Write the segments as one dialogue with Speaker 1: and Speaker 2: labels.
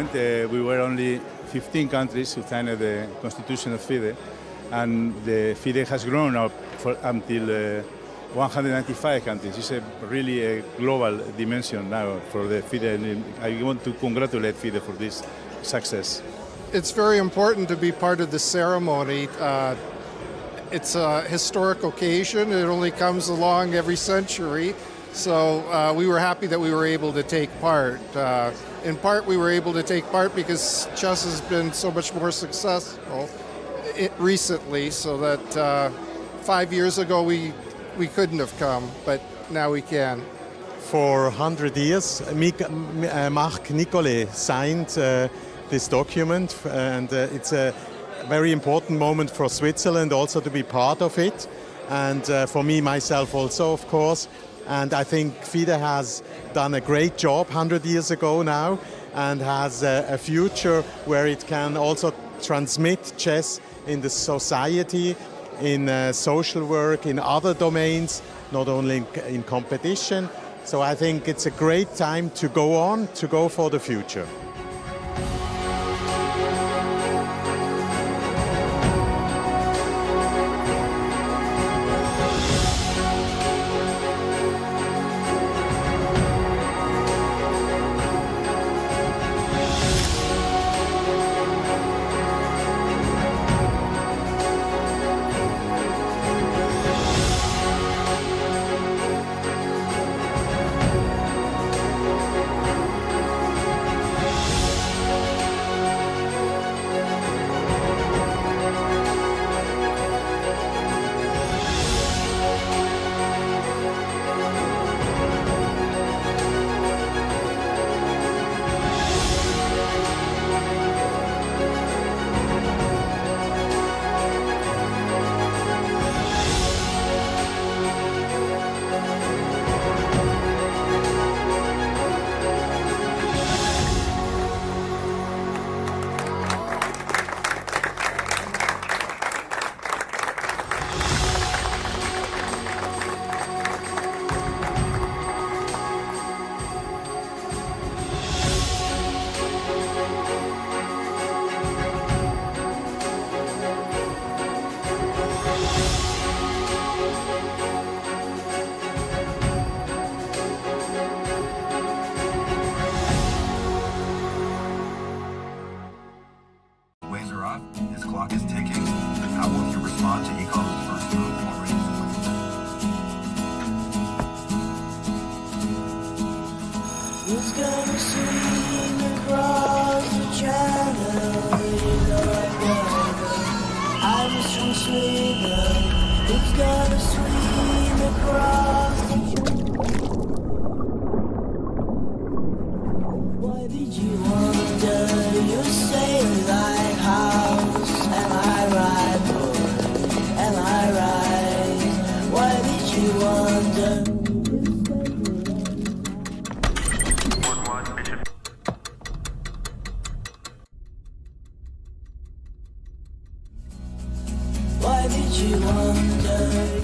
Speaker 1: moment, we were only 15 countries who signed the constitution of FIDE, and the FIDE has grown up until 195 countries. It's really a global dimension now for the FIDE, and I want to congratulate FIDE for this success.
Speaker 2: It's very important to be part of the ceremony. It's a historic occasion. It only comes along every century. So we were happy that we were able to take part. In part, we were able to take part because chess has been so much more successful recently, so that 5 years ago we couldn't have come, but now we can.
Speaker 3: For 100 years, Marc Nicolet signed this document, and it's a very important moment for Switzerland also to be part of it, and for me, myself also, of course. And I think FIDE has done a great job 100 years ago now, and has a future where it can also transmit chess in the society, in social work, in other domains, not only in competition. So I think it's a great time to go on, to go for the future.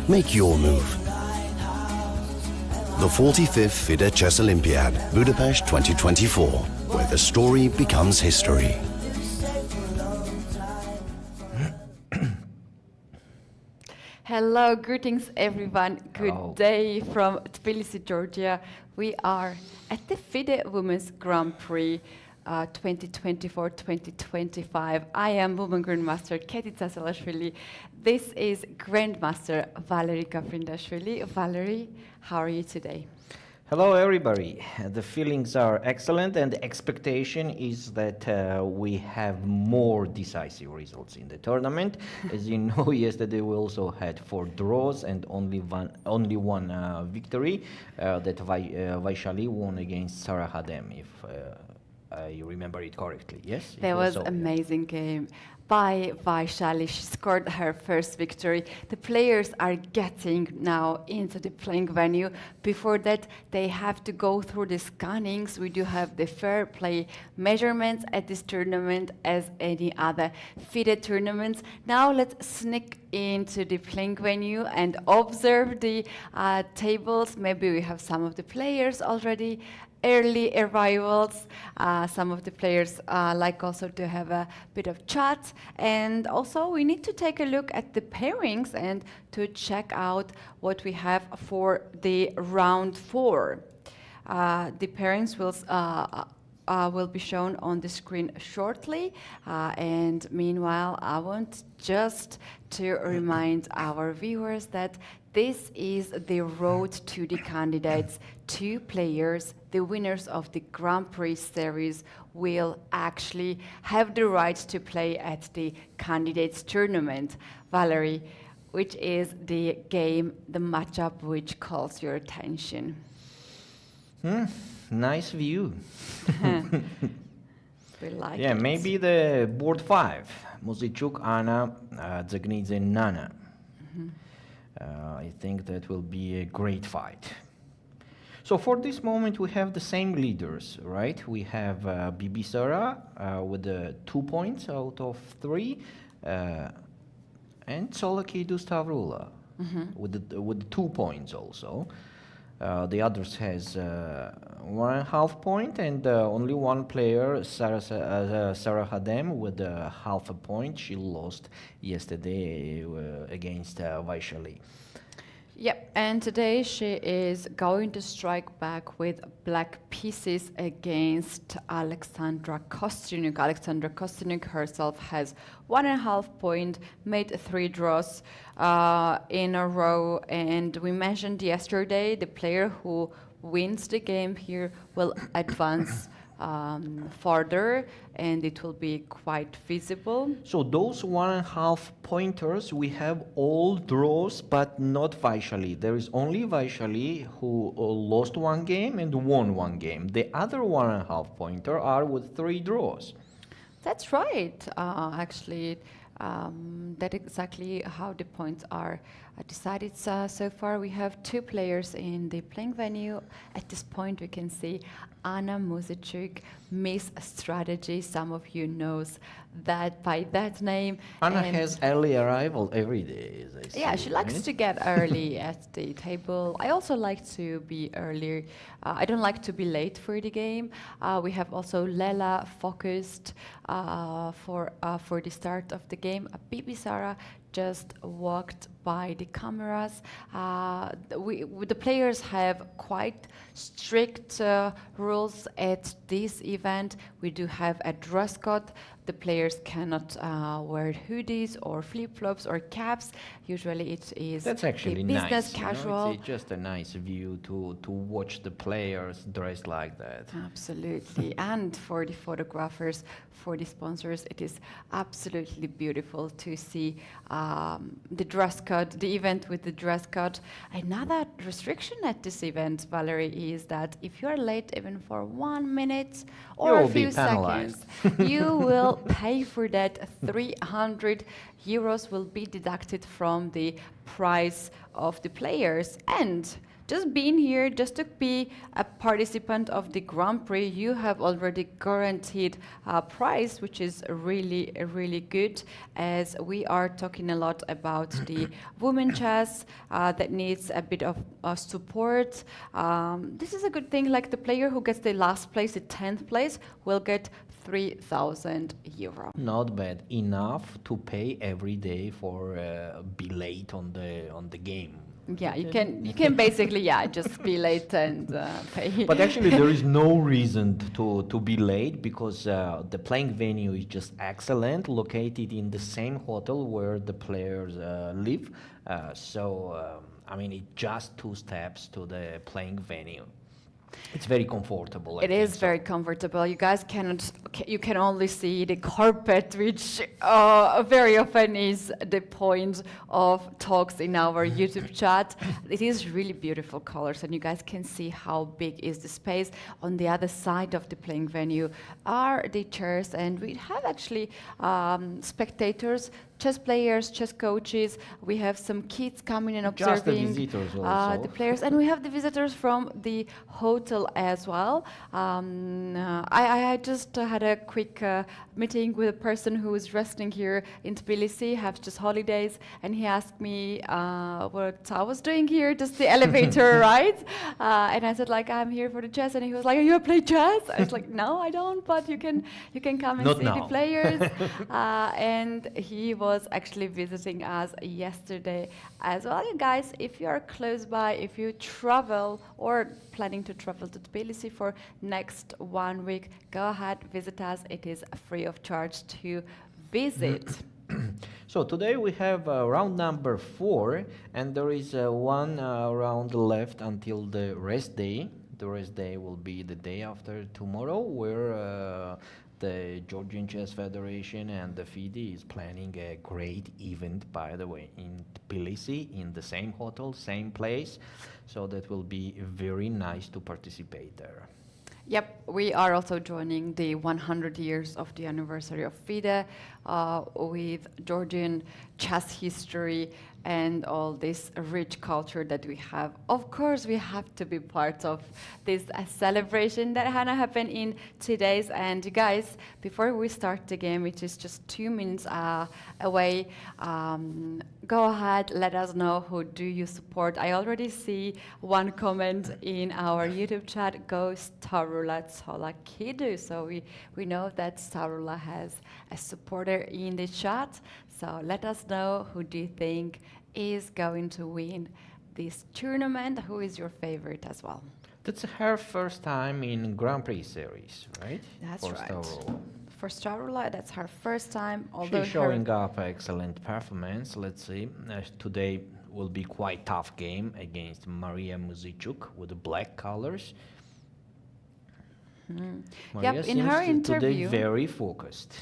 Speaker 4: Make your move. The 45th FIDE Chess Olympiad, Budapest 2024, where the story becomes history.
Speaker 5: Hello, greetings everyone. Good day from Tbilisi, Georgia. We are at the FIDE Women's Grand Prix 2024-2025. I am Women Grandmaster Keti Tsatsalashvili. This is Grandmaster Valerie Gaprindashvili. Valerie, how are you today?
Speaker 6: Hello everybody. The feelings are excellent, and the expectation is that we have more decisive results in the tournament. As you know, yesterday we also had 4 draws and only one victory that Vaishali won against Sarah Hadem, if I remember it correctly. Yes?
Speaker 5: That was an amazing game by Vaishali. She scored her first victory. The players are getting now into the playing venue. Before that, they have to go through the scannings. We do have the fair play measurements at this tournament as any other FIDE tournaments. Now let's sneak into the playing venue and observe the tables. Maybe we have some of the players already early arrivals. Some of the players like also to have a bit of chat. And also we need to take a look at the pairings and to check out what we have for the round 4. The pairings will be shown on the screen shortly. And meanwhile, I want just to remind our viewers that this is the road to the candidates. 2 players, the winners of the Grand Prix series, will actually have the right to play at the candidates tournament. Valerie, which is the game, the matchup which calls your attention?
Speaker 6: Nice view.
Speaker 5: We like
Speaker 6: Yeah,
Speaker 5: it.
Speaker 6: maybe the board 5. Muzychuk, Anna, Dzagnidze, Nana. I think that will be a great fight. So for this moment, we have the same leaders, right? We have Bibisara with 2 points out of 3, and Tsolakidou Stavroula with 2 points also. The others has 1.5 point, and only one player, Sarah Hadem, with half a point. She lost yesterday against Vaishali.
Speaker 5: Yep, and today she is going to strike back with black pieces against Alexandra Kosteniuk. Alexandra Kosteniuk herself has 1.5 point, made 3 draws in a row, and we mentioned yesterday the player who wins the game here will advance further, and it will be quite feasible.
Speaker 6: So those 1.5 pointers, we have all draws, but not Vaishali. There is only Vaishali who lost 1 game and won 1 game. The other 1.5 pointer are with 3 draws.
Speaker 5: That's right. Actually, that's exactly how the points are decided. So far, we have 2 players in the playing venue. At this point, we can see Anna Muzychuk, Miss Strategy. Some of you knows that by that name.
Speaker 6: Anna has early arrival every day, as I see.
Speaker 5: Yeah, she likes
Speaker 6: right?
Speaker 5: to get early at the table. I also like to be earlier. I don't like to be late for the game. We have also Lela focused for the start of the game. Bibisara just walked by the cameras. The players have quite strict rules at this event. We do have a dress code. The players cannot wear hoodies or flip-flops or caps. Usually it is
Speaker 6: That's actually
Speaker 5: business
Speaker 6: nice.
Speaker 5: casual.
Speaker 6: It's just a nice view to watch the players dressed like that.
Speaker 5: Absolutely. And for the photographers, for the sponsors, it is absolutely beautiful to see the dress code, the event with the dress code. Another restriction at this event, Valerie, is that if you are late even for 1 minute or a few seconds, you will pay for that. 300 euros will be deducted from the price of the players. And just being here, just to be a participant of the Grand Prix, you have already guaranteed a prize, which is really, really good, as we are talking a lot about the women chess that needs a bit of support. This is a good thing, like the player who gets the last place, the 10th place, will get 3,000 euro.
Speaker 6: Not bad. Enough to pay every day for be late on the game.
Speaker 5: Yeah, you can basically just be late and pay.
Speaker 6: But actually, there is no reason to be late, because the playing venue is just excellent, located in the same hotel where the players live. I mean, it's just 2 steps to the playing venue. It's very comfortable.
Speaker 5: It is very comfortable. You guys you can only see the carpet, which very often is the point of talks in our YouTube chat. It is really beautiful colors, and you guys can see how big is the space. On the other side of the playing venue are the chairs, and we have actually spectators chess players, chess coaches. We have some kids coming and
Speaker 6: Just the
Speaker 5: observing
Speaker 6: visitors also.
Speaker 5: the players, and we have the visitors from the hotel as well. I just had a quick meeting with a person who is resting here in Tbilisi, have just holidays, and he asked me what I was doing here, just the elevator ride, and I said like I'm here for the chess, and he was like, "You play chess?" I was like, "No, I don't, but you can come and
Speaker 6: Not
Speaker 5: see
Speaker 6: now.
Speaker 5: the players." And he was actually visiting us yesterday as well. You guys, if you are close by, if you travel or planning to travel to Tbilisi for next 1 week, go ahead, visit us. It is free of charge to visit.
Speaker 6: So today we have round number 4, and there is one round left until the rest day. The rest day will be the day after tomorrow, where the Georgian Chess Federation and the FIDE is planning a great event, by the way, in Tbilisi, in the same hotel, same place. So that will be very nice to participate there.
Speaker 5: Yep, we are also joining the 100 years of the anniversary of FIDE with Georgian chess history and all this rich culture that we have. Of course, we have to be part of this celebration that gonna happen in 2 days. And you guys, before we start the game, which is just 2 minutes away, go ahead, let us know who do you support. I already see one comment in our YouTube chat, go Stavroula Tsolakidou. So we know that Stavroula has a supporter in the chat. So let us know who do you think is going to win this tournament. Who is your favorite as well?
Speaker 6: That's her first time in Grand Prix series, right?
Speaker 5: That's
Speaker 6: For
Speaker 5: right.
Speaker 6: Stavroula.
Speaker 5: For Stavroula, that's her first time. Although
Speaker 6: She's showing up excellent performance. Let's see. Today will be quite tough game against Mariya Muzychuk with the black colors. Mariya
Speaker 5: Yep, in her
Speaker 6: seems today
Speaker 5: interview,
Speaker 6: very focused.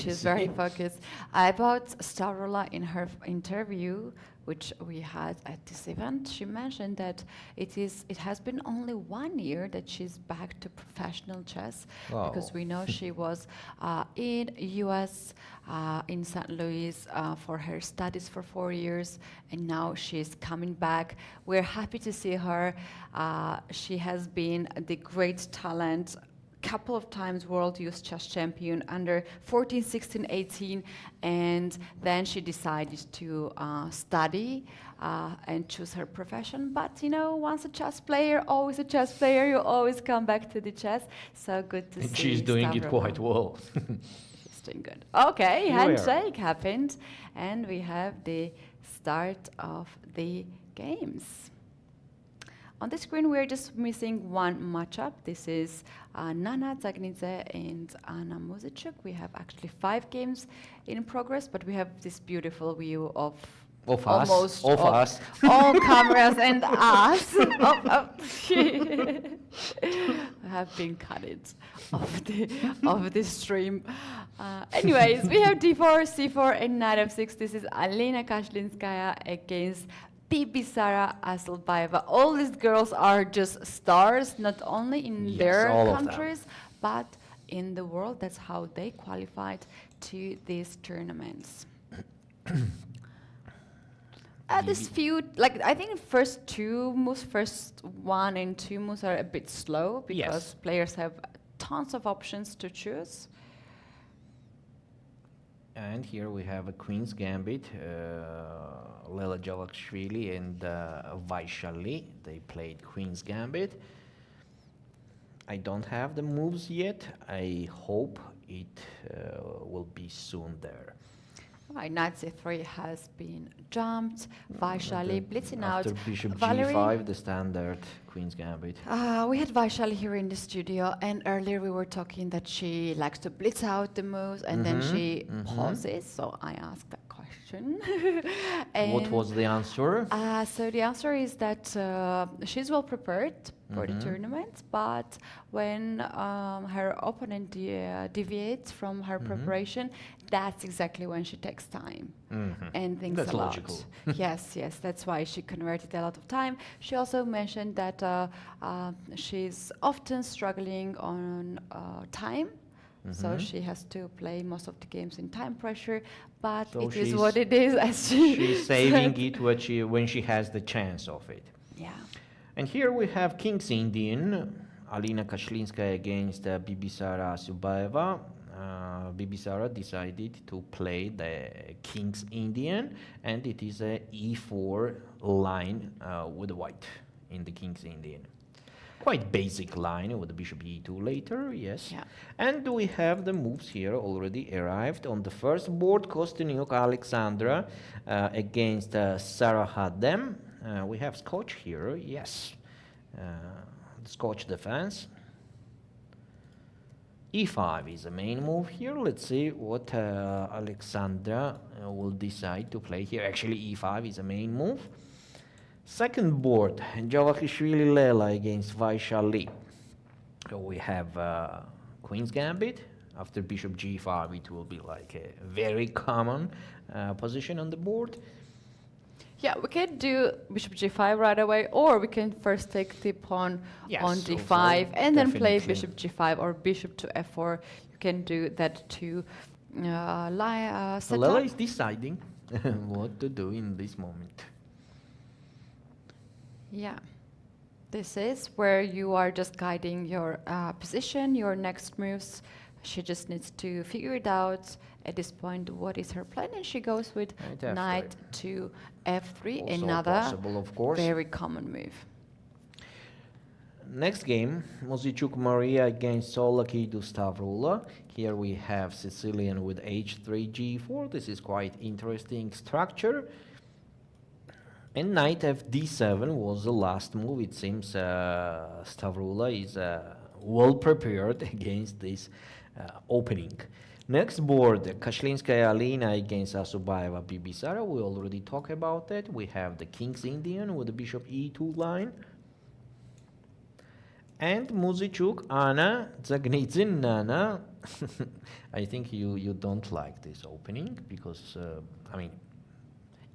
Speaker 5: she's very focused. About Stavroula in her interview, which we had at this event, she mentioned that it has been only 1 year that she's back to professional chess,
Speaker 6: Wow.
Speaker 5: because we know she was in US, in St. Louis for her studies for 4 years, and now she's coming back. We're happy to see her. She has been the great talent, couple of times world youth chess champion under 14, 16, 18, and then she decided to study and choose her profession. But you know, once a chess player, always a chess player, you always come back to the chess. So good to see.
Speaker 6: And she's doing it
Speaker 5: Stavroula.
Speaker 6: quite well.
Speaker 5: She's doing good. Okay,
Speaker 6: Here we are.
Speaker 5: handshake happened, and we have the start of the games. On the screen, we're just missing one matchup. This is Nana Dzagnidze and Mariya Muzychuk. We have actually 5 games in progress, but we have this beautiful view of almost
Speaker 6: us.
Speaker 5: all cameras and us. I have been cut it of the stream. Anyways, we have d4, c4, and knight f6. This is Alina Kashlinskaya against Bibisara Assaubayeva. All these girls are just stars, not only in
Speaker 6: Yes,
Speaker 5: their
Speaker 6: all of them.
Speaker 5: countries, but in the world. That's how they qualified to these tournaments. This feud, like I think first 2 moves, first 1 and 2 moves are a bit slow because
Speaker 6: Yes.
Speaker 5: players have tons of options to choose.
Speaker 6: And here we have a Queen's Gambit, Lela Javakhishvili and Vaishali. They played Queen's Gambit. I don't have the moves yet. I hope it will be soon there.
Speaker 5: Right, knight c3 has been jumped. Vaishali blitzing out.
Speaker 6: After bishop
Speaker 5: Valerie,
Speaker 6: g5, the standard Queen's Gambit.
Speaker 5: we had Vaishali here in the studio, and earlier we were talking that she likes to blitz out the moves, and then she pauses. So I asked that question.
Speaker 6: What was the answer?
Speaker 5: So the answer is that she's well prepared for the tournament, but when her opponent deviates from her preparation, that's exactly when she takes time and thinks
Speaker 6: That's
Speaker 5: a lot.
Speaker 6: logical.
Speaker 5: Yes, that's why she converted a lot of time. She also mentioned that she's often struggling on time So she has to play most of the games in time pressure, but
Speaker 6: So
Speaker 5: it is
Speaker 6: she's-
Speaker 5: what it is, as she
Speaker 6: She's saving
Speaker 5: said.
Speaker 6: it when she has the chance of it.
Speaker 5: Yeah.
Speaker 6: And here we have King's Indian, Alina Kashlinskaya against Bibisara Assaubayeva. Bibisara decided to play the King's Indian, and it is a e4 line with white in the King's Indian. Quite basic line with the bishop e2 later, yes.
Speaker 5: Yeah.
Speaker 6: And we have the moves here already arrived on the first board. Kosteniuk Alexandra against Sarasadat. We have Scotch here, yes. Scotch defense. e5 is the main move here. Let's see what Alexandra will decide to play here. Actually, e5 is the main move. Second board, Javakhishvili Lela against Vaishali. So we have Queen's Gambit. After bishop g5, it will be like a very common position on the board.
Speaker 5: Yeah, we can do bishop g5 right away, or we can first take the pawn
Speaker 6: Yes,
Speaker 5: on
Speaker 6: also
Speaker 5: d5 and then play
Speaker 6: definitely.
Speaker 5: bishop g5 or bishop to f4. You can do that to set
Speaker 6: Lela
Speaker 5: up.
Speaker 6: is deciding what to do in this moment.
Speaker 5: Yeah. This is where you are just guiding your position, your next moves. She just needs to figure it out at this point what is her plan, and she goes with
Speaker 6: Knight F3.
Speaker 5: knight to f3,
Speaker 6: Also
Speaker 5: another
Speaker 6: possible, of course.
Speaker 5: very common move.
Speaker 6: Next game, Muzychuk Mariya against Tsolakidou Stavroula. Here we have Sicilian with h3, g4. This is quite interesting structure. And knight fd7 was the last move. It seems Stavroula is well prepared against this opening. Next board, Kashlinskaya Alina against Assaubayeva Bibisara. We already talked about that. We have the King's Indian with the bishop e2 line. And Muzychuk, Anna, Dzagnidze, Nana. I think you don't like this opening because, I mean,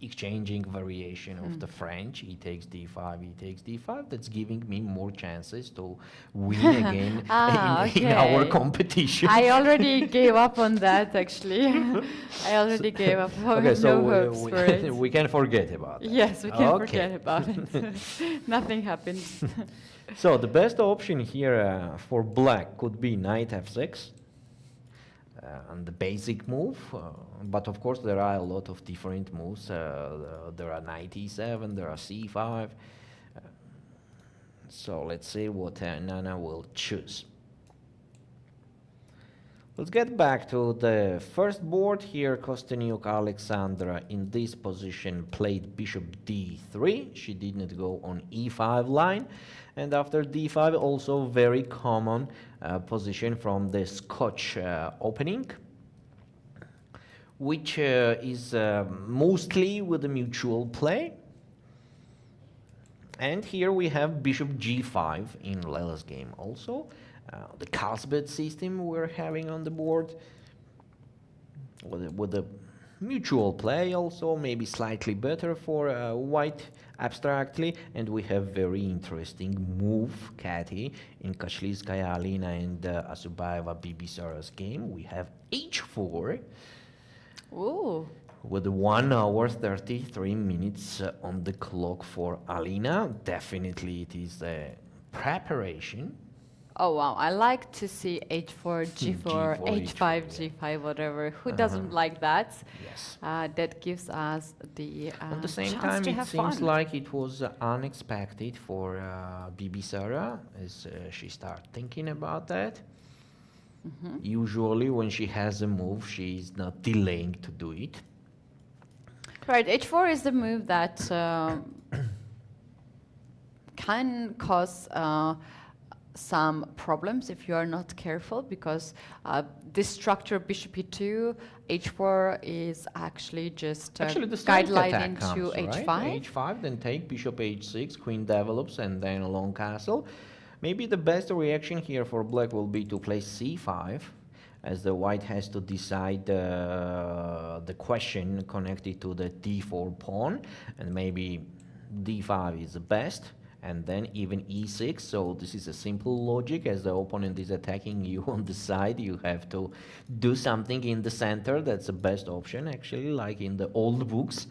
Speaker 6: exchanging variation of the French, he takes d5, he takes d5, that's giving me more chances to win again in our competition.
Speaker 5: I already gave up on that, actually. I already gave up.
Speaker 6: Okay, so
Speaker 5: no hopes for it.
Speaker 6: we can forget about it.
Speaker 5: Yes, we can
Speaker 6: Okay.
Speaker 5: forget about it. Nothing happens.
Speaker 6: So the best option here for black could be knight f6 and the basic move, but of course there are a lot of different moves. There are knight e7, there are c5. So let's see what Nana will choose. Let's get back to the first board here. Kosteniuk Alexandra in this position played bishop d3. She did not go on e5 line. And after d5, also very common position from the Scotch opening, which is mostly with a mutual play. And here we have bishop g5 in Lela's game also. The Carlsbad system we're having on the board with a mutual play also, maybe slightly better for white abstractly. And we have very interesting move, Keti, in Kashlinskaya Alina and Assaubayeva Bibisara's game. We have h4
Speaker 5: Ooh.
Speaker 6: with 1 hour 33 minutes on the clock for Alina. Definitely it is a preparation.
Speaker 5: Oh wow, I like to see h4, g4, h5, g5, whatever. Who doesn't like that?
Speaker 6: Yes.
Speaker 5: That gives us the
Speaker 6: At the same
Speaker 5: chance
Speaker 6: time,
Speaker 5: to
Speaker 6: it
Speaker 5: have
Speaker 6: seems
Speaker 5: fun.
Speaker 6: like it was unexpected for Bibisara as she started thinking about that. Usually when she has a move, she is not delaying to do it.
Speaker 5: Right, h4 is the move that can cause some problems if you are not careful, because this structure bishop e2, h4 is actually just
Speaker 6: Actually, the straight
Speaker 5: guideline
Speaker 6: attack
Speaker 5: into
Speaker 6: comes,
Speaker 5: h5.
Speaker 6: right? h5, then take bishop h6, queen develops, and then a long castle. Maybe the best reaction here for black will be to play c5, as the white has to decide the question connected to the d4 pawn, and maybe d5 is the best. and then even e6. So this is a simple logic. As the opponent is attacking you on the side, you have to do something in the center. That's the best option, actually, like in the old books.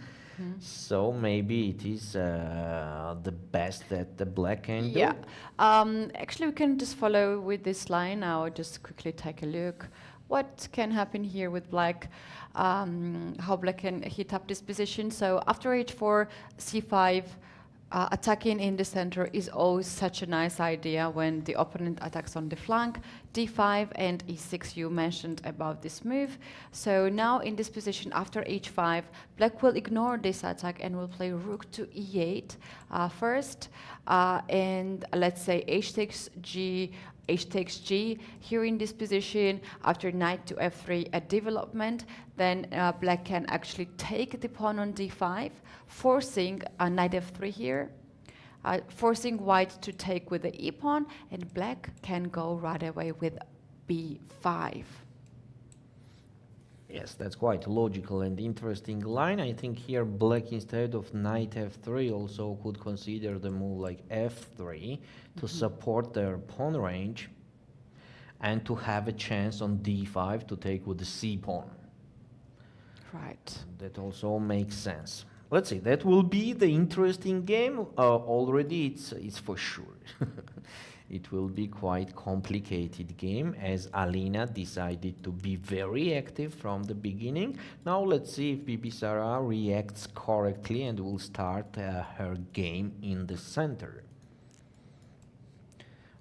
Speaker 6: So maybe it is the best that the black can do.
Speaker 5: Yeah. Actually, we can just follow with this line now. Just quickly take a look. What can happen here with black? How black can hit up this position? So after h4, c5, attacking in the center is always such a nice idea when the opponent attacks on the flank. d5 and e6, you mentioned about this move. So now in this position after h5, black will ignore this attack and will play rook to e8 first. And let's say h takes g, h takes g. Here in this position, after knight to f3, a development, then black can actually take the pawn on d5, forcing a knight f3 here, forcing white to take with the e-pawn, and black can go right away with b5.
Speaker 6: Yes, that's quite a logical and interesting line. I think here black, instead of knight f3, also could consider the move like f3 to support their pawn range and to have a chance on d5 to take with the c-pawn.
Speaker 5: Right.
Speaker 6: That also makes sense. Let's see, that will be the interesting game. Already it's for sure. It will be quite complicated game, as Alina decided to be very active from the beginning. Now let's see if Bibisara reacts correctly and will start her game in the center.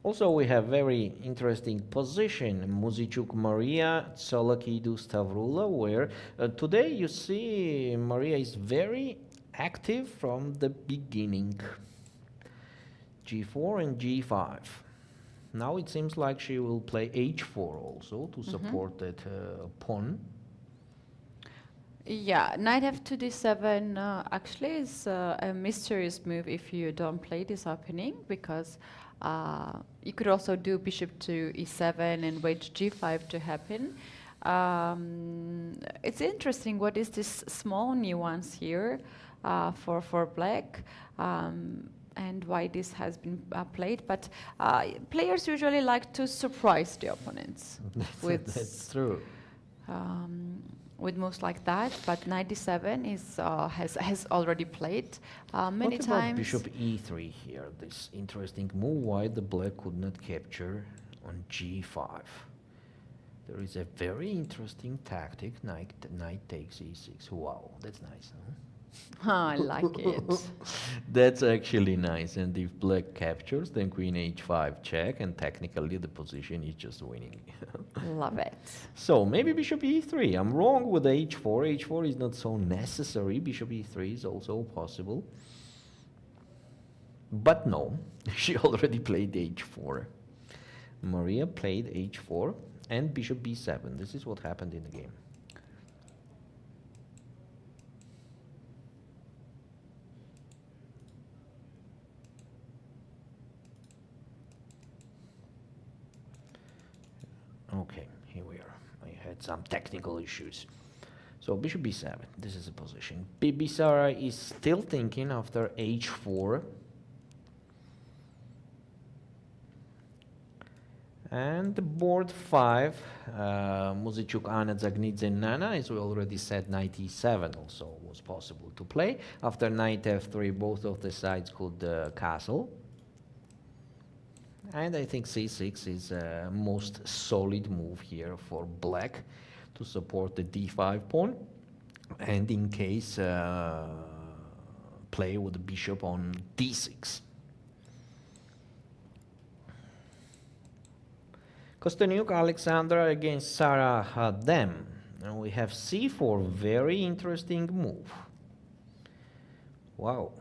Speaker 6: Also, we have very interesting position, Muzychuk Mariya, Tsolakidou Stavroula, where today you see Mariya is very active from the beginning. g4 and g5. Now it seems like she will play h4 also to support that pawn.
Speaker 5: Yeah, knight f2 d7 actually is a mysterious move if you don't play this opening, because you could also do bishop to e7 and wait g5 to happen. It's interesting what is this small nuance here for black, and why this has been played. But players usually like to surprise the opponents with
Speaker 6: That's true.
Speaker 5: With moves like that. But knight d7 is has already played many
Speaker 6: What about
Speaker 5: times.
Speaker 6: bishop e3 here? This interesting move. Why the black could not capture on g5? There is a very interesting tactic. Knight takes e6. Wow, that's nice. Huh?
Speaker 5: I like it.
Speaker 6: That's actually nice. And if black captures, then queen h5 check, and technically the position is just winning.
Speaker 5: Love it.
Speaker 6: So maybe bishop e3. I'm wrong with h4. h4 is not so necessary. Bishop e3 is also possible. But no, she already played h4. Mariya played h4 and bishop b7. This is what happened in the game. Okay, here we are. I had some technical issues. So bishop b7, this is a position. Bibisara is still thinking after h4. And the board 5, Muzychuk, Anna, Dzagnidze, Nana, as we already said, knight e7 also was possible to play. After knight f3, both of the sides could castle. And I think c6 is a most solid move here for black to support the d5 pawn, and in case play with the bishop on d6. Kosteniuk, Alexandra against Sarasadat. And we have c4, very interesting move. Wow.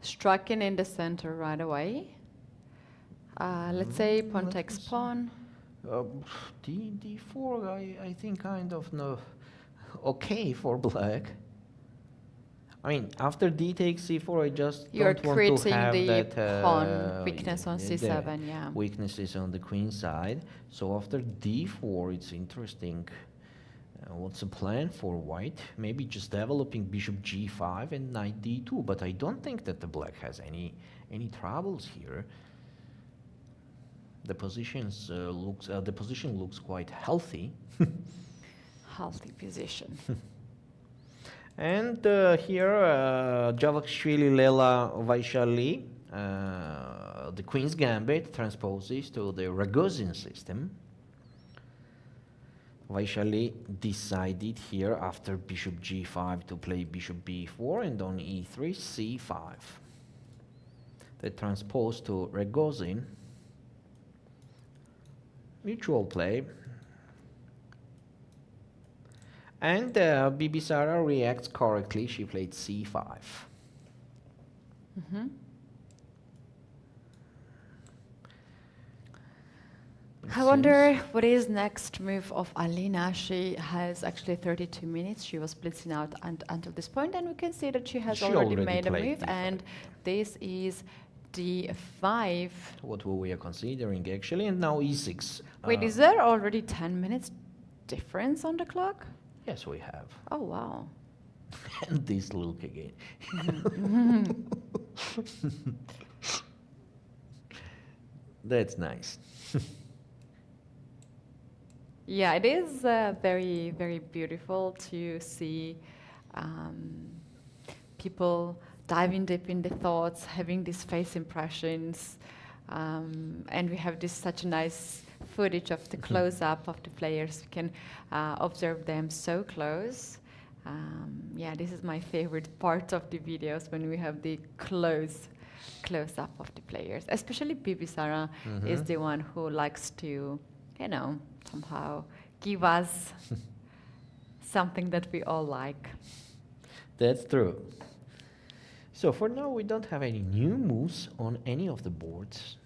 Speaker 5: Striking in the center right away. Let's say pawn takes pawn.
Speaker 6: d4, I think kind of no okay for black. I mean, after d takes c4, I just
Speaker 5: You're
Speaker 6: don't want to
Speaker 5: creating
Speaker 6: have
Speaker 5: the
Speaker 6: that
Speaker 5: pawn weakness on
Speaker 6: the
Speaker 5: c7, yeah.
Speaker 6: weaknesses on the queen side. So after d4, it's interesting What's the plan for white? Maybe just developing bishop g5 and knight d2, but I don't think that the black has any troubles here. The position looks quite healthy.
Speaker 5: Healthy position.
Speaker 6: And here, Javakhishvili, Lela, Vaishali, the Queen's Gambit transposes to the Ragozin system. Vaishali decided here after bishop g5 to play bishop b4 and on e3 c5. They transpose to Ragozin. Mutual play. And Bibisara reacts correctly. She played c5.
Speaker 5: I wonder what is next move of Alina. She has actually 32 minutes. She was blitzing out until this point, and we can see that she has already made a move, and this is d5.
Speaker 6: What we are considering actually, and now e6.
Speaker 5: Wait, is there already 10 minutes difference on the clock?
Speaker 6: Yes, we have.
Speaker 5: Oh, wow.
Speaker 6: And this look again. That's nice.
Speaker 5: Yeah, it is very, very beautiful to see people diving deep in the thoughts, having these face impressions, and we have this such a nice footage of the close-up of the players. We can observe them so close. Yeah, this is my favorite part of the videos, when we have the close-up of the players. Especially Bibisara is the one who likes to, you know, somehow give us something that we all like.
Speaker 6: That's true. So for now, we don't have any new moves on any of the boards.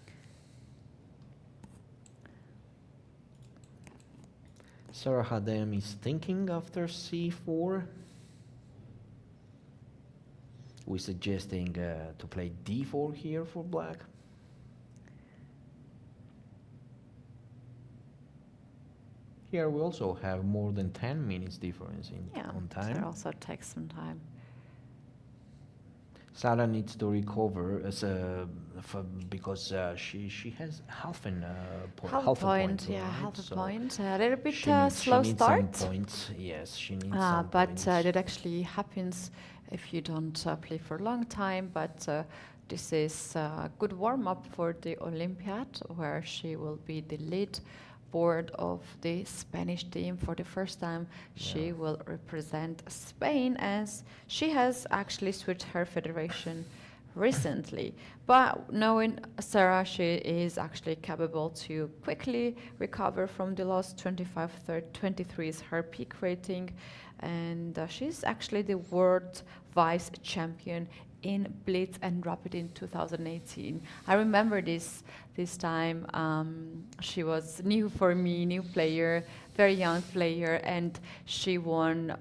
Speaker 6: Sarah Hadem is thinking after c4. We're suggesting to play d4 here for black. Here we also have more than 10 minutes difference on time.
Speaker 5: It also takes some time.
Speaker 6: Sarah needs to recover because she has half a point.
Speaker 5: Yeah,
Speaker 6: right?
Speaker 5: half a
Speaker 6: so
Speaker 5: point. A little bit
Speaker 6: slow
Speaker 5: start.
Speaker 6: Some points. Yes, she needs some
Speaker 5: but
Speaker 6: points.
Speaker 5: that actually happens if you don't play for a long time. But this is a good warm-up for the Olympiad, where she will be the lead board of the Spanish team for the first time. She will represent Spain, as she has actually switched her federation recently. But knowing Sarah, she is actually capable to quickly recover from the loss. 23 is her peak rating, and she's actually the world vice champion in Blitz and Rapid in 2018. I remember this time. She was new for me, new player, very young player, and she won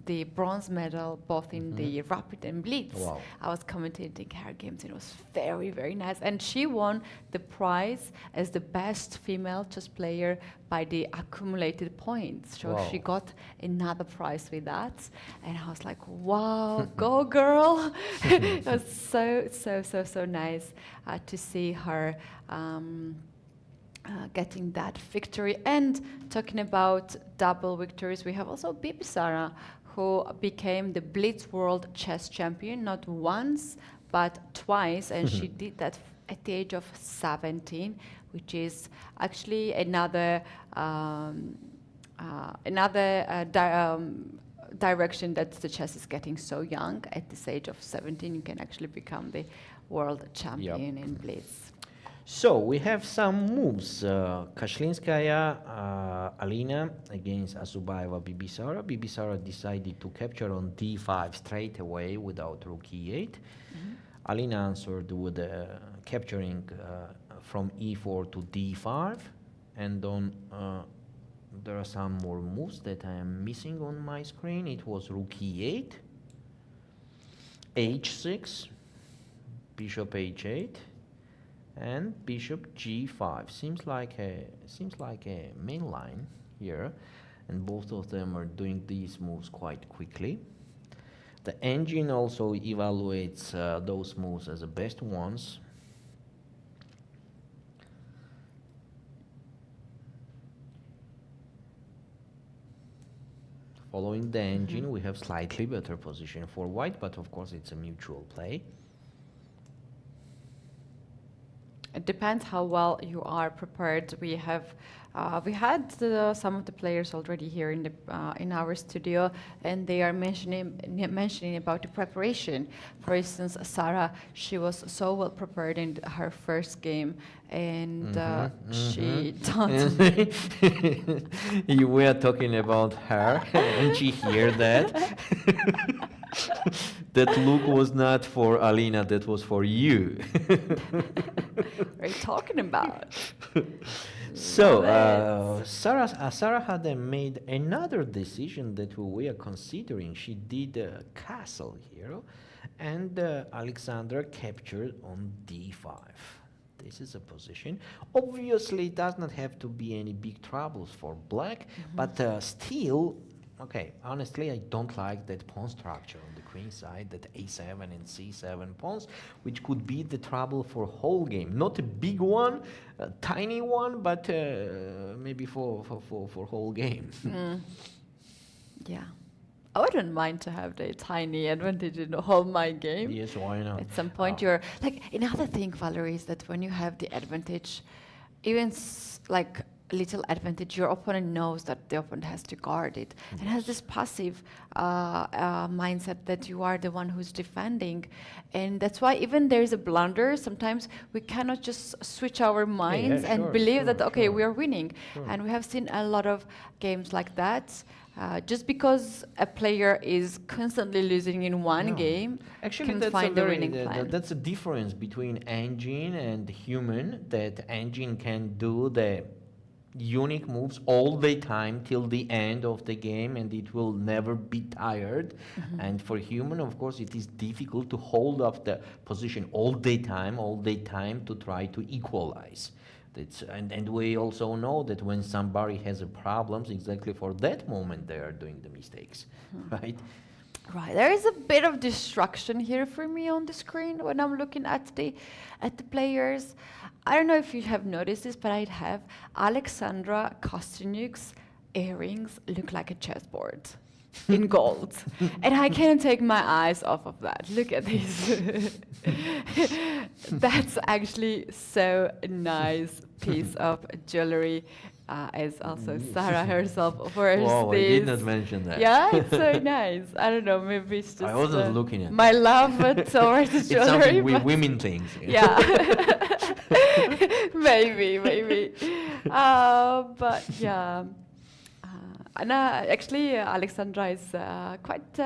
Speaker 5: the bronze medal both in the Rapid and Blitz.
Speaker 6: Wow.
Speaker 5: I was commentating her games, and it was very, very nice. And she won the prize as the best female chess player by the accumulated points. So she got another prize with that, and I was like, wow, go girl. It was so nice to see her getting that victory. And talking about double victories, we have also Bibisara, who became the Blitz World Chess Champion, not once, but twice, and she did that at the age of 17, which is actually another direction that the chess is getting so young. At this age of 17, you can actually become the world champion in Blitz.
Speaker 6: So we have some moves. Kashlinskaya, Alina against Assaubayeva, Bibisara. Bibisara decided to capture on d5 straight away without rook e8. Alina answered with capturing from e4 to d5, and on there are some more moves that I am missing on my screen. It was rook e8, h6, bishop h8, and bishop g5. Seems like a main line here. and both of them are doing these moves quite quickly. The engine also evaluates those moves as the best ones. Following the engine, we have slightly better position for white, but of course it's a mutual play.
Speaker 5: It depends how well you are prepared. We had some of the players already here in our studio, and they are mentioning about the preparation. For instance, Sarah, she was so well prepared in her first game, and she don't.
Speaker 6: We are talking about her, and she hear that. That look was not for Alina, that was for you.
Speaker 5: What are you talking about?
Speaker 6: So, Sarah had made another decision that we are considering. She did a castle here, and Alexandra captured on d5. This is a position. Obviously, it does not have to be any big troubles for black, but still, okay, honestly, I don't like that pawn structure on the queen side, that a7 and c7 pawns, which could be the trouble for whole game. Not a big one, a tiny one, but maybe for whole game.
Speaker 5: Yeah. I wouldn't mind to have the tiny advantage in the whole my game.
Speaker 6: Yes, why not?
Speaker 5: At some point, you're like another thing, Valerie, is that when you have the advantage, even like little advantage, your opponent knows that the opponent has to guard it and has this passive mindset that you are the one who's defending, and that's why even there is a blunder. Sometimes we cannot just switch our minds and believe that we are winning, and we have seen a lot of games like that. Just because a player is constantly losing in one game,
Speaker 6: actually,
Speaker 5: can
Speaker 6: that's
Speaker 5: find the winning plan.
Speaker 6: That's a difference between engine and human. That engine can do the unique moves all the time till the end of the game, and it will never be tired. And for human, of course, it is difficult to hold up the position all the time to try to equalize. And we also know that when somebody has a problems, exactly for that moment they are doing the mistakes, right?
Speaker 5: Right. There is a bit of distraction here for me on the screen when I'm looking at the players. I don't know if you have noticed this, but I have. Alexandra Kosteniuk's earrings look like a chessboard in gold. And I can't take my eyes off of that. Look at this. That's actually so nice piece of jewelry. As also Sarah herself wears this.
Speaker 6: Wow, I did not mention that.
Speaker 5: Yeah, it's so nice. I don't know, maybe it's just
Speaker 6: I wasn't looking at
Speaker 5: my love towards jewelry.
Speaker 6: It's something women things.
Speaker 5: Yeah. maybe. But yeah. And actually, Alexandra is quite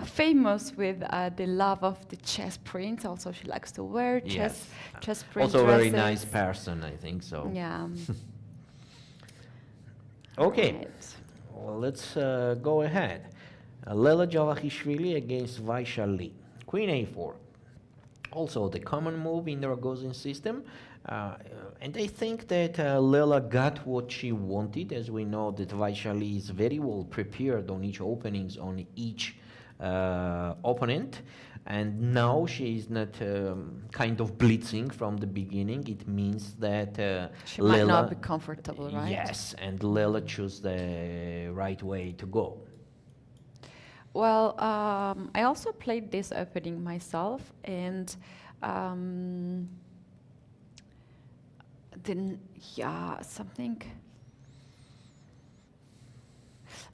Speaker 5: famous with the love of the chess prints. Also, she likes to wear chess print
Speaker 6: Also,
Speaker 5: dresses.
Speaker 6: very nice person, I think so.
Speaker 5: Yeah.
Speaker 6: Okay,
Speaker 5: Right.
Speaker 6: well, let's go ahead. Lela Javakhishvili against Vaishali. Queen a4. Also, the common move in the Rogozin system. And I think that Lela got what she wanted, as we know that Vaishali is very well prepared on each openings on each opponent. And now she is not kind of blitzing from the beginning. It means that
Speaker 5: She
Speaker 6: Lela
Speaker 5: might not be comfortable, right?
Speaker 6: Yes, and Lela chose the right way to go.
Speaker 5: Well, I also played this opening myself, and then something.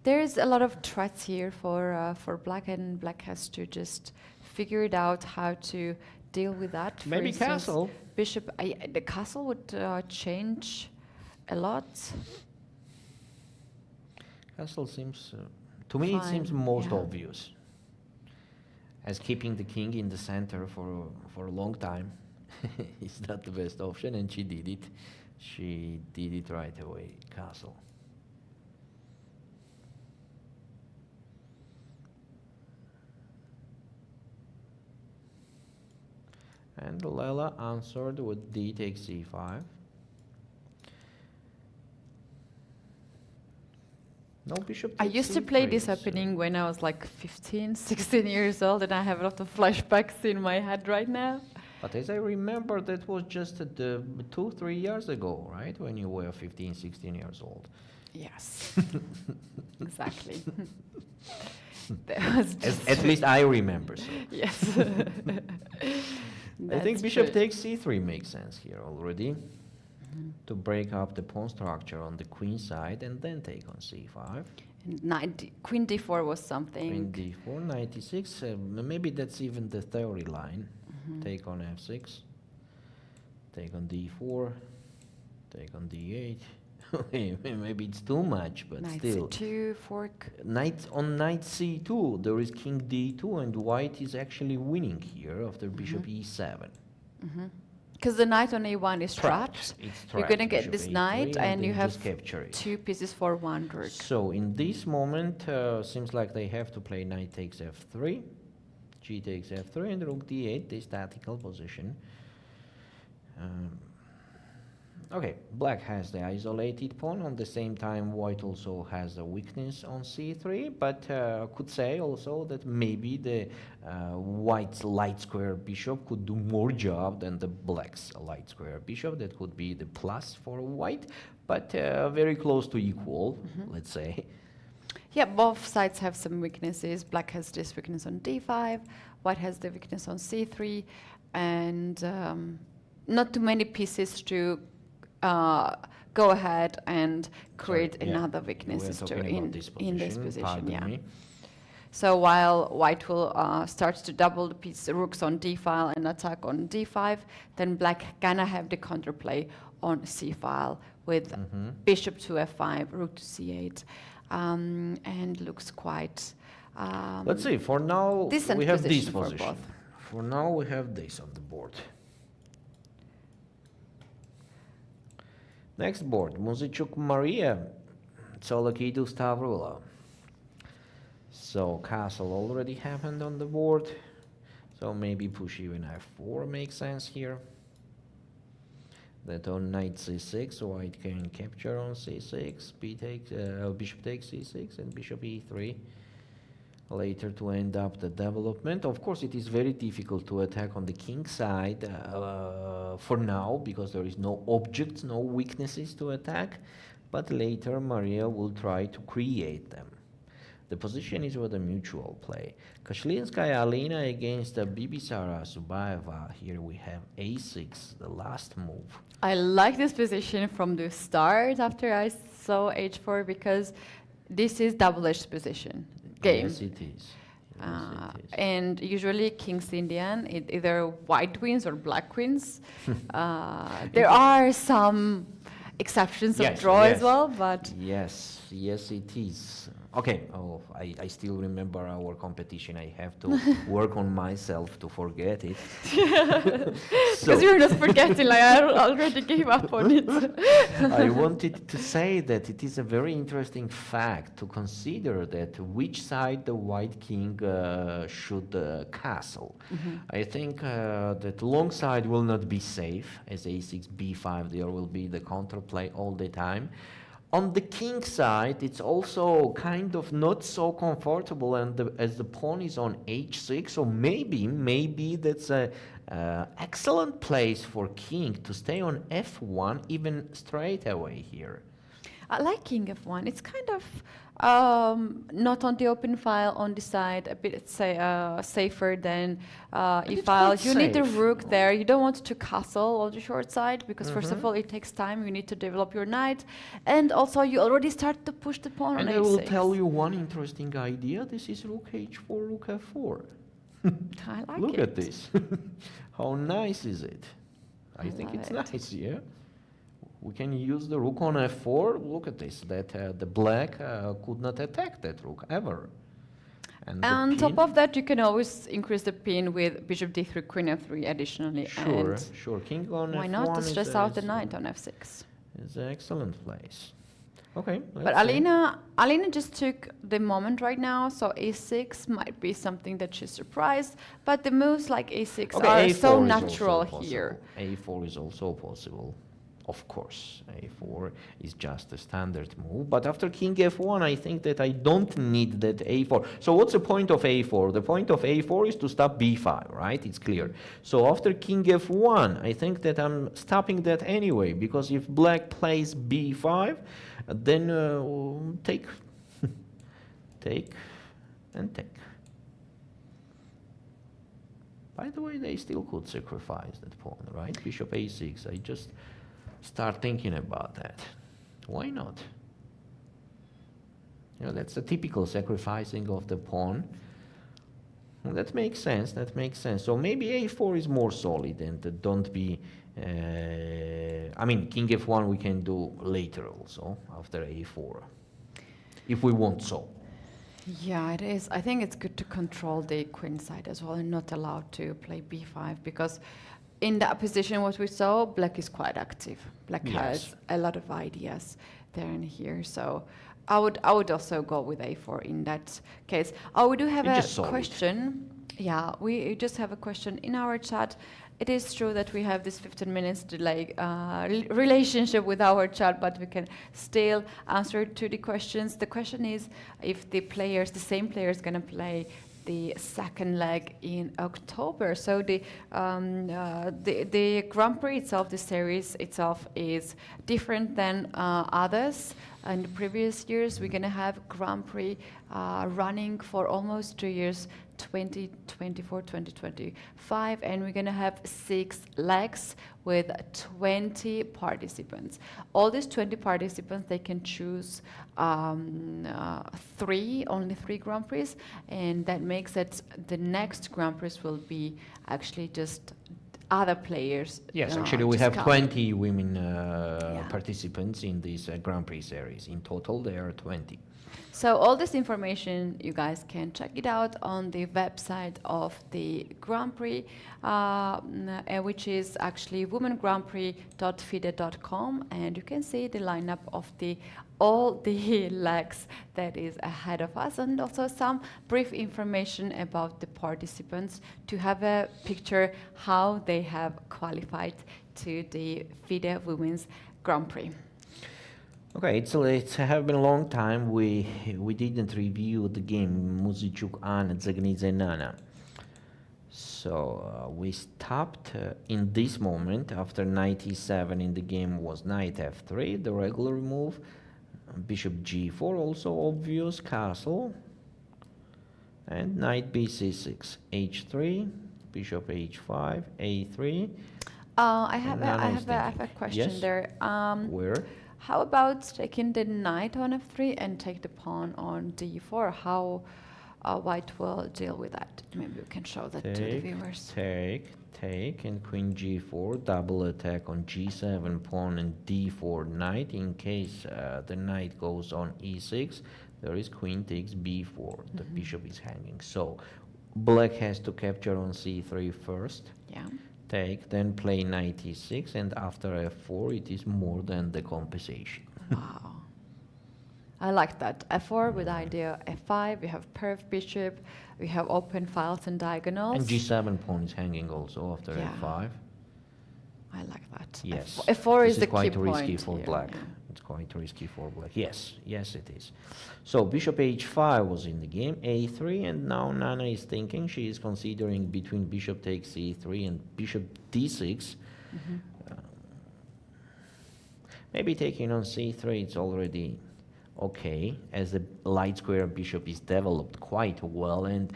Speaker 5: There's a lot of threats here for black, and black has to just figure it out how to deal with that. For
Speaker 6: Maybe
Speaker 5: instance,
Speaker 6: castle.
Speaker 5: Bishop. The castle would change a lot.
Speaker 6: Castle seems, to me, it seems most obvious. As keeping the king in the center for a long time is not the best option, and she did it. She did it right away, castle. And Lela answered with d takes c5. No bishop
Speaker 5: I
Speaker 6: takes
Speaker 5: used to play
Speaker 6: c3,
Speaker 5: this
Speaker 6: so-
Speaker 5: opening when I was like 15, 16 years old, and I have a lot of flashbacks in my head right now.
Speaker 6: But as I remember, that was just 2-3 years ago, right? When you were 15, 16 years old.
Speaker 5: Yes, exactly. That was just
Speaker 6: At least I remember so.
Speaker 5: yes.
Speaker 6: I think
Speaker 5: That's
Speaker 6: bishop
Speaker 5: true.
Speaker 6: takes c3 makes sense here already. To break up the pawn structure on the queen side and then take on c5.
Speaker 5: And Queen d4 was something.
Speaker 6: Queen d4, 96. Maybe that's even the theory line. Take on f6. Take on d4. Take on d8. Maybe it's too much, but
Speaker 5: Knight
Speaker 6: still.
Speaker 5: c2, fork.
Speaker 6: Knight on knight c2, there is king d2, and white is actually winning here after bishop e7.
Speaker 5: Because the knight on a1 is trapped.
Speaker 6: It's
Speaker 5: You're
Speaker 6: trapped.
Speaker 5: going to get
Speaker 6: Bishop
Speaker 5: this
Speaker 6: a3,
Speaker 5: knight, and
Speaker 6: then
Speaker 5: you have
Speaker 6: just capture it.
Speaker 5: 2 pieces for 1 rook.
Speaker 6: So in this moment, seems like they have to play knight takes f3, g takes f3, and rook d8, the statical position. Okay, black has the isolated pawn. On the same time, white also has a weakness on c3, but could say also that maybe the white's light square bishop could do more job than the black's light square bishop. That could be the plus for white, but very close to equal, let's say.
Speaker 5: Yeah, both sides have some weaknesses. Black has this weakness on d5, white has the weakness on c3, and not too many pieces to go ahead and create
Speaker 6: Sorry, yeah,
Speaker 5: another
Speaker 6: we were
Speaker 5: weaknesses to
Speaker 6: talking about
Speaker 5: in this position.
Speaker 6: pardon
Speaker 5: Yeah.
Speaker 6: me.
Speaker 5: So while white will start to double the piece rooks on d file and attack on d5, then black gonna have the counterplay on c file with bishop to f5, rook to c8, and looks quite.
Speaker 6: Let's see. For now,
Speaker 5: decent
Speaker 6: we have this
Speaker 5: position for
Speaker 6: position.
Speaker 5: both.
Speaker 6: For now, we have this on the board. Next board, Muzychuk Mariya, Tsolakidou Stavroula. So castle already happened on the board. So maybe push even f4 makes sense here. That on knight c6, white can capture on c6. Bishop takes c6 and bishop e3. Later to end up the development. Of course, it is very difficult to attack on the king side for now because there is no objects, no weaknesses to attack. But later, Mariya will try to create them. The position is with a mutual play. Kashlinskaya Alina against Bibisara Assaubayeva. Here we have a6, the last move.
Speaker 5: I like this position from the start after I saw h4 because this is double-edged position. Game.
Speaker 6: Yes, it is. Yes, it is.
Speaker 5: And usually King's Indian, either white wins or black wins. There are some exceptions of draw as well, but
Speaker 6: yes, it is. Okay, I still remember our competition. I have to work on myself to forget it.
Speaker 5: because you're not forgetting, like I already gave up on it.
Speaker 6: I wanted to say that it is a very interesting fact to consider that which side the white king should castle. I think that long side will not be safe, as a6, b5, there will be the counterplay all the time. On the king side, it's also kind of not so comfortable, and as the pawn is on h6, so maybe that's a excellent place for king to stay on f1 even straight away here.
Speaker 5: I like king f1. It's kind of not on the open file, on the side, a bit safer than e-file. You need the rook there. You don't want to castle on the short side because first of all, it takes time. You need to develop your knight. And also, you already start to push the pawn on
Speaker 6: And
Speaker 5: h6.
Speaker 6: I will tell you one interesting idea. This is rook h4, rook f4.
Speaker 5: I like
Speaker 6: Look
Speaker 5: it.
Speaker 6: at this. How nice is it? I think
Speaker 5: love
Speaker 6: it's
Speaker 5: it.
Speaker 6: nice, yeah? We can use the rook on f4. Look at this, that the black could not attack that rook ever. And
Speaker 5: On top of that, you can always increase the pin with bishop d3, queen f3 additionally.
Speaker 6: Sure,
Speaker 5: and
Speaker 6: sure. King on
Speaker 5: why
Speaker 6: f1
Speaker 5: not to
Speaker 6: is
Speaker 5: stress out the knight on f6?
Speaker 6: It's an excellent place. Okay.
Speaker 5: But Alina just took the moment right now, so a6 might be something that she's surprised. But the moves like a6 are so natural here.
Speaker 6: a4 is also possible. Of course, a4 is just a standard move, but after king f1, I think that I don't need that a4. So what's the point of a4? The point of a4 is to stop b5, right? It's clear. So after king f1, I think that I'm stopping that anyway, because if black plays b5, then take, take, and take. By the way, they still could sacrifice that pawn, right? Bishop a6. I just start thinking about that. Why not? You know, that's the typical sacrificing of the pawn. Well, that makes sense. That makes sense. So maybe a4 is more solid, and don't be. I mean, king f1 we can do later also after a4, if we want so.
Speaker 5: Yeah, it is. I think it's good to control the queen side as well and not allowed to play b5, because in that position, what we saw, black is quite active. Black has a lot of ideas there and here. So I would also go with a4 in that case. Oh, we do have a question. Yeah, we just have a question in our chat. It is true that we have this 15 minutes delay relationship with our chat, but we can still answer to the questions. The question is if the same player is going to play the second leg in October. So the Grand Prix itself, the series itself, is different than others. In the previous years, we're going to have Grand Prix running for almost 2 years, 2024, 2025, and we're going to have 6 legs with 20 participants. All these 20 participants, they can choose only three Grand Prix, and that makes it the next Grand Prix will be actually just other players.
Speaker 6: Yes, actually we have 20 women participants in this Grand Prix series. In total, there are 20.
Speaker 5: So all this information, you guys can check it out on the website of the Grand Prix, which is actually womengrandprix.fide.com, and you can see the lineup of all the legs that is ahead of us, and also some brief information about the participants to have a picture how they have qualified to the FIDE Women's Grand Prix.
Speaker 6: Okay, it's have been a long time. We didn't review the game Muzychuk and Dzagnidze Nana. So we stopped in this moment after knight e7 in the game was knight f3, the regular move. Bishop g4, also obvious, castle. And knight bc6, h3, bishop h5, a3.
Speaker 5: I have a question there.
Speaker 6: Where?
Speaker 5: How about taking the knight on f3 and take the pawn on d4? How white will deal with that? Maybe we can show that to the viewers.
Speaker 6: Take, and queen g4, double attack on g7 pawn and d4 knight. In case the knight goes on e6, there is queen takes b4. The bishop is hanging. So black has to capture on c3 first.
Speaker 5: Yeah.
Speaker 6: Take, then play knight e6, and after f4 it is more than the compensation.
Speaker 5: Wow. I like that. f4 with idea f5, we have perf bishop, we have open files and diagonals.
Speaker 6: And g7 pawn is hanging also after f5.
Speaker 5: I like that.
Speaker 6: Yes.
Speaker 5: f4 is the key
Speaker 6: quite
Speaker 5: point
Speaker 6: risky for
Speaker 5: here.
Speaker 6: black. Yeah. It's quite risky for black. Yes, it is. So bishop h5 was in the game, a3, and now Nana is thinking, she is considering between bishop takes c3 and bishop d6. Maybe taking on c3, it's already okay, as the light square bishop is developed quite well, and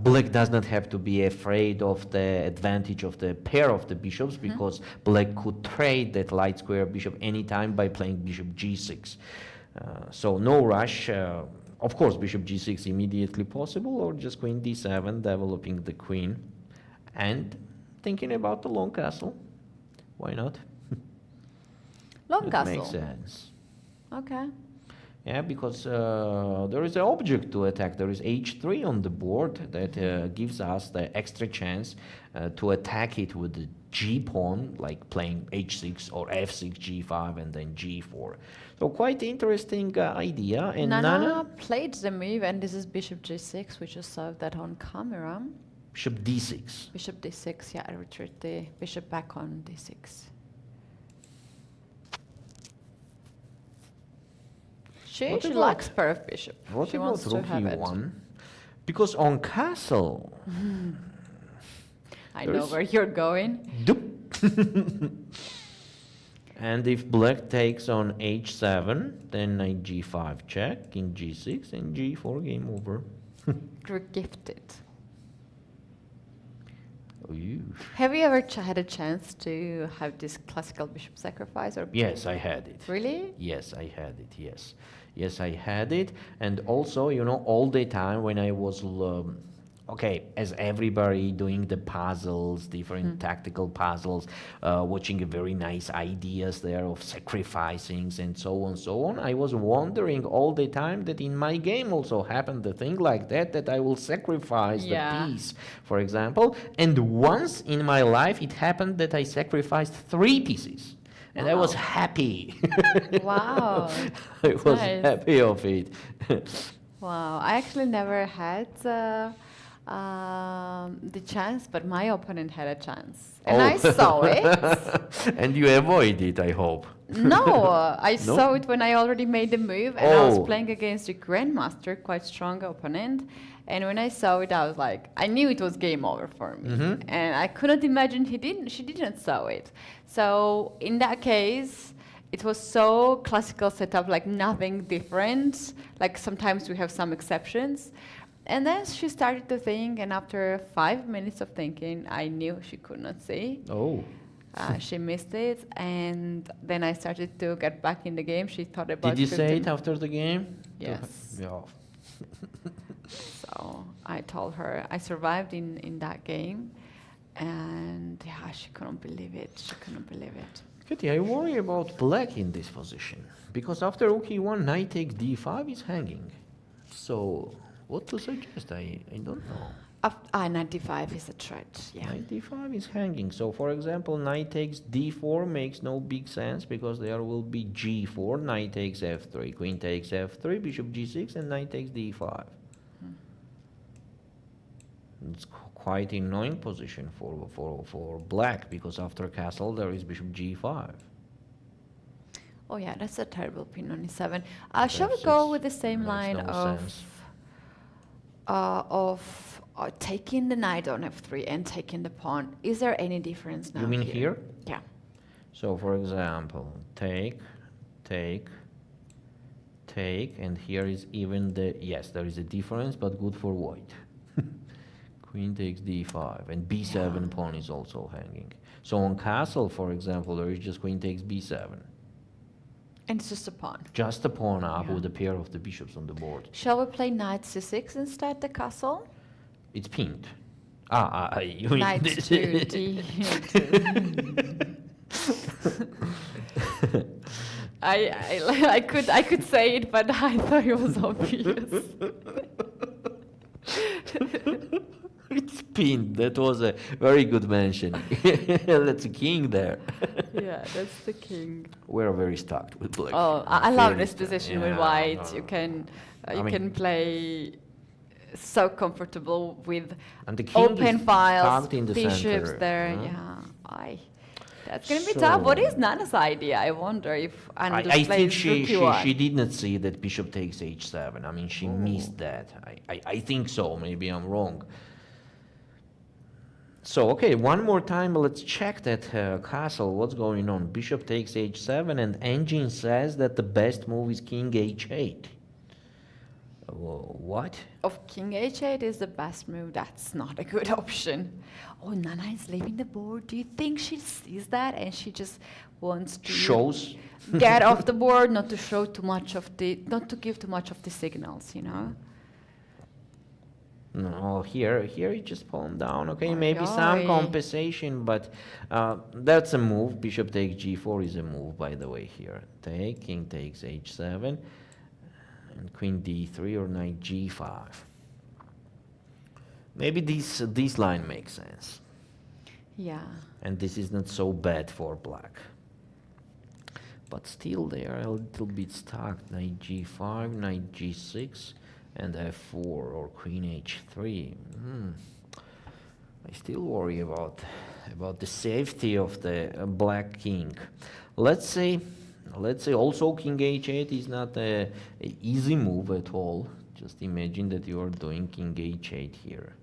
Speaker 6: black does not have to be afraid of the advantage of the pair of the bishops, because black could trade that light square bishop anytime by playing bishop g6. So no rush. Of course, bishop g6 immediately possible, or just queen d7, developing the queen, and thinking about the long castle. Why not?
Speaker 5: Long castle.
Speaker 6: Makes sense.
Speaker 5: Okay.
Speaker 6: Yeah, because there is an object to attack. There is h3 on the board that gives us the extra chance to attack it with the g pawn, like playing h6 or f6, g5, and then g4. So quite interesting idea. And
Speaker 5: Nana played the move, and this is bishop g6. We just saw that on camera.
Speaker 6: Bishop d6.
Speaker 5: Bishop d6, yeah, I retreat the bishop back on d6. She
Speaker 6: What about-
Speaker 5: likes pair of bishop.
Speaker 6: What
Speaker 5: She
Speaker 6: about
Speaker 5: wants to
Speaker 6: rook
Speaker 5: have it.
Speaker 6: e1? Because on castle,
Speaker 5: I
Speaker 6: There
Speaker 5: know
Speaker 6: is-
Speaker 5: where you're going.
Speaker 6: doop. And if black takes on h7, then knight g5 check, king g6, and g4 game over.
Speaker 5: You're gifted.
Speaker 6: Ooh.
Speaker 5: Have you ever had a chance to have this classical bishop sacrifice? Or
Speaker 6: Yes, I had it.
Speaker 5: Really?
Speaker 6: Yes, I had it, yes. Yes, I had it. And also, you know, all the time when I was, okay, as everybody doing the puzzles, different tactical puzzles, watching very nice ideas there of sacrificing and so on, I was wondering all the time that in my game also happened the thing like that, that I will sacrifice the piece, for example. And once in my life it happened that I sacrificed 3 pieces. And I was happy.
Speaker 5: Wow.
Speaker 6: I was
Speaker 5: Nice.
Speaker 6: happy of it.
Speaker 5: Wow. I actually never had the chance, but my opponent had a chance. And I saw it.
Speaker 6: And you avoid it, I hope.
Speaker 5: No, I
Speaker 6: No?
Speaker 5: saw it when I already made the move, and I was
Speaker 6: Oh.
Speaker 5: playing against a grandmaster, quite strong opponent. And when I saw it, I was like, I knew it was game over for me, and I couldn't imagine she didn't saw it. So in that case, it was so classical setup, like nothing different. Like sometimes we have some exceptions. And then she started to think, and after 5 minutes of thinking, I knew she could not see.
Speaker 6: Oh.
Speaker 5: She missed it, and then I started to get back in the game. She thought about.
Speaker 6: Did you say
Speaker 5: 15
Speaker 6: it after the game?
Speaker 5: Yes.
Speaker 6: Yeah.
Speaker 5: So I told her I survived in that game, and yeah, she couldn't believe it. She couldn't believe it.
Speaker 6: Keti, I worry about black in this position, because after rook e1, knight takes d5 is hanging. So, what to suggest? I don't know.
Speaker 5: 95 is a threat. Yeah.
Speaker 6: Knight d5 is hanging. So, for example, knight takes d4 makes no big sense because there will be g4, knight takes f3, queen takes f3, bishop g6, and knight takes d5. It's quite annoying position for black because after castle there is bishop g5.
Speaker 5: Oh yeah, that's a terrible pin on e7. Shall we
Speaker 6: F6
Speaker 5: go with the same
Speaker 6: makes
Speaker 5: line
Speaker 6: no sense.
Speaker 5: of taking the knight on f3 and taking the pawn? Is there any difference now?
Speaker 6: You mean here?
Speaker 5: Yeah.
Speaker 6: So, for example, take, and here is even the, yes, there is a difference, but good for white. Queen takes d5, and b7 pawn is also hanging. So on castle, for example, there is just queen takes b7.
Speaker 5: And it's just a pawn.
Speaker 6: Just a pawn up with a pair of the bishops on the board.
Speaker 5: Shall we play knight c6 instead, the castle?
Speaker 6: It's pinned. You mean
Speaker 5: Knight
Speaker 6: this?
Speaker 5: to d2. I could say it, but I thought it was obvious.
Speaker 6: It's pinned. That was a very good mention. That's a king there.
Speaker 5: Yeah, that's the king.
Speaker 6: We're very stacked with black.
Speaker 5: Oh, I love
Speaker 6: Very
Speaker 5: this
Speaker 6: stacked.
Speaker 5: position with
Speaker 6: Yeah,
Speaker 5: white.
Speaker 6: no,
Speaker 5: You
Speaker 6: no.
Speaker 5: can
Speaker 6: I
Speaker 5: you
Speaker 6: mean-
Speaker 5: can play so comfortable with
Speaker 6: And the king
Speaker 5: open
Speaker 6: is
Speaker 5: files,
Speaker 6: tucked in the
Speaker 5: bishops
Speaker 6: center,
Speaker 5: there.
Speaker 6: huh?
Speaker 5: Yeah, that's gonna be tough. What is Nana's idea? I wonder if Anna just
Speaker 6: I think
Speaker 5: plays
Speaker 6: she
Speaker 5: rook e1.
Speaker 6: she did not see that bishop takes h7. I mean, she missed that. I think so. Maybe I'm wrong. So, okay, one more time, let's check that castle. What's going on? Bishop takes h7, and engine says that the best move is king h8. What?
Speaker 5: Of king h8 is the best move. That's not a good option. Oh, Nana is leaving the board. Do you think she sees that and she just wants to
Speaker 6: Shows?
Speaker 5: get off the board, not to show too much of the, not to give too much of the signals, you know?
Speaker 6: No, here you just pawn down. Okay, maybe some
Speaker 5: Oi.
Speaker 6: compensation, but that's a move. Bishop takes g4 is a move, by the way, here. Take, king takes h7, and queen d3 or knight g5. Maybe this line makes sense.
Speaker 5: Yeah.
Speaker 6: And this is not so bad for black. But still they are a little bit stuck. Knight g5, knight g6, and f4 or queen h3. I still worry about the safety of the black king. Let's say let's say also king h8 is not a easy move at all. Just imagine that you are doing king h8 here.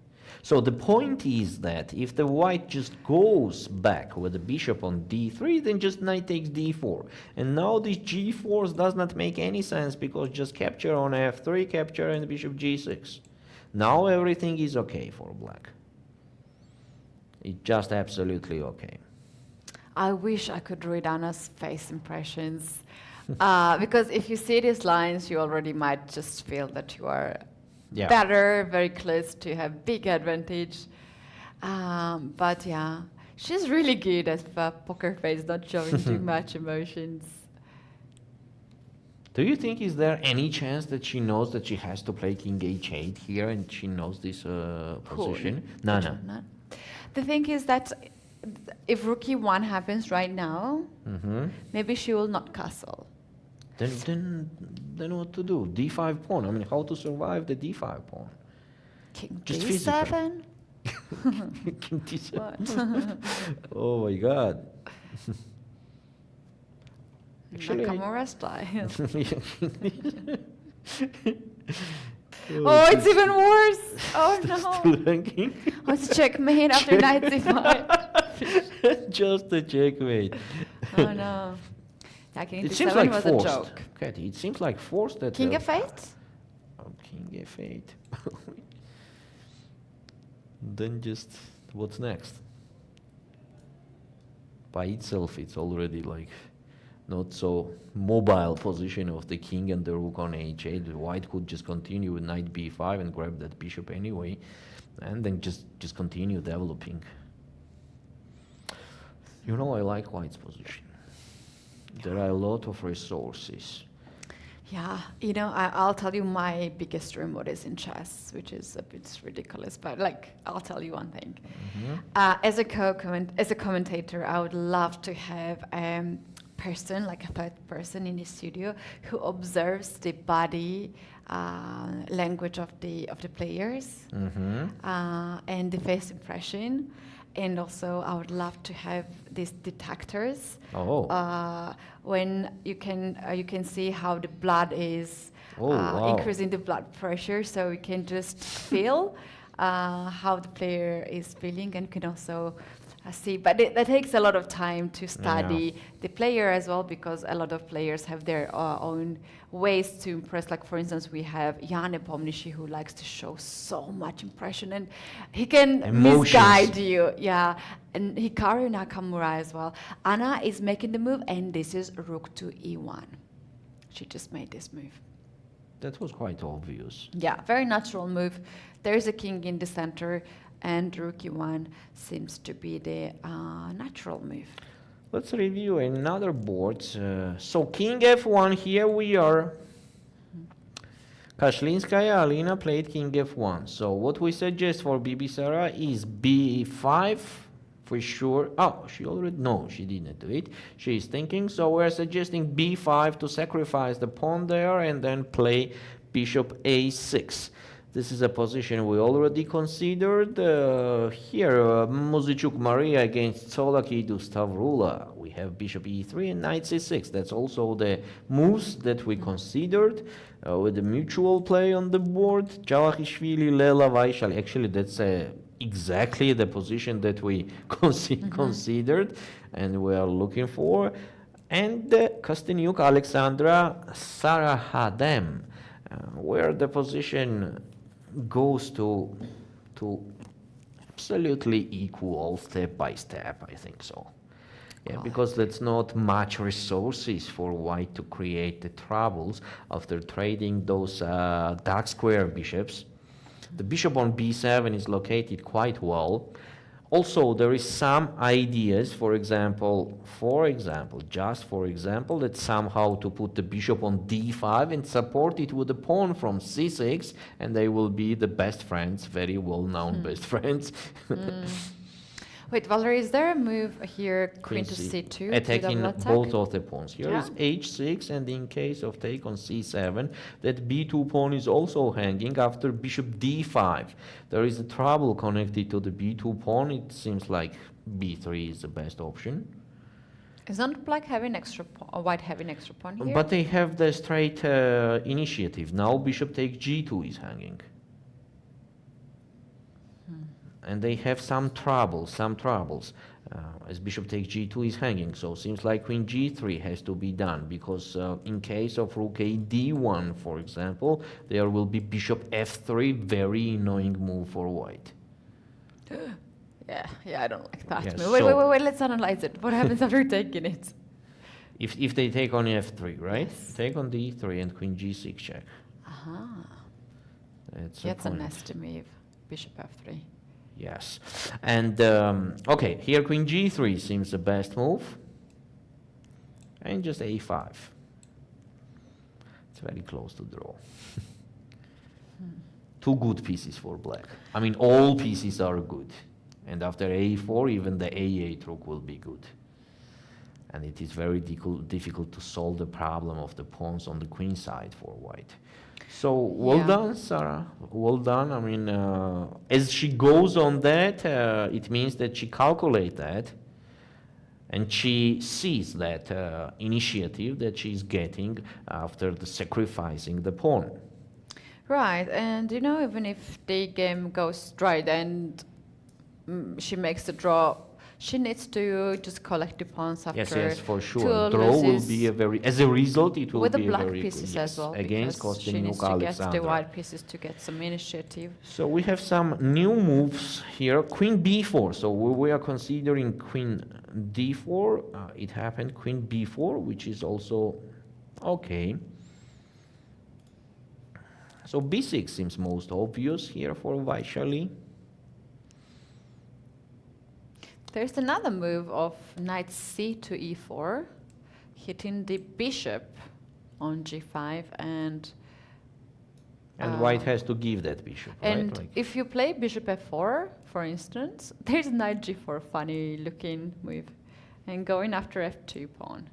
Speaker 6: So the point is that if the white just goes back with the bishop on d3, then just knight takes d4. And now this g4 does not make any sense, because just capture on f3, capture and bishop g6. Now everything is okay for black. It's just absolutely okay.
Speaker 5: I wish I could read Anna's face impressions. Because if you see these lines, you already might just feel that you are better, very close to have big advantage. But yeah, she's really good at poker face, not showing too much emotions.
Speaker 6: Do you think, is there any chance that she knows that she has to play king h8 here and she knows this position? No.
Speaker 5: The thing is that if rook e1 happens right now, maybe she will not castle.
Speaker 6: Then what to do? d5 pawn. I mean, how to survive the d5 pawn?
Speaker 5: King
Speaker 6: Just
Speaker 5: d7?
Speaker 6: King d7. Oh my god. Actually,
Speaker 5: Nakamura style.
Speaker 6: Oh,
Speaker 5: it's even worse. Oh no. It's checkmate after knight c5.
Speaker 6: Just a checkmate.
Speaker 5: Oh no. Yeah, king
Speaker 6: It
Speaker 5: d7
Speaker 6: seems like
Speaker 5: was
Speaker 6: forced.
Speaker 5: a joke.
Speaker 6: Keti, it seems like forced that.
Speaker 5: King f8?
Speaker 6: King f8. Then just what's next? By itself, it's already like not so mobile position of the king and the rook on h8. The white could just continue with knight b5 and grab that bishop anyway, and then just continue developing. You know, I like white's position. There are a lot of resources.
Speaker 5: Yeah, you know, I'll tell you my biggest dream what is in chess, which is a bit ridiculous, but like, I'll tell you one thing. As a commentator, I would love to have person, like a third person in the studio, who observes the body language of the players and the face impression. And also, I would love to have these detectors. When you can see how the blood is increasing the blood pressure, so you can just feel how the player is feeling, and can also see. But that takes a lot of time to study the player as well, because a lot of players have their own ways to impress. Like, for instance, we have Jan Nepomniachtchi, who likes to show so much impression, and he can misguide you. Yeah, and Hikaru Nakamura as well. Anna is making the move, and this is rook to e1. She just made this move.
Speaker 6: That was quite obvious.
Speaker 5: Yeah, very natural move. There's a king in the center, and rook e1 seems to be the natural move.
Speaker 6: Let's review another board. So king f1, here we are. Kashlinskaya, Alina played king f1. So what we suggest for Bibisara is b5 for sure. Oh, she already, no, she didn't do it. She is thinking, so we're suggesting b5 to sacrifice the pawn there and then play bishop a6. This is a position we already considered. Here, Muzychuk Mariya against Tsolakidou Stavroula. We have bishop e3 and knight c6. That's also the moves that we considered with the mutual play on the board. Javakhishvili, Lela, Vaishali. Actually, that's exactly the position that we considered and we are looking for. And Kosteniuk, Alexandra, Sarasadat, where the position goes to absolutely equal step by step, I think so. Yeah, because that's not much resources for white to create the troubles after trading those dark square bishops. The bishop on b7 is located quite well. Also, there is some ideas, for example, that somehow to put the bishop on d5 and support it with a pawn from c6, and they will be the best friends, very well-known best friends.
Speaker 5: Wait, Valerie, is there a move here, queen to c2?
Speaker 6: Attacking both of the pawns. Here is h6, and in case of take on c7, that b2 pawn is also hanging after bishop d5. There is a trouble connected to the b2 pawn. It seems like b3 is the best option.
Speaker 5: Isn't black having extra or white having extra pawn here?
Speaker 6: But they have the straight initiative. Now bishop takes g2 is hanging. And they have some troubles. As bishop takes g2 is hanging, so seems like queen g3 has to be done, because in case of rook a d1, for example, there will be bishop f3, very annoying move for white.
Speaker 5: Yeah, I don't like that
Speaker 6: Yes,
Speaker 5: move. Wait, let's analyze it. What happens after taking it?
Speaker 6: If they take on f3, right?
Speaker 5: Yes.
Speaker 6: Take on d3 and queen g6 check.
Speaker 5: That's a nasty move. Bishop f3.
Speaker 6: Yes. And, okay, here queen g3 seems the best move. And just a5. It's very close to draw. Two good pieces for black. I mean, all pieces are good. And after a4, even the a8 rook will be good. And it is very difficult to solve the problem of the pawns on the queen side for white. So, well done, Sarah. Well done. I mean, as she goes on that, it means that she calculates that. And she sees that initiative that she's getting after the sacrificing the pawn.
Speaker 5: Right, and even if the game goes right and she makes the draw, she needs to just collect the pawns after.
Speaker 6: Yes, for sure. Draw will be a very, as a result, it will
Speaker 5: with
Speaker 6: be
Speaker 5: the black
Speaker 6: a very
Speaker 5: pieces
Speaker 6: good,
Speaker 5: as well,
Speaker 6: against
Speaker 5: because she needs
Speaker 6: Kosteniuk,
Speaker 5: to get the
Speaker 6: Alexandra.
Speaker 5: white pieces to get some initiative.
Speaker 6: So we have some new moves here. Queen b4. So we are considering queen d4. It happened. Queen b4, which is also okay. So b6 seems most obvious here for Vaishali.
Speaker 5: There's another move of knight c to e4, hitting the bishop on g5, and
Speaker 6: white has to give that bishop,
Speaker 5: and
Speaker 6: right? Like
Speaker 5: if you play bishop f4, for instance, there's knight g4, funny looking move, and going after f2 pawn.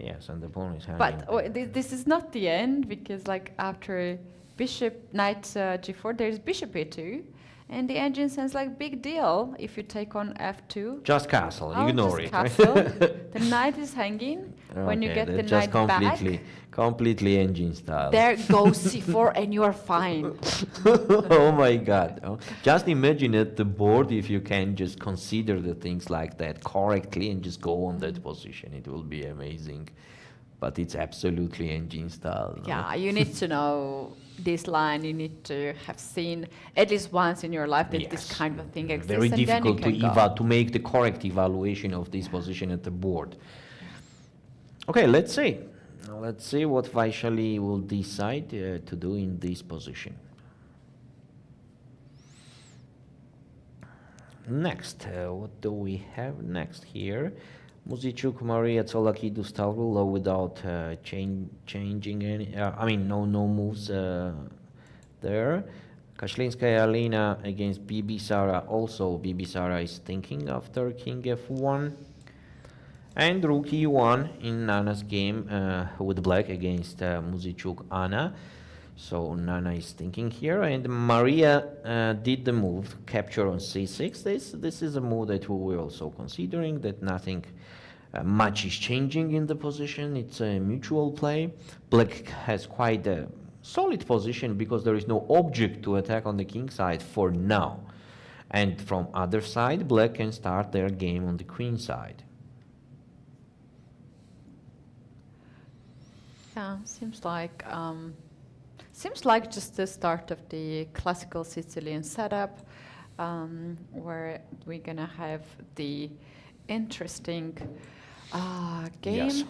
Speaker 6: yes, and the pawn is hanging.
Speaker 5: But this is not the end, because like after bishop knight g4, there's bishop e2. And the engine sounds like big deal if you take on f2.
Speaker 6: Just castle, ignore it.
Speaker 5: Castle. The knight is hanging. When you get the knight back,
Speaker 6: completely engine style.
Speaker 5: there goes c4 and you are fine.
Speaker 6: Oh my God. Oh, just imagine at the board if you can just consider the things like that correctly and just go on that position. It will be amazing. But it's absolutely engine style. No?
Speaker 5: Yeah, you need to know this line. You need to have seen at least once in your life that this kind of thing exists.
Speaker 6: Very
Speaker 5: and then you
Speaker 6: difficult
Speaker 5: can
Speaker 6: to make the correct evaluation of this position at the board. Okay, let's see. Now let's see what Vaishali will decide to do in this position. Next, what do we have next here? Muzychuk, Mariya Tsolakidou, Stavroula without changing any. No moves there. Kashlinskaya, Alina against Bibisara. Also, Bibisara is thinking after King F1. And Rook E1 in Nana's game with black against Muzychuk, Anna. So Nana is thinking here, and Mariya did the move, capture on c6. This is a move that we were also considering, that nothing much is changing in the position. It's a mutual play. Black has quite a solid position because there is no object to attack on the king side for now. And from other side, black can start their game on the queen side.
Speaker 5: Yeah, seems like just the start of the classical Sicilian setup, where we're gonna have the interesting game.
Speaker 6: Yes.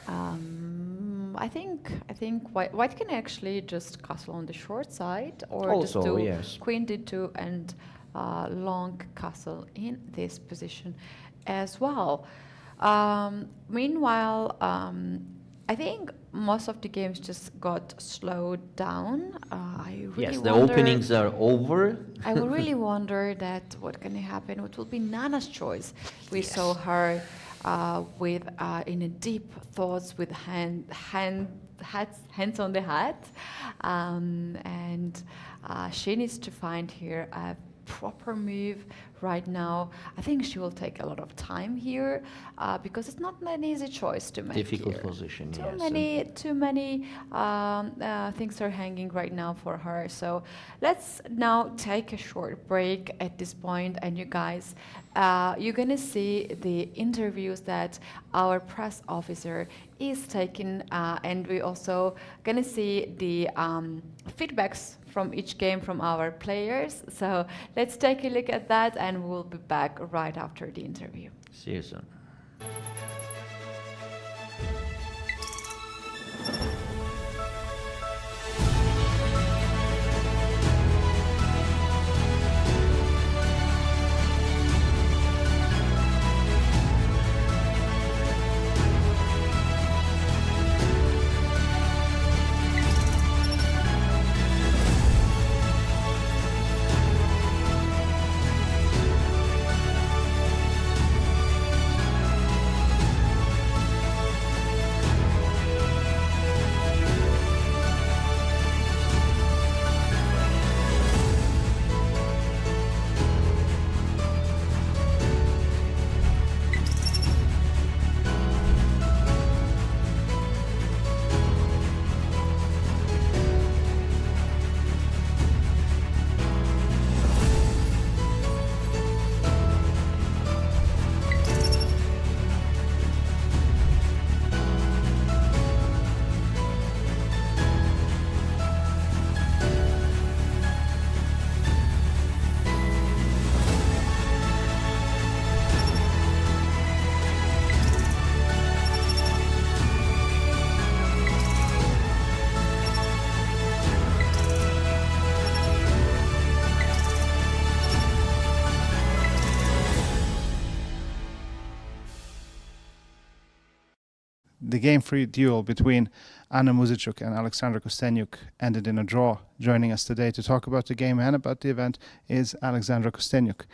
Speaker 5: I think white can actually just castle on the short side, or
Speaker 6: Also,
Speaker 5: just do
Speaker 6: yes.
Speaker 5: queen d2 and long castle in this position as well. Meanwhile, I think most of the games just got slowed down. I really
Speaker 6: Yes, the
Speaker 5: wonder,
Speaker 6: openings are over.
Speaker 5: I will really wonder that what can happen. What will be Nana's choice? We saw her with in a deep thoughts with hands on the hat, and she needs to find here a proper move right now. I think she will take a lot of time here because it's not an easy choice to make.
Speaker 6: Difficult
Speaker 5: here.
Speaker 6: position,
Speaker 5: Too
Speaker 6: yes.
Speaker 5: many things are hanging right now for her. So let's now take a short break at this point, and you guys, you're gonna see the interviews that our press officer is taking, and we also gonna see the feedbacks from each game from our players. So let's take a look at that, and we'll be back right after the interview.
Speaker 6: See you soon.
Speaker 7: The game-free duel between Mariya Muzychuk and Alexandra Kosteniuk ended in a draw. Joining us today to talk about the game and about the event is Alexandra Kosteniuk.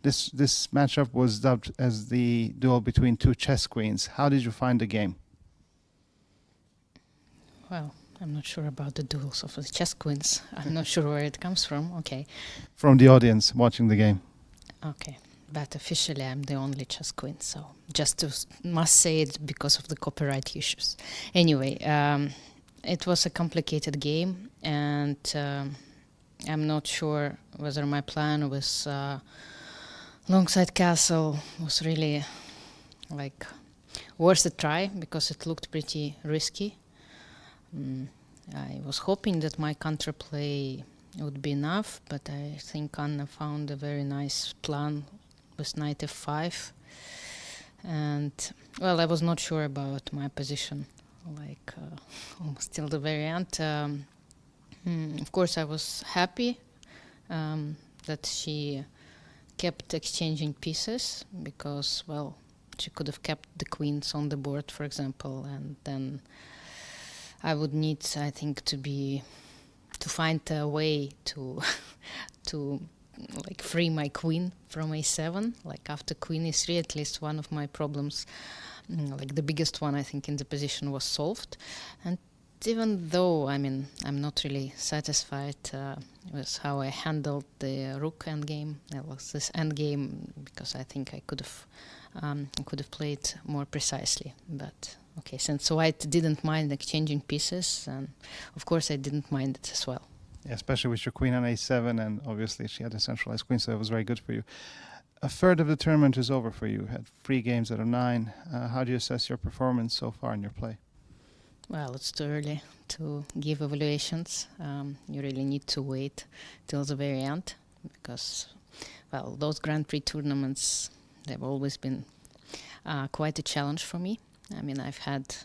Speaker 7: This matchup was dubbed as the duel between two chess queens. How did you find the game?
Speaker 8: Well, I'm not sure about the duels of the chess queens. I'm not sure where it comes from. Okay.
Speaker 7: From the audience watching the game.
Speaker 8: Okay. But officially, I'm the only chess queen, so just must say it because of the copyright issues. Anyway, it was a complicated game, and I'm not sure whether my plan with Longside Castle was really like worth a try, because it looked pretty risky. I was hoping that my counterplay would be enough, but I think Anna found a very nice plan with knight f5, and well, I was not sure about my position, like almost till the very end. Of course, I was happy that she kept exchanging pieces, because, well, she could have kept the queens on the board, for example, and then I would need, I think, to find a way to like free my queen from a7, like after queen e3. At least one of my problems, like the biggest one, I think, in the position was solved. And even though, I mean, I'm not really satisfied with how I handled the rook endgame, it was this endgame, because I think I could have played more precisely. But okay, since white didn't mind exchanging pieces, and of course I didn't mind it as well.
Speaker 7: Yeah, especially with your queen on a7, and obviously she had a centralized queen, so it was very good for you. A third of the tournament is over for you. You had 3 games out of 9. How do you assess your performance so far in your play?
Speaker 8: Well, it's too early to give evaluations. You really need to wait till the very end, because, well, those Grand Prix tournaments, they've always been quite a challenge for me. I mean, I've had,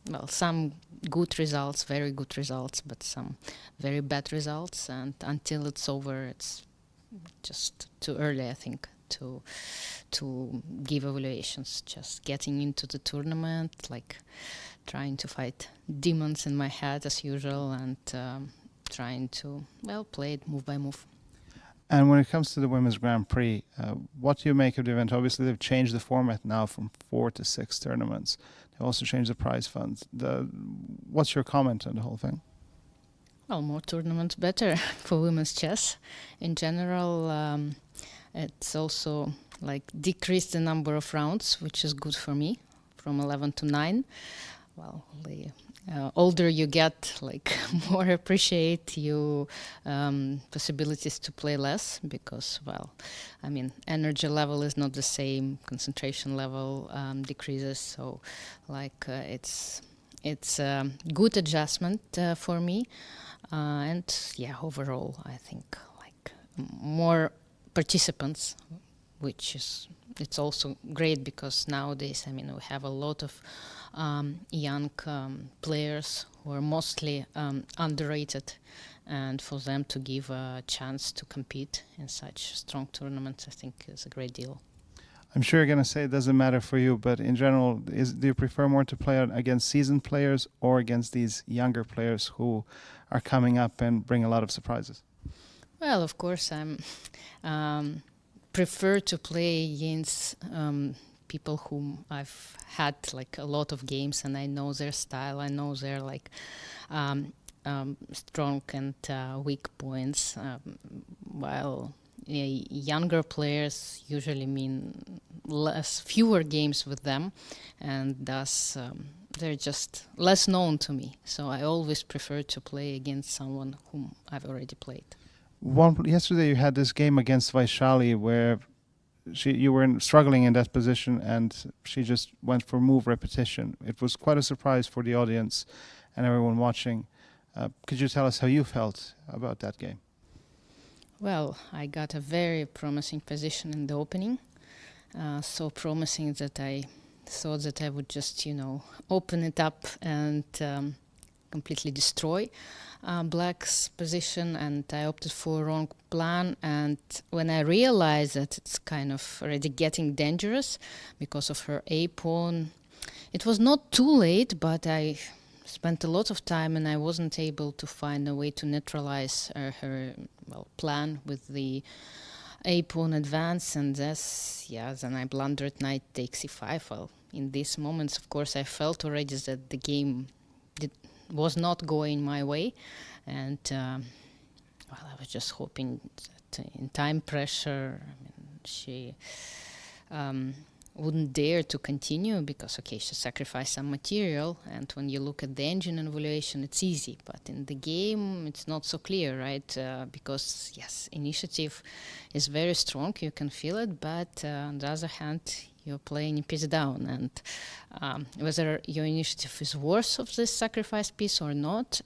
Speaker 8: well, some good results, very good results, but some very bad results, and until it's over, it's just too early, I think, to give evaluations. Just getting into the tournament, like trying to fight demons in my head as usual, and trying to, well, play it move by move.
Speaker 7: And when it comes to the Women's Grand Prix, what do you make of the event? Obviously, they've changed the format now from 4 to 6 tournaments. They also changed the prize funds. What's your comment on the whole thing?
Speaker 8: Well, more tournaments better for women's chess. In general, it's also like decreased the number of rounds, which is good for me, from 11 to 9. Well, the older you get, like more appreciate you possibilities to play less because, well, I mean, energy level is not the same, concentration level decreases, so like it's a good adjustment for me, and yeah, overall, I think like more participants, which is it's also great because nowadays, I mean, we have a lot of young players who are mostly underrated, and for them to give a chance to compete in such strong tournaments, I think is a great deal.
Speaker 7: I'm sure you're going to say it doesn't matter for you, but in general, do you prefer more to play against seasoned players or against these younger players who are coming up and bring a lot of surprises?
Speaker 8: Well, of course, I'm prefer to play against people whom I've had like a lot of games, and I know their style. I know their like strong and weak points. While younger players usually mean fewer games with them, and thus they're just less known to me. So I always prefer to play against someone whom I've already played.
Speaker 7: Yesterday you had this game against Vaishali where you were struggling in that position and she just went for move repetition. It was quite a surprise for the audience and everyone watching. Could you tell us how you felt about that game?
Speaker 8: Well, I got a very promising position in the opening, so promising that I thought that I would just, open it up and completely destroy Black's position, and I opted for a wrong plan. And when I realized that it's kind of already getting dangerous because of her A-pawn, it was not too late, but I spent a lot of time and I wasn't able to find a way to neutralize her plan with the A-pawn advance, and then I blundered knight takes e5. Well, in these moments, of course, I felt already that the game was not going my way, and I was just hoping that in time pressure, she wouldn't dare to continue because, okay, she sacrificed some material, and when you look at the engine evaluation, it's easy, but in the game, it's not so clear, right? Because, yes, initiative is very strong, you can feel it, but on the other hand, you're playing a piece down, and whether your initiative is worth of this sacrifice piece or not,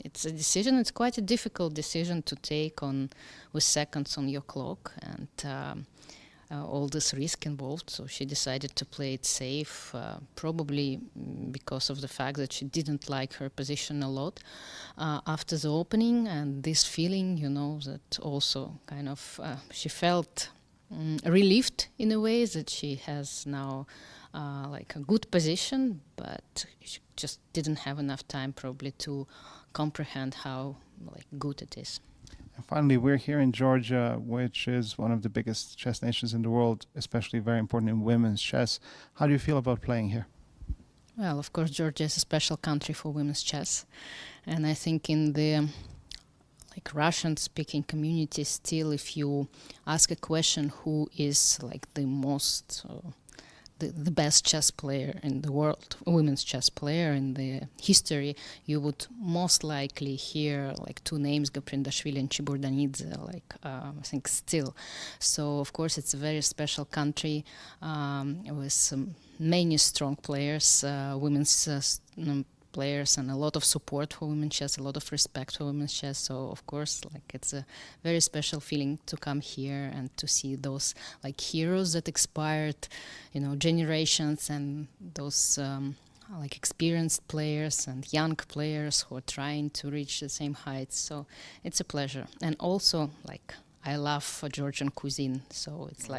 Speaker 8: it's a decision. It's quite a difficult decision to take on with seconds on your clock, and all this risk involved. So she decided to play it safe, probably because of the fact that she didn't like her position a lot after the opening, and this feeling, that also kind of she felt relieved in a way that she has now like a good position, but she just didn't have enough time probably to comprehend how good it is.
Speaker 7: And finally, we're here in Georgia, which is one of the biggest chess nations in the world, especially very important in women's chess. How do you feel about playing here?
Speaker 8: Well, of course, Georgia is a special country for women's chess, and I think in the Russian-speaking community, still, if you ask a question, who is the most, the best chess player in the world, women's chess player in the history, you would most likely hear two names, Gaprindashvili and Dzagnidze, I think still. So, of course, it's a very special country with many strong players, women's players, and a lot of support for women's chess, a lot of respect for women's chess. So of course, it's a very special feeling to come here and to see those heroes that inspired, generations, and those experienced players and young players who are trying to reach the same heights. So it's a pleasure, and also I love Georgian cuisine, so it's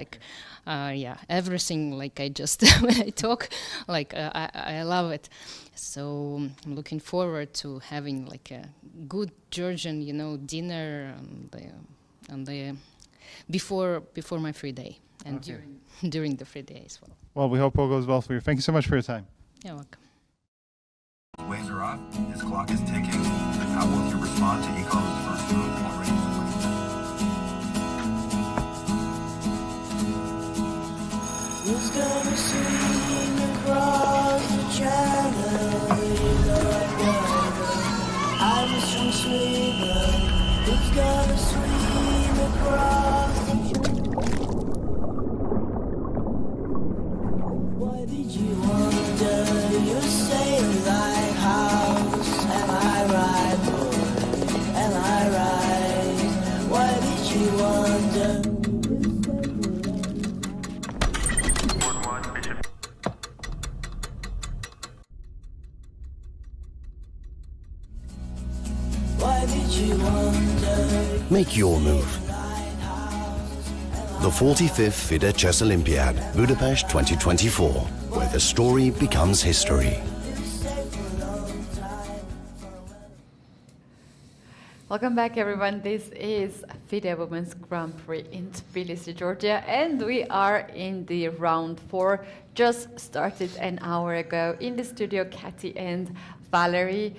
Speaker 8: everything I just when I talk, I love it. So I'm looking forward to having a good Georgian, dinner on the before my free day and during the free day as well.
Speaker 7: Well, we hope all goes well for you. Thank you so much for your time.
Speaker 8: You're welcome.
Speaker 9: Waves are off. His clock is ticking. How will he respond to Icar's first move while ready to win?
Speaker 10: Who's gonna swing across the channel? I'm a strong swimmer. Who's gonna swim across the channel? Why did you wonder? You say a lighthouse. Am I right, boy? Am I right? Why did you wonder? Why did you wonder?
Speaker 4: Make your move. The 45th FIDE Chess Olympiad, Budapest 2024, where the story becomes history.
Speaker 5: Welcome back, everyone. This is FIDE Women's Grand Prix in Tbilisi, Georgia, and we are in the round 4. Just started an hour ago in the studio, Keti and Valerie.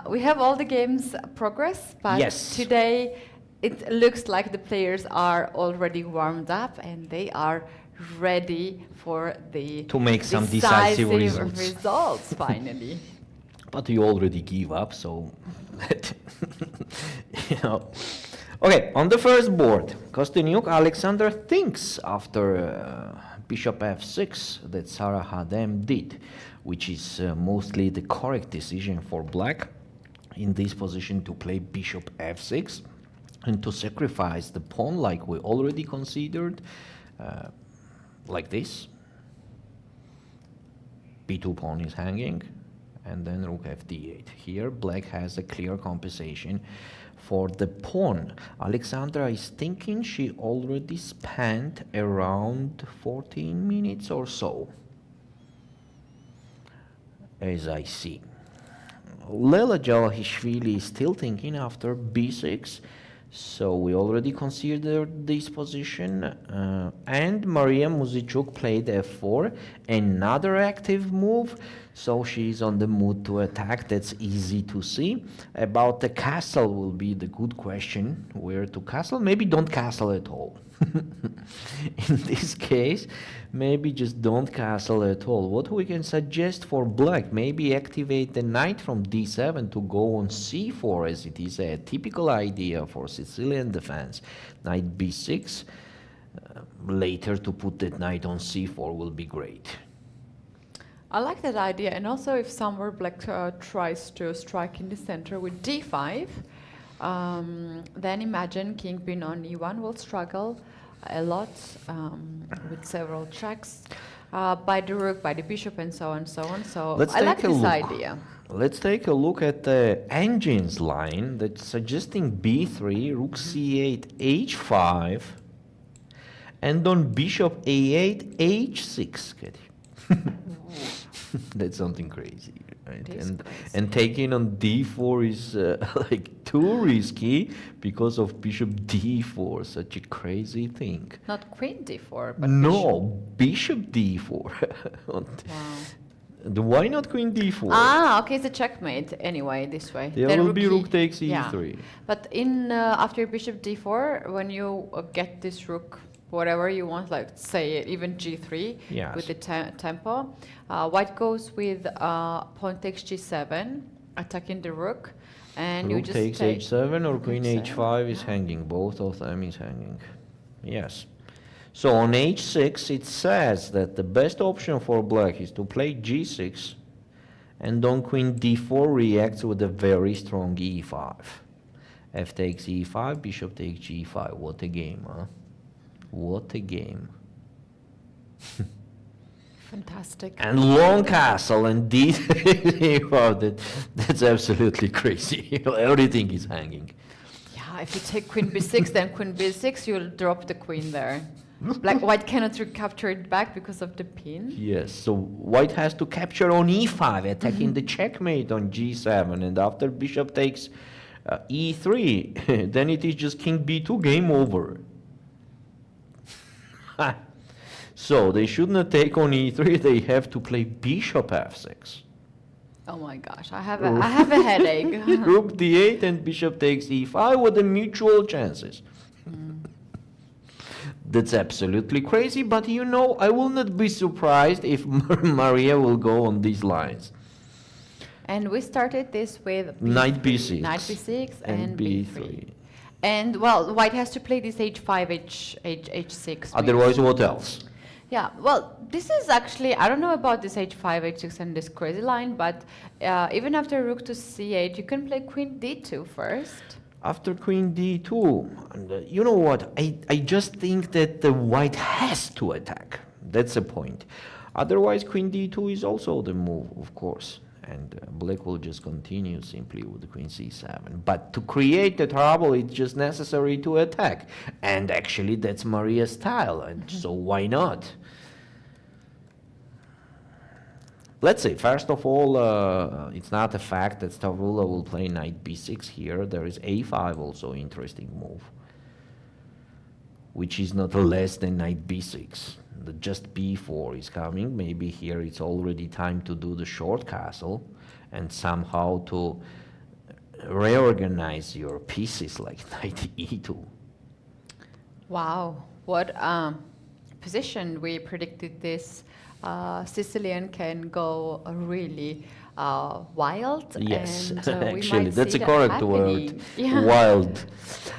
Speaker 5: We have all the games progress, but
Speaker 6: Yes.
Speaker 5: today it looks like the players are already warmed up and they are ready for the
Speaker 6: To make some decisive
Speaker 5: results finally.
Speaker 6: But you already give up, so you know. Okay, on the first board, Kosteniuk Alexandra thinks after bishop f6 that Sarah Hadem did, which is mostly the correct decision for black in this position to play bishop f6 and to sacrifice the pawn like we already considered, like this. b2 pawn is hanging, and then rook fd8. Here black has a clear compensation for the pawn. Alexandra is thinking she already spent around 14 minutes or so, as I see. Lela Javakhishvili is still thinking after b6, so we already considered this position, and Mariya Muzychuk played f4, another active move, so she's on the mood to attack. That's easy to see. About the castle will be the good question, where to castle. Maybe don't castle at all. In this case, maybe just don't castle at all. What we can suggest for black, maybe activate the knight from d7 to go on c4, as it is a typical idea for Sicilian defense. Knight b6, later to put that knight on c4 will be great.
Speaker 5: I like that idea, and also if somewhere black tries to strike in the center with d5, then imagine king queen on e1 will struggle a lot with several checks by the rook, by the bishop, and so on, so on. So I like this idea.
Speaker 6: Let's take a look at the engine's line that's suggesting b3, rook c8, h5, and on bishop a8, h6. That's something crazy, right? And taking on d4 is like too risky because of bishop d4, such a crazy thing.
Speaker 5: Not queen d4, but
Speaker 6: no, bishop d4. Wow. Why not queen d4?
Speaker 5: Ah, okay, it's a checkmate anyway, this way.
Speaker 6: There
Speaker 5: then
Speaker 6: will be rook takes e3.
Speaker 5: Yeah. But in after bishop d4, when you get this rook, whatever you want, like say even g3 with the tempo, white goes with pawn takes g7, attacking the rook, and
Speaker 6: rook
Speaker 5: you just
Speaker 6: takes
Speaker 5: take
Speaker 6: h7 or queen h5 is hanging. Both of them is hanging. Yes. So on h6 it says that the best option for black is to play g6, and on queen d4 reacts with a very strong e5. F takes e5, bishop takes g5. What a game, huh? What a game.
Speaker 5: Fantastic.
Speaker 6: And long castle and d3. Wow, that's absolutely crazy. Everything is hanging.
Speaker 5: Yeah, if you take queen b6, then queen b6, you'll drop the queen there. White cannot recapture it back because of the pin.
Speaker 6: Yes, so white has to capture on e5, attacking the checkmate on g7, and after bishop takes e3, then it is just king b2, game over. So they should not take on e3, they have to play bishop f6.
Speaker 5: Oh my gosh, I have a headache.
Speaker 6: Rook d8 and bishop takes e5 with the mutual chances. That's absolutely crazy, but you know, I will not be surprised if Mariya will go on these lines.
Speaker 5: And we started this with
Speaker 6: Knight b6.
Speaker 5: Knight b6 and
Speaker 6: b3.
Speaker 5: b3. And well, white has to play this h5, h6.
Speaker 6: Otherwise, what else?
Speaker 5: Yeah, well, this is actually, I don't know about this h5, h6 and this crazy line, but even after rook to c8, you can play queen d2 first.
Speaker 6: After queen d2, and, you know what, I just think that the white has to attack. That's the point. Otherwise, queen d2 is also the move, of course. And black will just continue simply with queen c7. But to create the trouble, it's just necessary to attack. And actually, that's Mariya's style, and so why not? Let's say, first of all, it's not a fact that Stavroula will play knight b6 here. There is a5 also interesting move, which is not less than knight b6. Just b4 is coming. Maybe here it's already time to do the short castle and somehow to reorganize your pieces like knight e2.
Speaker 5: Wow, what position we predicted this. Sicilian can go really wild.
Speaker 6: Yes,
Speaker 5: and,
Speaker 6: actually, that's a correct word.
Speaker 5: Yeah.
Speaker 6: Wild.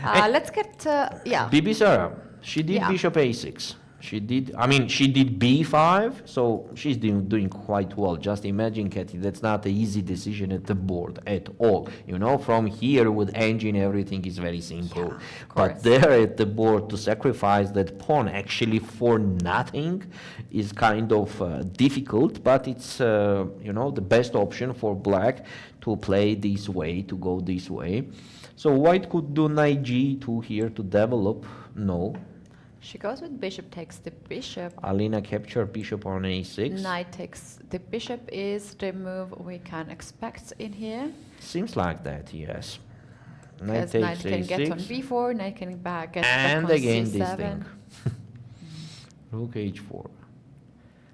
Speaker 5: Let's get, yeah.
Speaker 6: Bibisara, she did bishop a6. She did b5, so she's doing quite well. Just imagine, Keti, that's not an easy decision at the board at all. You know, from here with engine, everything is very simple.
Speaker 5: Yeah,
Speaker 6: but there at the board, to sacrifice that pawn actually for nothing is kind of difficult, but it's, you know, the best option for black to play this way, to go this way. So white could do knight g2 here to develop. No.
Speaker 5: She goes with bishop takes the bishop.
Speaker 6: Alina captured bishop on a6.
Speaker 5: Knight takes the bishop is the move we can expect in here.
Speaker 6: Seems like that, yes.
Speaker 5: Knight takes knight can
Speaker 6: a6.
Speaker 5: get on b4, knight can get back
Speaker 6: and
Speaker 5: on
Speaker 6: again
Speaker 5: c7.
Speaker 6: This thing. Rook h4.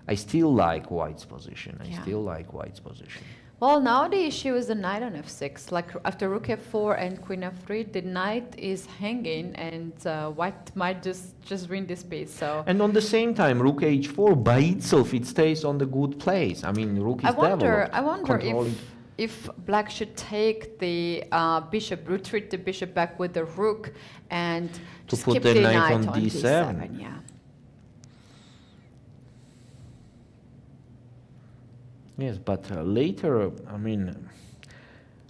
Speaker 6: I still like white's position. I still like white's position.
Speaker 5: Well, now the issue is the knight on f6. Like after rook f4 and queen f3, the knight is hanging, and white might just win this piece. So.
Speaker 6: And on the same time, rook h4 by itself, it stays on the good place. I mean, rook is developed.
Speaker 5: I wonder if black should take the bishop, retreat the bishop back with the rook, and
Speaker 6: to
Speaker 5: just
Speaker 6: put
Speaker 5: keep
Speaker 6: the knight
Speaker 5: on
Speaker 6: d7.
Speaker 5: d7. Yeah.
Speaker 6: Yes, but later, I mean,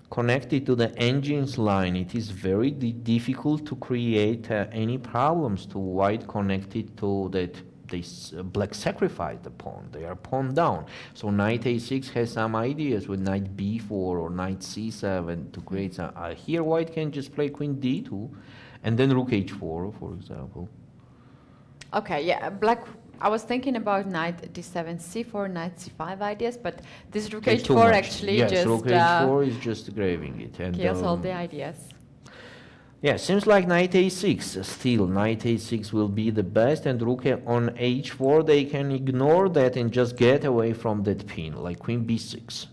Speaker 6: connected to the engines line, it is very difficult to create any problems to white connected to that. Black sacrifice the pawn. They are pawn down. So knight a6 has some ideas with knight b4 or knight c7 to create some. Here white can just play queen d2 and then rook h4, for example.
Speaker 5: Okay, yeah, black. I was thinking about knight d7, c4, knight c5 ideas, but this rook h4 actually just
Speaker 6: rook h4 is just graving it and
Speaker 5: kills all the ideas.
Speaker 6: Yeah, seems like knight a6. Still, knight a6 will be the best, and rook on h4 they can ignore that and just get away from that pin, like queen b6.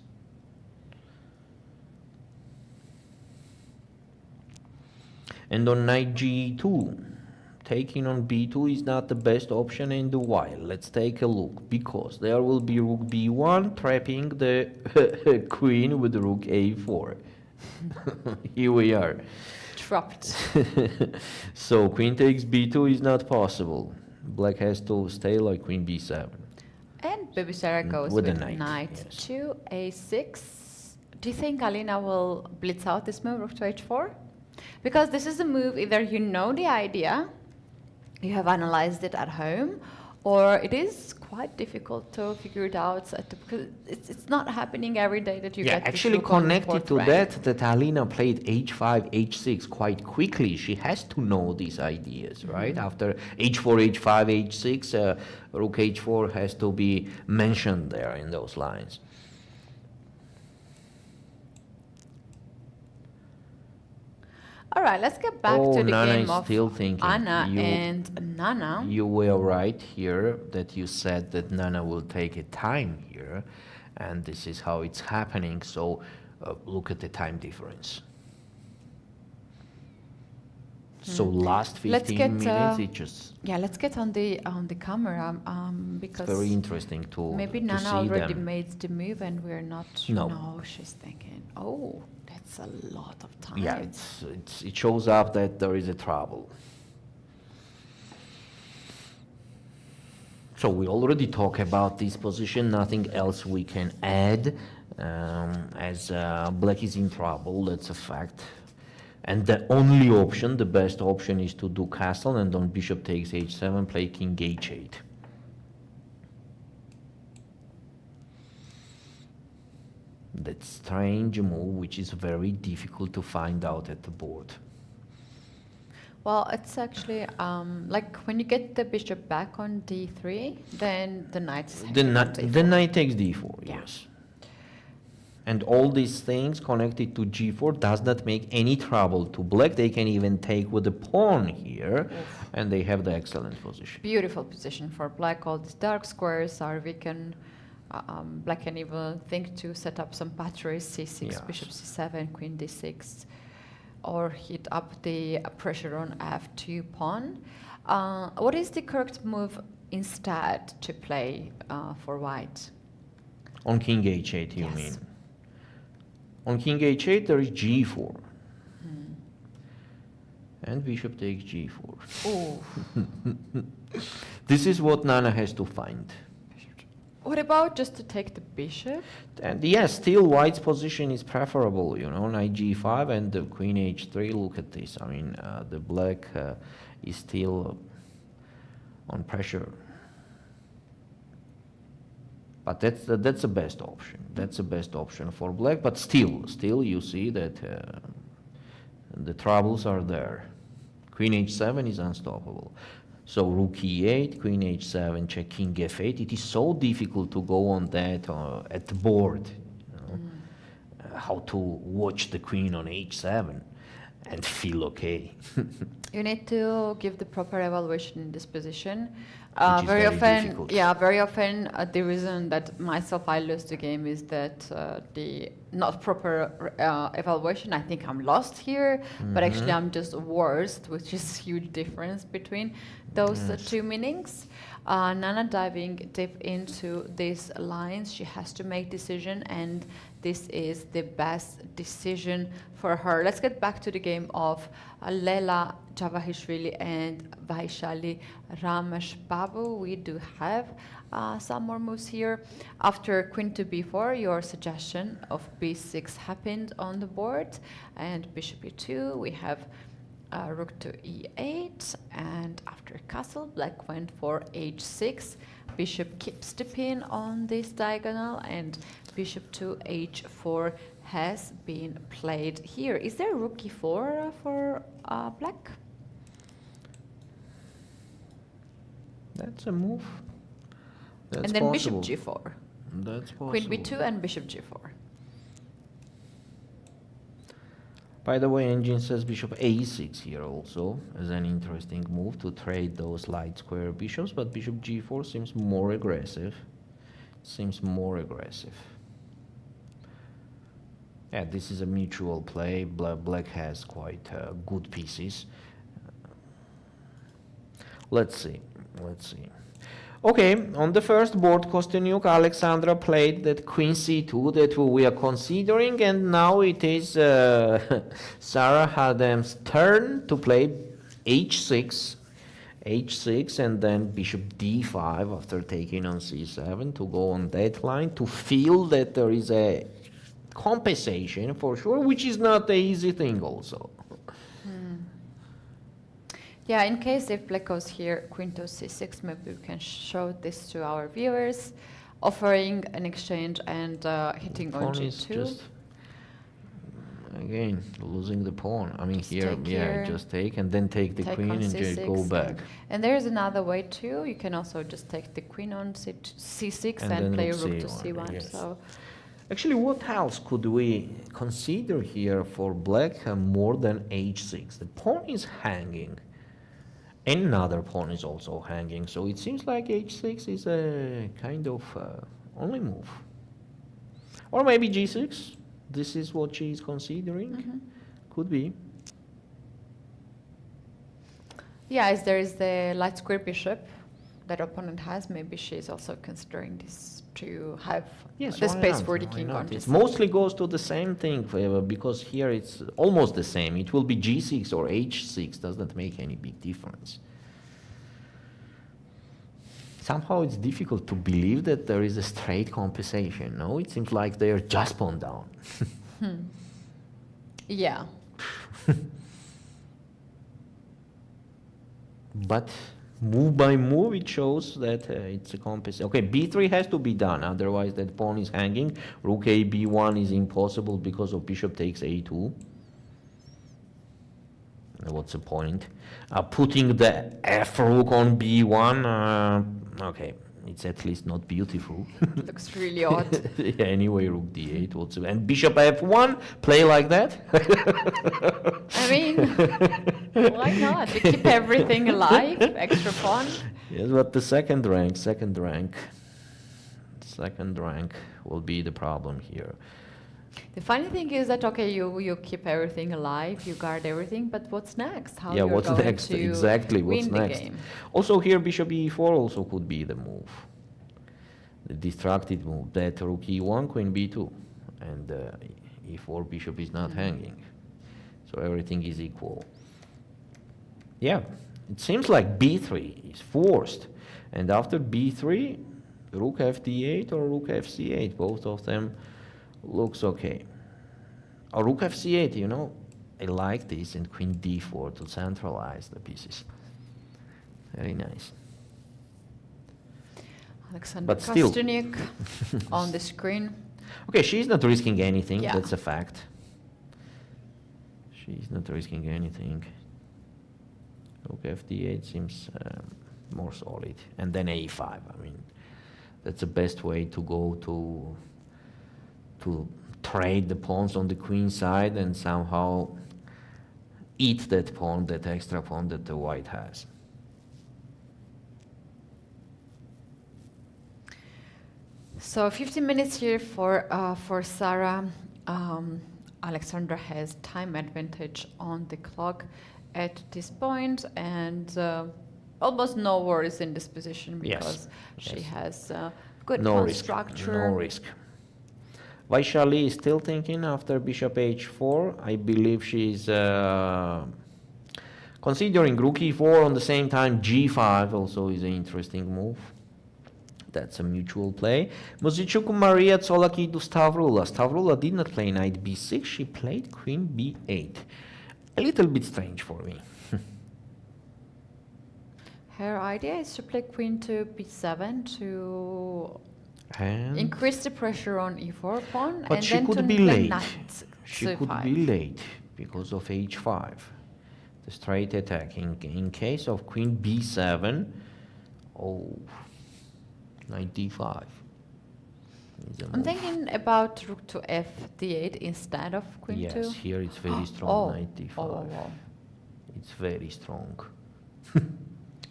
Speaker 6: And on knight g2. Taking on b2 is not the best option in the while. Let's take a look, because there will be rook b1 trapping the queen with rook a4. Here we are.
Speaker 5: Trapped.
Speaker 6: So queen takes b2 is not possible. Black has to stay like queen b7.
Speaker 5: And Bibisara goes with knight to a6. Do you think Alina will blitz out this move, rook to h4? Because this is a move, either you know the idea, you have analyzed it at home, or it is quite difficult to figure it out because it's not happening every day that you get
Speaker 6: actually connected to that Alina played h5, h6 quite quickly. She has to know these ideas, right? After h4, h5, h6, rook h4 has to be mentioned there in those lines.
Speaker 5: All right, let's get back to the
Speaker 6: Nana
Speaker 5: game
Speaker 6: is
Speaker 5: of
Speaker 6: still thinking.
Speaker 5: Anna and Nana.
Speaker 6: You were right here that you said that Nana will take a time here. and this is how it's happening. So look at the time difference. So last 15 minutes, it just
Speaker 5: let's get on the camera because
Speaker 6: it's very interesting to
Speaker 5: maybe
Speaker 6: to
Speaker 5: Nana
Speaker 6: see
Speaker 5: already
Speaker 6: them.
Speaker 5: made the move and we're not.
Speaker 6: No.
Speaker 5: She's thinking, oh, that's a lot of time.
Speaker 6: Yeah, it shows up that there is a trouble. So we already talked about this position. Nothing else we can add, as black is in trouble. That's a fact. And the only option, the best option, is to do castle, and on bishop takes h7, play king h8. That strange move, which is very difficult to find out at the board.
Speaker 5: Well, it's actually like when you get the bishop back on d3, then the knight is
Speaker 6: The knight takes d4, yes. And all these things connected to g4 does not make any trouble to black. They can even take with the pawn here, and they have the excellent position.
Speaker 5: Beautiful position for black. All these dark squares are weakened. Black can even think to set up some batteries, c6,
Speaker 6: Yes.
Speaker 5: bishop c7, queen d6, or hit up the pressure on f2 pawn. What is the correct move instead to play for white?
Speaker 6: On king h8, you
Speaker 5: Yes.
Speaker 6: mean? On king h8, there is g4. And bishop takes g4.
Speaker 5: Oh.
Speaker 6: This is what Nana has to find.
Speaker 5: What about just to take the bishop?
Speaker 6: And yes, still white's position is preferable, you know, knight g5 and the queen h3. Look at this. I mean, the black is still on pressure. But that's the best option. That's the best option for black. But still, you see that the troubles are there. Queen h7 is unstoppable. So rook e8, queen h7, check king f8. It is so difficult to go on that at the board. You know? How to watch the queen on h7 and feel okay.
Speaker 5: You need to give the proper evaluation in this position.
Speaker 6: Which is
Speaker 5: Very
Speaker 6: very
Speaker 5: often,
Speaker 6: difficult.
Speaker 5: very often the reason that myself I lose the game is that the not proper evaluation. I think I'm lost here, but actually I'm just worst, which is huge difference between those two meanings. Nana diving deep into these lines, she has to make decision, and this is the best decision for her. Let's get back to the game of Lela Javakhishvili and Vaishali R. We do have some more moves here. After queen to b4, your suggestion of b6 happened on the board, and bishop e2, we have rook to e8, and after castle, black went for h6. Bishop keeps the pin on this diagonal, and bishop to h4 has been played here. Is there rook e4 for black?
Speaker 6: That's a move. That's
Speaker 5: And then
Speaker 6: possible.
Speaker 5: bishop g4.
Speaker 6: That's possible.
Speaker 5: Queen b2 and bishop g4.
Speaker 6: By the way, Engine says bishop a6 here also as an interesting move to trade those light square bishops, but bishop g4 seems more aggressive. Yeah, this is a mutual play. Black has quite good pieces. Let's see. Okay, on the first board, Kosteniuk, Alexandra played that queen c2 that we are considering, and now it is Sarah Hadam's turn to play h6, and then bishop d5 after taking on c7 to go on that line to feel that there is a compensation for sure, which is not an easy thing also.
Speaker 5: Yeah, in case if black goes here, queen to c6, maybe we can show this to our viewers, offering an exchange and hitting on
Speaker 6: Pawn is
Speaker 5: g2.
Speaker 6: just, again, losing the pawn. I mean,
Speaker 5: Just
Speaker 6: here,
Speaker 5: take
Speaker 6: yeah,
Speaker 5: here,
Speaker 6: just take and then take the
Speaker 5: take
Speaker 6: queen
Speaker 5: on
Speaker 6: and just
Speaker 5: c6,
Speaker 6: go back.
Speaker 5: And there's another way too. You can also just take the queen on c6
Speaker 6: And
Speaker 5: and
Speaker 6: then
Speaker 5: play
Speaker 6: rook
Speaker 5: rook to
Speaker 6: c1,
Speaker 5: c1.
Speaker 6: yes.
Speaker 5: So
Speaker 6: Actually, what else could we consider here for black more than h6? The pawn is hanging. Another pawn is also hanging, so it seems like h6 is a kind of only move. Or maybe g6. This is what she is considering. Could be.
Speaker 5: Yeah, as there is the light square bishop that opponent has, maybe she's also considering this to have the space for the king on
Speaker 6: It
Speaker 5: g6.
Speaker 6: mostly goes to the same thing, because here it's almost the same. It will be g6 or h6, doesn't make any big difference. Somehow it's difficult to believe that there is a straight compensation, no? It seems like they are just pawn down.
Speaker 5: Yeah.
Speaker 6: But move by move, it shows that it's a compensation. Okay, b3 has to be done, otherwise that pawn is hanging. Rook a b1 is impossible because of bishop takes a2. What's the point? Putting the f rook on b1, okay, it's at least not beautiful.
Speaker 5: Looks really odd.
Speaker 6: Yeah, anyway, rook d8, what's the, and bishop f1, play like that?
Speaker 5: I mean, why not? We keep everything alive, extra pawn.
Speaker 6: Yes, but the second rank will be the problem here.
Speaker 5: The funny thing is that, okay, you keep everything alive, you guard everything, but what's next? How
Speaker 6: Yeah,
Speaker 5: you're
Speaker 6: what's
Speaker 5: going
Speaker 6: next?
Speaker 5: to
Speaker 6: Exactly, what's
Speaker 5: win the
Speaker 6: next?
Speaker 5: game.
Speaker 6: Also here, bishop e4 also could be the move. The distracted move, that rook e1, queen b2. And e4 bishop is not hanging. So everything is equal. Yeah, it seems like b3 is forced. And after b3, rook f d8 or rook f c8, both of them looks okay. Or rook f c8, you know, I like this, and queen d4 to centralize the pieces. Very nice.
Speaker 5: Alexandra
Speaker 6: But still.
Speaker 5: Kosteniuk on the screen.
Speaker 6: Okay, she's not risking anything,
Speaker 5: Yeah.
Speaker 6: that's a fact. She's not risking anything. Rook f d8 seems more solid. And then a5, I mean, that's the best way to go to trade the pawns on the queen side and somehow eat that pawn, that extra pawn that the white has.
Speaker 5: So 15 minutes here for Sarah. Alexandra has time advantage on the clock at this point, and almost no worries in this position because she has good pawn structure.
Speaker 6: No risk. Vaishali is still thinking after bishop h4. I believe she's considering rook e4 on the same time. g5 also is an interesting move. That's a mutual play. Muzychuk, Mariya, Tsolakidou, Stavroula. Stavroula did not play knight b6. She played queen b8. A little bit strange for me.
Speaker 5: Her idea is to play queen to b7 to
Speaker 6: And
Speaker 5: increase the pressure on e4 pawn,
Speaker 6: but
Speaker 5: and
Speaker 6: she
Speaker 5: then
Speaker 6: could
Speaker 5: to
Speaker 6: be
Speaker 5: play
Speaker 6: late.
Speaker 5: knight
Speaker 6: She
Speaker 5: c5.
Speaker 6: could be late because of h5. The straight attack. In case of queen b7, oh, knight d5.
Speaker 5: I'm thinking about rook to f d8 instead of queen to.
Speaker 6: Yes, here it's very strong, knight d5.
Speaker 5: Oh, wow.
Speaker 6: It's very strong.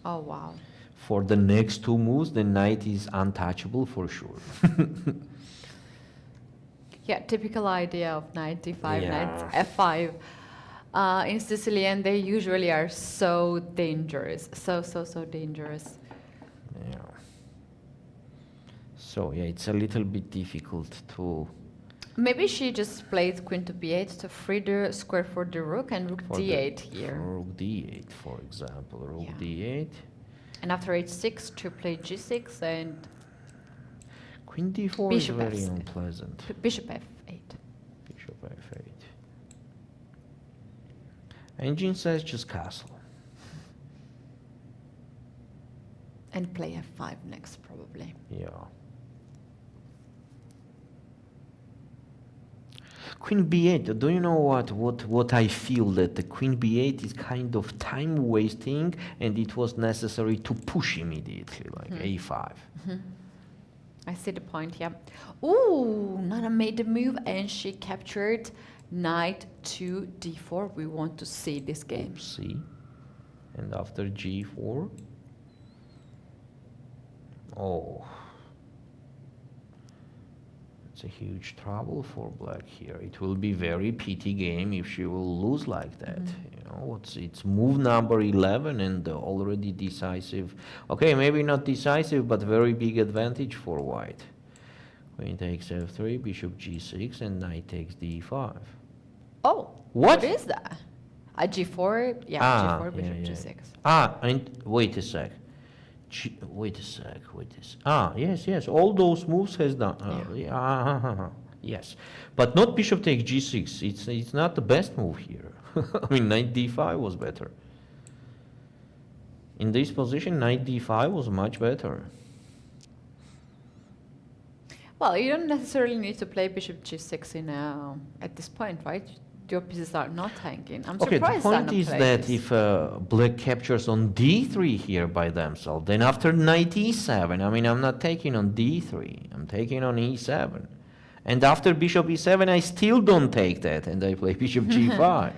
Speaker 5: Oh, wow.
Speaker 6: For the next two moves, the knight is untouchable for sure.
Speaker 5: Yeah, typical idea of knight d5,
Speaker 6: Yeah.
Speaker 5: knight f5. In Sicilian, they usually are so dangerous, so dangerous.
Speaker 6: Yeah. So yeah, it's a little bit difficult to.
Speaker 5: Maybe she just played queen to b8 to free the square for the rook, and rook d8 here.
Speaker 6: For rook d8, for example, rook
Speaker 5: Yeah.
Speaker 6: d8.
Speaker 5: And after h6 to play g6 and
Speaker 6: Queen d4
Speaker 5: bishop
Speaker 6: is very
Speaker 5: f6.
Speaker 6: unpleasant.
Speaker 5: Bishop f8.
Speaker 6: Bishop f8. Engine says just castle.
Speaker 5: And play f5 next, probably.
Speaker 6: Yeah. Queen b8, do you know what I feel? That the queen b8 is kind of time wasting, and it was necessary to push immediately, like a5.
Speaker 5: I see the point, yeah. Ooh, Nana made the move and she captured knight to d4. We want to see this game.
Speaker 6: C. And after g4. Oh. It's a huge trouble for black here. It will be very pity game if she will lose like that. You know, it's move number 11 and already decisive. Okay, maybe not decisive, but very big advantage for white. Queen takes f3, bishop g6, and knight takes d5.
Speaker 5: Oh,
Speaker 6: What?
Speaker 5: what is that? A g4, yeah, g4, bishop g6.
Speaker 6: And wait a sec. Wait a sec. Yes. All those moves has done. Yes, but not bishop takes g6. It's not the best move here. I mean, knight d5 was better. In this position, knight d5 was much better.
Speaker 5: Well, you don't necessarily need to play bishop g6 in at this point, right? Your pieces are not hanging. I'm
Speaker 6: Okay,
Speaker 5: surprised.
Speaker 6: the point
Speaker 5: Anna
Speaker 6: is
Speaker 5: played
Speaker 6: that
Speaker 5: this.
Speaker 6: if black captures on d3 here by themselves, then after knight e7, I mean, I'm not taking on d3, I'm taking on e7. And after bishop e7, I still don't take that, and I play bishop g5.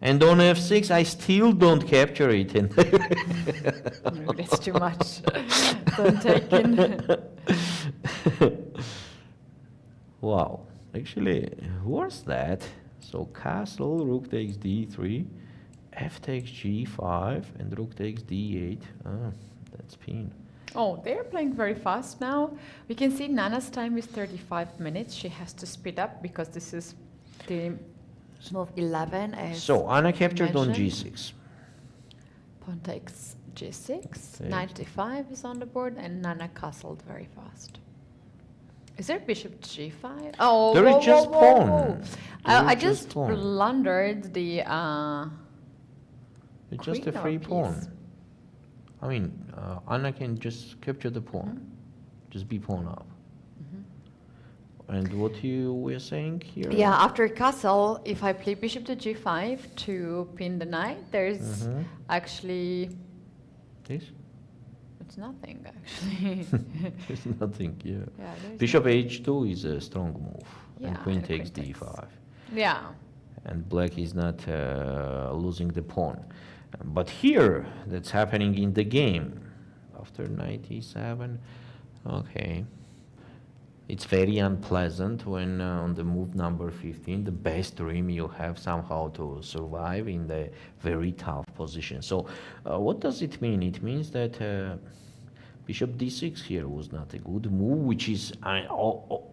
Speaker 6: And on f6, I still don't capture it. And
Speaker 5: Maybe it's too much. Don't take in.
Speaker 6: Wow, actually, worse that. So castle, rook takes d3, f takes g5, and rook takes d8. That's pin.
Speaker 5: Oh, they're playing very fast now. We can see Nana's time is 35 minutes. She has to speed up because this is the move 11. As
Speaker 6: So Anna captured on
Speaker 5: mentioned.
Speaker 6: g6.
Speaker 5: Pawn takes g6.
Speaker 6: Okay.
Speaker 5: Knight d5 is on the board, and Nana castled very fast. Is there bishop g5? Oh,
Speaker 6: There is just pawn.
Speaker 5: I
Speaker 6: There is
Speaker 5: just
Speaker 6: pawn.
Speaker 5: blundered the.
Speaker 6: It's just a
Speaker 5: queen or
Speaker 6: free
Speaker 5: piece?
Speaker 6: pawn. I mean, Anna can just capture the pawn. Just be pawn up. And what you were saying here?
Speaker 5: Yeah, after castle, if I play bishop to g5 to pin the knight, there's actually.
Speaker 6: This?
Speaker 5: It's nothing, actually.
Speaker 6: There's nothing, yeah.
Speaker 5: Yeah, there's
Speaker 6: Bishop h2 is a strong move.
Speaker 5: Yeah,
Speaker 6: and queen
Speaker 5: and
Speaker 6: takes
Speaker 5: queen takes.
Speaker 6: d5.
Speaker 5: Yeah.
Speaker 6: And black is not losing the pawn. But here, that's happening in the game. After knight e7, okay. It's very unpleasant when on the move number 15, the best dream you have somehow to survive in the very tough position. So what does it mean? It means that bishop d6 here was not a good move, which is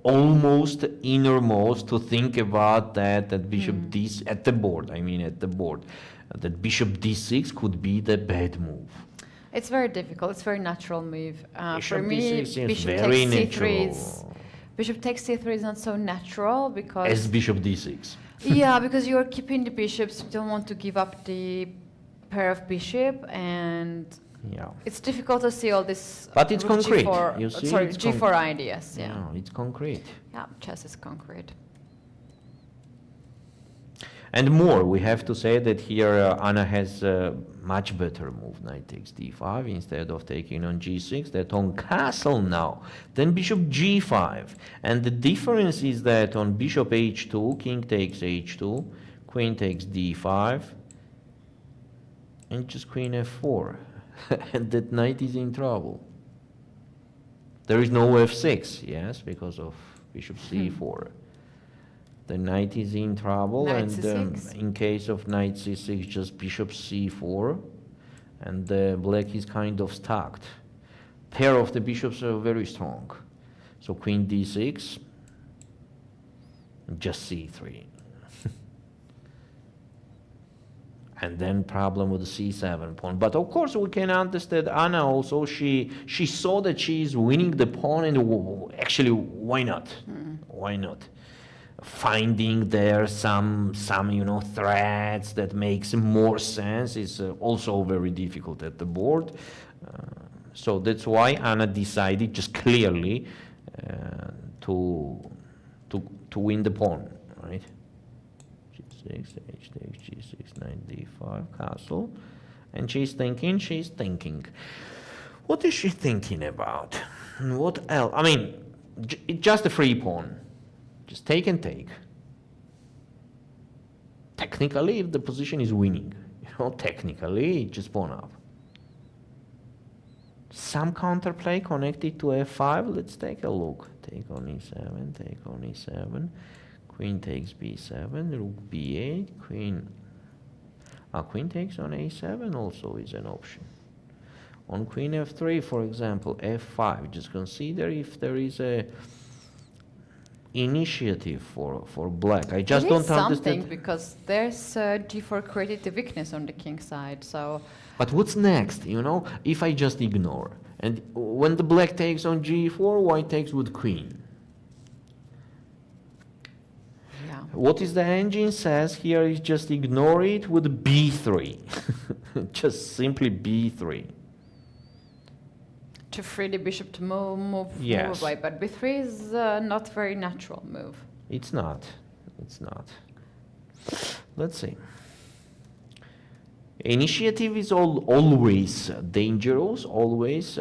Speaker 6: almost innermost to think about that bishop d at the board. I mean at the board, that bishop d6 could be the bad move.
Speaker 5: It's very difficult. It's a very natural move. For
Speaker 6: Bishop
Speaker 5: me,
Speaker 6: d6 seems
Speaker 5: bishop
Speaker 6: very
Speaker 5: takes c3 is.
Speaker 6: natural.
Speaker 5: Bishop takes c3 is not so natural because.
Speaker 6: As bishop d6.
Speaker 5: Yeah, because you're keeping the bishops. You don't want to give up the pair of bishop, and
Speaker 6: Yeah.
Speaker 5: it's difficult to see all this.
Speaker 6: But it's
Speaker 5: rook
Speaker 6: concrete.
Speaker 5: G4,
Speaker 6: You see,
Speaker 5: sorry,
Speaker 6: it's
Speaker 5: g4 ideas. Yeah.
Speaker 6: No, it's concrete.
Speaker 5: Yeah, chess is concrete.
Speaker 6: And more, we have to say that here Anna has a much better move, knight takes d5 instead of taking on g6, that on castle now, then bishop g5. And the difference is that on bishop h2, king takes h2, queen takes d5, and just queen f4. And that knight is in trouble. There is no f6, yes, because of bishop c4. The knight is in trouble,
Speaker 5: Knight
Speaker 6: and
Speaker 5: c6.
Speaker 6: in case of knight c6, just bishop c4, and black is kind of stacked. Pair of the bishops are very strong. So queen d6, just c3. And then problem with the c7 pawn. But of course we can understand Anna also, she saw that she is winning the pawn, and actually why not? Why not? Finding there some threads that makes more sense is also very difficult at the board. So that's why Anna decided just clearly to win the pawn, right? G6, h takes g6, knight d5, castle, and she's thinking. What is she thinking about? What else? I mean, it's just a free pawn. Just take and take. Technically, if the position is winning, technically, just pawn up. some counterplay connected to F5. Let's take a look. Take on E7, take on E7. Queen takes B7, rook B8, queen takes on A7 also is an option. On queen F3, for example, F5, just consider if there is a initiative for black. I just don't understand.
Speaker 5: Because there's G4 created the weakness on the king side, so...
Speaker 6: But what's next, you know, if I just ignore? And when the black takes on G4, white takes with queen.
Speaker 5: Yeah.
Speaker 6: What is the engine says here is just ignore it with B3. Just simply B3.
Speaker 5: To free the bishop to move
Speaker 6: Yes.
Speaker 5: away, but B3 is not very natural move.
Speaker 6: It's not. It's not. Let's see. Initiative is always dangerous, always,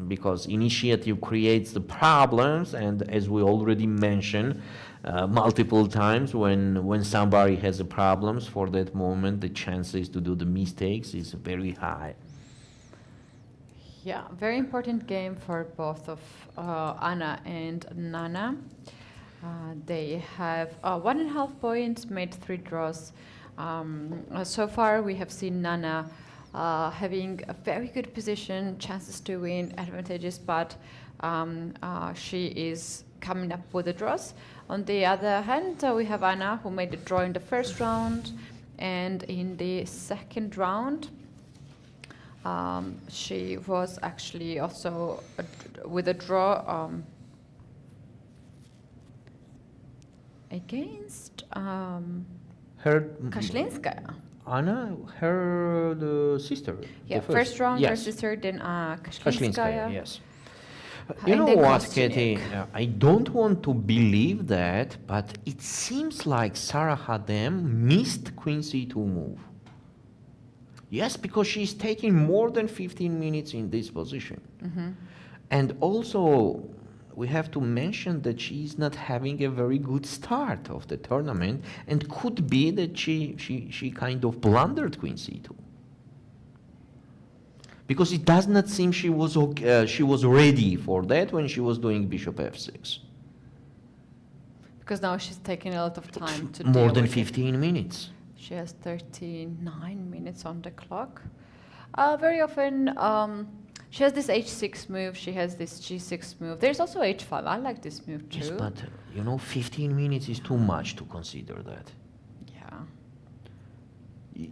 Speaker 6: because initiative creates the problems, and as we already mentioned multiple times, when somebody has a problems for that moment, the chances to do the mistakes is very high.
Speaker 5: Yeah, very important game for both of Anna and Nana. They have 1.5 points, made 3 draws. So far we have seen Nana having a very good position, chances to win, advantages, but she is coming up with the draws. On the other hand, we have Anna, who made a draw in the first round, and in the second round she was actually also with a draw against
Speaker 6: Her
Speaker 5: Kashlinskaya.
Speaker 6: Anna, the sister.
Speaker 5: Yeah,
Speaker 6: the
Speaker 5: first round her
Speaker 6: yes.
Speaker 5: sister, then
Speaker 6: Kashlinskaya,
Speaker 5: Kashlinskaya.
Speaker 6: yes. You
Speaker 5: And
Speaker 6: know
Speaker 5: then
Speaker 6: what,
Speaker 5: Kosteniuk.
Speaker 6: Keti? I don't want to believe that, but it seems like Sarasadat missed Queen C2 move. Yes, because she's taking more than 15 minutes in this position.
Speaker 5: Mm-hmm.
Speaker 6: And also, we have to mention that she is not having a very good start of the tournament, and could be that she kind of blundered Queen C2. Because it does not seem she was ready for that when she was doing Bishop F6.
Speaker 5: Because now she's taking a lot of time to
Speaker 6: More
Speaker 5: deal
Speaker 6: than
Speaker 5: with it.
Speaker 6: 15 minutes.
Speaker 5: She has 39 minutes on the clock. Very often, she has this H6 move, she has this G6 move. There's also H5. I like this move too.
Speaker 6: Yes, but you know, 15 minutes is too much to consider that.
Speaker 5: Yeah.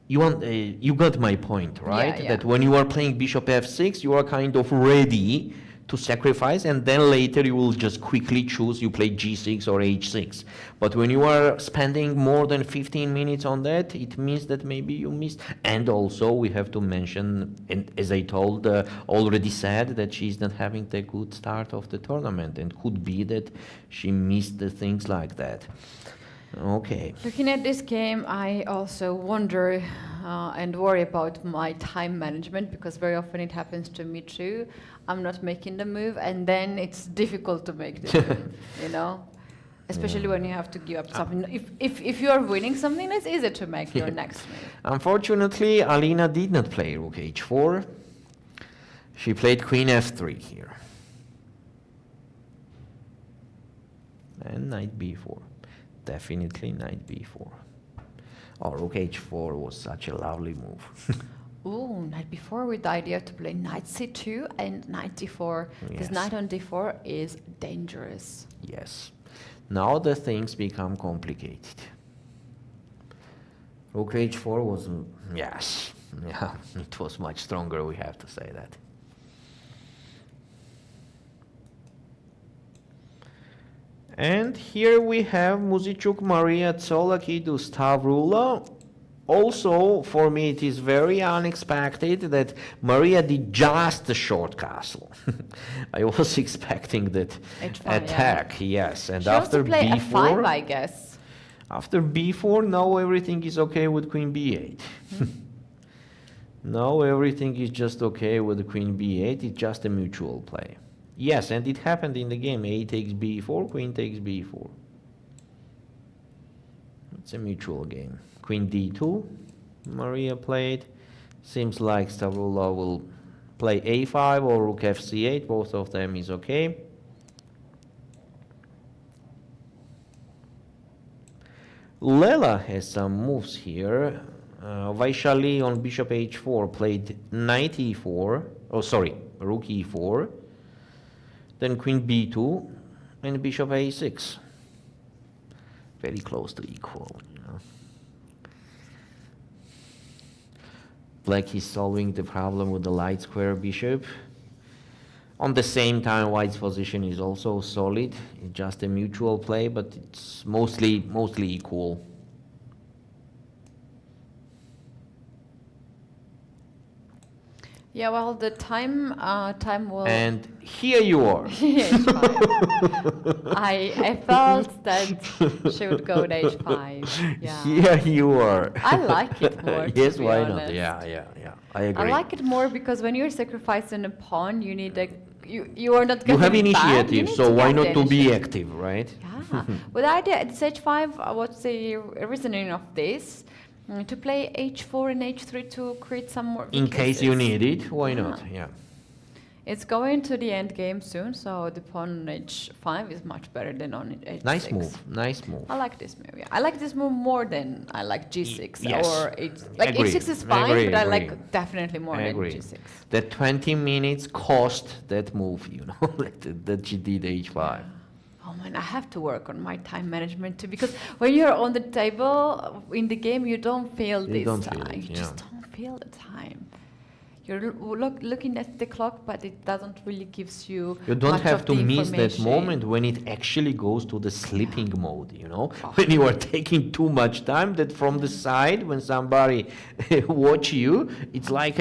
Speaker 6: You got my point, right?
Speaker 5: Yeah, yeah.
Speaker 6: That when you are playing Bishop F6, you are kind of ready to sacrifice, and then later you will just quickly choose you play G6 or H6. But when you are spending more than 15 minutes on that, it means that maybe you missed. And also we have to mention, and as I told, already said, that she's not having the good start of the tournament, and could be that she missed the things like that. Okay.
Speaker 5: Looking at this game, I also wonder and worry about my time management, because very often it happens to me too. I'm not making the move, and then it's difficult to make the move, you know? Especially when you have to give up something. If you are winning something, it's easy to make your next move.
Speaker 6: Unfortunately, Alina did not play Rook H4. She played Queen F3 here. And Knight B4. Definitely Knight B4. Oh, Rook H4 was such a lovely move.
Speaker 5: Ooh, Knight B4 with the idea to play Knight C2 and Knight D4. Because
Speaker 6: Yes.
Speaker 5: Knight on D4 is dangerous.
Speaker 6: Yes. Now the things become complicated. Rook H4 was, yes, yeah, it was much stronger, we have to say that. And here we have Muzychuk, Mariya Tsolakidou, Stavroula. Also, for me, it is very unexpected that Mariya did just a short castle. I was expecting that
Speaker 5: H5,
Speaker 6: attack, yes. And
Speaker 5: She
Speaker 6: after
Speaker 5: also play
Speaker 6: B4,
Speaker 5: F5, I guess.
Speaker 6: after B4, now everything is okay with Queen B8. Now everything is just okay with the Queen B8. It's just a mutual play. Yes, and it happened in the game. A takes B4, Queen takes B4. It's a mutual game. Queen D2, Mariya played. Seems like Stavroula will play a5 or rook fc8, both of them is okay. Lela has some moves here. Vaishali on bishop h4 played knight e4, oh sorry, rook e4, then queen b2, and bishop a6. Very close to equal, you know. Black is solving the problem with the light square bishop. On the same time, white's position is also solid. It's just a mutual play, but it's mostly equal.
Speaker 5: Yeah, well, the time will.
Speaker 6: And here you are.
Speaker 5: I felt that she would go with h5. Yeah.
Speaker 6: Here you are.
Speaker 5: I like it more.
Speaker 6: Yes,
Speaker 5: to be
Speaker 6: why
Speaker 5: honest.
Speaker 6: not? Yeah. I agree.
Speaker 5: I like it more because when you're sacrificing a pawn, you need you are not.
Speaker 6: You have
Speaker 5: getting back,
Speaker 6: initiative,
Speaker 5: you need
Speaker 6: so why
Speaker 5: get
Speaker 6: not
Speaker 5: the
Speaker 6: to be
Speaker 5: initiative.
Speaker 6: active, right?
Speaker 5: Yeah. With the idea, it's h5. What's the reasoning of this? To play h4 and h3 to create some more.
Speaker 6: In case you need it, why
Speaker 5: Yeah.
Speaker 6: not? Yeah.
Speaker 5: It's going to the end game soon, so the pawn on h5 is much better than on h6.
Speaker 6: Nice move. Nice move.
Speaker 5: I like this move. Yeah. I like this move more than I like g6
Speaker 6: yes.
Speaker 5: or like
Speaker 6: Agree.
Speaker 5: h6 is fine,
Speaker 6: Agree,
Speaker 5: but I
Speaker 6: agree.
Speaker 5: like definitely more
Speaker 6: I
Speaker 5: than
Speaker 6: agree.
Speaker 5: g6.
Speaker 6: The 20 minutes cost that move, you know, that she did h5.
Speaker 5: Oh man, I have to work on my time management too, because when you're on the table in the game, you don't feel
Speaker 6: You
Speaker 5: this
Speaker 6: don't
Speaker 5: time.
Speaker 6: feel it,
Speaker 5: You
Speaker 6: yeah.
Speaker 5: just don't feel the time. You're looking at the clock, but it doesn't really gives you.
Speaker 6: You don't
Speaker 5: much
Speaker 6: have
Speaker 5: of
Speaker 6: to
Speaker 5: the
Speaker 6: miss that
Speaker 5: information.
Speaker 6: moment when it actually goes to the sleeping mode, you know? When you are taking too much time, that from the side, when somebody watch you, it's like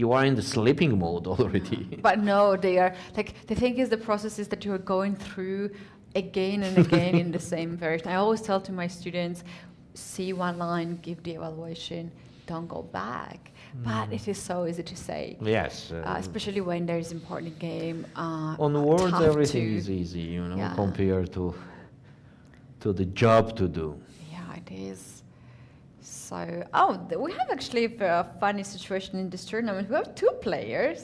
Speaker 6: you are in the sleeping mode already.
Speaker 5: But no, they are like the thing is the process is that you are going through again and again in the same version. I always tell to my students, see one line, give the evaluation, don't go back. But it is so easy to say.
Speaker 6: Yes.
Speaker 5: Especially when there is important game.
Speaker 6: On words,
Speaker 5: tough
Speaker 6: everything
Speaker 5: to-
Speaker 6: is easy, you know,
Speaker 5: Yeah.
Speaker 6: compared to the job to do.
Speaker 5: Yeah, it is. So, we have actually a funny situation in this tournament. We have two players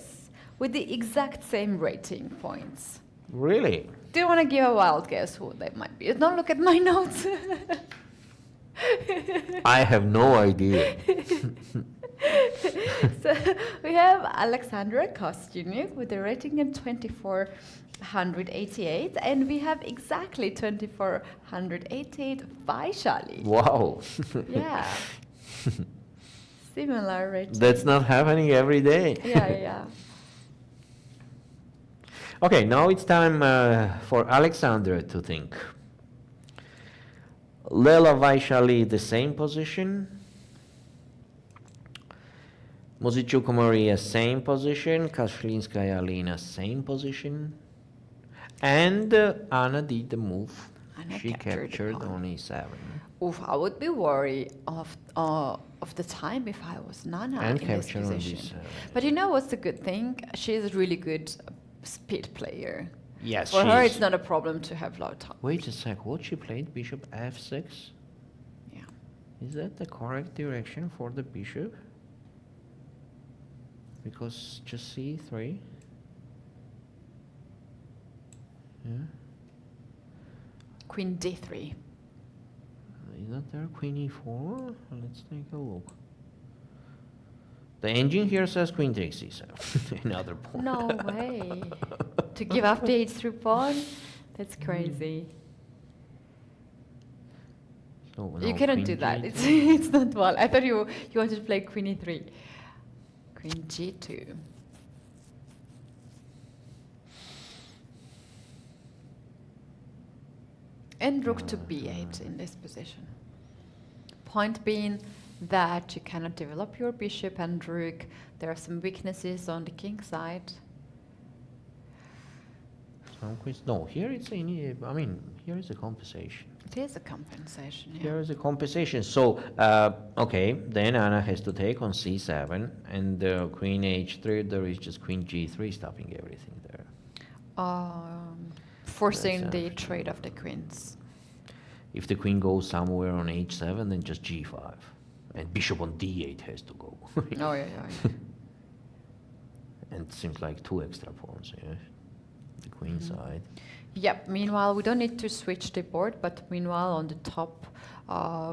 Speaker 5: with the exact same rating points.
Speaker 6: Really?
Speaker 5: Do you want to give a wild guess who they might be? Don't look at my notes.
Speaker 6: I have no idea.
Speaker 5: So we have Alexandra Kosteniuk with a rating of 2488, and we have exactly 2488 Vaishali.
Speaker 6: Wow.
Speaker 5: Yeah. Similar rating.
Speaker 6: That's not happening every day.
Speaker 5: Yeah.
Speaker 6: Okay, now it's time for Alexandra to think. Lela Vaishali, the same position. Muzychuk Mariya, same position. Kashlinskaya Alina, same position. And Anna did the move.
Speaker 5: Anna
Speaker 6: She
Speaker 5: captured the
Speaker 6: captured
Speaker 5: pawn.
Speaker 6: on e7.
Speaker 5: Oof, I would be worried of the time if I was Nana
Speaker 6: And
Speaker 5: in this
Speaker 6: capture on
Speaker 5: position.
Speaker 6: this.
Speaker 5: But you know what's the good thing? She is a really good speed player.
Speaker 6: Yes,
Speaker 5: For her,
Speaker 6: she's-
Speaker 5: it's not a problem to have low time.
Speaker 6: Wait a sec, what she played? Bishop f6?
Speaker 5: Yeah.
Speaker 6: Is that the correct direction for the bishop? Because just c3. Yeah.
Speaker 5: Queen d3.
Speaker 6: Isn't there queen e4? Let's take a look. The engine here says queen takes c7. Another point.
Speaker 5: No way. To give up the h3 pawn? That's crazy.
Speaker 6: So
Speaker 5: You
Speaker 6: now
Speaker 5: cannot
Speaker 6: queen
Speaker 5: do that.
Speaker 6: g2.
Speaker 5: It's not well. I thought you wanted to play queen e3. Queen g2. And rook to b8 in this position. Point being that you cannot develop your bishop and rook. There are some weaknesses on the king side.
Speaker 6: Some queens. No, here it's a. I mean, here is a compensation.
Speaker 5: It is a compensation. Yeah.
Speaker 6: Here is a compensation. So, okay, then Anna has to take on c7, and queen h3. There is just queen g3 stopping everything there.
Speaker 5: Forcing
Speaker 6: That's
Speaker 5: the
Speaker 6: unfortunate.
Speaker 5: trade of the queens.
Speaker 6: If the queen goes somewhere on h7, then just g5, and bishop on d8 has to go.
Speaker 5: Oh yeah.
Speaker 6: And it seems like 2 extra pawns, yeah? The queen side.
Speaker 5: Yep, meanwhile, we don't need to switch the board, but meanwhile, on the top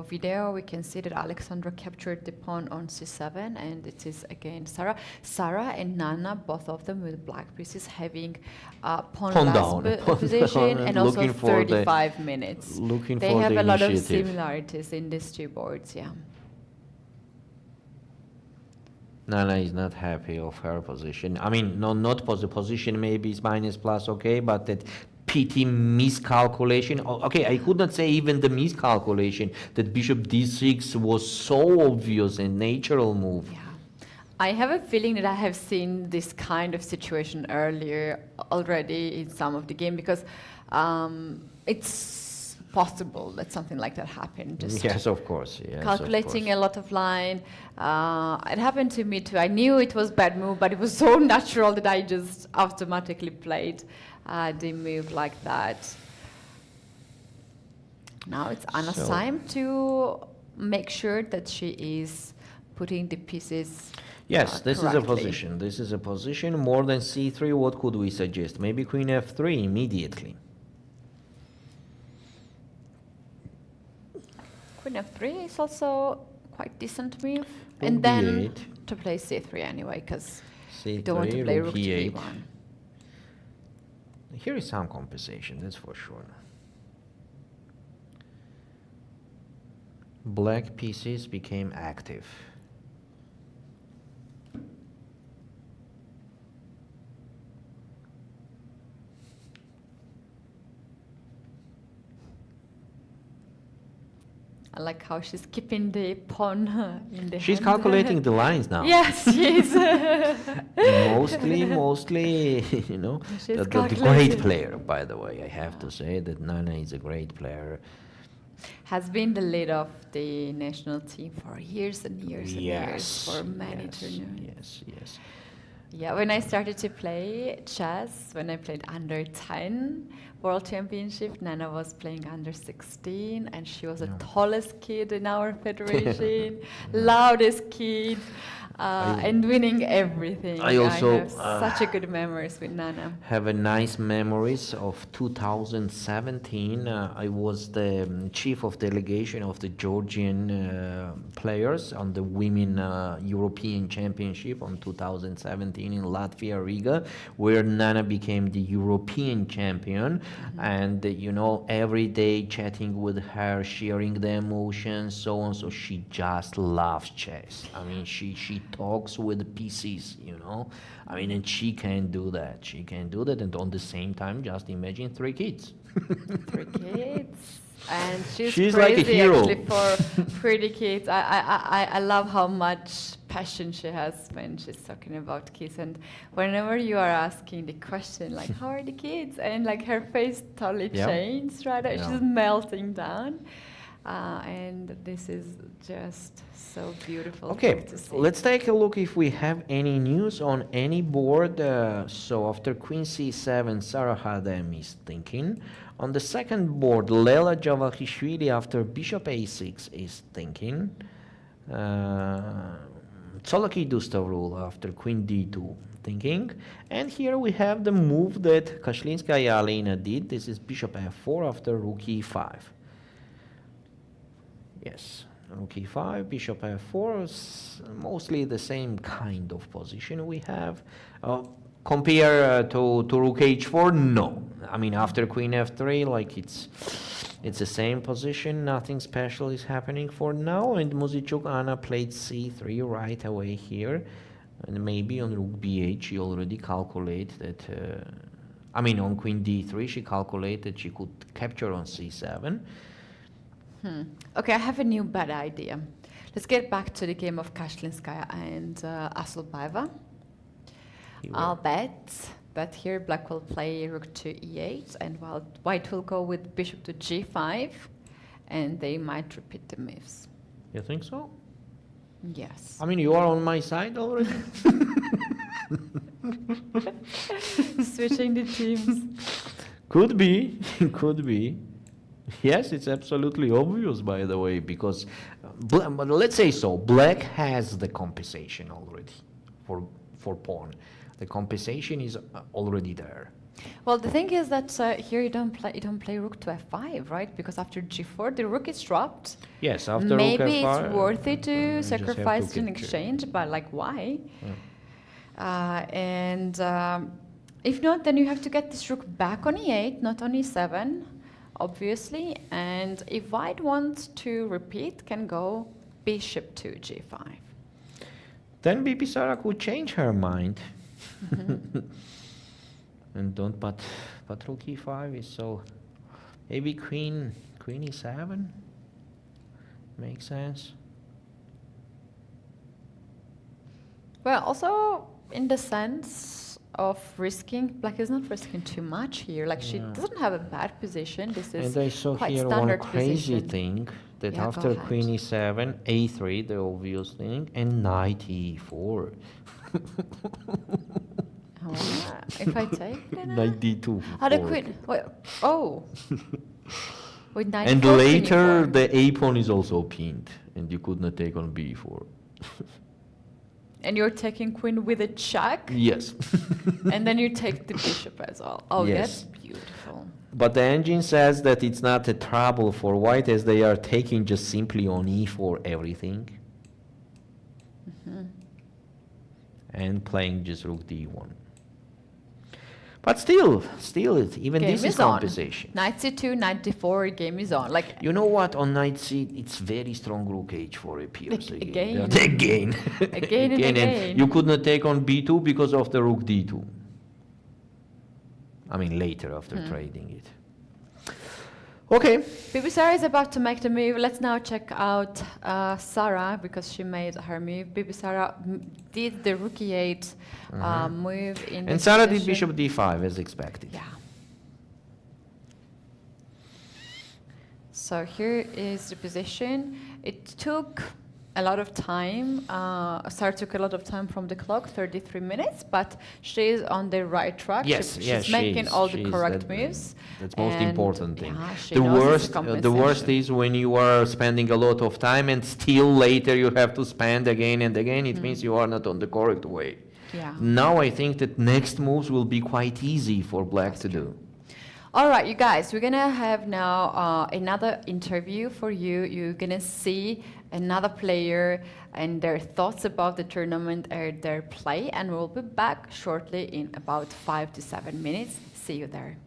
Speaker 5: video, we can see that Alexandra captured the pawn on c7, and it is again Sarah. Sarah and Nana, both of them with black pieces, having pawn
Speaker 6: down,
Speaker 5: position, and also
Speaker 6: looking for
Speaker 5: 35 minutes.
Speaker 6: Looking
Speaker 5: they
Speaker 6: for
Speaker 5: have
Speaker 6: the
Speaker 5: a lot of
Speaker 6: initiative.
Speaker 5: similarities in these 2 boards, yeah.
Speaker 6: Nana is not happy of her position. I mean, not the position maybe is minus plus, okay, but that PT miscalculation. Okay, I could not say even the miscalculation, that bishop d6 was so obvious and natural move.
Speaker 5: Yeah. I have a feeling that I have seen this kind of situation earlier already in some of the game, because it's possible that something like that happened. Just
Speaker 6: Yes, of course. Yes,
Speaker 5: calculating a lot of line. It happened to me too. I knew it was bad move, but it was so natural that I just automatically played the move like that. Now it's Anna's time to make sure that she is putting the pieces.
Speaker 6: Yes, this
Speaker 5: correctly.
Speaker 6: is a position. This is a position. More than c3, what could we suggest? Maybe queen f3 immediately.
Speaker 5: Queen f3 is also quite decent move.
Speaker 6: Rook
Speaker 5: And then
Speaker 6: b8.
Speaker 5: to play c3 anyway, because you
Speaker 6: c3,
Speaker 5: don't want to play rook to
Speaker 6: e8.
Speaker 5: b1.
Speaker 6: Here is some compensation, that's for sure. Black pieces became active.
Speaker 5: I like how she's keeping the pawn in the
Speaker 6: She's
Speaker 5: hand.
Speaker 6: calculating the lines now.
Speaker 5: Yes, she is.
Speaker 6: mostly, you know,
Speaker 5: She's
Speaker 6: the great
Speaker 5: calculating.
Speaker 6: player, by the way. I have to say that Nana is a great player.
Speaker 5: Has been the lead of the national team for years and years and years,
Speaker 6: Yes,
Speaker 5: for many
Speaker 6: yes,
Speaker 5: tournaments.
Speaker 6: yes.
Speaker 5: Yeah, when I started to play chess, when I played under 10 World Championship, Nana was playing under 16, and she was the tallest kid in our federation, loudest kid, and winning everything.
Speaker 6: I also,
Speaker 5: have such a good memories with Nana.
Speaker 6: Have a nice memories of 2017. I was the chief of delegation of the Georgian players on the Women European Championship on 2017 in Latvia, Riga, where Nana became the European champion. And you know, every day chatting with her, sharing the emotions, so on. So she just loves chess. I mean, she talks with pieces, you know. I mean, and she can do that. She can do that, and on the same time, just imagine 3 kids.
Speaker 5: 3 kids. And she's
Speaker 6: She's
Speaker 5: crazy
Speaker 6: like a hero.
Speaker 5: actually for pretty kids. I love how much passion she has when she's talking about kids. And whenever you are asking the question, like, how are the kids? And like her face totally changed, right?
Speaker 6: Yeah.
Speaker 5: She's melting down. And this is just so beautiful
Speaker 6: Okay,
Speaker 5: to see.
Speaker 6: let's take a look if we have any news on any board. So after Queen C7, Sarah Hadem is thinking. On the second board, Lela Javakhishvili after Bishop A6 is thinking. Tsolakidou Stavroula after Queen D2 thinking. And here we have the move that Kashlinskaya Alina did. This is Bishop F4 after Rook E5. Yes, Rook E5, Bishop F4 is mostly the same kind of position we have. Compare to Rook H4, no. I mean, after Queen F3, like it's the same position. Nothing special is happening for now. And Muzychuk Anna played C3 right away here, and maybe on Rook B8 she already calculated that. I mean, on Queen D3 she calculated she could capture on C7.
Speaker 5: Okay, I have a new bad idea. Let's get back to the game of Kashlinskaya and Assaubayeva. I'll bet here black will play rook to e8, and while white will go with bishop to g5, and they might repeat the moves.
Speaker 6: You think so?
Speaker 5: Yes.
Speaker 6: I mean, you are on my side already.
Speaker 5: Switching the teams.
Speaker 6: Could be, could be. Yes, it's absolutely obvious, by the way, because but let's say so, black has the compensation already for pawn. The compensation is already there.
Speaker 5: Well, the thing is that here you don't play rook to f5, right? Because after g4, the rook is dropped.
Speaker 6: Yes, after
Speaker 5: maybe
Speaker 6: rook f5,
Speaker 5: it's worth it to
Speaker 6: just have
Speaker 5: sacrifice
Speaker 6: to
Speaker 5: in
Speaker 6: get
Speaker 5: exchange, but like why? If not, then you have to get this rook back on e8, not on e7, obviously. And if white wants to repeat, can go bishop to g5.
Speaker 6: Then Bibisara could change her mind. And don't, but rook e5 is so, maybe queen e7 makes sense.
Speaker 5: Well, also in the sense of risking, black is not risking too much here. Like she doesn't have a bad position. This is
Speaker 6: and I saw
Speaker 5: quite
Speaker 6: here
Speaker 5: standard
Speaker 6: one crazy
Speaker 5: position.
Speaker 6: thing that
Speaker 5: Yeah,
Speaker 6: after
Speaker 5: go
Speaker 6: queen
Speaker 5: ahead.
Speaker 6: e7, a3, the obvious thing, and knight e4.
Speaker 5: If I take then
Speaker 6: Knight d2.
Speaker 5: oh, the
Speaker 6: fork.
Speaker 5: queen. Wait, oh. With knight
Speaker 6: And
Speaker 5: e4, queen
Speaker 6: later
Speaker 5: e4.
Speaker 6: the a pawn is also pinned, and you could not take on b4.
Speaker 5: And you're taking queen with a check,
Speaker 6: Yes.
Speaker 5: and then you take the bishop as well. Oh,
Speaker 6: Yes.
Speaker 5: that's beautiful.
Speaker 6: But the engine says that it's not a trouble for white, as they are taking just simply on e4 everything. And playing just rook d1. But still, even
Speaker 5: Game
Speaker 6: this is
Speaker 5: is on.
Speaker 6: compensation.
Speaker 5: Knight c2, knight d4, game is on. Like
Speaker 6: You know what? On knight c, it's very strong rook h4 appears
Speaker 5: Again.
Speaker 6: Again.
Speaker 5: Again and again.
Speaker 6: You could not take on b2 because of the rook d2. I mean, later after trading it. Okay.
Speaker 5: Bibisara is about to make the move. Let's now check out Sarah, because she made her move. Bibisara did the rook e8 move in
Speaker 6: And
Speaker 5: this
Speaker 6: Sarah did
Speaker 5: position.
Speaker 6: bishop d5 as expected.
Speaker 5: Yeah. So here is the position. It took a lot of time. Sarah took a lot of time from the clock, 33 minutes, but she's on the right track.
Speaker 6: Yes,
Speaker 5: she's making all the correct moves.
Speaker 6: That's most
Speaker 5: And,
Speaker 6: important thing.
Speaker 5: yeah, she
Speaker 6: The
Speaker 5: knows it's a
Speaker 6: worst, the worst
Speaker 5: compensation.
Speaker 6: is when you are spending a lot of time and still later you have to spend again and again. It means you are not on the correct way.
Speaker 5: Yeah.
Speaker 6: Now I think that next moves will be quite easy for black to do.
Speaker 5: All right, you guys, we're gonna have now another interview for you. You're gonna see another player and their thoughts about the tournament and their play, and we'll be back shortly in about 5 to 7 minutes. See you there.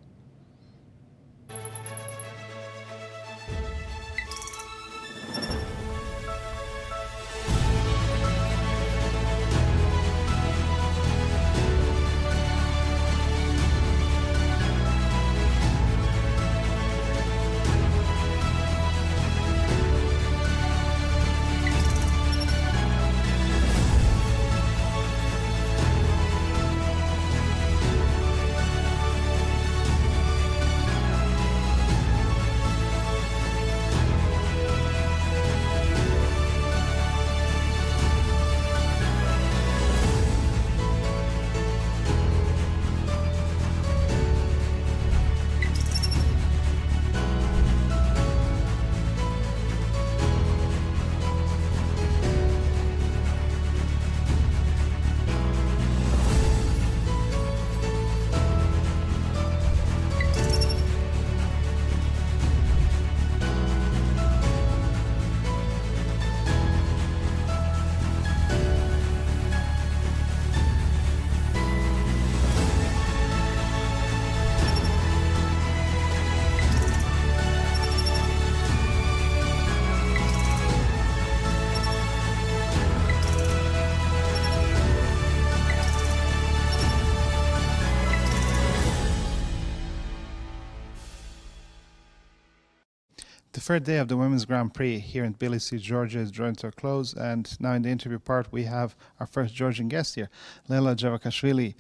Speaker 7: The third day of the Women's Grand Prix here in Tbilisi, Georgia, is drawing to a close, and now in the interview part we have our first Georgian guest here, Lela Javakhishvili.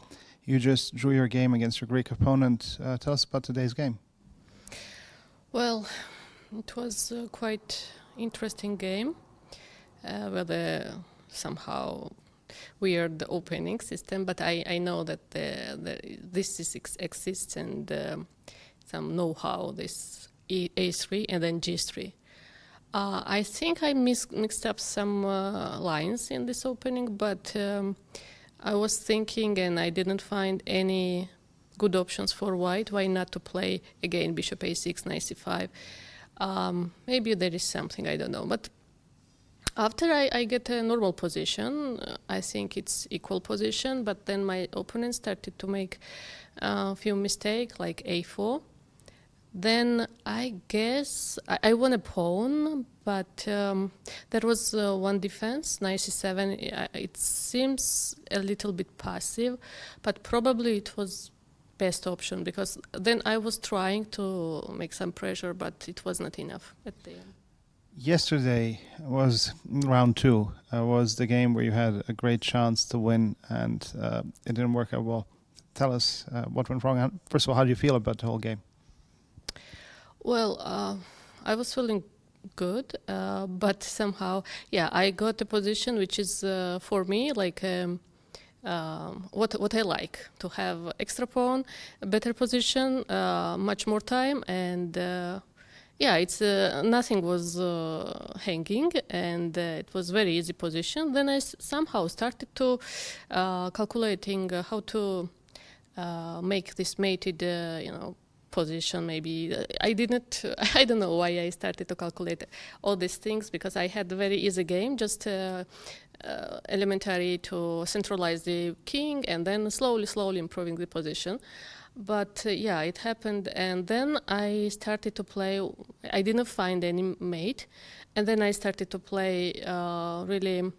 Speaker 7: You just drew your game against your Greek opponent. Tell us about today's game.
Speaker 11: Well, it was a quite interesting game with a somehow weird opening system, but I know that this exists and some know-how, this A3 and then G3. I think I mixed up some lines in this opening, but I was thinking, and I didn't find any good options for white. Why not to play again bishop a6, knight c5? Maybe there is something, I don't know. But after I get a normal position, I think it's equal position, but then my opponent started to make a few mistakes, like a4. Then I guess I won a pawn, but there was one defense, knight c7. It seems a little bit passive, but probably it was best option, because then I was trying to make some pressure, but it was not enough at the end.
Speaker 7: Yesterday was round 2. Was the game where you had a great chance to win, and it didn't work out well. Tell us what went wrong. And first of all, how do you feel about the whole game?
Speaker 11: Well, I was feeling good, but somehow, yeah, I got a position which is for me like what I like, to have extra pawn, a better position, much more time, and yeah, it's nothing was hanging, and it was very easy position. Then I somehow started to calculating how to make this mated, position. Maybe I don't know why I started to calculate all these things, because I had a very easy game, just elementary to centralize the king and then slowly improving the position. But yeah, it happened, and then I started to play. I didn't find any mate, and then I started to play really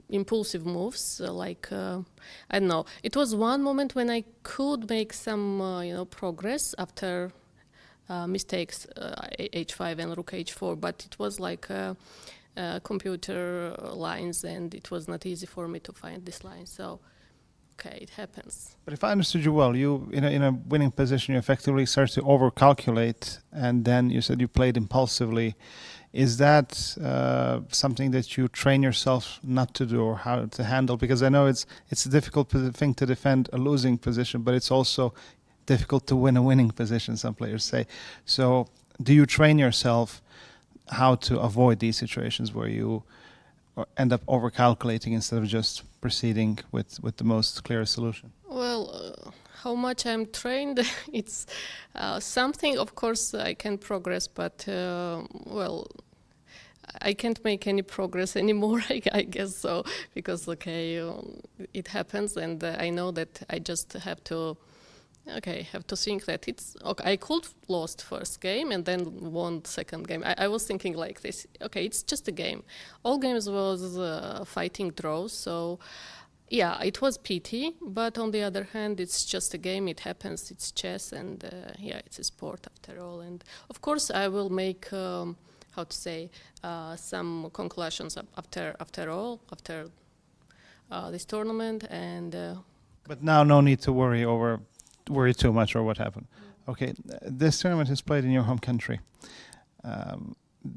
Speaker 11: impulsive moves, like I don't know. It was one moment when I could make some progress after mistakes, h5 and rook h4, but it was like computer lines, and it was not easy for me to find this line. So okay, it happens.
Speaker 7: But if I understood you well, you in a winning position, you effectively started to overcalculate, and then you said you played impulsively. Is that something that you train yourself not to do, or how to handle? Because I know it's a difficult thing to defend a losing position, but it's also difficult to win a winning position, some players say. So do you train yourself how to avoid these situations where you end up overcalculating instead of just proceeding with the most clear solution?
Speaker 11: Well, how much I'm trained, it's something, of course, I can progress, but well, I can't make any progress anymore, I guess so, because, okay, it happens, and I know that I just have to think that it's, okay, I could lost first game and then won second game. I was thinking like this, okay, it's just a game. All games was fighting draws, so yeah, it was pity, but on the other hand, it's just a game, it happens, it's chess, and yeah, it's a sport after all. And of course, I will make, some conclusions after this tournament. And
Speaker 7: but now no need to worry too much or what happened. Okay, this tournament is played in your home country.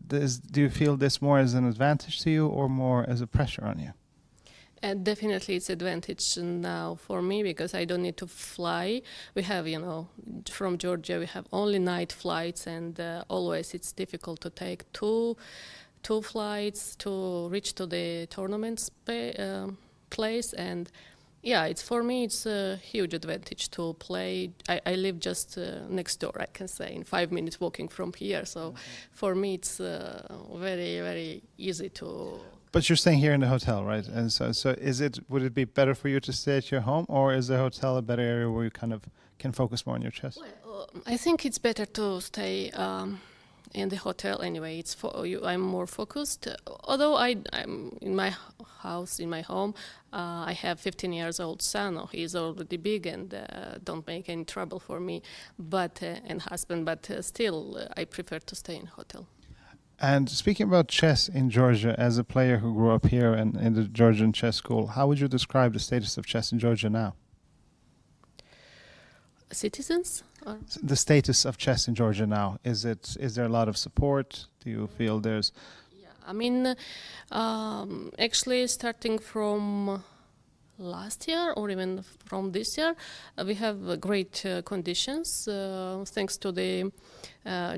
Speaker 7: Do you feel this more as an advantage to you or more as a pressure on you?
Speaker 11: And definitely it's advantage now for me, because I don't need to fly. We have, from Georgia, we have only night flights, and always it's difficult to take two flights to reach to the tournament place. And yeah, for me, it's a huge advantage to play. I live just next door, I can say, in 5 minutes walking from here. So for me, it's very, very easy to...
Speaker 7: But you're staying here in the hotel, right? And so would it be better for you to stay at your home, or is the hotel a better area where you kind of can focus more on your chess?
Speaker 11: Well, I think it's better to stay in the hotel anyway. I'm more focused. Although I'm in my house, in my home, I have 15-year-old son. He's already big and don't make any trouble for me, and husband. But still, I prefer to stay in hotel.
Speaker 7: And speaking about chess in Georgia, as a player who grew up here and in the Georgian chess school, how would you describe the status of chess in Georgia now?
Speaker 11: Citizens? Or?
Speaker 7: The status of chess in Georgia now. Is there a lot of support? Do you feel there's...
Speaker 11: Yeah, I mean, actually starting from last year or even from this year. We have great conditions thanks to the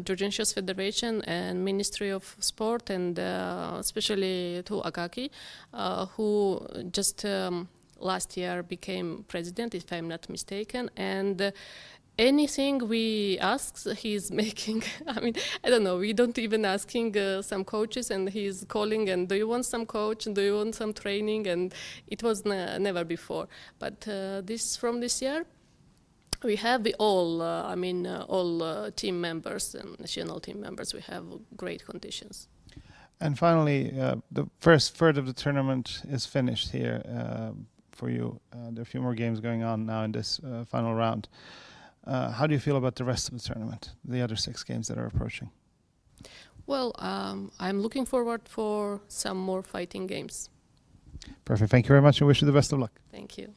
Speaker 11: Georgian Chess Federation and Ministry of Sport, and especially to Akaki, who just last year became president, if I'm not mistaken, and anything we ask, he's making. I mean, I don't know, we don't even asking some coaches, and he's calling, and do you want some coach, and do you want some training, and it was never before. But from this year, we have all team members and national team members, we have great conditions.
Speaker 7: And finally, the first third of the tournament is finished here for you. There are a few more games going on now in this final round. How do you feel about the rest of the tournament, the other 6 games that are approaching?
Speaker 11: Well, I'm looking forward for some more fighting games.
Speaker 7: Perfect. Thank you very much, and wish you the best of luck.
Speaker 11: Thank you.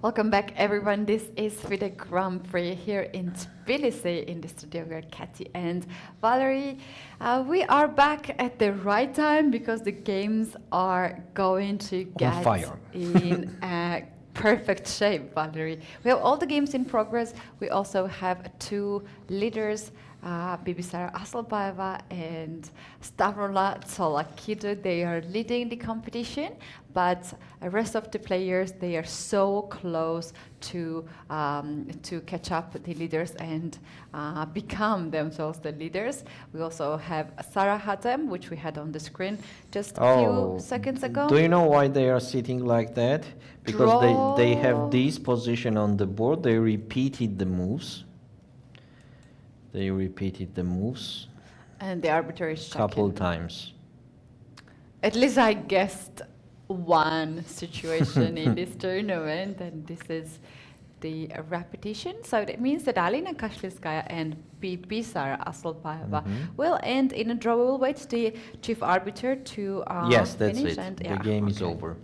Speaker 5: Welcome back, everyone. This is FIDE Grand Prix here in Tbilisi in the studio where Keti and Valerie. We are back at the right time because the games are going to get in perfect shape, Valerie. We have all the games in progress. We also have two leaders, Bibisara Assaubayeva and Stavroula Tsolakidou. They are leading the competition, but the rest of the players, they are so close to catch up the leaders and become themselves the leaders. We also have Sarasadat, which we had on the screen just a few seconds ago.
Speaker 6: Do you know why they are sitting like that? Because they have this position on the board. They repeated the moves.
Speaker 5: And the arbiter is checking.
Speaker 6: Couple times.
Speaker 5: At least I guessed one situation in this tournament, and this is the repetition. So that means that Alina Kashlinskaya and Bibisara Assaubayeva will end in a draw. We will wait the chief arbiter to
Speaker 6: yes, that's
Speaker 5: finish.
Speaker 6: it.
Speaker 5: And,
Speaker 6: the game is over.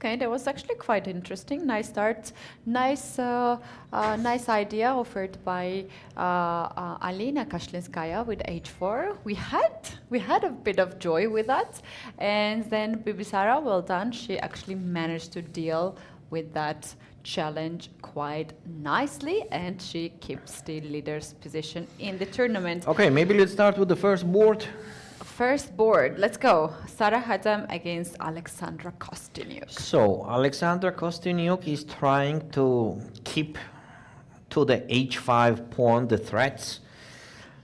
Speaker 5: Okay, that was actually quite interesting. Nice start, nice idea offered by Alina Kashlinskaya with h4. We had a bit of joy with that, and then Bibisara, well done. She actually managed to deal with that challenge quite nicely, and she keeps the leader's position in the tournament.
Speaker 6: Okay, maybe let's start with the first board.
Speaker 5: First board, let's go. Sarasadat against Alexandra Kosteniuk.
Speaker 6: So, Alexandra Kosteniuk is trying to keep to the h5 pawn the threats.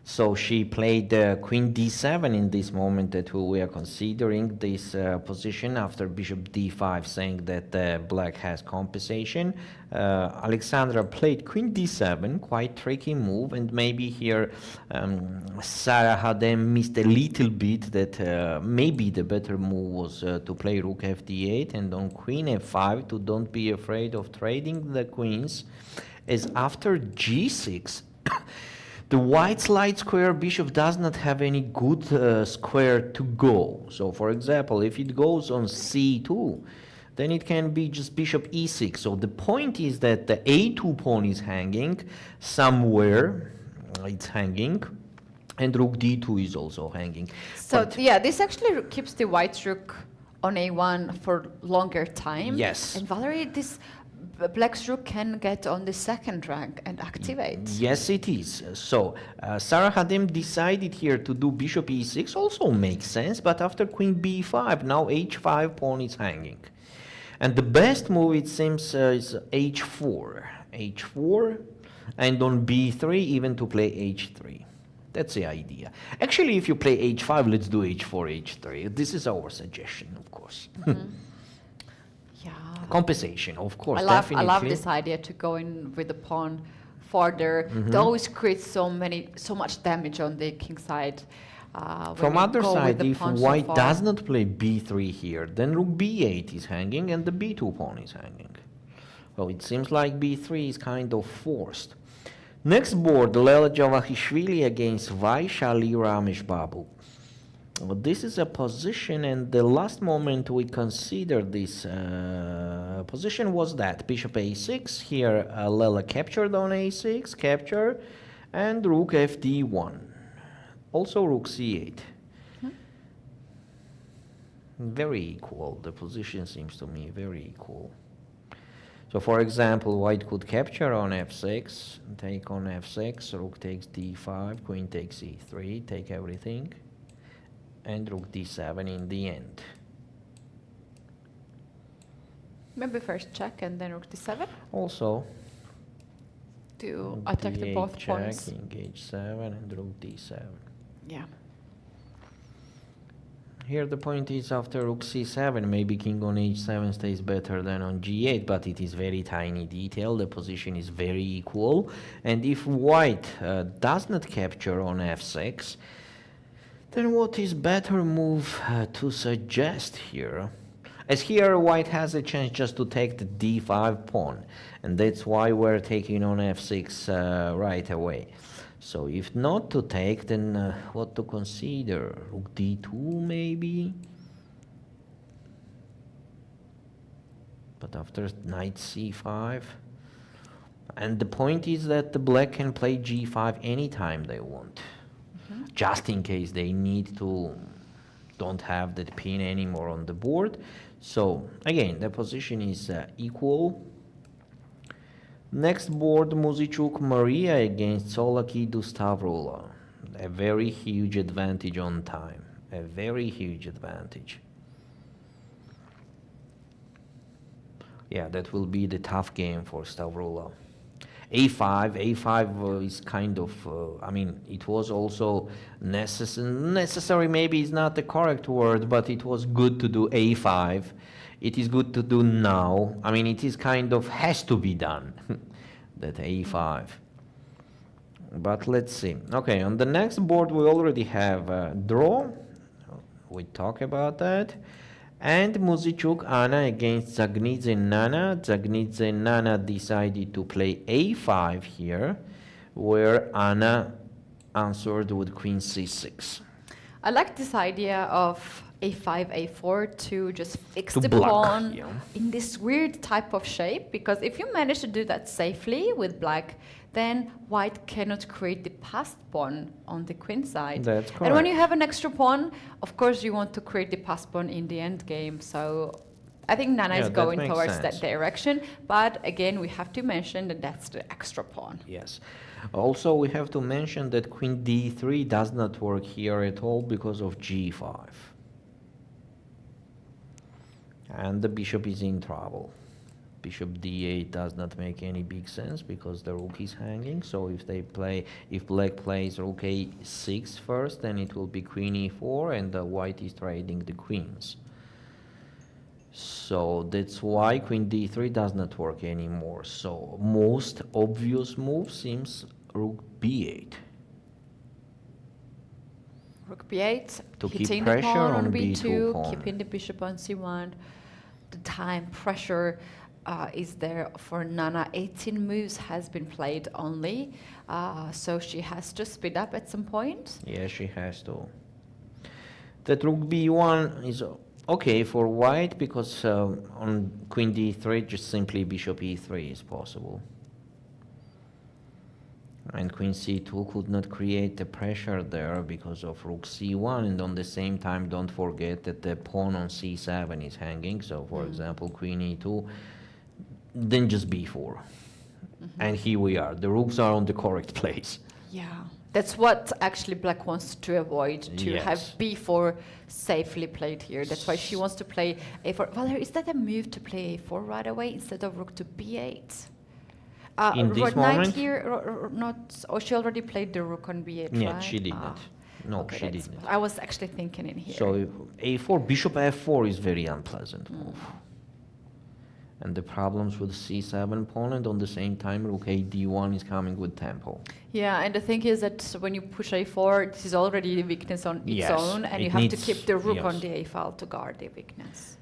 Speaker 6: So she played queen d7 in this moment that we are considering this position after bishop d5, saying that black has compensation. Alexandra played queen d7, quite tricky move, and maybe here Sarasadat missed a little bit that maybe the better move was to play rook fd8 and on queen f5 to don't be afraid of trading the queens, as after g6 the white slide square bishop does not have any good square to go. So for example, if it goes on c2, then it can be just bishop e6. So the point is that the a2 pawn is hanging somewhere, it's hanging, and rook d2 is also hanging.
Speaker 5: So yeah, this actually keeps the white rook on a1 for longer time.
Speaker 6: Yes.
Speaker 5: And Valerie, this black's rook can get on the second rank and activate.
Speaker 6: Yes, it is. So Sarasadat decided here to do bishop e6, also makes sense, but after queen b5, now h5 pawn is hanging. And the best move, it seems, is h4. h4, and on b3, even to play h3. That's the idea. Actually, if you play h5, let's do h4, h3. This is our suggestion, of course.
Speaker 5: Yeah.
Speaker 6: Compensation, of course,
Speaker 5: I
Speaker 6: definitely.
Speaker 5: love this idea to go in with the pawn further. It always creates so much damage on the king side.
Speaker 6: From other side, if white does not play b3 here, then rook b8 is hanging and the b2 pawn is hanging. Well, it seems like b3 is kind of forced. Next board, Lela Javakhishvili against Vaishali R. This is a position, and the last moment we considered this position was that bishop a6. Here Lela captured on a6, capture, and rook fd1. Also rook c8. Very equal. The position seems to me very equal. So for example, white could capture on f6, take on f6, rook takes d5, queen takes e3, take everything, and rook d7 in the end.
Speaker 5: Maybe first check and then rook d7?
Speaker 6: Also,
Speaker 5: to attack the both
Speaker 6: check,
Speaker 5: pawns.
Speaker 6: engage 7 and rook d7.
Speaker 5: Yeah.
Speaker 6: Here the point is after rook c7, maybe king on h7 stays better than on g8, but it is very tiny detail. The position is very equal. And if white does not capture on f6, then what is better move to suggest here? As here white has a chance just to take the d5 pawn, and that's why we're taking on f6 right away. So if not to take, then what to consider? Rook d2 maybe? But after knight c5, and the point is that the black can play g5 anytime they want, just in case they need to, don't have that pin anymore on the board. So again, the position is equal. Next board, Muzychuk Mariya against Tsolakidou Stavroula. A very huge advantage on time. A very huge advantage. Yeah, that will be the tough game for Stavroula. A5 is kind of, I mean, it was also necessary, maybe is not the correct word, but it was good to do A5. It is good to do now. I mean, it is kind of has to be done, that A5. But let's see. Okay, on the next board we already have a draw. We talk about that. And Muzychuk Anna against Dzagnidze Nana. Dzagnidze Nana decided to play A5 here, where Anna answered with Queen C6.
Speaker 5: I like this idea of A5, A4 to just fix
Speaker 6: To
Speaker 5: the
Speaker 6: block,
Speaker 5: pawn
Speaker 6: yeah.
Speaker 5: in this weird type of shape, because if you manage to do that safely with black, then white cannot create the passed pawn on the queen side.
Speaker 6: That's
Speaker 5: And when
Speaker 6: correct.
Speaker 5: you have an extra pawn, of course you want to create the passed pawn in the end game. So I think Nana
Speaker 6: Yeah,
Speaker 5: is
Speaker 6: that
Speaker 5: going
Speaker 6: makes
Speaker 5: towards
Speaker 6: sense.
Speaker 5: that direction. But again, we have to mention that that's the extra pawn.
Speaker 6: Yes. Also, we have to mention that Queen D3 does not work here at all because of G5. And the bishop is in trouble. Bishop D8 does not make any big sense because the rook is hanging. So if black plays rook A6 first, then it will be Queen E4 and white is trading the queens. So that's why Queen D3 does not work anymore. So most obvious move seems Rook B8.
Speaker 5: Rook B8,
Speaker 6: To keep
Speaker 5: hitting the
Speaker 6: pressure
Speaker 5: pawn on
Speaker 6: on
Speaker 5: B2,
Speaker 6: B2 pawn.
Speaker 5: keeping the bishop on C1. The time pressure is there for Nana. 18 moves has been played only, so she has to speed up at some point.
Speaker 6: Yeah, she has to. That Rook B1 is okay for white because on Queen D3 just simply Bishop E3 is possible. And Queen C2 could not create the pressure there because of Rook C1, and on the same time don't forget that the pawn on C7 is hanging. So for example Queen E2, then just B4. And here we are, the rooks are on the correct place.
Speaker 5: Yeah, that's what actually black wants to avoid, to
Speaker 6: Yes.
Speaker 5: have B4 safely played here. That's why she wants to play A4. Valerie, is that a move to play A4 right away instead of rook to B8?
Speaker 6: In this
Speaker 5: knight
Speaker 6: moment?
Speaker 5: here, not. Oh, she already played the rook on B8,
Speaker 6: Yeah,
Speaker 5: right?
Speaker 6: she did not. No,
Speaker 5: Okay,
Speaker 6: she
Speaker 5: that's-
Speaker 6: didn't.
Speaker 5: I was actually thinking in here.
Speaker 6: So A4, Bishop F4 is very unpleasant move. And the problems with C7 pawn, and on the same time Rook A D1 is coming with tempo.
Speaker 5: Yeah, and the thing is that when you push A4, this is already a weakness on its
Speaker 6: Yes,
Speaker 5: own, and
Speaker 6: it
Speaker 5: you have to
Speaker 6: needs-
Speaker 5: keep the rook on
Speaker 6: yes.
Speaker 5: the A file to guard the weakness.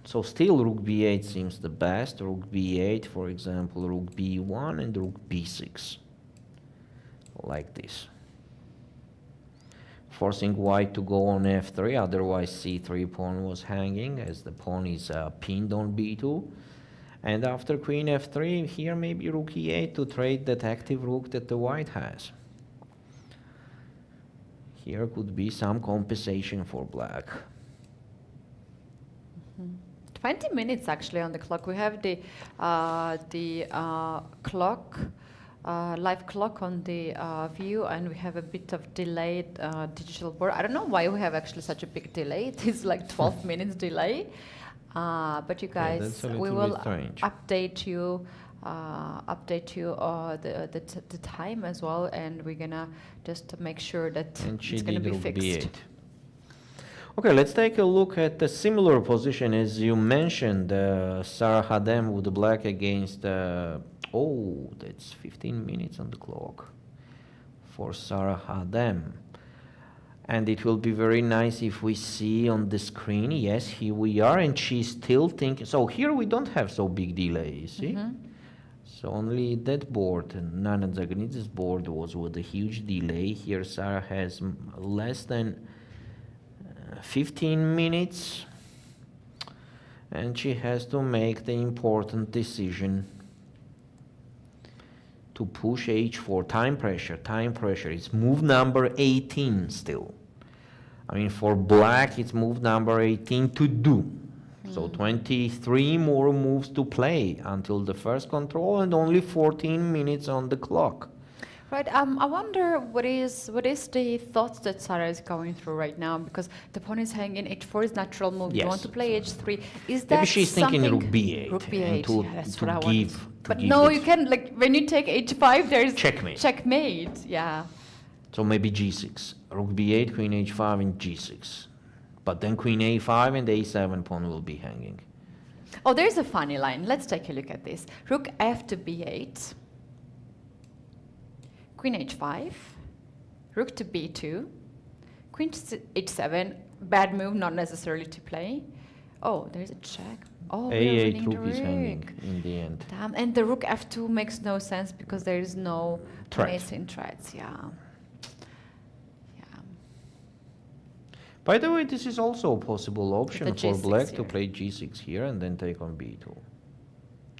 Speaker 6: So still Rook B8 seems the best. Rook B8, for example, Rook B1 and Rook B6. Like this. Forcing white to go on F3, otherwise C3 pawn was hanging as the pawn is pinned on B2. And after Queen F3, here maybe Rook E8 to trade that active rook that the white has. Here could be some compensation for black.
Speaker 5: 20 minutes actually on the clock. We have the clock, live clock on the view, and we have a bit of delayed digital board. I don't know why we have actually such a big delay. It is like 12 minutes delay. But you
Speaker 6: Yeah,
Speaker 5: guys,
Speaker 6: that's a
Speaker 5: we
Speaker 6: little
Speaker 5: will
Speaker 6: bit strange.
Speaker 5: update you the time as well, and we're gonna just make sure that
Speaker 6: And she
Speaker 5: it's gonna
Speaker 6: did
Speaker 5: be
Speaker 6: Rook
Speaker 5: fixed.
Speaker 6: B8. Okay, let's take a look at a similar position as you mentioned. Sarah Hadem with the black against. Oh, that's 15 minutes on the clock for Sarah Hadem. And it will be very nice if we see on the screen. Yes, here we are, and she's still thinking. So here we don't have so big delay, you see? So only that board, Nana Dzagnidze's board was with a huge delay. Here Sarah has less than 15 minutes. And she has to make the important decision to push h4. Time pressure. It's move number 18 still. I mean, for black, it's move number 18 to do. So 23 more moves to play until the first control, and only 14 minutes on the clock.
Speaker 5: Right. I wonder what is the thoughts that Sara is going through right now, because the pawn is hanging. H4 is natural move.
Speaker 6: Yes.
Speaker 5: You want to play H3. Is that
Speaker 6: Maybe she's thinking
Speaker 5: something?
Speaker 6: rook b8.
Speaker 5: Rook b8.
Speaker 6: To,
Speaker 5: Yeah, that's
Speaker 6: to
Speaker 5: what I
Speaker 6: give.
Speaker 5: wanted.
Speaker 6: To
Speaker 5: But
Speaker 6: give
Speaker 5: no,
Speaker 6: it.
Speaker 5: you can, like, when you take H5, there's
Speaker 6: Checkmate.
Speaker 5: checkmate. Yeah.
Speaker 6: So maybe g6. Rook b8, queen h5, and g6. But then queen a5 and a7 pawn will be hanging.
Speaker 5: Oh, there's a funny line. Let's take a look at this. Rook f to b8. Queen h5. Rook to b2. Queen to h7. Bad move, not necessarily to play. Oh, there's a check. Oh, we're
Speaker 6: a8
Speaker 5: winning the
Speaker 6: rook is hanging in the end.
Speaker 5: Damn, and the rook f2 makes no sense because there is no
Speaker 6: Threat.
Speaker 5: in threats. Yeah.
Speaker 6: By the way, this is also a possible option
Speaker 5: the
Speaker 6: for
Speaker 5: G6
Speaker 6: black to
Speaker 5: here.
Speaker 6: play g6 here and then take on b2.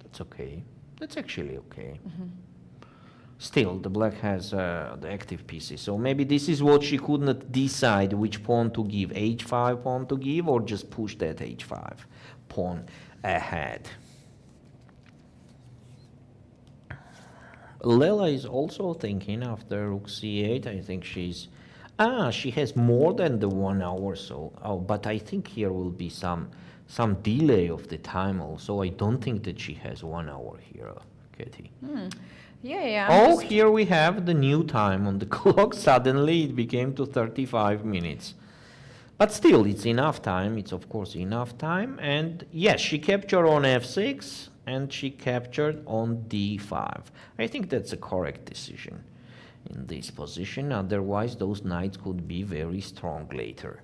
Speaker 6: That's okay. That's actually okay. Still, the black has the active pieces, so maybe this is what she could not decide which pawn to give, h5 pawn to give, or just push that h5 pawn ahead. Lela is also thinking after rook c8. I think she has more than the 1 hour, so but I think here will be some delay of the time also. I don't think that she has 1 hour here, Keti.
Speaker 5: Yeah.
Speaker 6: Oh, here we have the new time on the clock. Suddenly it became to 35 minutes. But still, it's enough time. It's, of course, enough time. And yes, she captured on f6, and she captured on d5. I think that's a correct decision in this position. Otherwise, those knights could be very strong later.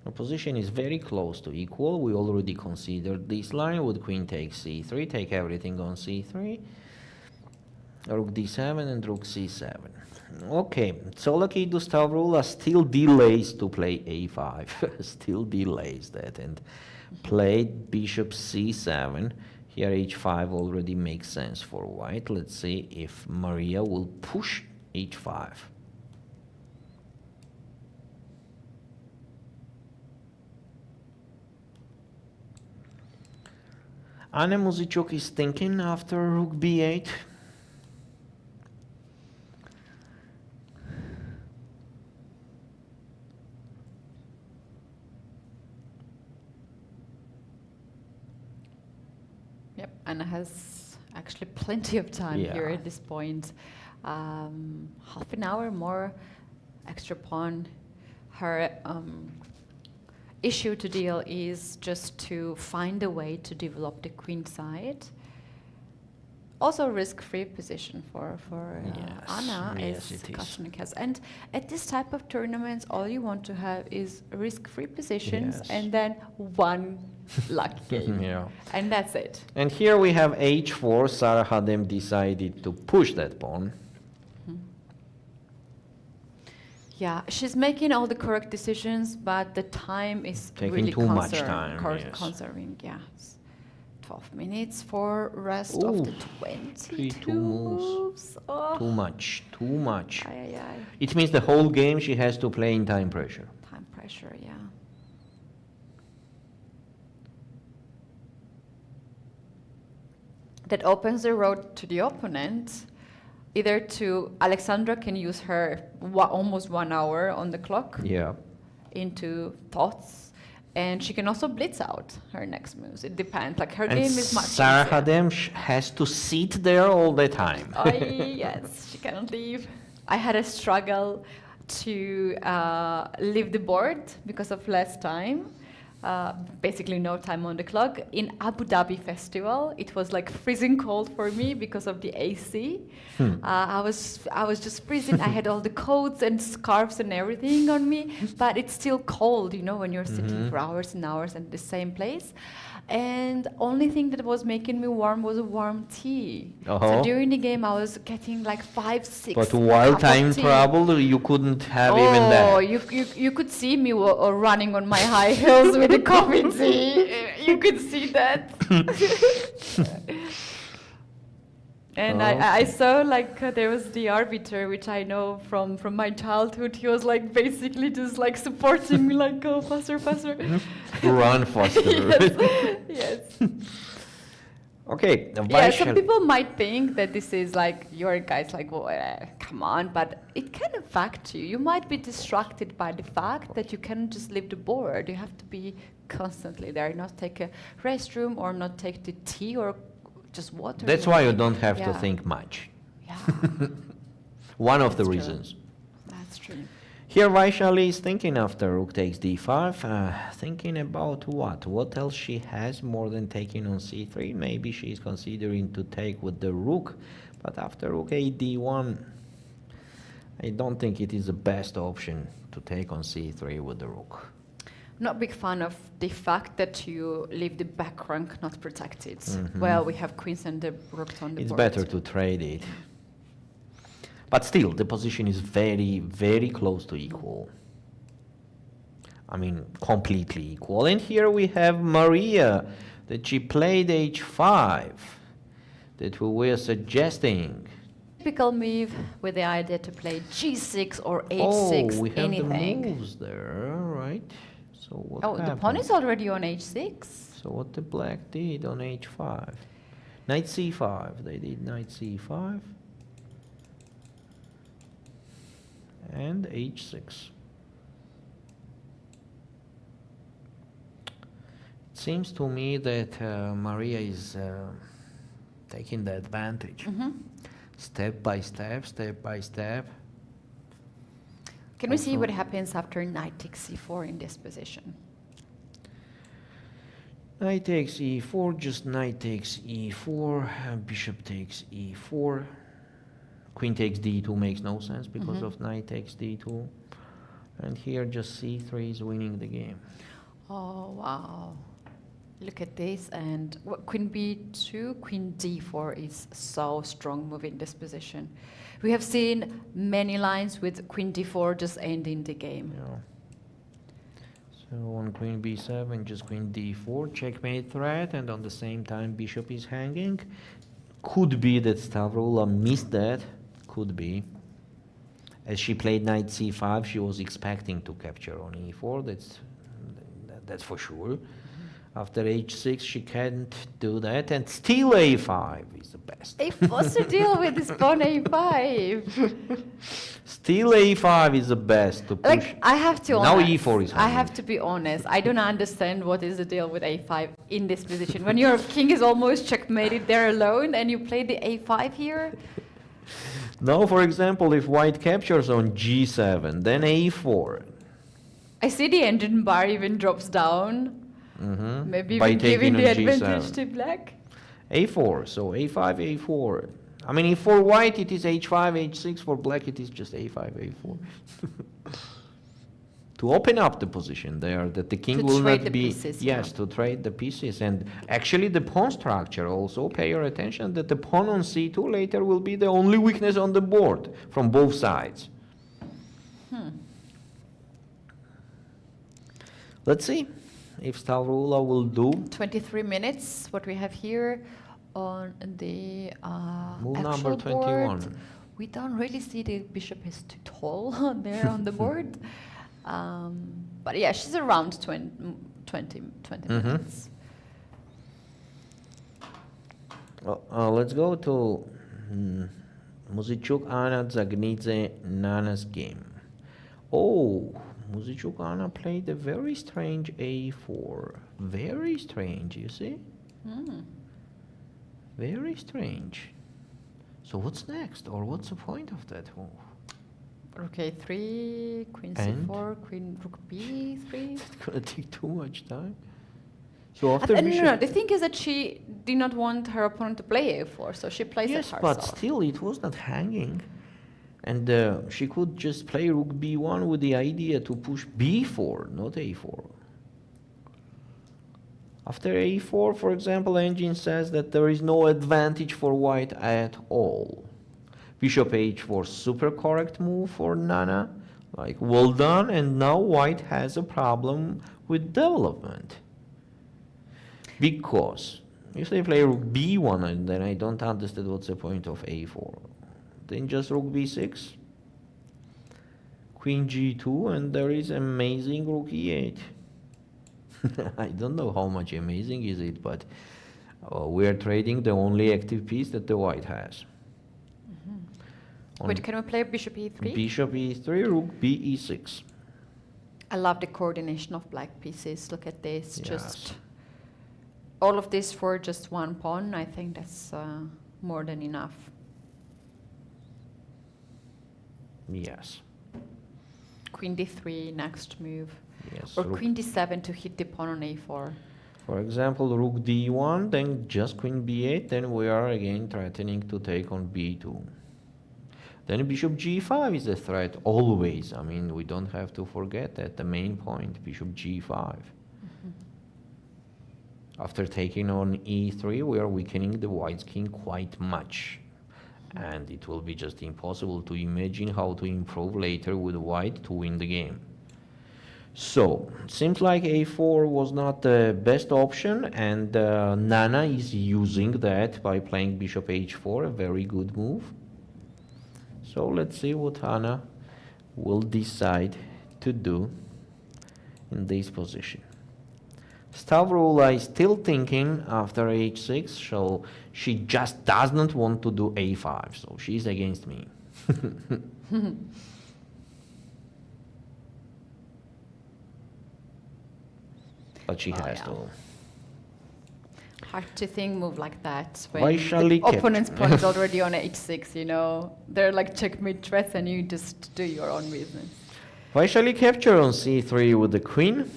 Speaker 6: The position is very close to equal. We already considered this line. Would queen take c3, take everything on c3, rook d7 and rook c7. Okay, Tsolakidou Stavroula still delays to play a5, still delays that, and played bishop c7. Here h5 already makes sense for white. Let's see if Mariya will push h5. Mariya Muzychuk is thinking after rook b8.
Speaker 5: Yep, Anna has actually plenty of time here at this point. Half an hour more, extra pawn. Her issue to deal is just to find a way to develop the queen side. Also risk-free position for Anna,
Speaker 6: yes,
Speaker 5: as
Speaker 6: it is.
Speaker 5: Kashlinskaya has. And at this type of tournaments, all you want to have is risk-free positions and then one lucky game. And that's it.
Speaker 6: And here we have h4. Sara Hadem decided to push that pawn.
Speaker 5: Yeah, she's making all the correct decisions, but the time is
Speaker 6: Taking
Speaker 5: really
Speaker 6: too much time, yes.
Speaker 5: conserving. Yeah, 12 minutes for rest of the 22 moves. Oh.
Speaker 6: Too much.
Speaker 5: Aye.
Speaker 6: It means the whole game she has to play in time pressure.
Speaker 5: Time pressure, yeah. That opens the road to the opponent. Either to Alexandra can use her almost 1 hour on the clock into thoughts, and she can also blitz out her next moves. It depends. Like her game is much
Speaker 6: Sara
Speaker 5: easier.
Speaker 6: Hadem has to sit there all the time.
Speaker 5: Yes, she cannot leave. I had a struggle to leave the board because of less time. basically no time on the clock. In Abu Dhabi festival, it was like freezing cold for me because of the AC. I was just freezing. I had all the coats and scarves and everything on me, but it's still cold, you know, when you're sitting for hours and hours in the same place. And only thing that was making me warm was a warm tea. So during the game, I was getting like 5, 6.
Speaker 6: But while time travel, you couldn't have even that.
Speaker 5: Oh, you could see me running on my high heels with a coffee tea. You could see that. And I saw like there was the arbiter, which I know from my childhood. He was like basically just like supporting me, like go faster, faster.
Speaker 6: Run faster.
Speaker 5: Yes.
Speaker 6: Okay.
Speaker 5: Yeah, some people might think that this is like your guys like, well, come on, but it can affect you. You might be distracted by the fact that you can't just leave the board. You have to be constantly there, not take a restroom or not take the tea or just water.
Speaker 6: That's why you don't have to think much.
Speaker 5: Yeah.
Speaker 6: One of the reasons.
Speaker 5: That's true.
Speaker 6: Here Vaishali is thinking after rook takes d5, thinking about what? What else she has more than taking on c3? Maybe she's considering to take with the rook, but after rook a d1, I don't think it is the best option to take on c3 with the rook.
Speaker 5: Not a big fan of the fact that you leave the back rank not protected. Well, we have queens and the rooks on the board.
Speaker 6: It's better to trade it. But still, the position is very, very close to equal. I mean, completely equal. And here we have Mariya, that she played h5, that we were suggesting.
Speaker 5: Typical move with the idea to play g6 or h6,
Speaker 6: oh, we have
Speaker 5: anything.
Speaker 6: the moves there, right? So what happened?
Speaker 5: The pawn is already on h6.
Speaker 6: So what the black did on h5? Knight c5. They did knight c5. And h6. It seems to me that Mariya is taking the advantage. Step by step, step by step.
Speaker 5: Can we see what happens after knight takes c4 in this position?
Speaker 6: Knight takes e4, just knight takes e4, bishop takes e4. Queen takes d2 makes no sense because of knight takes d2. And here just c3 is winning the game.
Speaker 5: Oh, wow. Look at this. And queen b2, queen d4 is so strong move in this position. We have seen many lines with queen d4 just ending the game.
Speaker 6: Yeah. So on queen b7, just queen d4, checkmate threat, and on the same time bishop is hanging. Could be that Stavroula missed that. Could be. As she played knight c5, she was expecting to capture on e4. That's for sure. After h6, she can't do that, and still a5 is the best.
Speaker 5: What's the deal with this pawn a5?
Speaker 6: Still a5 is the best to push.
Speaker 5: Like, I have to
Speaker 6: now
Speaker 5: honest,
Speaker 6: e4 is hanging.
Speaker 5: I have to be honest. I don't understand what is the deal with a5 in this position. When your king is almost checkmated there alone, and you play the a5 here.
Speaker 6: Now, for example, if white captures on g7, then a4.
Speaker 5: I see the engine bar even drops down. Maybe
Speaker 6: By
Speaker 5: even giving the
Speaker 6: taking on
Speaker 5: advantage
Speaker 6: g7.
Speaker 5: to black.
Speaker 6: a4, so a5, a4. I mean, if for white it is h5, h6, for black it is just a5, a4. To open up the position there, that the king will not be...
Speaker 5: Pieces,
Speaker 6: yes, to trade the pieces. And actually the pawn structure also, pay your attention, that the pawn on c2 later will be the only weakness on the board from both sides. Let's see if Stavroula will do.
Speaker 5: 23 minutes, what we have here on the
Speaker 6: Move
Speaker 5: actual
Speaker 6: number 21.
Speaker 5: board. We don't really see the bishop is too tall there on the board. But yeah, she's around 20 minutes.
Speaker 6: Well, let's go to Muzychuk Anna Dzagnidze Nana's game. Oh, Muzychuk Anna played a very strange a4. Very strange, you see? Very strange. So what's next, or what's the point of that move?
Speaker 5: Rook A3, Queen
Speaker 6: And?
Speaker 5: C4, Queen Rook B3.
Speaker 6: It's gonna take too much time. So after
Speaker 5: No,
Speaker 6: bishop.
Speaker 5: no, the thing is that she did not want her opponent to play A4, so she plays
Speaker 6: Yes,
Speaker 5: it herself.
Speaker 6: but still, it was not hanging. And she could just play Rook B1 with the idea to push B4, not A4. After A4, for example, engine says that there is no advantage for white at all. Bishop H4, super correct move for Nana. Like, well done, and now white has a problem with development. Because if they play Rook B1, then I don't understand what's the point of A4. Then just Rook B6, Queen G2, and there is amazing Rook E8. I don't know how much amazing is it, but we are trading the only active piece that the white has.
Speaker 5: Wait, can we play Bishop E3?
Speaker 6: Bishop E3, Rook B E6.
Speaker 5: I love the coordination of black pieces. Look at this,
Speaker 6: Yes.
Speaker 5: just all of this for just one pawn. I think that's more than enough.
Speaker 6: Yes.
Speaker 5: Queen D3, next move.
Speaker 6: Yes.
Speaker 5: Or
Speaker 6: Rook-
Speaker 5: Queen D7 to hit the pawn on A4.
Speaker 6: For example, Rook D1, then just Queen B8, then we are again threatening to take on B2. Then Bishop G5 is a threat, always. I mean, we don't have to forget that the main point, Bishop G5. After taking on E3, we are weakening the white's king quite much. And it will be just impossible to imagine how to improve later with white to win the game. So, seems like A4 was not the best option, and Nana is using that by playing Bishop H4, a very good move. So let's see what Anna will decide to do in this position. Stavroula is still thinking after H6, so she just does not want to do A5, so she's against me. But she has to.
Speaker 5: Hard to think move like that when
Speaker 6: Vaishali
Speaker 5: the opponent's pawn is already on H6, you know. They're like checkmate threats and you just do your own business.
Speaker 6: Vaishali capture on C3 with the queen.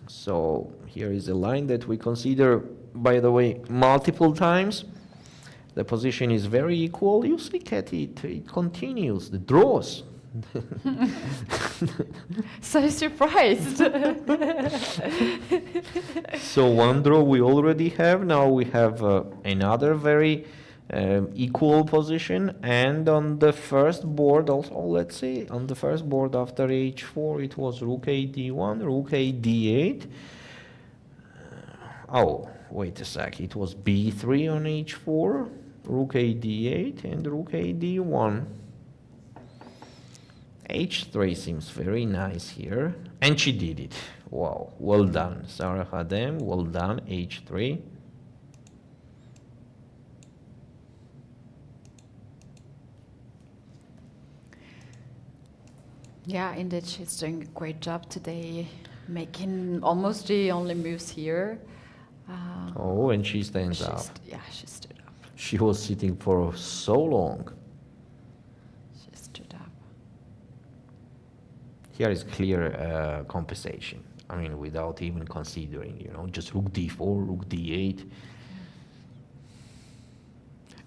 Speaker 6: So here is a line that we consider, by the way, multiple times. The position is very equal. You see, Keti, it continues, the draws.
Speaker 5: So surprised.
Speaker 6: So one draw we already have. Now we have another very equal position. And on the first board also, let's see, on the first board after H4, it was Rook A D1, Rook A D8. Oh, wait a sec. It was B3 on H4, Rook A D8, and Rook A D1. H3 seems very nice here. And she did it. Wow, well done. Sarah Khadem, well done. H3.
Speaker 5: Yeah, indeed, she's doing a great job today, making almost the only moves here.
Speaker 6: Oh, and she stands up.
Speaker 5: Yeah, she stood up.
Speaker 6: She was sitting for so long.
Speaker 5: She stood up.
Speaker 6: Here is clear compensation. I mean, without even considering, you know, just Rook D4, Rook D8.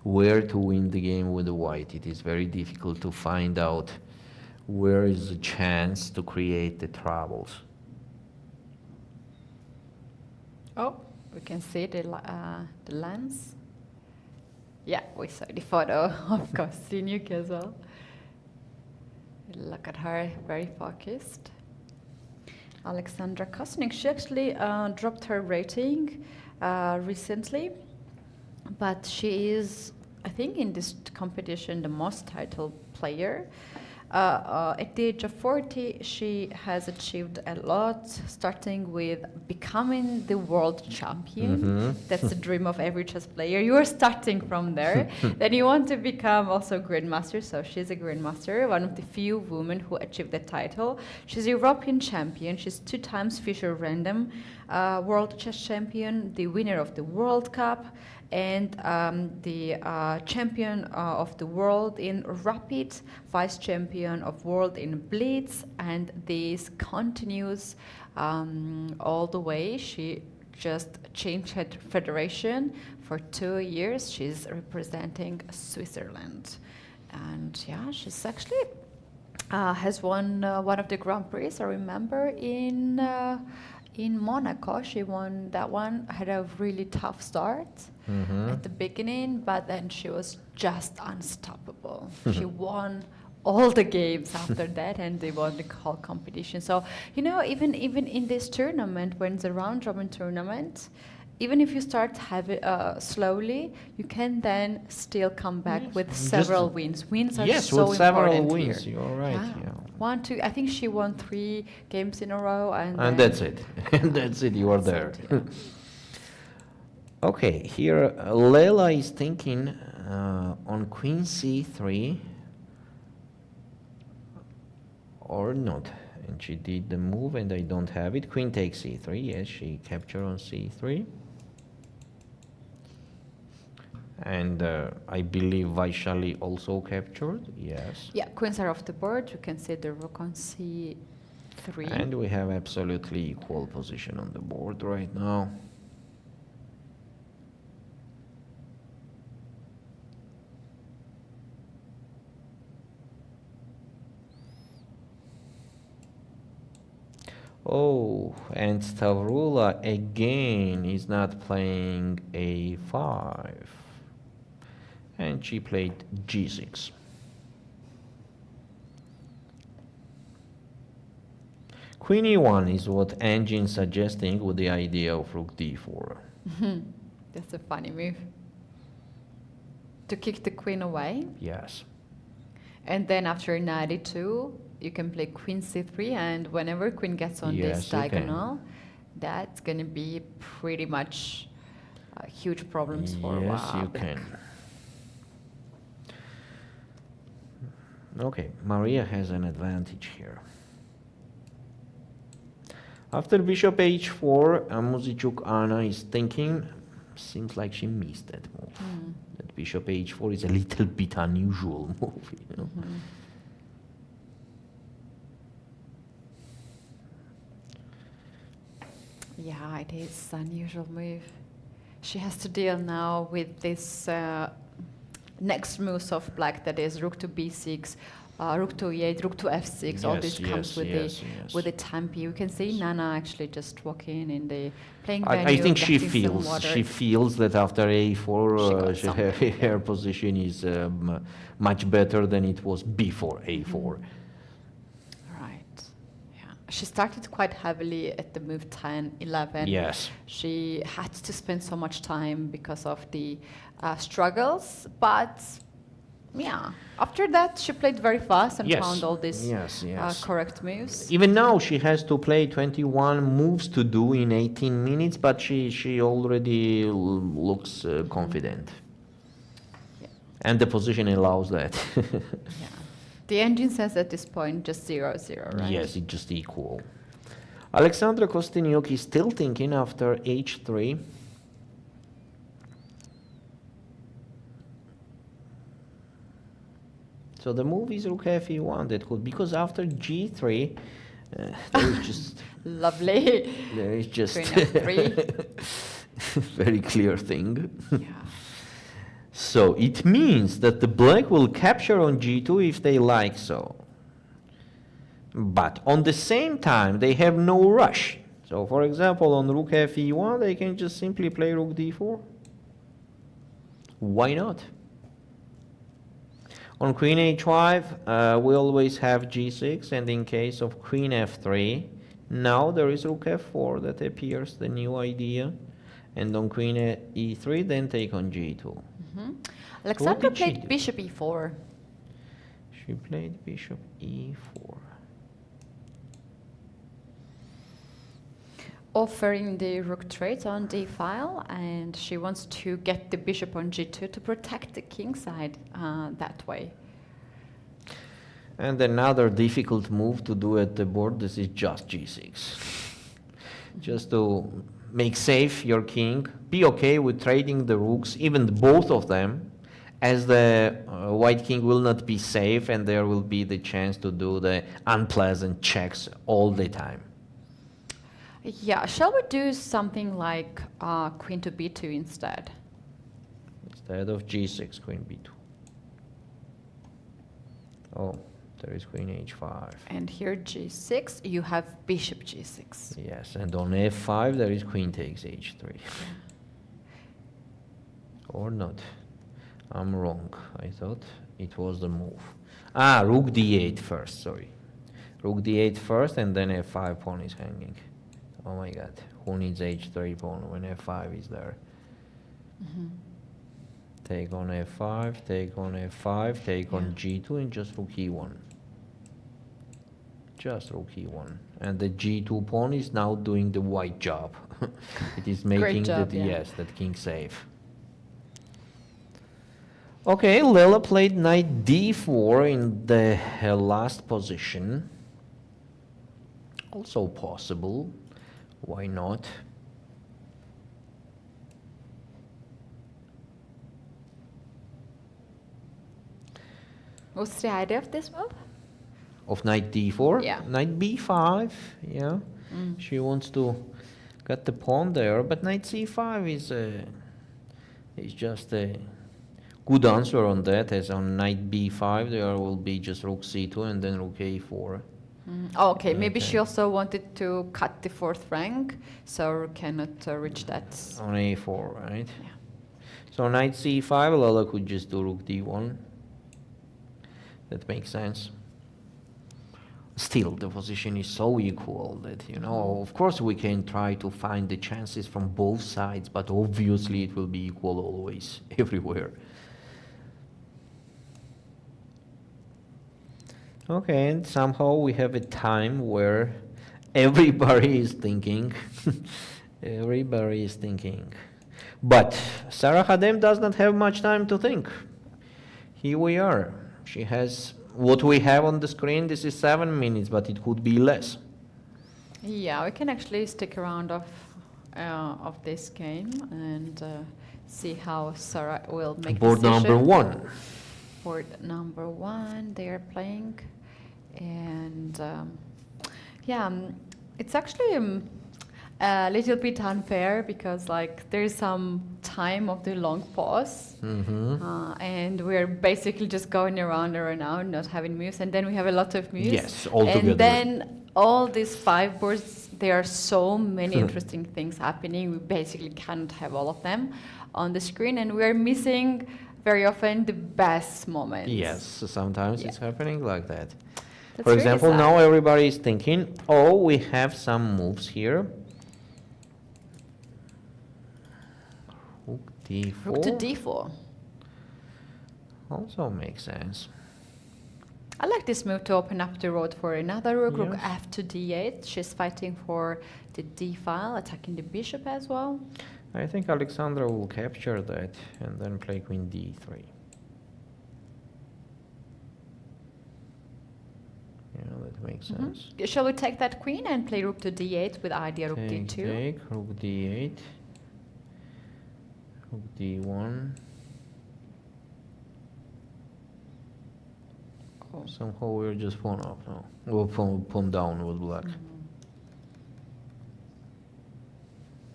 Speaker 6: Where to win the game with the white? It is very difficult to find out where is the chance to create the troubles.
Speaker 5: Oh, we can see the lens. Yeah, we saw the photo of Kosteniuk as well. Look at her, very focused. Alexandra Kosteniuk, she actually dropped her rating recently, but she is, I think, in this competition the most titled player. At the age of 40, she has achieved a lot, starting with becoming the world champion. That's the dream of every chess player. You are starting from there. Then you want to become also grandmaster. So she's a grandmaster, one of the few women who achieved the title. She's a European champion. She's 2 times Fischer Random world chess champion, the winner of the World Cup. and the champion of the world in rapid, vice champion of world in blitz, and this continues all the way. She just changed her federation for 2 years. She's representing Switzerland, and yeah, she's actually has won one of the Grand Prix. I remember in Monaco, she won that one. Had a really tough start at the beginning, but then she was just unstoppable. She won all the games after that, and they won the whole competition. So, you know, even in this tournament, when it's a round-robin tournament, even if you start slowly, you can then still come back with several wins. Wins are so
Speaker 6: with several
Speaker 5: important
Speaker 6: wins.
Speaker 5: here.
Speaker 6: You're right.
Speaker 5: Yeah.
Speaker 6: Yeah.
Speaker 5: 1, 2. I think she won 3 games in a row,
Speaker 6: And that's it. And that's it. You are there.
Speaker 5: it, yeah.
Speaker 6: Okay, here Lela is thinking on Queen C3 or not. And she did the move, and I don't have it. Queen takes C3. Yes, she captured on C3. And I believe Vaishali also captured. Yes.
Speaker 5: Yeah, queens are off the board. You can see the rook on C3.
Speaker 6: And we have absolutely equal position on the board right now. Oh, and Stavroula again is not playing A5. And she played G6. Queen E1 is what Engine suggesting with the idea of Rook D4.
Speaker 5: That's a funny move. To kick the queen away.
Speaker 6: Yes.
Speaker 5: And then after knight e2, you can play queen c3, and whenever queen gets on this diagonal, that's going to be pretty much huge problems for
Speaker 6: Yes, you can. Okay, Mariya has an advantage here. After bishop h4, Muzychuk Anna is thinking, seems like she missed that move. That bishop h4 is a little bit unusual move, you know.
Speaker 5: Yeah, it is an unusual move. She has to deal now with this next moves of black, that is rook to b6, rook to e8, rook to f6. All this comes with the tempi. You can see Nana actually just walking in the playing venue.
Speaker 6: I think she feels that after a4, her position is much better than it was before a4.
Speaker 5: She started quite heavily at the move 10, 11.
Speaker 6: Yes.
Speaker 5: She had to spend so much time because of the struggles, but yeah, after that she played very fast and found all these correct moves.
Speaker 6: Even now she has to play 21 moves to do in 18 minutes, but she already looks confident. Yeah. And the position allows that.
Speaker 5: Yeah. The engine says at this point just 0-0, right?
Speaker 6: Yes, it's just equal. Alexandra Kosteniuk is still thinking after h3. So the move is rook f1. That could, because after g3, there is just
Speaker 5: lovely.
Speaker 6: There is just
Speaker 5: F3.
Speaker 6: very clear thing.
Speaker 5: Yeah.
Speaker 6: So it means that the black will capture on g2 if they like so. But on the same time, they have no rush. So for example, on rook fe1, they can just simply play rook d4. Why not? On queen h5, we always have g6, and in case of queen f3, now there is rook f4 that appears, the new idea. And on queen e3, then take on g2.
Speaker 5: Alexandra played bishop e4.
Speaker 6: She played bishop e4.
Speaker 5: Offering the rook trade on d file, and she wants to get the bishop on g2 to protect the king side that way.
Speaker 6: And another difficult move to do at the board, this is just g6. Just to make safe your king, be okay with trading the rooks, even both of them, as the white king will not be safe and there will be the chance to do the unpleasant checks all the time.
Speaker 5: Yeah, shall we do something like queen to b2 instead?
Speaker 6: Instead of g6, queen b2. Oh, there is queen h5.
Speaker 5: And here g6, you have bishop g6.
Speaker 6: Yes, and on f5 there is queen takes h3. Or not. I'm wrong. I thought it was the move. Ah, rook d8 first, sorry. Rook d8 first and then f5 pawn is hanging. Oh my god, who needs h3 pawn when f5 is there? Take on f5, take on f5, take on g2 and just rook e1. Just rook e1. And the g2 pawn is now doing the white job. It is making that, yes, that king safe. Okay, Lela played knight d4 in the last position. Also possible. Why not?
Speaker 5: What's the idea of this move?
Speaker 6: Of knight d4?
Speaker 5: Yeah.
Speaker 6: Knight b5, yeah. She wants to get the pawn there, but knight c5 is just a good answer on that, as on knight b5 there will be just rook c2 and then rook a4.
Speaker 5: Okay, maybe she also wanted to cut the fourth rank, so cannot reach that.
Speaker 6: On a4, right?
Speaker 5: Yeah.
Speaker 6: So knight c5, Lela could just do rook d1. That makes sense. Still, the position is so equal that, you know, of course we can try to find the chances from both sides, but obviously it will be equal always, everywhere. Okay, and somehow we have a time where everybody is thinking. Everybody is thinking. But Sarah Khadem does not have much time to think. Here we are. She has what we have on the screen. This is 7 minutes, but it could be less.
Speaker 5: Yeah, we can actually stick around of this game and see how Sarah will make
Speaker 6: Board
Speaker 5: decision.
Speaker 6: number 1.
Speaker 5: Board number 1, they are playing, and it's actually a little bit unfair because like there is some time of the long pause, and we're basically just going around and around, not having moves, and then we have a lot of moves.
Speaker 6: Yes, all together.
Speaker 5: And then all these 5 boards, there are so many interesting things happening. We basically cannot have all of them on the screen, and we're missing very often the best moments.
Speaker 6: Yes, sometimes it's happening like that.
Speaker 5: That's
Speaker 6: For example,
Speaker 5: really sad.
Speaker 6: now everybody is thinking, oh, we have some moves here. Rook d4.
Speaker 5: Rook to d4.
Speaker 6: Also makes sense.
Speaker 5: I like this move to open up the road for another rook. Rook
Speaker 6: Yes.
Speaker 5: f to d8. She's fighting for the d file, attacking the bishop as well.
Speaker 6: I think Alexandra will capture that and then play queen d3. Yeah, that makes sense.
Speaker 5: Shall we take that queen and play rook to d8 with idea rook
Speaker 6: Take,
Speaker 5: d2?
Speaker 6: take, rook d8, rook d1.
Speaker 5: Oh.
Speaker 6: Somehow we're just pawn up now. Or pawn down with black.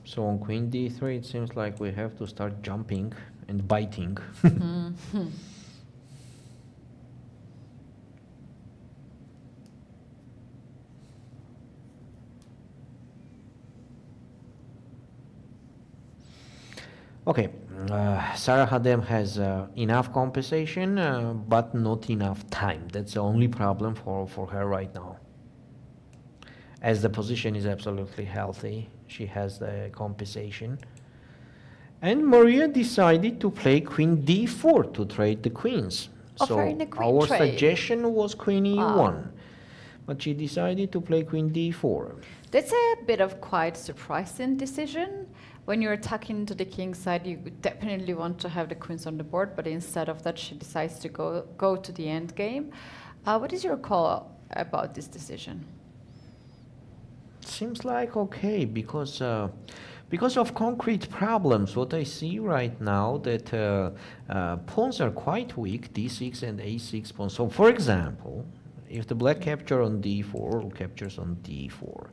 Speaker 6: So on queen d3 it seems like we have to start jumping and biting. Okay, Sarah Khadem has enough compensation, but not enough time. That's the only problem for her right now. As the position is absolutely healthy, she has the compensation. And Mariya decided to play queen d4 to trade the queens.
Speaker 5: Offering a queen
Speaker 6: our
Speaker 5: trade.
Speaker 6: suggestion was queen e1, but she decided to play queen d4.
Speaker 5: That's a bit of quite surprising decision. When you're attacking to the king's side, you definitely want to have the queens on the board, but instead of that, she decides to go to the end game. What is your call about this decision?
Speaker 6: Seems like okay, because Because of concrete problems, what I see right now that pawns are quite weak, d6 and a6 pawns. So for example, if the black capture on d4 or captures on d4,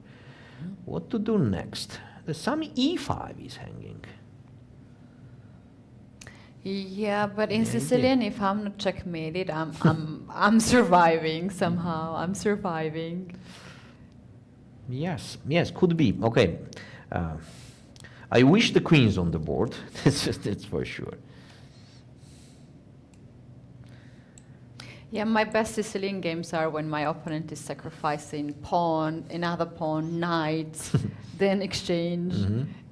Speaker 6: what to do next? Some e5 is hanging.
Speaker 5: Yeah, but in Sicilian, if I'm not checkmated, I'm surviving somehow. I'm surviving.
Speaker 6: Yes, could be. Okay. I wish the queen's on the board. That's for sure.
Speaker 5: Yeah, my best Sicilian games are when my opponent is sacrificing pawn, another pawn, knight, then exchange,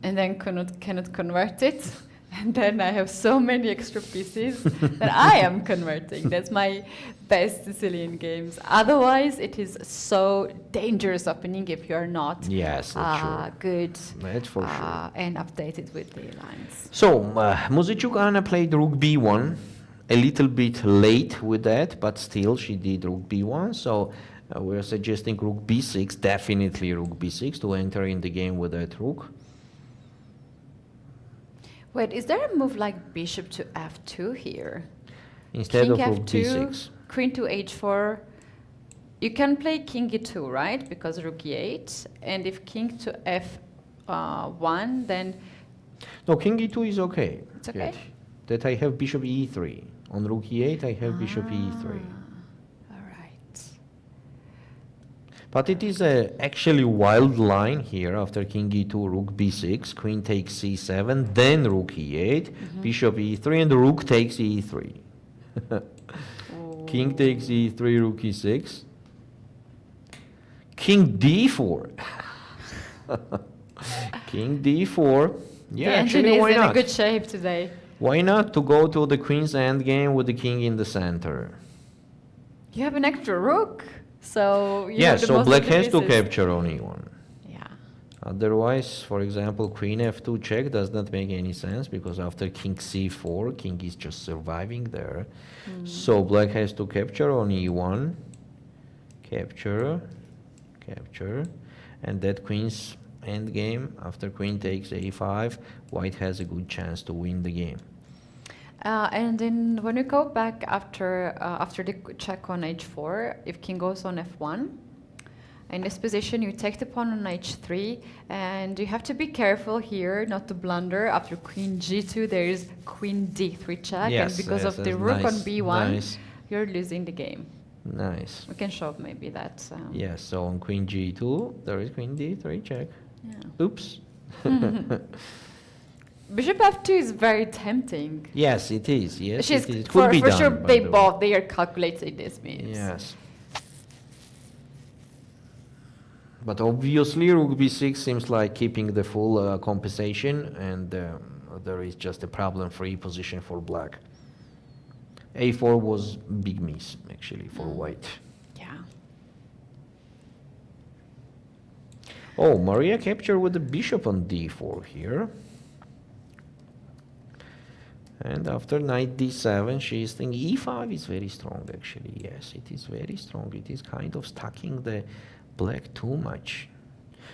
Speaker 5: and then cannot convert it. And then I have so many extra pieces that I am converting. That's my best Sicilian games. Otherwise, it is so dangerous opening if you're not good
Speaker 6: That's for sure.
Speaker 5: and updated with the lines.
Speaker 6: So, Muzychuk Anna played rook b1, a little bit late with that, but still she did rook b1. So we're suggesting rook b6, definitely rook b6 to enter in the game with that rook.
Speaker 5: Wait, is there a move like bishop to f2 here?
Speaker 6: Instead
Speaker 5: king
Speaker 6: of rook
Speaker 5: f2,
Speaker 6: b6.
Speaker 5: queen to h4. You can play king e2, right? Because rook e8. And if king to f1, then...
Speaker 6: No, king e2 is okay.
Speaker 5: It's okay?
Speaker 6: That I have bishop e3. On rook e8, I have bishop e3. But it is a actually wild line here after king e2, rook b6, queen takes c7, then rook e8, bishop e3, and the rook takes e3. King takes e3, rook e6. King d4. King d4. Yeah,
Speaker 5: the
Speaker 6: actually,
Speaker 5: engine
Speaker 6: why
Speaker 5: is in
Speaker 6: not?
Speaker 5: a good shape today.
Speaker 6: Why not to go to the queen's endgame with the king in the center?
Speaker 5: You have an extra rook. So you
Speaker 6: Yeah,
Speaker 5: have the
Speaker 6: so
Speaker 5: most
Speaker 6: black
Speaker 5: of the
Speaker 6: has to
Speaker 5: pieces.
Speaker 6: capture on e1.
Speaker 5: Yeah.
Speaker 6: Otherwise, for example, queen f2 check does not make any sense because after king c4, king is just surviving there. So black has to capture on e1, capture, and that queen's endgame, after queen takes a5, white has a good chance to win the game.
Speaker 5: And then when we go back after the check on h4, if king goes on f1, in this position you take the pawn on h3, and you have to be careful here not to blunder. After queen g2, there is queen d3 check,
Speaker 6: Yes,
Speaker 5: and because
Speaker 6: yes,
Speaker 5: of the
Speaker 6: that's
Speaker 5: rook on
Speaker 6: nice,
Speaker 5: b1,
Speaker 6: nice.
Speaker 5: you're losing the game.
Speaker 6: Nice.
Speaker 5: We can show up maybe that.
Speaker 6: Yes, so on queen g2, there is queen d3 check.
Speaker 5: Yeah.
Speaker 6: Oops.
Speaker 5: Bishop f2 is very tempting.
Speaker 6: Yes, it is. Yes,
Speaker 5: She's,
Speaker 6: it could be
Speaker 5: for
Speaker 6: done,
Speaker 5: sure,
Speaker 6: by the way.
Speaker 5: they are calculating these moves.
Speaker 6: Yes. But obviously, rook b6 seems like keeping the full compensation, and there is just a problem-free position for black. a4 was big miss, actually, for white.
Speaker 5: Yeah.
Speaker 6: Oh, Mariya captured with the bishop on d4 here. And after knight d7, she is thinking e5 is very strong, actually. Yes, it is very strong. It is kind of stacking the black too much.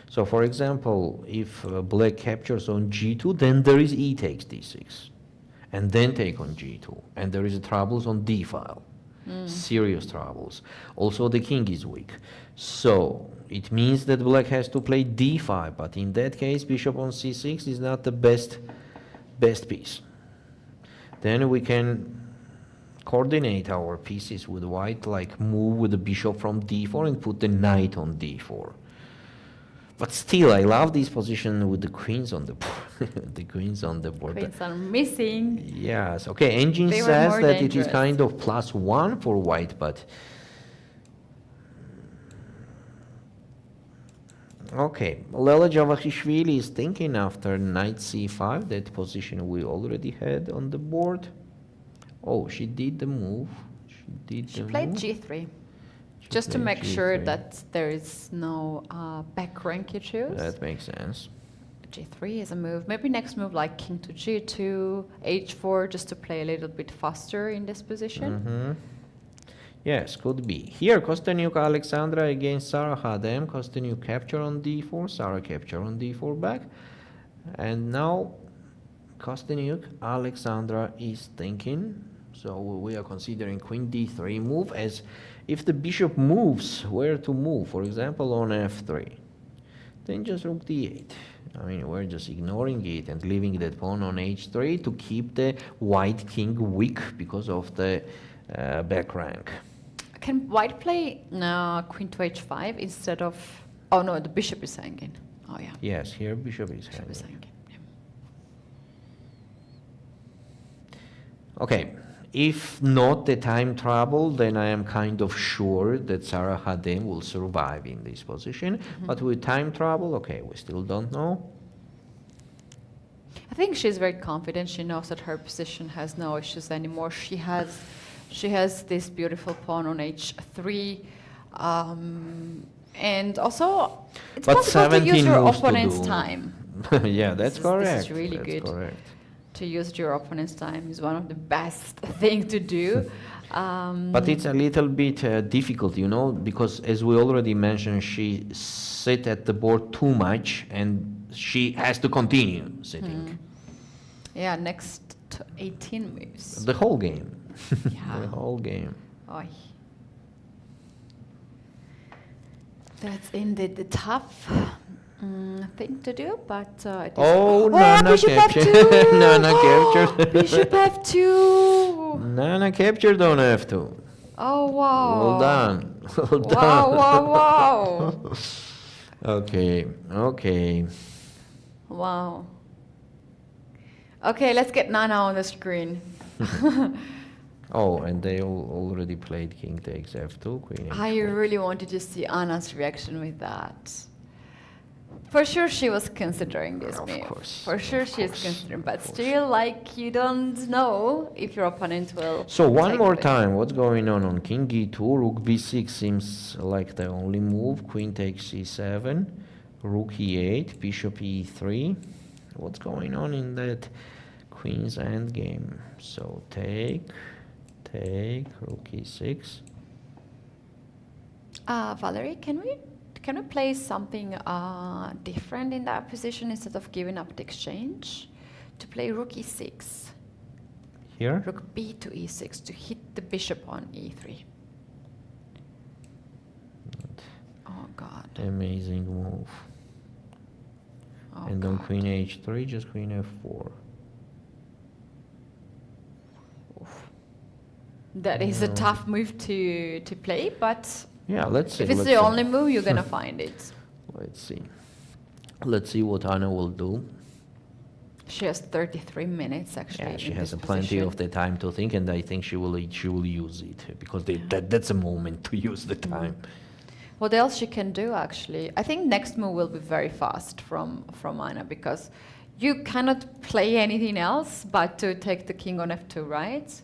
Speaker 6: So, for example, if black captures on g2, then there is e takes d6. And then take on g2. And there is troubles on d file. Serious troubles. Also, the king is weak. So, it means that black has to play d5. But in that case, bishop on c6 is not the best piece. Then we can coordinate our pieces with white, like move with the bishop from d4 and put the knight on d4. But still, I love this position with the queens on the board. The queens on the board.
Speaker 5: Queens are missing.
Speaker 6: Yes. Okay. Engine
Speaker 5: They were
Speaker 6: says
Speaker 5: more
Speaker 6: that it
Speaker 5: dangerous.
Speaker 6: is kind of +1 for white, but okay. Lela Javakhishvili is thinking after knight c5, that position we already had on the board. Oh, she did the move.
Speaker 5: She played g3. Just to make sure that there is no back rank issues.
Speaker 6: That makes sense.
Speaker 5: g3 is a move. Maybe next move like king to g2, h4, just to play a little bit faster in this position.
Speaker 6: Yes, could be. Here, Kosteniuk Alexandra against Sarah Hadem. Kosteniuk capture on d4, Sarah capture on d4 back. And now Kosteniuk, Alexandra is thinking. So we are considering queen d3 move as if the bishop moves, where to move. For example, on f3. Then just rook d8. I mean, we're just ignoring it and leaving that pawn on h3 to keep the white king weak because of the back rank.
Speaker 5: Can white play queen to h5 instead of... Oh no, the bishop is hanging. Oh yeah.
Speaker 6: Yes, here bishop is hanging.
Speaker 5: Yeah.
Speaker 6: Okay, if not the time trouble, then I am kind of sure that Sara Khadem will survive in this position. But with time trouble, okay, we still don't know.
Speaker 5: I think she's very confident. She knows that her position has no issues anymore. She has this beautiful pawn on h3. And also, it's possible to use your opponent's time.
Speaker 6: Yeah, that's correct.
Speaker 5: This is really
Speaker 6: that's
Speaker 5: good.
Speaker 6: Correct.
Speaker 5: To use your opponent's time is one of the best thing to do.
Speaker 6: But it's a little bit difficult, you know, because as we already mentioned, she sit at the board too much and she has to continue sitting.
Speaker 5: Yeah, next to 18 moves.
Speaker 6: The whole game.
Speaker 5: Yeah.
Speaker 6: The whole game.
Speaker 5: Oy. That's indeed the tough thing to do, but it is.
Speaker 6: Oh, Nana
Speaker 5: bishop
Speaker 6: captured.
Speaker 5: f2!
Speaker 6: Nana captured.
Speaker 5: Bishop f2!
Speaker 6: Nana captured on f2.
Speaker 5: Oh, wow.
Speaker 6: Well done. Well done.
Speaker 5: Wow.
Speaker 6: Okay, okay.
Speaker 5: Wow. Okay, let's get Nana on the screen.
Speaker 6: Oh, and they already played king takes f2, queen h4.
Speaker 5: I really wanted to see Anna's reaction with that. For sure she was considering this move.
Speaker 6: Of course.
Speaker 5: For sure she is considering, but still, like, you don't know if your opponent will.
Speaker 6: So one
Speaker 5: take
Speaker 6: more
Speaker 5: it.
Speaker 6: time, what's going on king e2, rook b6 seems like the only move, queen takes c7, rook e8, bishop e3. What's going on in that queen's endgame? So take, rook e6.
Speaker 5: Valerie, can we play something different in that position instead of giving up the exchange? To play rook e6.
Speaker 6: Here?
Speaker 5: Rook b to e6 to hit the bishop on e3. Oh God.
Speaker 6: Amazing move.
Speaker 5: Oh
Speaker 6: And on
Speaker 5: God.
Speaker 6: queen h3, just queen f4.
Speaker 5: That is a tough move to play, but
Speaker 6: Yeah, let's see.
Speaker 5: if it's
Speaker 6: let's
Speaker 5: the
Speaker 6: see.
Speaker 5: only move, you're gonna find it.
Speaker 6: Let's see. Let's see what Anna will do.
Speaker 5: She has 33 minutes actually.
Speaker 6: Yeah, she
Speaker 5: in
Speaker 6: has
Speaker 5: this
Speaker 6: plenty
Speaker 5: position.
Speaker 6: of the time to think, and I think she will use it because that's a moment to use the time.
Speaker 5: What else she can do actually? I think next move will be very fast from Anna because you cannot play anything else but to take the king on f2, right?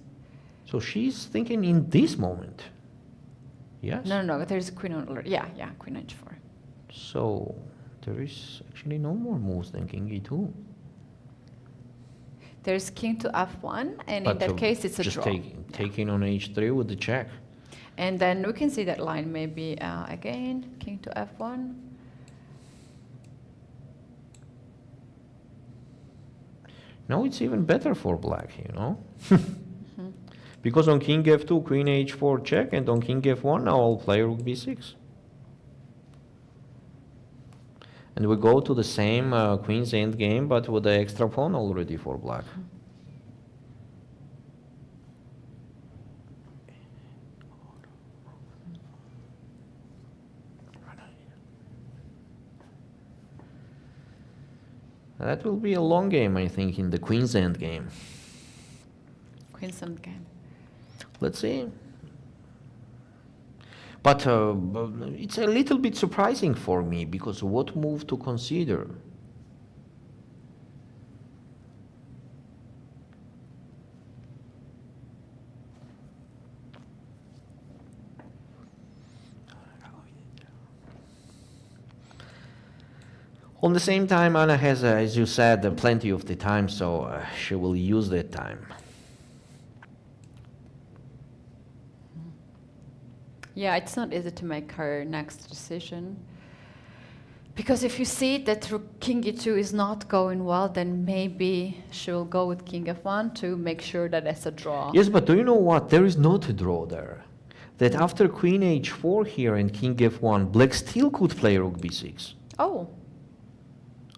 Speaker 6: So she's thinking in this moment. Yes.
Speaker 5: No, there's a queen on. Yeah, queen h4.
Speaker 6: So there is actually no more moves than king e2.
Speaker 5: There's king to f1, and in
Speaker 6: But
Speaker 5: that case, it's a
Speaker 6: just
Speaker 5: draw.
Speaker 6: taking on h3 with the check.
Speaker 5: And then we can see that line maybe again, king to f1.
Speaker 6: No, it's even better for black, you know. Because on king f2, queen h4 check, and on king f1, now I'll play rook b6. And we go to the same queen's endgame, but with the extra pawn already for black. That will be a long game, I think, in the queen's endgame.
Speaker 5: Queen's endgame.
Speaker 6: Let's see. But it's a little bit surprising for me, because what move to consider? On the same time, Anna has, as you said, plenty of the time, so she will use that time.
Speaker 5: Yeah, it's not easy to make her next decision. Because if you see that king e2 is not going well, then maybe she will go with king f1 to make sure that it's a draw.
Speaker 6: Yes, but do you know what? There is not a draw there. That after queen h4 here and king f1, black still could play rook b6.
Speaker 5: Oh.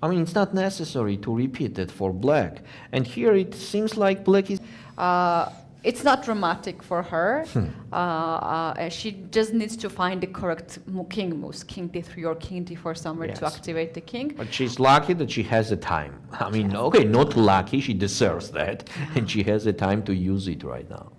Speaker 6: I mean, it's not necessary to repeat that for black. And here it seems like black is...
Speaker 5: It's not dramatic for her. She just needs to find the correct king moves, king d3 or king d4 somewhere to activate the king.
Speaker 6: But she's lucky that she has the time. I mean, okay, not lucky, she deserves that. And she has the time to use it right now.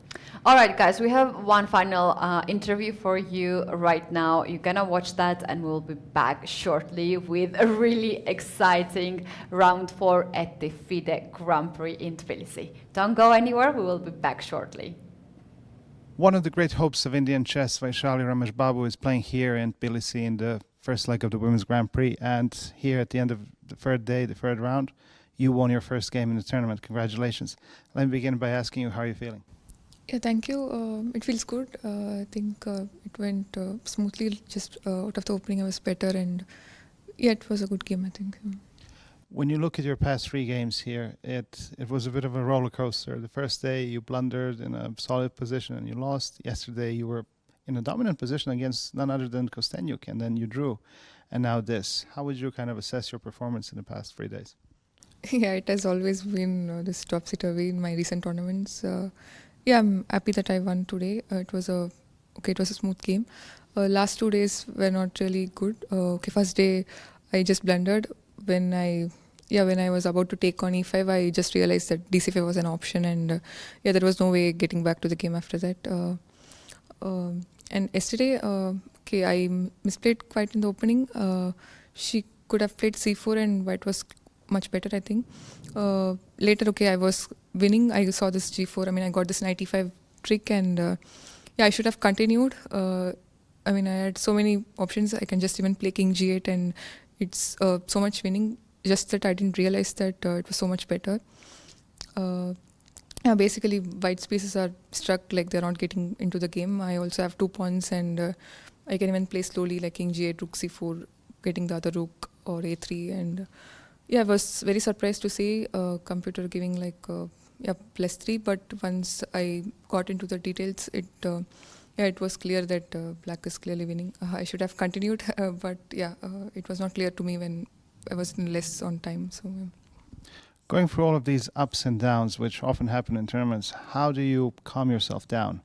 Speaker 5: All right, guys, we have one final interview for you right now. You're gonna watch that, and we'll be back shortly with a really exciting round 4 at the FIDE Grand Prix in Tbilisi. Don't go anywhere, we will be back shortly.
Speaker 7: One of the great hopes of Indian chess, Vaishali R is playing here in Tbilisi in the first leg of the Women's Grand Prix. And here at the end of the third day, the third round, you won your first game in the tournament. Congratulations. Let me begin by asking you, how are you feeling?
Speaker 12: Yeah, thank you. It feels good. I think it went smoothly. Just out of the opening, I was better, and yeah, it was a good game, I think.
Speaker 7: When you look at your past 3 games here, it was a bit of a roller coaster. The first day you blundered in a solid position and you lost. Yesterday you were in a dominant position against none other than Kosteniuk, and then you drew. And now this. How would you kind of assess your performance in the past 3 days?
Speaker 12: Yeah, it has always been this topsy-turvy in my recent tournaments. Yeah, I'm happy that I won today. It was a smooth game. Last 2 days were not really good. First day I just blundered. When I was about to take on e5, I just realized that d5 was an option, and there was no way getting back to the game after that. And yesterday, I misplayed quite in the opening. She could have played c4, and white was much better, I think. Later, I was winning. I saw this g4. I mean, I got this knight e5 trick, and I should have continued. I mean, I had so many options. I can just even play king g8, and it's so much winning. Just that I didn't realize that it was so much better. Basically, white spaces are struck, like they're not getting into the game. I also have 2 pawns, and I can even play slowly, like king g8, rook c4, getting the other rook, or a3, and I was very surprised to see computer giving like +3, but once I got into the details, it was clear that black is clearly winning. I should have continued, but it was not clear to me when I was less on time. So,
Speaker 7: Going through all of these ups and downs, which often happen in tournaments, how do you calm yourself down?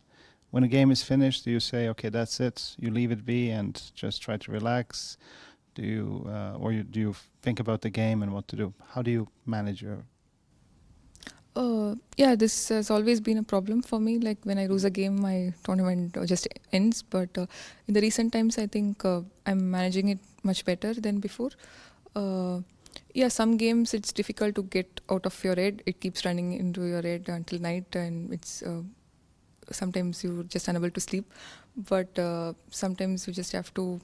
Speaker 7: When a game is finished, do you say, okay, that's it, you leave it be and just try to relax? Do you think about the game and what to do? How do you manage your...
Speaker 12: This has always been a problem for me. Like when I lose a game, my tournament just ends. But in the recent times, I think I'm managing it much better than before. Some games it's difficult to get out of your head. It keeps running into your head until night, and it's sometimes you're just unable to sleep. But sometimes you just have to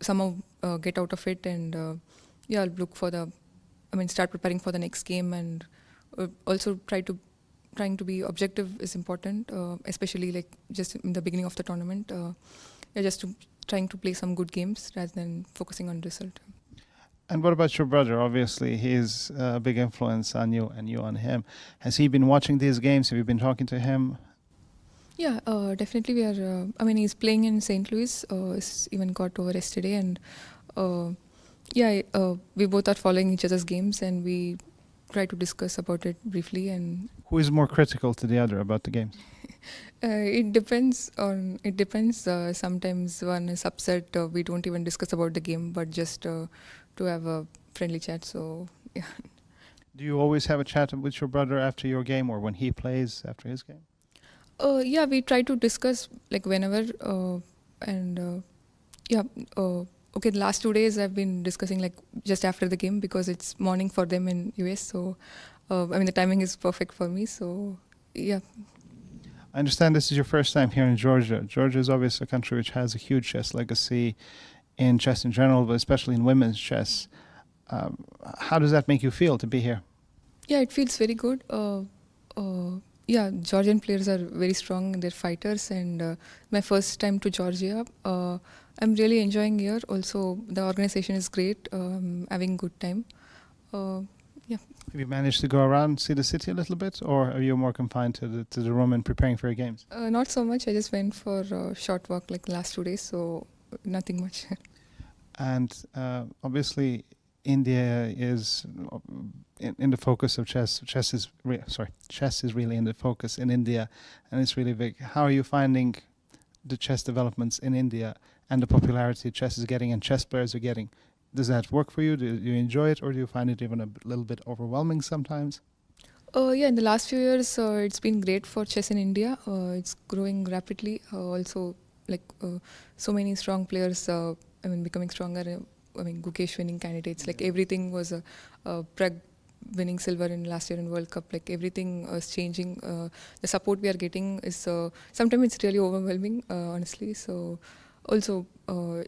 Speaker 12: somehow get out of it, and look for start preparing for the next game, and also trying to be objective is important, especially like just in the beginning of the tournament. Trying to play some good games rather than focusing on result.
Speaker 7: And what about your brother? Obviously, he's a big influence on you and you on him. Has he been watching these games? Have you been talking to him?
Speaker 12: Yeah, definitely we are. He's playing in St. Louis. He's even got over yesterday, and we both are following each other's games, and we try to discuss about it briefly. And
Speaker 7: who is more critical to the other about the games?
Speaker 12: It depends. Sometimes one is upset. We don't even discuss about the game, but just to have a friendly chat. So yeah.
Speaker 7: Do you always have a chat with your brother after your game, or when he plays after his game?
Speaker 12: We try to discuss like whenever, the last 2 days I've been discussing like just after the game, because it's morning for them in US. So, the timing is perfect for me. So, yeah.
Speaker 7: I understand this is your first time here in Georgia. Georgia is obviously a country which has a huge chess legacy in chess in general, but especially in women's chess. How does that make you feel to be here?
Speaker 12: Yeah, it feels very good. yeah, Georgian players are very strong and they're fighters. And my first time to Georgia, I'm really enjoying here. Also, the organization is great. Having good time. Yeah.
Speaker 7: Have you managed to go around, see the city a little bit, or are you more confined to the room and preparing for your games?
Speaker 12: Not so much. I just went for a short walk like the last 2 days, so nothing much.
Speaker 7: And obviously, India is in the focus of chess. Chess is really in the focus in India, and it's really big. How are you finding the chess developments in India and the popularity chess is getting and chess players are getting? Does that work for you? Do you enjoy it, or do you find it even a little bit overwhelming sometimes?
Speaker 12: Yeah, in the last few years, it's been great for chess in India. It's growing rapidly. Also, like so many strong players. Becoming stronger. Gukesh winning candidates. Like everything was Prag winning silver in last year in World Cup. Like everything is changing. The support we are getting is sometimes it's really overwhelming, honestly. So also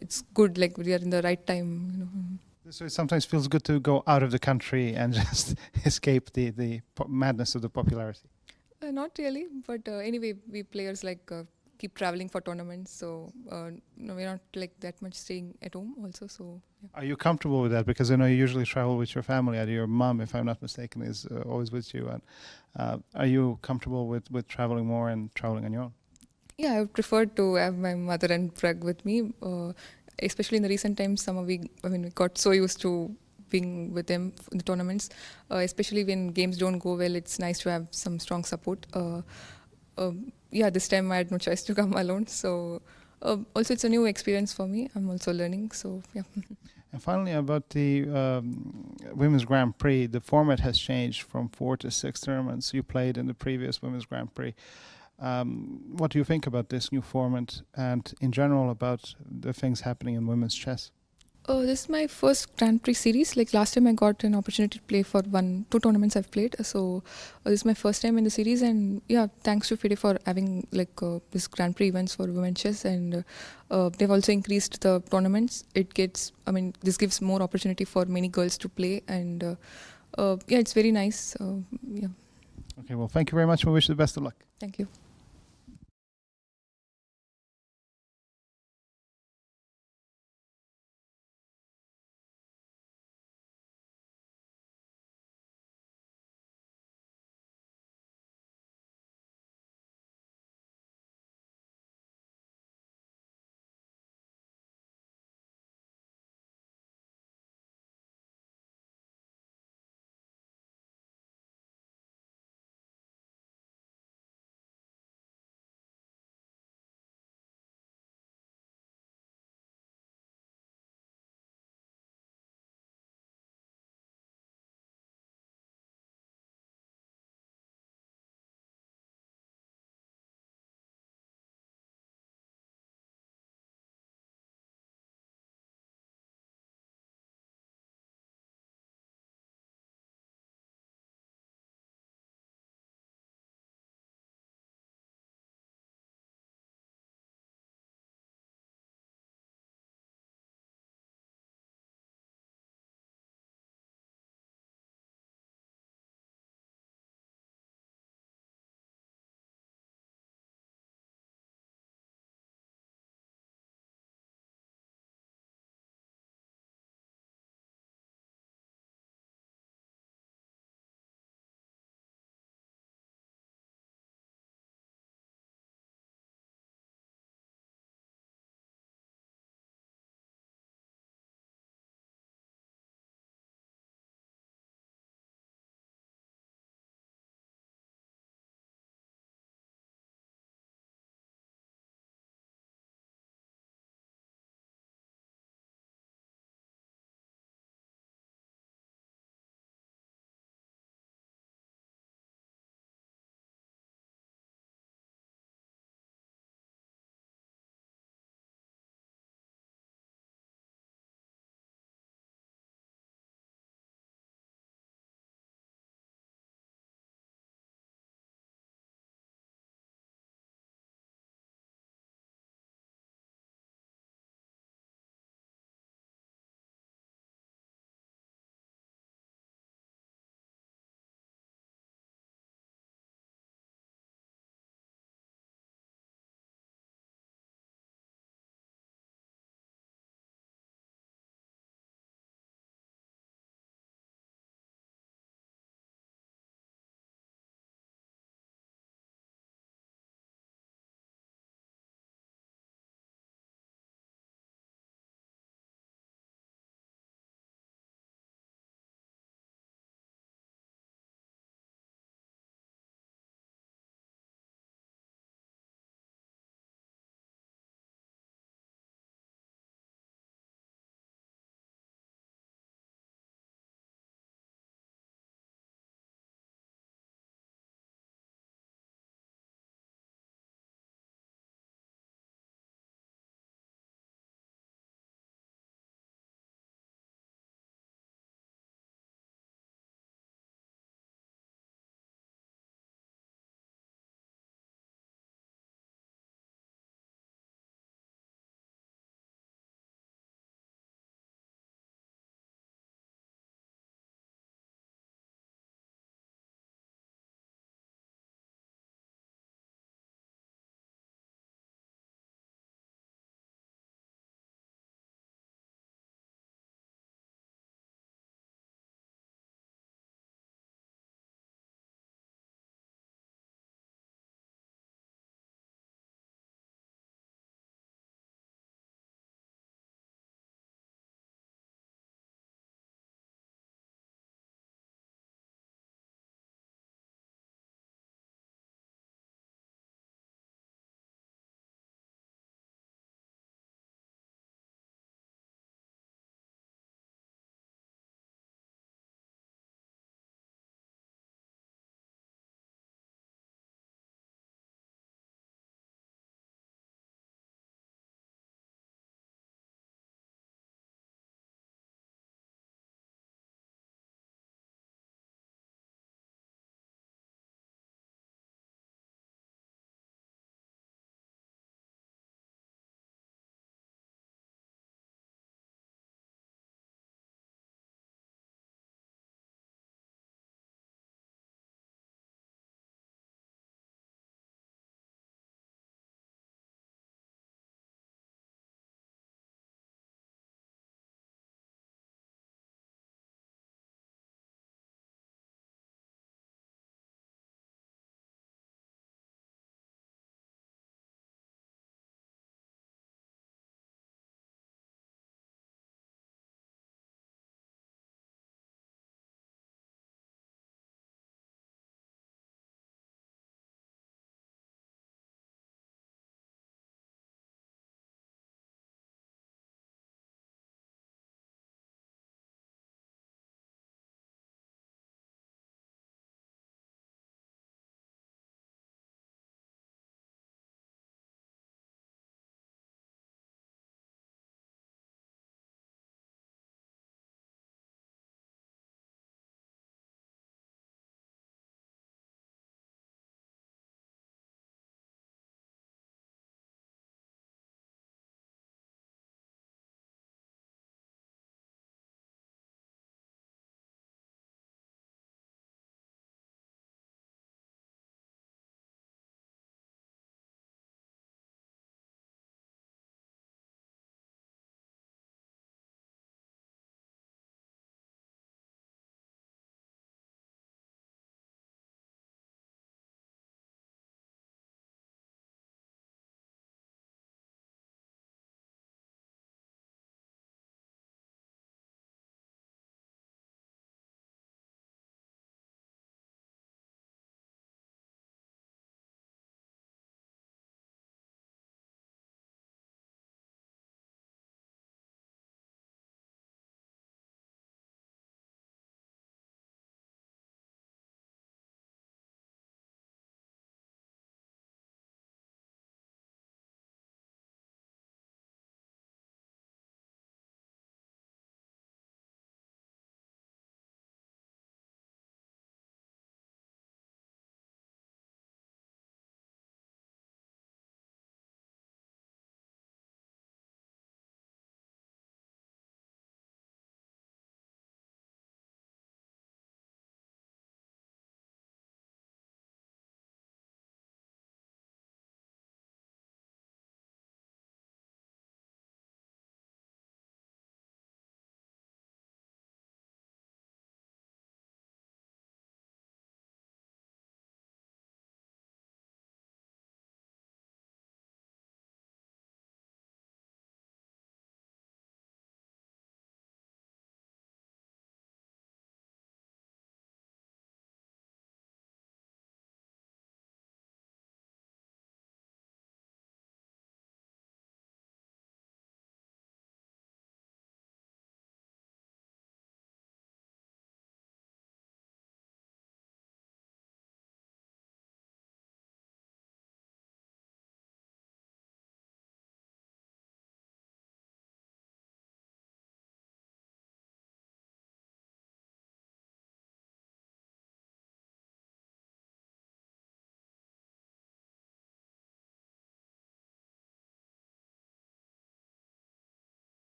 Speaker 12: it's good. Like we are in the right time.
Speaker 7: So it sometimes feels good to go out of the country and just escape the madness of the popularity.
Speaker 12: Not really, but anyway, we players keep traveling for tournaments, so no, we're not like that much staying at home also. So yeah.
Speaker 7: Are you comfortable with that? Because I know you usually travel with your family. Your mom, if I'm not mistaken, is always with you. And are you comfortable with traveling more and traveling on your own?
Speaker 12: Yeah, I would prefer to have my mother and Prag with me, especially in the recent times. We got so used to being with them in the tournaments, especially when games don't go well. It's nice to have some strong support. Yeah, this time I had no choice to come alone. So also it's a new experience for me. I'm also learning. So yeah.
Speaker 7: And finally, about the Women's Grand Prix, the format has changed from 4 to 6 tournaments. You played in the previous Women's Grand Prix. What do you think about this new format and in general about the things happening in women's chess?
Speaker 12: This is my first Grand Prix series. Like last time I got an opportunity to play for 2 tournaments I've played. So this is my first time in the series, and yeah, thanks to FIDE for having this Grand Prix events for women chess, and they've also increased the tournaments. This gives more opportunity for many girls to play, and yeah, it's very nice. Yeah.
Speaker 7: Okay, well, thank you very much. We wish you the best of luck.
Speaker 12: Thank you.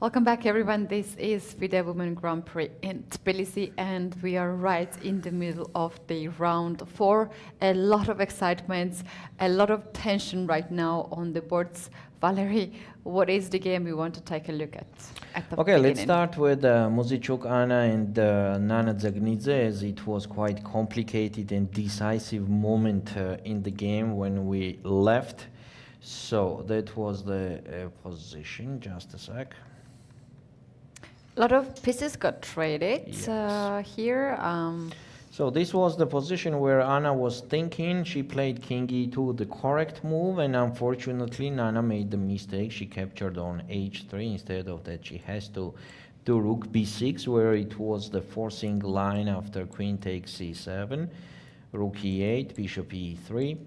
Speaker 5: Welcome back, everyone. This is FIDE Women Grand Prix in Tbilisi, and we are right in the middle of the round 4. A lot of excitement, a lot of tension right now on the boards. Valerie, what is the game we want to take a look at the
Speaker 6: Okay,
Speaker 5: beginning?
Speaker 6: let's start with Muzychuk, Anna, and Nana Dzagnidze, as it was quite complicated and decisive moment in the game when we left. So that was the position. Just a sec.
Speaker 5: A lot of pieces got traded here.
Speaker 6: So this was the position where Anna was thinking. She played king e2, the correct move, and unfortunately Nana made the mistake. She captured on h3. Instead of that, she has to do rook b6, where it was the forcing line after queen takes c7, rook e8, bishop e3,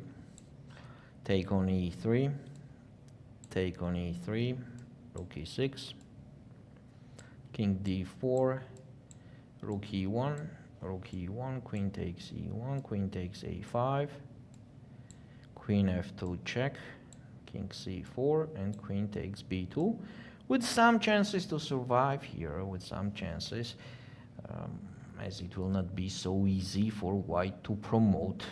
Speaker 6: take on e3, take on e3, rook e6, king d4, rook e1, rook e1, queen takes e1, queen takes a5, queen f2 check, king c4, and queen takes b2, with some chances to survive here, with some chances, as it will not be so easy for white to promote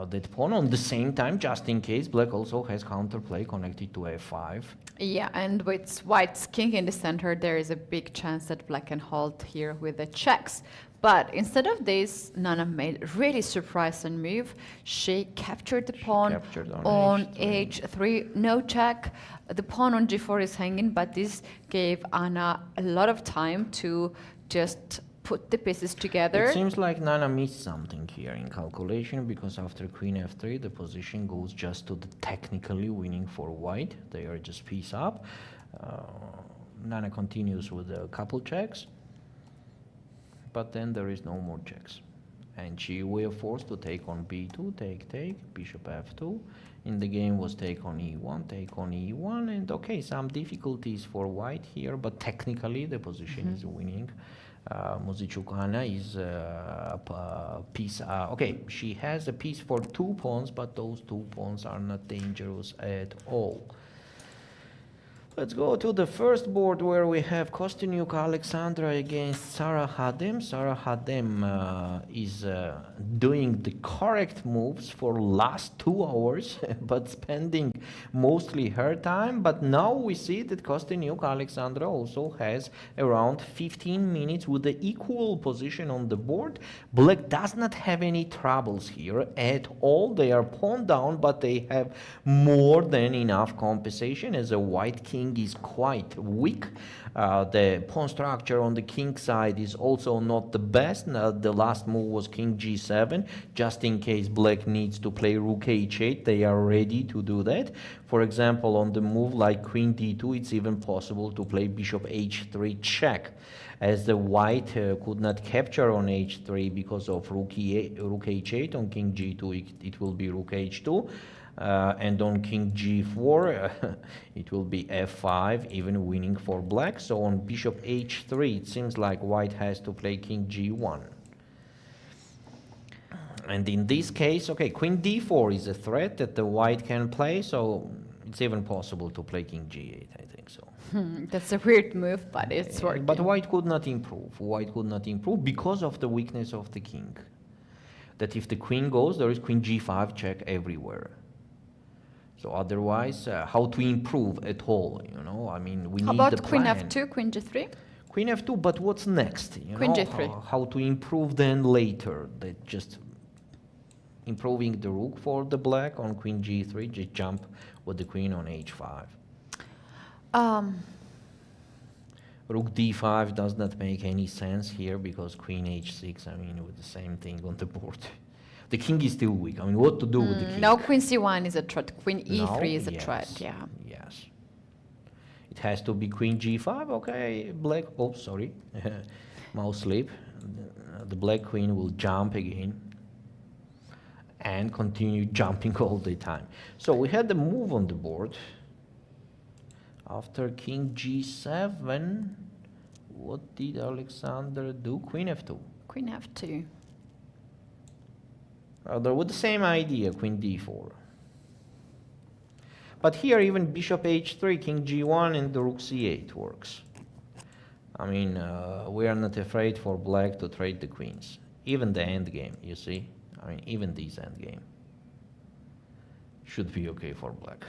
Speaker 6: that pawn. On the same time, just in case, black also has counterplay connected to f5.
Speaker 5: Yeah, and with white's king in the center, there is a big chance that black can hold here with the checks. But instead of this, Nana made a really surprising move. She captured the pawn on h3, no check. The pawn on g4 is hanging, but this gave Anna a lot of time to just put the pieces together.
Speaker 6: It seems like Nana missed something here in calculation, because after queen f3, the position goes just to the technically winning for white. They are just piece up. Nana continues with a couple checks, but then there is no more checks. And she were forced to take on b2, take, bishop f2. In the game was take on e1, and okay, some difficulties for white here, but technically the position is winning. Muzychuk Anna is a piece. Okay, she has a piece for 2 pawns, but those 2 pawns are not dangerous at all. Let's go to the first board, where we have Kosteniuk Alexandra against Sara Hadem. Sara Hadem is doing the correct moves for last 2 hours, but spending mostly her time. But now we see that Kosteniuk Alexandra also has around 15 minutes with the equal position on the board. Black does not have any troubles here at all. They are pawn down, but they have more than enough compensation, as a white king is quite weak. The pawn structure on the king side is also not the best. The last move was king g7. Just in case black needs to play rook h8, they are ready to do that. For example, on the move like queen d2, it's even possible to play bishop h3 check. As the white could not capture on h3 because of rook h8, on king g2 it will be rook h2. And on king g4 it will be f5, even winning for black. So on bishop h3 it seems like white has to play king g1. And in this case, okay, queen d4 is a threat that the white can play, so it's even possible to play king g8, I think so.
Speaker 5: That's a weird move, but it's working.
Speaker 6: But white could not improve. White could not improve because of the weakness of the king. That if the queen goes, there is queen g5 check everywhere. So otherwise, how to improve at all, you know? I mean, we need the plan.
Speaker 5: How about queen f2, queen g3?
Speaker 6: Queen f2, but what's next?
Speaker 5: Queen g3.
Speaker 6: How to improve then later? That just improving the rook for the black on queen g3, just jump with the queen on h5. Rook d5 does not make any sense here, because queen h6, I mean, with the same thing on the board. The king is still weak. I mean, what to do with the king?
Speaker 5: Now queen c1 is a threat. Queen e3 is a threat, yeah.
Speaker 6: Yes. It has to be queen g5. Okay, black. Oh, sorry. Mouse slip. The black queen will jump again and continue jumping all the time. So we had the move on the board. After king g7, what did Alexander do? Queen f2.
Speaker 5: Queen f2.
Speaker 6: With the same idea, queen d4. But here even bishop h3, king g1, and the rook c8 works. I mean, we are not afraid for black to trade the queens. Even the endgame, you see? I mean, even this endgame should be okay for black.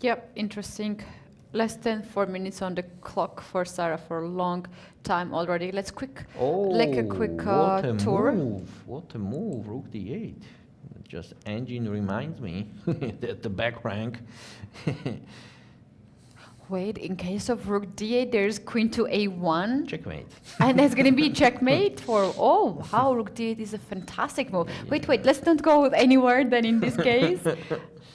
Speaker 5: Yep, interesting. Less than 4 minutes on the clock for Sarah for a long time already. Let's like a quick tour.
Speaker 6: What a move, rook d8. Just engine reminds me that the back rank.
Speaker 5: Wait, in case of rook d8, there's queen to a1.
Speaker 6: Checkmate.
Speaker 5: And there's going to be checkmate for, how rook d8 is a fantastic move.
Speaker 6: Yeah.
Speaker 5: Wait, let's not go anywhere then in this case.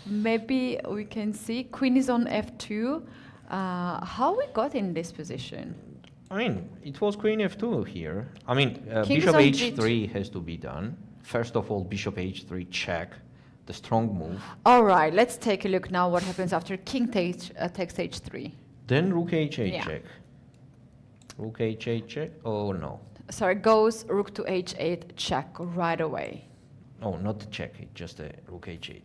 Speaker 5: Maybe we can see queen is on f2. How we got in this position?
Speaker 6: I mean, it was queen f2 here. I mean,
Speaker 5: King
Speaker 6: bishop
Speaker 5: is on
Speaker 6: h3 has to be done. First of all, bishop h3 check, the strong move.
Speaker 5: All right, let's take a look now what happens after king takes h3.
Speaker 6: Then rook h8
Speaker 5: Yeah.
Speaker 6: check. Rook h8 check. Oh no.
Speaker 5: Sorry, goes rook to h8 check right away.
Speaker 6: Oh, not the check. It's just a rook h8.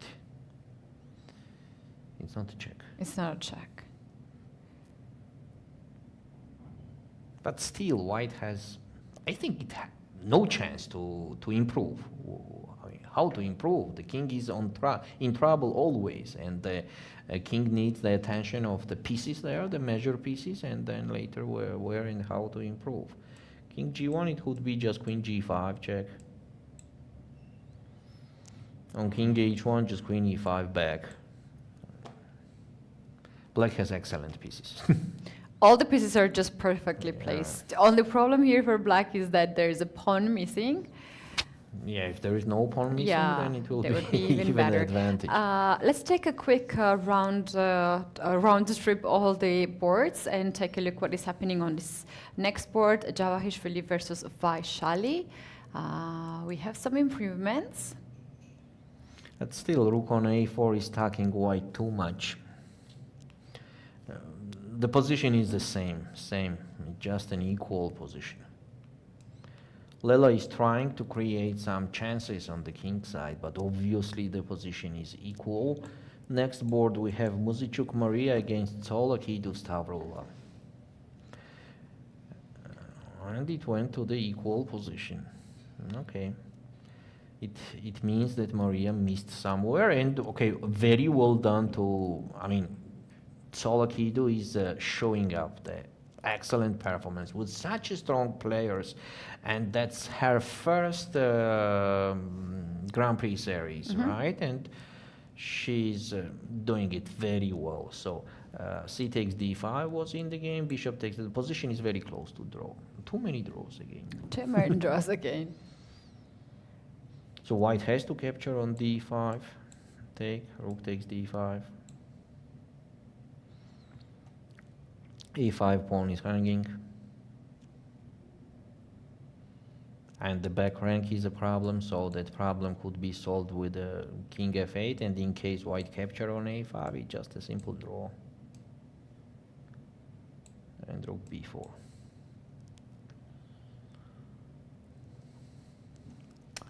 Speaker 6: It's not a check.
Speaker 5: It's not a check.
Speaker 6: But still, white has, I think, no chance to improve. I mean, how to improve? The king is in trouble always, and the king needs the attention of the pieces there, the measure pieces, and then later where and how to improve. King g1, it would be just queen g5 check. On king h1, just queen e5 back. Black has excellent pieces.
Speaker 5: All the pieces are just perfectly placed. The only problem here for black is that there's a pawn missing.
Speaker 6: Yeah, if there is no pawn missing, then it will
Speaker 5: would
Speaker 6: be
Speaker 5: be even
Speaker 6: even
Speaker 5: better.
Speaker 6: an advantage.
Speaker 5: Let's take a quick round trip all the boards and take a look what is happening on this next board, Javakhishvili versus Vaishali. We have some improvements.
Speaker 6: But still, rook on a4 is attacking white too much. The position is the same, just an equal position. Lela is trying to create some chances on the king side, but obviously the position is equal. Next board we have Muzychuk Mariya against Tsolakidou Stavroula. And it went to the equal position. Okay. It means that Mariya missed somewhere, and okay, very well done to, I mean, Tsolakidou is showing up the excellent performance with such strong players, and that's her first Grand Prix series, right? And she's doing it very well. So c takes d5 was in the game, bishop takes, the position is very close to draw. Too many draws again.
Speaker 5: Too many draws again.
Speaker 6: So white has to capture on d5, take, rook takes d5. e5 pawn is hanging, and the back rank is a problem, so that problem could be solved with king f8, and in case white capture on a5, it's just a simple draw, and rook b4.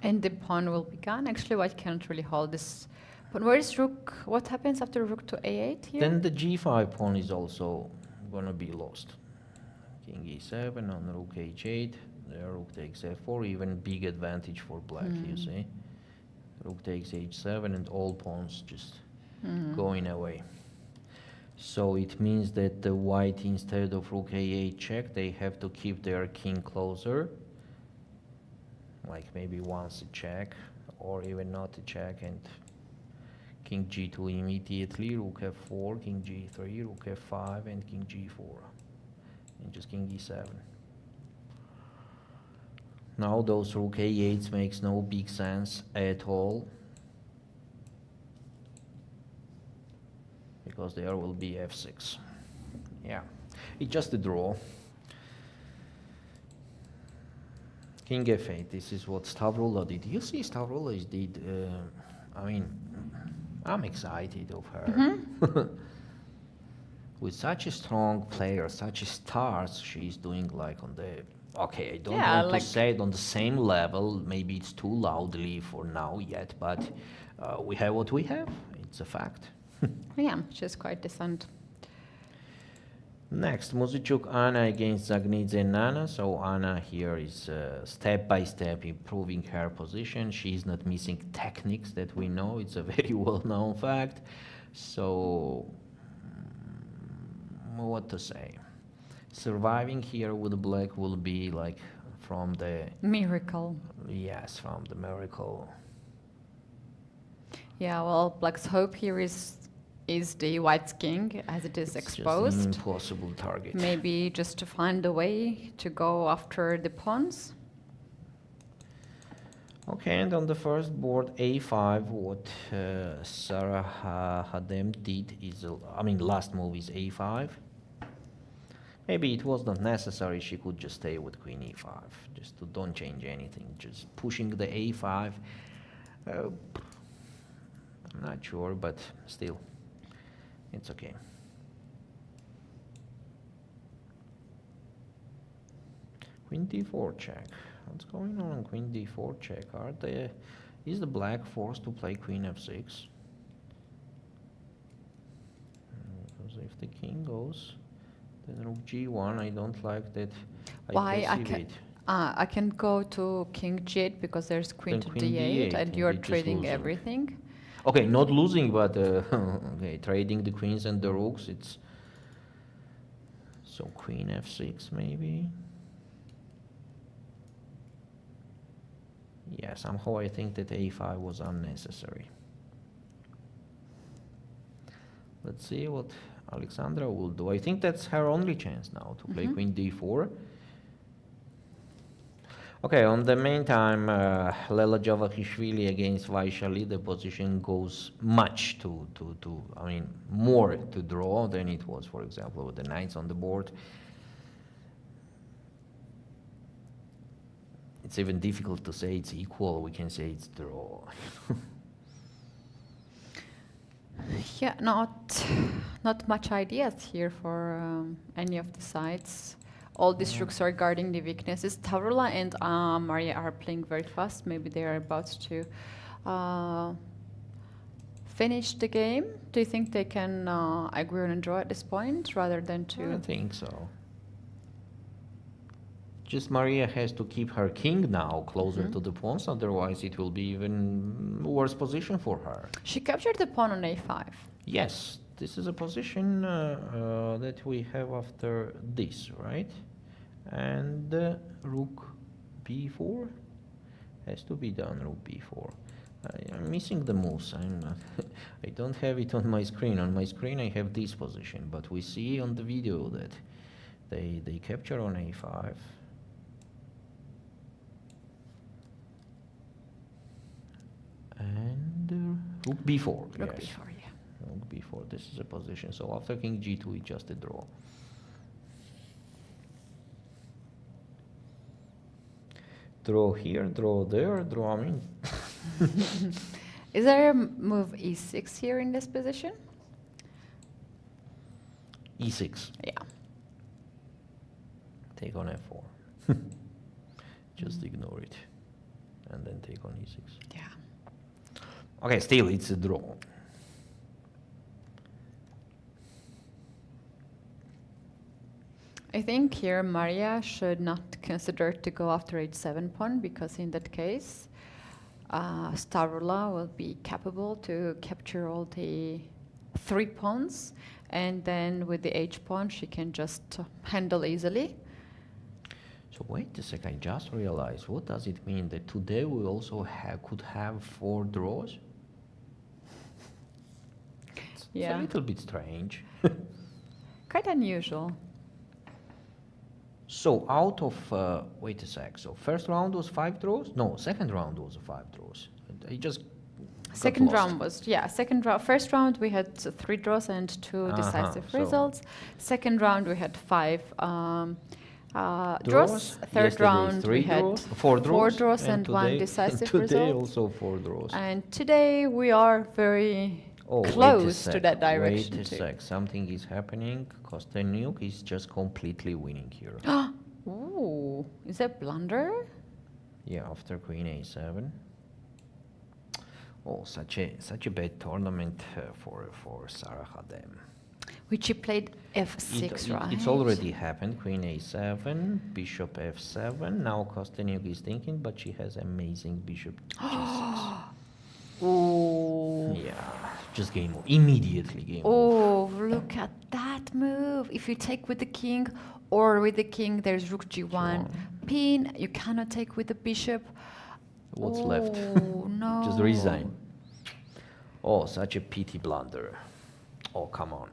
Speaker 5: And the pawn will be gone. Actually, white cannot really hold this. But where is rook? What happens after rook to a8 here?
Speaker 6: Then the g5 pawn is also gonna be lost. King e7 on rook h8. There rook takes f4. Even big advantage for black. You see, rook takes h7, and all pawns just going away. So it means that the white, instead of rook a8 check, they have to keep their king closer. Like maybe once a check, or even not a check, and king g2 immediately, rook f4, king g3, rook f5, and king g4, and just king e7. Now those rook a8s makes no big sense at all, because there will be f6. Yeah, it's just a draw. King f8, this is what Stavroula did. You see Stavroula did, I mean, I'm excited of her. With such a strong player, such stars she's doing, like on the Okay, I don't
Speaker 5: Yeah,
Speaker 6: want
Speaker 5: like-
Speaker 6: to say it on the same level. Maybe it's too loudly for now yet, but we have what we have. It's a fact.
Speaker 5: Yeah, she's quite decent.
Speaker 6: Next, Muzychuk Anna against Dzagnidze Nana. So Anna here is step by step improving her position. She's not missing techniques that we know. It's a very well-known fact. So, what to say? Surviving here with black will be like from the...
Speaker 5: Miracle.
Speaker 6: Yes, from the miracle.
Speaker 5: Yeah, well, black's hope here is the white's king, as it is exposed.
Speaker 6: Just an impossible target.
Speaker 5: Maybe just to find a way to go after the pawns.
Speaker 6: Okay, and on the first board, a5, what Sarah Hadem did is, last move is a5. Maybe it was not necessary, she could just stay with queen e5, just to don't change anything, just pushing the a5. I'm not sure, but still, it's okay. Queen d4 check. What's going on queen d4 check? Is the black forced to play queen f6? Because if the king goes, then rook g1, I don't like that.
Speaker 5: Why I can go to king g8 because there's queen to d8 and you're trading everything.
Speaker 6: Okay, not losing, but okay, trading the queens and the rooks. It's so queen f6 maybe. Yeah, somehow I think that a5 was unnecessary. Let's see what Alexandra will do. I think that's her only chance now to play queen d4. Okay, on the meantime, Lela Javakhishvili against Vaishali, the position goes much more to draw than it was, for example, with the knights on the board. It's even difficult to say it's equal. We can say it's draw.
Speaker 5: Yeah, not much ideas here for any of the sides. All these rooks are guarding the weaknesses. Stavroula and Mariya are playing very fast. Maybe they are about to finish the game. Do you think they can agree on a draw at this point rather than to...
Speaker 6: I think so. Just Mariya has to keep her king now closer to the pawns, otherwise it will be even worse position for her.
Speaker 5: She captured the pawn on a5.
Speaker 6: Yes, this is a position that we have after this, right? And rook b4 has to be done, rook b4. I'm missing the moves. I don't have it on my screen. On my screen I have this position, but we see on the video that they capture on a5. And rook b4.
Speaker 5: Rook
Speaker 6: yes.
Speaker 5: b4, yeah.
Speaker 6: Rook b4. This is a position. So after king g2, it's just a draw. Draw here, draw there, draw.
Speaker 5: Is there a move e6 here in this position?
Speaker 6: e6.
Speaker 5: Yeah.
Speaker 6: Take on f4. Just ignore it. And then take on e6.
Speaker 5: Yeah.
Speaker 6: Okay, still it's a draw.
Speaker 5: I think here Mariya should not consider to go after h7 pawn, because in that case Stavroula will be capable to capture all the 3 pawns, and then with the h pawn she can just handle easily.
Speaker 6: So wait a second, I just realized, what does it mean that today we also could have 4 draws? It's a little bit strange.
Speaker 5: Quite unusual.
Speaker 6: So out of, wait a sec, so first round was 5 draws? No, second round was 5 draws. I just
Speaker 5: Second round was, first round we had 3 draws and 2 decisive results. Second round we had 5 draws. Third round we had 4 draws and 1 decisive result.
Speaker 6: Today also 4 draws.
Speaker 5: And today we are very close to that direction.
Speaker 6: Wait a sec, something is happening. Kosteniuk is just completely winning here.
Speaker 5: Ooh, is that blunder?
Speaker 6: Yeah, after Queen A7. Oh, such a bad tournament for Sarah Khadem.
Speaker 5: Which she played f6, right?
Speaker 6: It's already happened. Queen A7, Bishop F7. Now Kosteniuk is thinking, but she has amazing Bishop G6.
Speaker 5: Oh.
Speaker 6: Yeah, just game over. Immediately game
Speaker 5: over. Oh, look at that move. If you take with the king or with the king, there's rook G1. Pin, you cannot take with the bishop.
Speaker 6: What's left?
Speaker 5: No.
Speaker 6: Just resign. Oh, such a pity blunder. Oh, come on.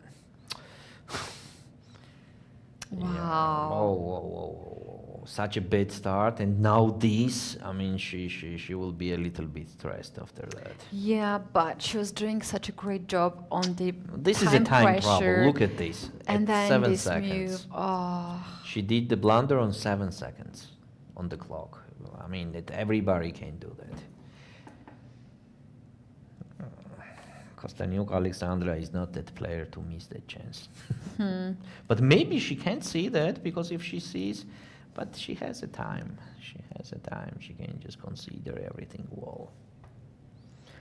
Speaker 5: Wow.
Speaker 6: Yeah. Oh, such a bad start, and now this. I mean, she will be a little bit stressed after that.
Speaker 5: Yeah, but she was doing such a great job on the
Speaker 6: This is a time
Speaker 5: pressure.
Speaker 6: problem. Look at this.
Speaker 5: And
Speaker 6: at
Speaker 5: then
Speaker 6: 7
Speaker 5: this
Speaker 6: seconds.
Speaker 5: move. Oh.
Speaker 6: She did the blunder on 7 seconds on the clock. I mean, that everybody can do that. Kosteniuk Alexandra is not that player to miss that chance. But maybe she can't see that, because if she sees, but she has a time. She has a time. She can just consider everything well.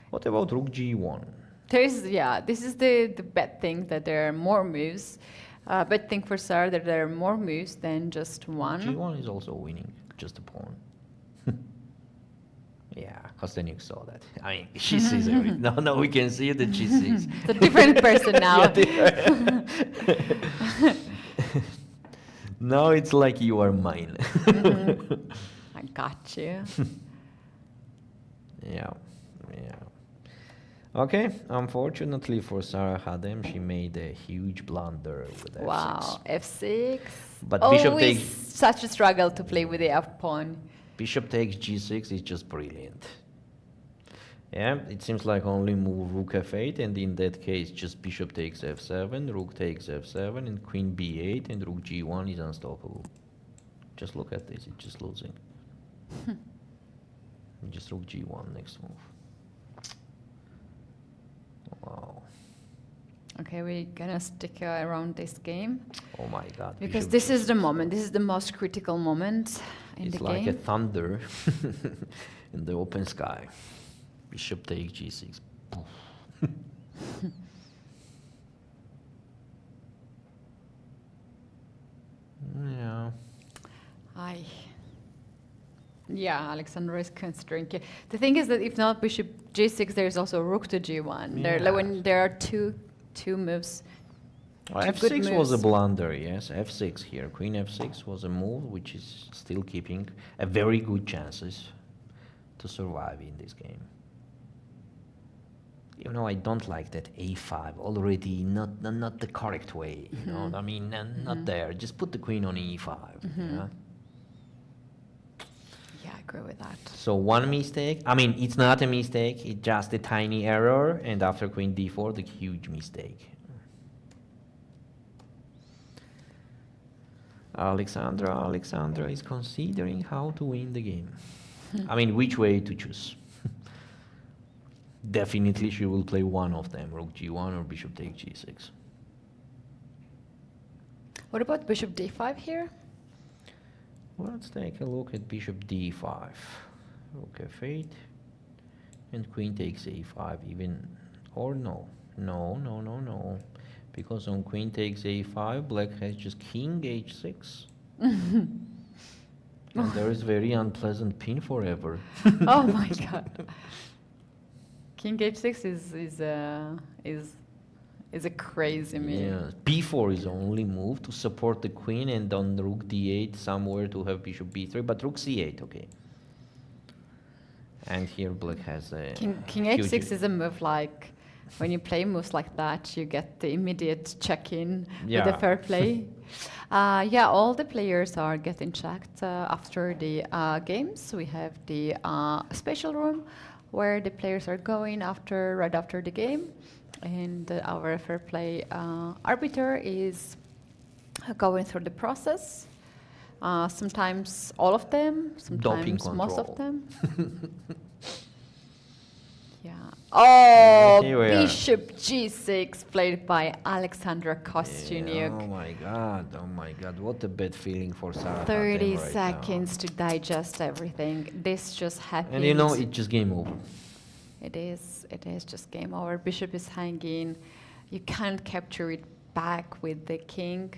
Speaker 6: What about rook G1?
Speaker 5: This is the bad thing, that there are more moves. Bad thing for Sarah that there are more moves than just one.
Speaker 6: G1 is also winning, just a pawn. Yeah, Kosteniuk saw that. I mean, she sees everything. No, we can see that she sees.
Speaker 5: It's a different person now.
Speaker 6: Now it's like you are mine.
Speaker 5: I got you.
Speaker 6: Yeah. Okay, unfortunately for Sarah Khadem, she made a huge blunder with f6.
Speaker 5: Wow, f6.
Speaker 6: But bishop takes...
Speaker 5: such a struggle to play with the f-pawn.
Speaker 6: Bishop takes g6 is just brilliant. Yeah, it seems like only move rook f8, and in that case just bishop takes f7, rook takes f7, and queen b8, and rook g1 is unstoppable. Just look at this, it's just losing. Just rook g1 next move. Wow.
Speaker 5: Okay, we're gonna stick around this game.
Speaker 6: Oh my god.
Speaker 5: Because this is the moment, this is the most critical moment in the game.
Speaker 6: It's like a thunder in the open sky. Bishop takes g6. Yeah.
Speaker 5: Yeah, Alexandra is considering. The thing is that if not bishop g6, there's also rook to g1.
Speaker 6: Yeah.
Speaker 5: When there are two moves.
Speaker 6: Well, f6 was a blunder, yes. f6 here. Queen f6 was a move which is still keeping a very good chances to survive in this game. You know, I don't like that a5 already, not the correct way. You know, I mean, not there. Just put the queen on e5. Yeah?
Speaker 5: Yeah, I agree with that.
Speaker 6: So one mistake. I mean, it's not a mistake. It's just a tiny error, and after queen d4, the huge mistake. Alexandra is considering how to win the game. I mean, which way to choose. Definitely she will play one of them, rook g1 or bishop takes g6.
Speaker 5: What about bishop d5 here?
Speaker 6: Let's take a look at bishop d5. Rook f8 and queen takes a5 even, or no, because on queen takes a5, black has just king h6. And there is very unpleasant pin forever.
Speaker 5: Oh my god. King h6 is a crazy move.
Speaker 6: Yeah, b4 is the only move to support the queen, and on rook d8 somewhere to have bishop b3, but rook c8, okay. And here black has a
Speaker 5: King h6 is a move like, when you play moves like that, you get the immediate check-in with the fair play. Yeah, all the players are getting checked after the games. We have the special room where the players are going right after the game, and our fair play arbiter is going through the process. Sometimes all of them, sometimes most of them. Yeah. Oh,
Speaker 6: Here we are.
Speaker 5: bishop g6 played by Alexandra Kosteniuk.
Speaker 6: Oh my god, what a bad feeling for Sarah
Speaker 5: 30
Speaker 6: right
Speaker 5: seconds to digest everything. This just happened.
Speaker 6: And you know, it's just game over.
Speaker 5: It is just game over. Bishop is hanging. You can't capture it back with the king.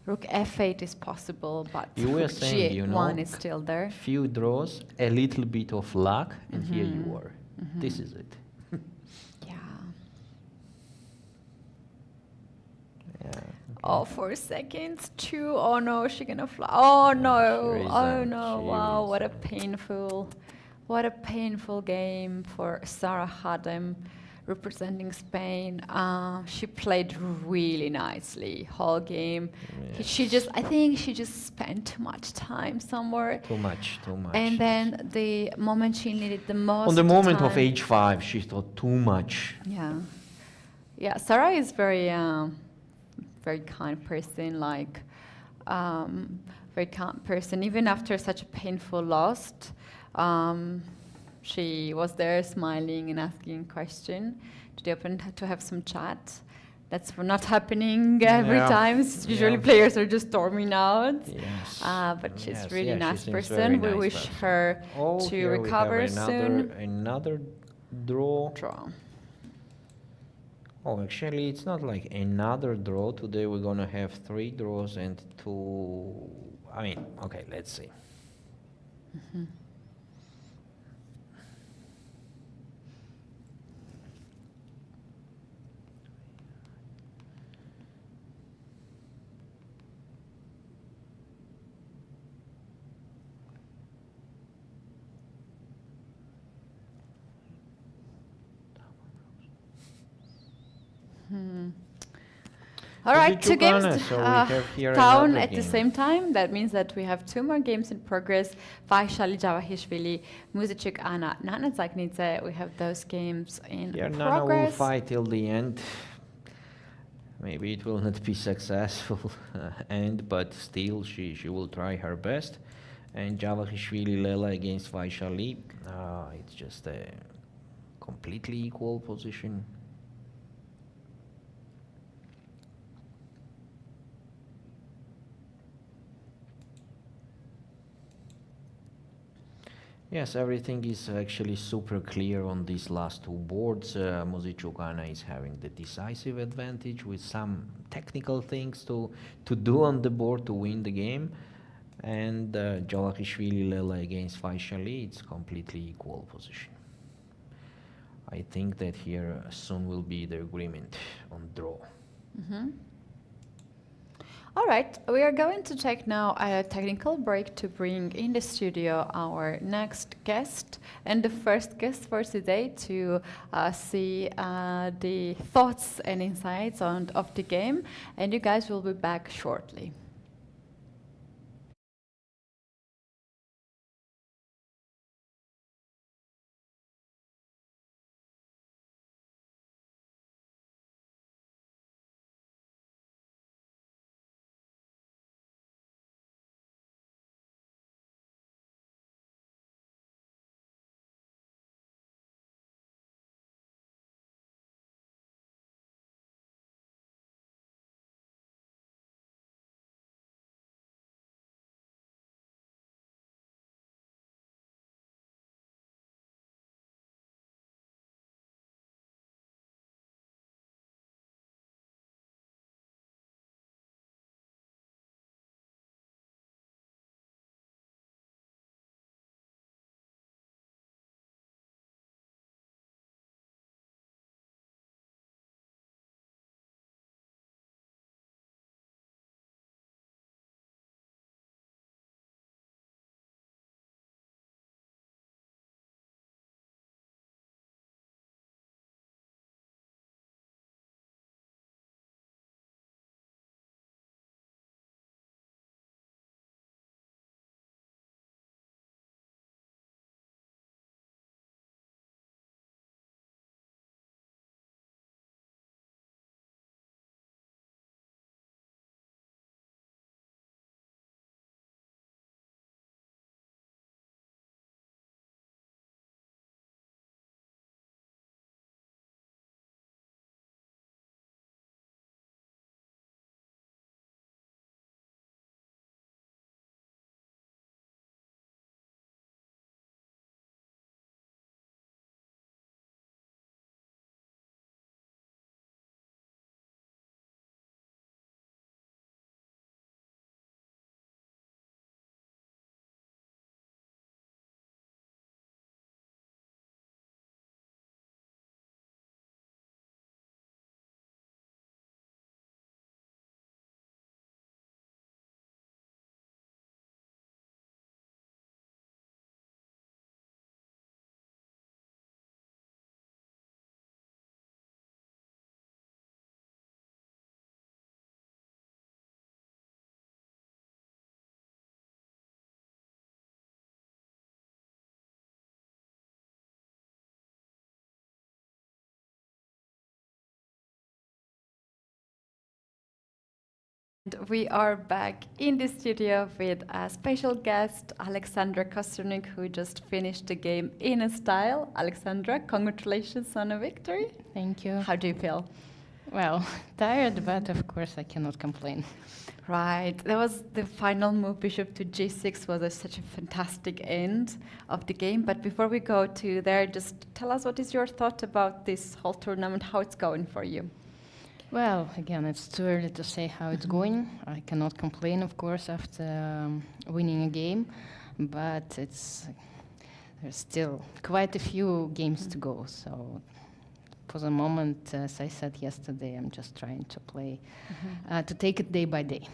Speaker 5: Rook f8 is possible, but
Speaker 6: You were
Speaker 5: rook
Speaker 6: saying,
Speaker 5: g1
Speaker 6: you know,
Speaker 5: is still there.
Speaker 6: Few draws, a little bit of luck, and here you are. This is it.
Speaker 5: Yeah.
Speaker 6: Yeah.
Speaker 5: Oh, 4 seconds. 2. Oh no, she's gonna fly. Oh no.
Speaker 6: She
Speaker 5: Oh
Speaker 6: resigned.
Speaker 5: no.
Speaker 6: She
Speaker 5: Wow,
Speaker 6: resigned.
Speaker 5: what a painful game for Sarah Hadem, representing Spain. She played really nicely whole game. I think she just spent too much time somewhere.
Speaker 6: Too much.
Speaker 5: And then the moment she needed the most.
Speaker 6: On the moment of
Speaker 5: time-
Speaker 6: h5, she thought too much.
Speaker 5: Yeah, Sarah is very kind person, like very kind person. Even after such a painful loss, she was there smiling and asking question to the open to have some chat. That's not happening every
Speaker 6: Yeah.
Speaker 5: time. Usually players are just storming out.
Speaker 6: Yes.
Speaker 5: But she's
Speaker 6: Yes,
Speaker 5: really
Speaker 6: yeah, she
Speaker 5: nice
Speaker 6: seems
Speaker 5: person.
Speaker 6: very
Speaker 5: We
Speaker 6: nice
Speaker 5: wish
Speaker 6: person.
Speaker 5: her
Speaker 6: Oh,
Speaker 5: to
Speaker 6: here we
Speaker 5: recover
Speaker 6: have
Speaker 5: soon.
Speaker 6: another draw. Oh, actually, it's not like another draw. Today we're gonna have 3 draws and 2. I mean, okay, let's see.
Speaker 5: All right, 2 games
Speaker 6: So we have here
Speaker 5: down
Speaker 6: another
Speaker 5: at the
Speaker 6: game.
Speaker 5: same time. That means that we have 2 more games in progress. Vaishali Javakhishvili, Muzychuk, Anna, Nana Dzagnidze. We have those games in
Speaker 6: Here Nana will
Speaker 5: progress.
Speaker 6: fight till the end. Maybe it will not be successful end, but still she will try her best. And Javakhishvili Lela against Vaishali. It's just a completely equal position. Yes, everything is actually super clear on these last 2 boards. Muzychuk Anna is having the decisive advantage with some technical things to do on the board to win the game. And Javakhishvili Lela against Vaishali, it's completely equal position. I think that here soon will be the agreement on draw.
Speaker 5: All right, we are going to take now a technical break to bring in the studio our next guest and the first guest for today to see the thoughts and insights of the game. And you guys will be back shortly. We are back in the studio with a special guest, Alexandra Kosteniuk, who just finished the game in a style. Alexandra, congratulations on a victory.
Speaker 8: Thank you.
Speaker 5: How do you feel?
Speaker 8: Well, tired, but of course I cannot complain.
Speaker 5: Right, that was the final move. Bishop to g6 was such a fantastic end of the game. But before we go to there, just tell us what is your thought about this whole tournament, how it's going for you?
Speaker 8: Well, again, it's too early to say how it's going. I cannot complain, of course, after winning a game, but there's still quite a few games to go. So for the moment, as I said yesterday, I'm just trying to play, to take it day by day.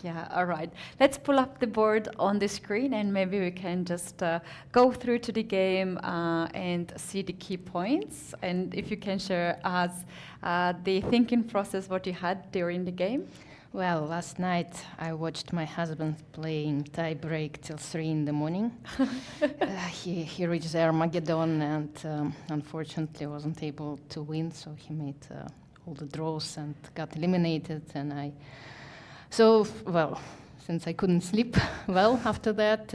Speaker 5: Yeah, all right. Let's pull up the board on the screen and maybe we can just go through to the game and see the key points. And if you can share us the thinking process, what you had during the game.
Speaker 8: Well, last night I watched my husband playing tie break till 3 in the morning. He reached Armageddon and unfortunately wasn't able to win, so he made all the draws and got eliminated. And since I couldn't sleep well after that,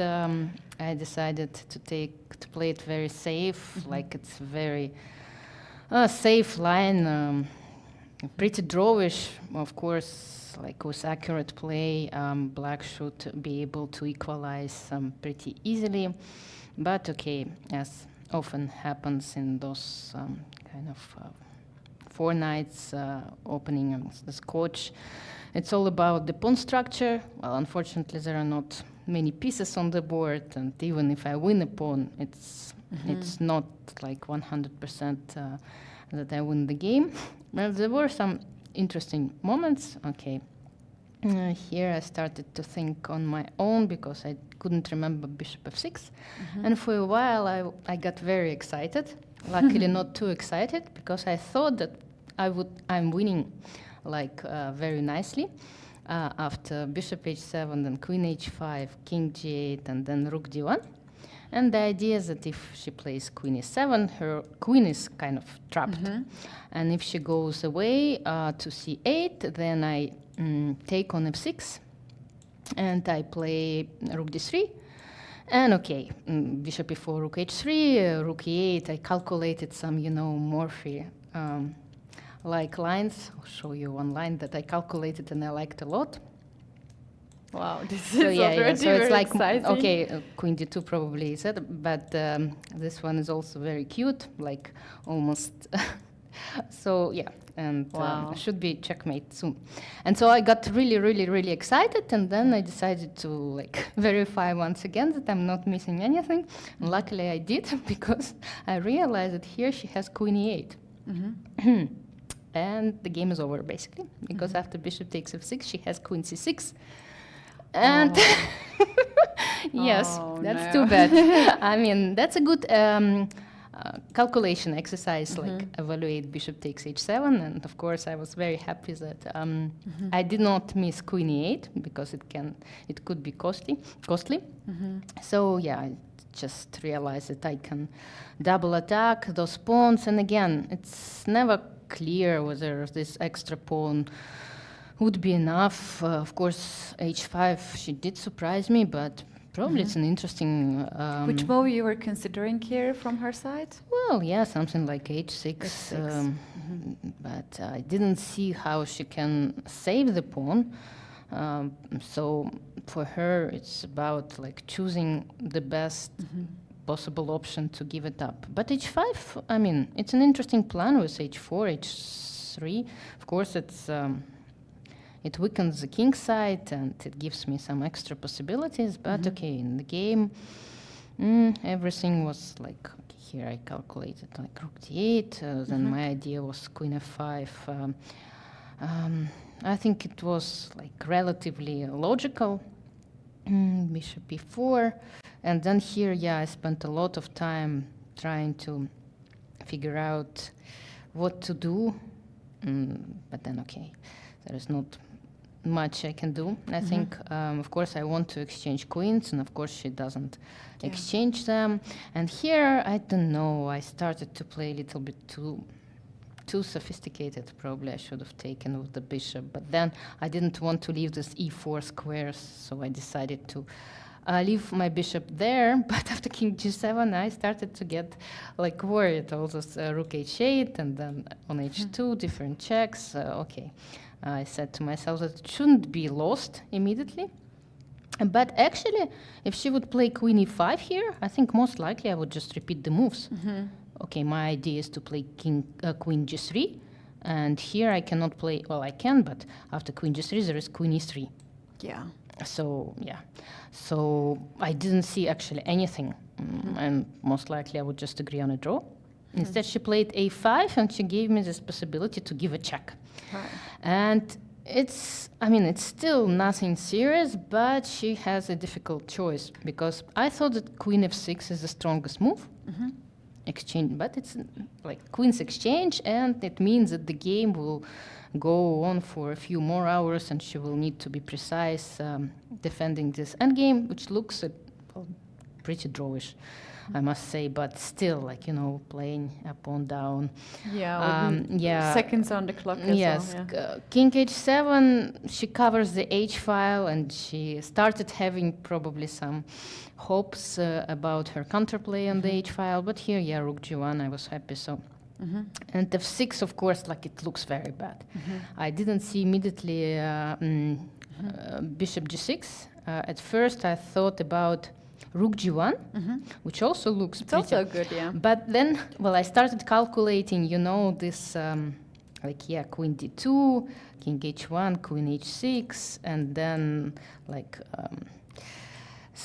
Speaker 8: I decided to play it very safe, like it's very safe line, pretty drawish, of course, like with accurate play, black should be able to equalize pretty easily, but okay, as often happens in those kind of 4 nights opening the Scotch. It's all about the pawn structure. Well, unfortunately, there are not many pieces on the board, and even if I win a pawn, it's not like 100% that I win the game. Well, there were some interesting moments. Okay, here I started to think on my own because I couldn't remember bishop f6, and for a while I got very excited. Luckily, not too excited because I thought that I'm winning like very nicely after bishop h7, then queen h5, king g8, and then rook d1. And the idea is that if she plays queen e7, her queen is kind of trapped. And if she goes away to c8, then I take on f6, and I play rook d3. And okay, bishop e4, rook h3, rook e8. I calculated some, Morphy like lines. I'll show you one line that I calculated and I liked a lot.
Speaker 5: Wow, this
Speaker 8: so
Speaker 5: is already
Speaker 8: so it's like
Speaker 5: exciting.
Speaker 8: Okay, queen d2 probably is it, but this one is also very cute, like almost. So yeah, and should be checkmate soon. And so I got really, really, really excited, and then I decided to like verify once again that I'm not missing anything. And luckily I did because I realized that here she has queen e8. And the game is over, basically, because after bishop takes f6, she has queen c6. And yes, that's too bad. I mean, that's a good calculation exercise, like evaluate bishop takes h7. And of course, I was very happy that I did not miss queen e8 because it could be costly. So yeah, I just realized that I can double attack those pawns. And again, it's never clear whether this extra pawn would be enough. Of course, h5, she did surprise me, but probably it's an interesting...
Speaker 5: Which move you were considering here from her side?
Speaker 8: Well, yeah, something like h6. But I didn't see how she can save the pawn. So for her, it's about like choosing the best possible option to give it up. But h5, I mean, it's an interesting plan with h4, h3. Of course, it weakens the king side and it gives me some extra possibilities. But okay, in the game, everything was like, okay, here I calculated like rook d8. Then my idea was queen f5. I think it was like relatively logical. Bishop e4. And then here, I spent a lot of time trying to figure out what to do. But then, okay, there is not much I can do. I think, of course, I want to exchange queens, and of course she doesn't exchange them. And here, I don't know, I started to play a little bit too too sophisticated. Probably I should have taken with the bishop, but then I didn't want to leave this e4 squares, so I decided to leave my bishop there. But after king g7, I started to get like worried. Also rook h8, and then on h2, different checks. Okay, I said to myself that it shouldn't be lost immediately. But actually, if she would play queen e5 here, I think most likely I would just repeat the moves. Okay, my idea is to play queen g3, and here I cannot play, well, I can, but after queen g3 there is queen e3.
Speaker 5: Yeah.
Speaker 8: So, yeah. So I didn't see actually anything, and most likely I would just agree on a draw. Instead, she played a5, and she gave me this possibility to give a check.
Speaker 5: Right.
Speaker 8: And it's still nothing serious, but she has a difficult choice, because I thought that queen f6 is the strongest move. Exchange, but it's like queen's exchange, and it means that the game will go on for a few more hours, and she will need to be precise defending this endgame, which looks pretty drawish, I must say, but still, like, playing up on down.
Speaker 5: Yeah, seconds on the clock as
Speaker 8: yes,
Speaker 5: well. Yeah.
Speaker 8: King h7, she covers the h file, and she started having probably some hopes about her counterplay on the h file, but here, yeah, rook g1, I was happy, so. And f6, of course, like, it looks very bad. I didn't see immediately bishop g6. At first, I thought about rook g1, which also looks
Speaker 5: it's
Speaker 8: pretty.
Speaker 5: also good, yeah.
Speaker 8: But then, well, I started calculating, this, queen d2, king h1, queen h6, and then,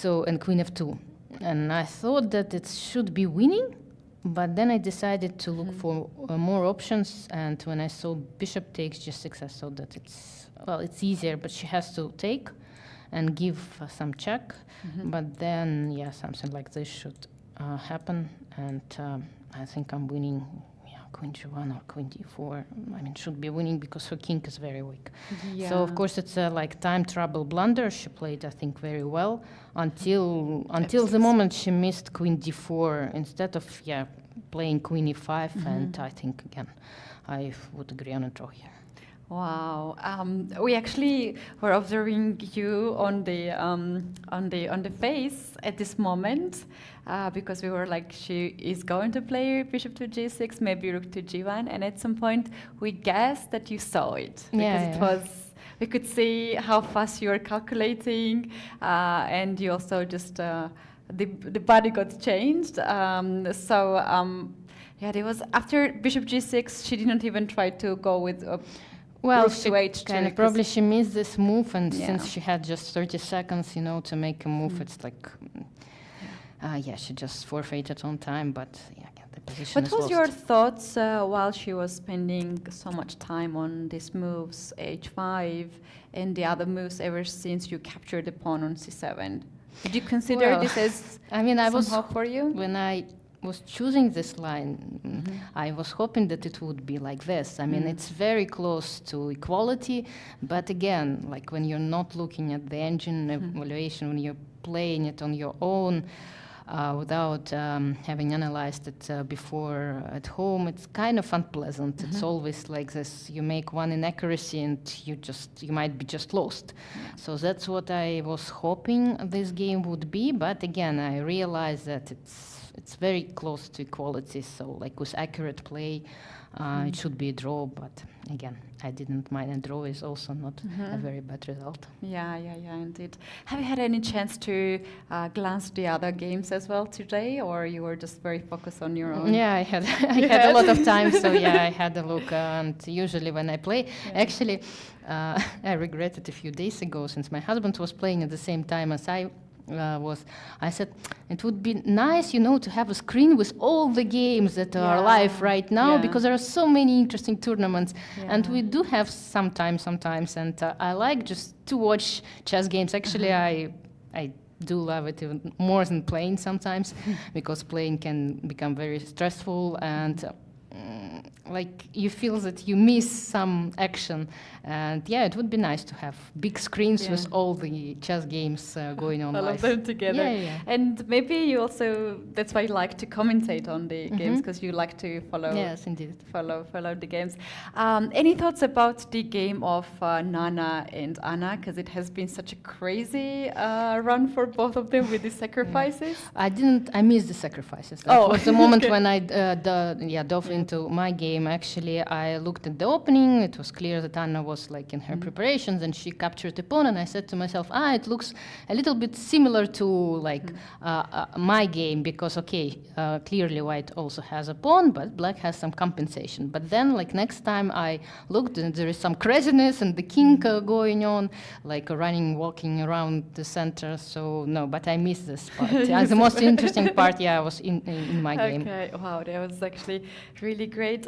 Speaker 8: and queen f2. And I thought that it should be winning, but then I decided to look for more options, and when I saw bishop takes g6, I thought that it's easier, but she has to take and give some check. But then, yeah, something like this should happen, and I think I'm winning. Queen g1 or queen d4. Should be winning because her king is very weak.
Speaker 5: Yeah.
Speaker 8: So of course it's a time trouble blunder. She played, I think, very well until the moment she missed queen d4 instead of playing queen e5. And I think again, I would agree on a draw here.
Speaker 5: Wow, we actually were observing you on the face at this moment, because we were like, she is going to play bishop to g6, maybe rook to g1, and at some point we guessed that you saw it, because we could see how fast you were calculating, and you also just the body got changed. There was after bishop g6, she didn't even try to go with.
Speaker 8: Well, probably she missed this move, and since she had just 30 seconds, to make a move, it's like, she just forfeited on time, but the position is
Speaker 5: What was
Speaker 8: lost.
Speaker 5: your thoughts while she was spending so much time on these moves, h5, and the other moves ever since you captured the pawn on c7? Did you consider this as somehow for you?
Speaker 8: When I was choosing this line, I was hoping that it would be like this. It's very close to equality, but again, like when you're not looking at the engine evaluation, when you're playing it on your own, without having analyzed it before at home, it's kind of unpleasant. It's always like this. You make one inaccuracy and you might be just lost. So that's what I was hoping this game would be, but again, I realized that it's very close to equality, so like with accurate play, it should be a draw, but again, I didn't mind. A draw is also not a very bad result.
Speaker 5: Yeah, indeed. Have you had any chance to glance the other games as well today, or you were just very focused on your own?
Speaker 8: Yeah, I had a lot of time, so I had a look, and usually when I play, actually, I regretted a few days ago, since my husband was playing at the same time as I said it would be nice, to have a screen with all the games that are live right now, because there are so many interesting tournaments, and we do have some time sometimes, and I like just to watch chess games. Actually, I do love it even more than playing sometimes, because playing can become very stressful, and like you feel that you miss some action, and yeah, it would be nice to have big screens with all the chess games going on
Speaker 5: All
Speaker 8: live.
Speaker 5: of them together.
Speaker 8: Yeah.
Speaker 5: And maybe you also, that's why you like to commentate on the games, because you like to follow.
Speaker 8: Yes, indeed.
Speaker 5: Follow the games. Any thoughts about the game of Nana and Anna? Because it has been such a crazy run for both of them with the sacrifices.
Speaker 8: I missed the sacrifices. That was the moment when I dove into my game. Actually, I looked at the opening. It was clear that Anna was like in her preparations, and she captured the pawn. And I said to myself, it looks a little bit similar to like my game, because clearly white also has a pawn, but black has some compensation. But then, like next time I looked, and there is some craziness and the king going on, like walking around the center. So no, but I missed this part. The most interesting part, was in my game.
Speaker 5: Okay, wow, that was actually really great.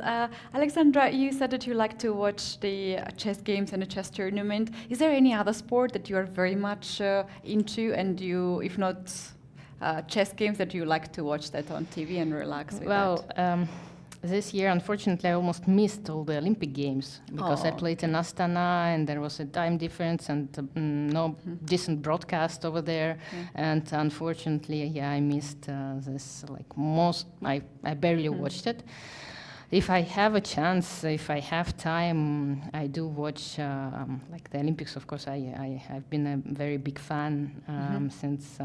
Speaker 5: Alexandra, you said that you like to watch the chess games and the chess tournament. Is there any other sport that you are very much into, and you, if not chess games, that you like to watch that on TV and relax with that?
Speaker 8: This year, unfortunately, I almost missed all the Olympic Games because I played in Astana, and there was a time difference and no decent broadcast over there. And unfortunately, I missed this. I barely watched it. If I have a chance, if I have time, I do watch like the Olympics. Of course, I've been a very big fan since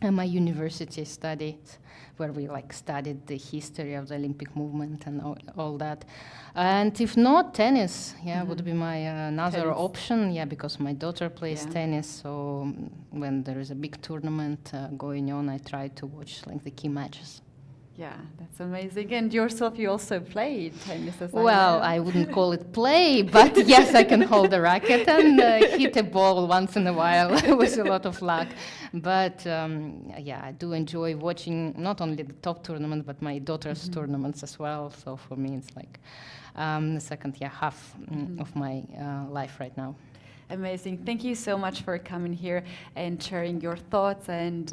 Speaker 8: my university studies, where we studied the history of the Olympic movement and all that. And if not, tennis, would be my another option, because my daughter plays tennis. So when there is a big tournament going on, I try to watch the key matches.
Speaker 5: Yeah, that's amazing. And yourself, you also play tennis as
Speaker 8: well. I wouldn't call it play, but yes, I can hold a racket and hit a ball once in a while with a lot of luck. But I do enjoy watching not only the top tournament, but my daughter's tournaments as well. So for me, it's like the second half of my life right now.
Speaker 5: Amazing. Thank you so much for coming here and sharing your thoughts and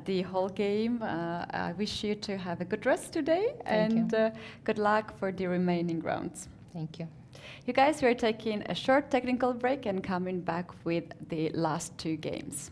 Speaker 5: the whole game. I wish you to have a good rest today.
Speaker 8: Thank you.
Speaker 5: Good luck for the remaining rounds.
Speaker 8: Thank you.
Speaker 5: You guys, we are taking a short technical break and coming back with the last two games.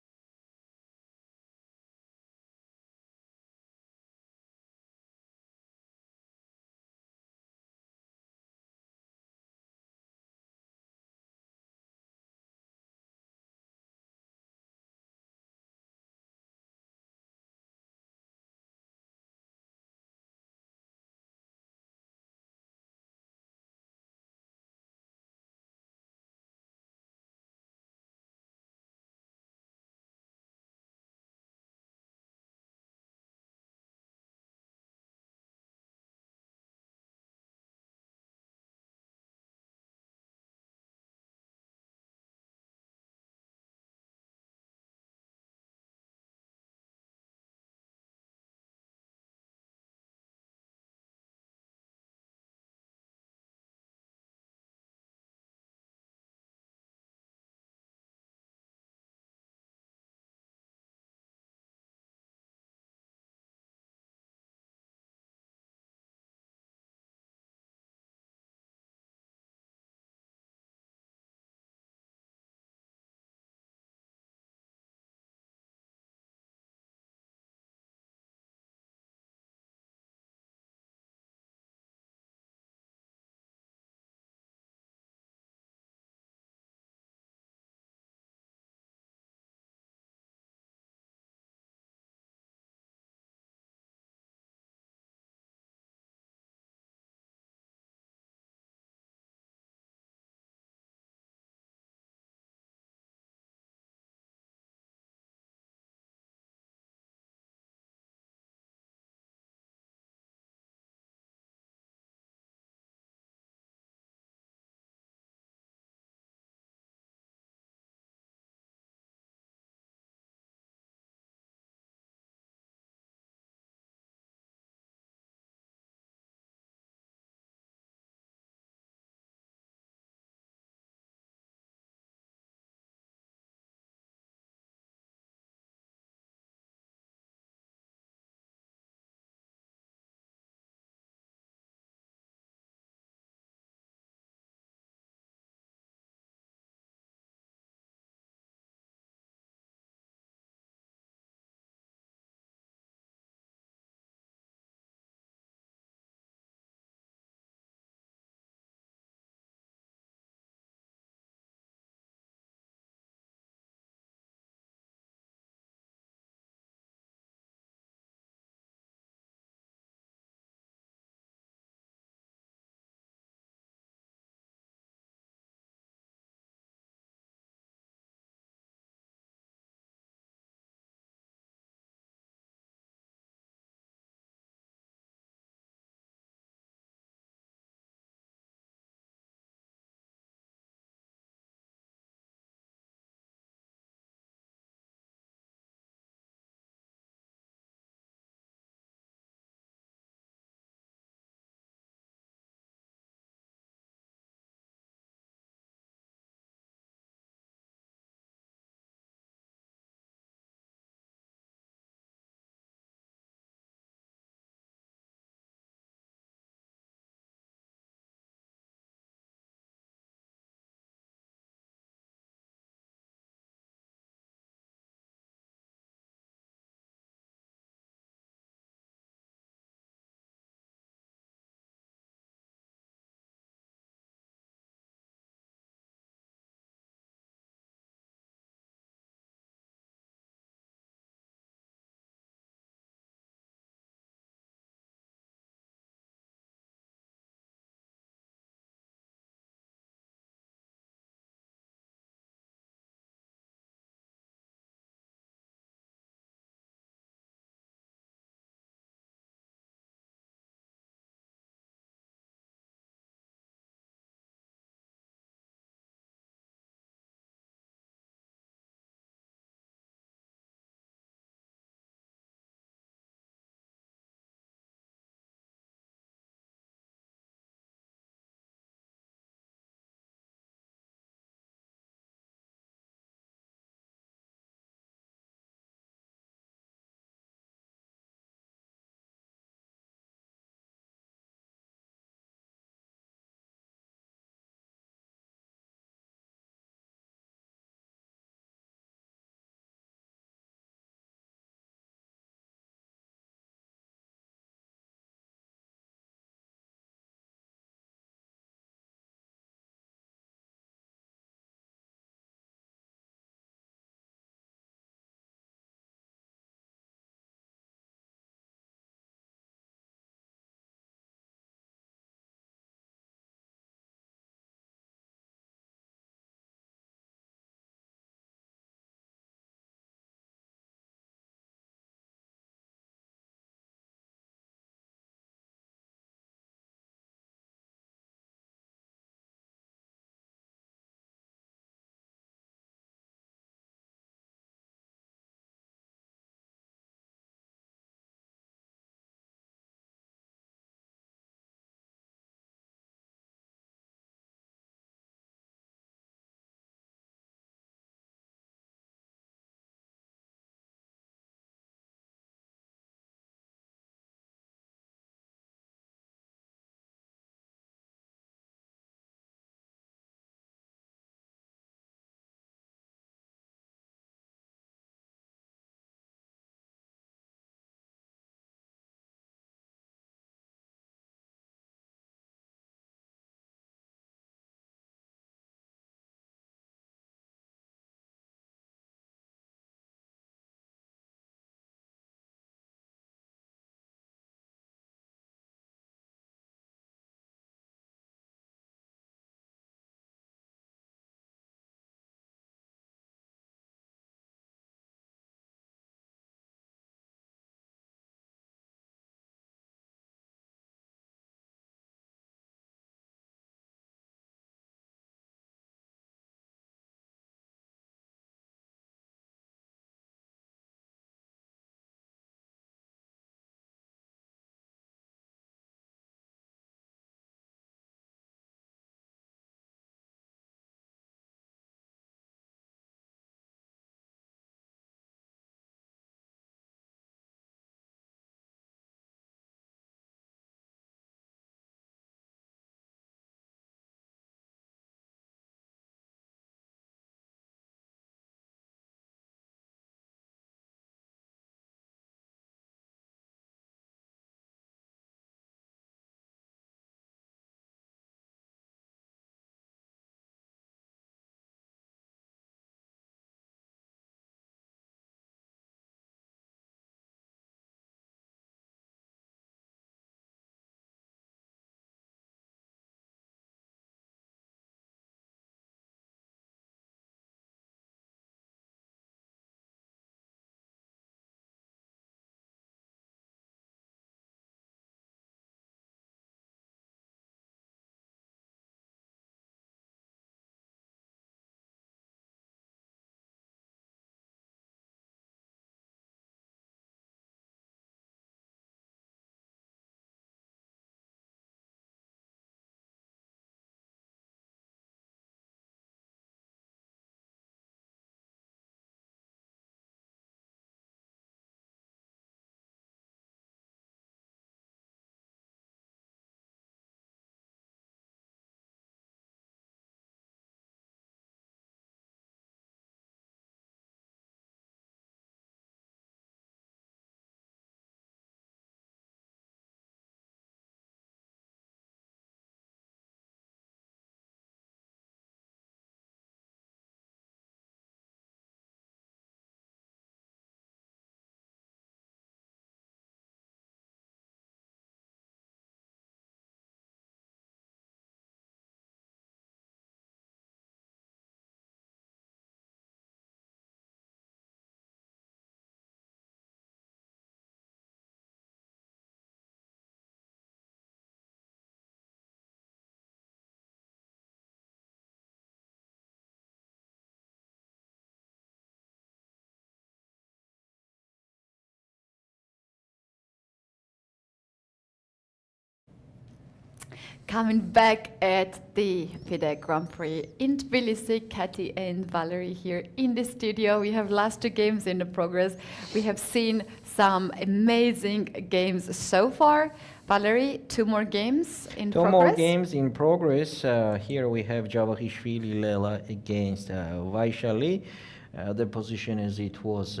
Speaker 5: Coming back at the FIDE Grand Prix in Tbilisi, Keti and Valerie here in the studio. We have last two games in the progress. We have seen some amazing games so far. Valerie, two more games in progress?
Speaker 6: Two more games in progress. Here we have Javakhishvili Lela against Vaishali. The position as it was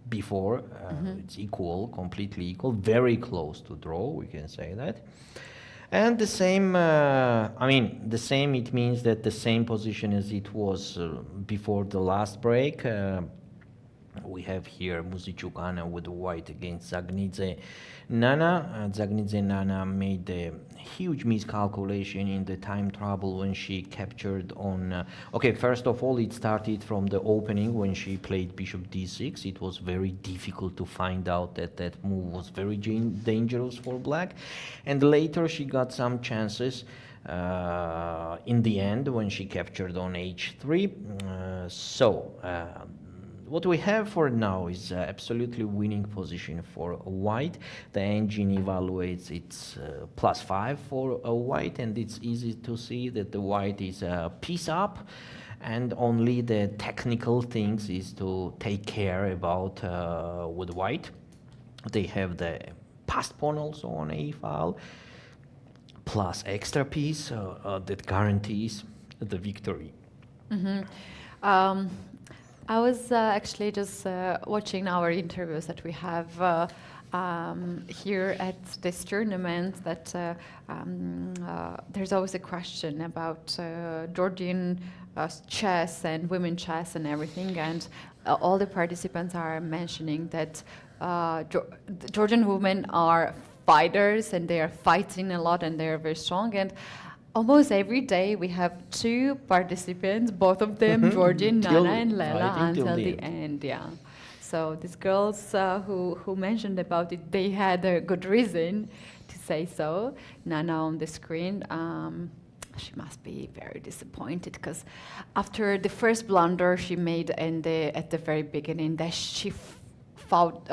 Speaker 6: before. It's equal, completely equal, very close to draw, we can say that. And the same, the same, it means that the same position as it was before the last break. We have here Muzychuk Anna with the white against Dzagnidze Nana. Dzagnidze Nana made a huge miscalculation in the time trouble when she captured on... okay, first of all, it started from the opening when she played bishop d6. It was very difficult to find out that that move was very dangerous for black. And later she got some chances in the end when she captured on h3. What we have for now is absolutely winning position for white. The engine evaluates it's +5 for white, and it's easy to see that the white is piece up, and only the technical things is to take care about with white. They have the passed pawn also on a file, plus extra piece that guarantees the victory.
Speaker 5: I was actually just watching our interviews that we have here at this tournament, that there's always a question about Georgian chess and women chess and everything, and all the participants are mentioning that Georgian women are fighters and they are fighting a lot and they are very strong. And almost every day we have two participants, both of them Georgian, Nana and Lela, until the end. Yeah. So these girls who mentioned about it, they had a good reason to say so. Nana on the screen, she must be very disappointed, because after the first blunder she made at the very beginning, that she fought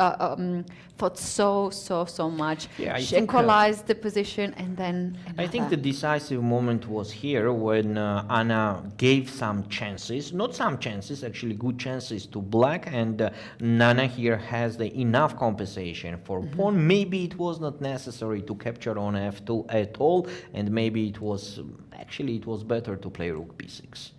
Speaker 5: so much.
Speaker 6: Yeah,
Speaker 5: she equalized the position, and then
Speaker 6: I think the decisive moment was here when Anna gave some chances, not some chances, actually good chances to black, and Nana here has the enough compensation for pawn. Maybe it was not necessary to capture on f2 at all, and maybe it was better to play rook b6.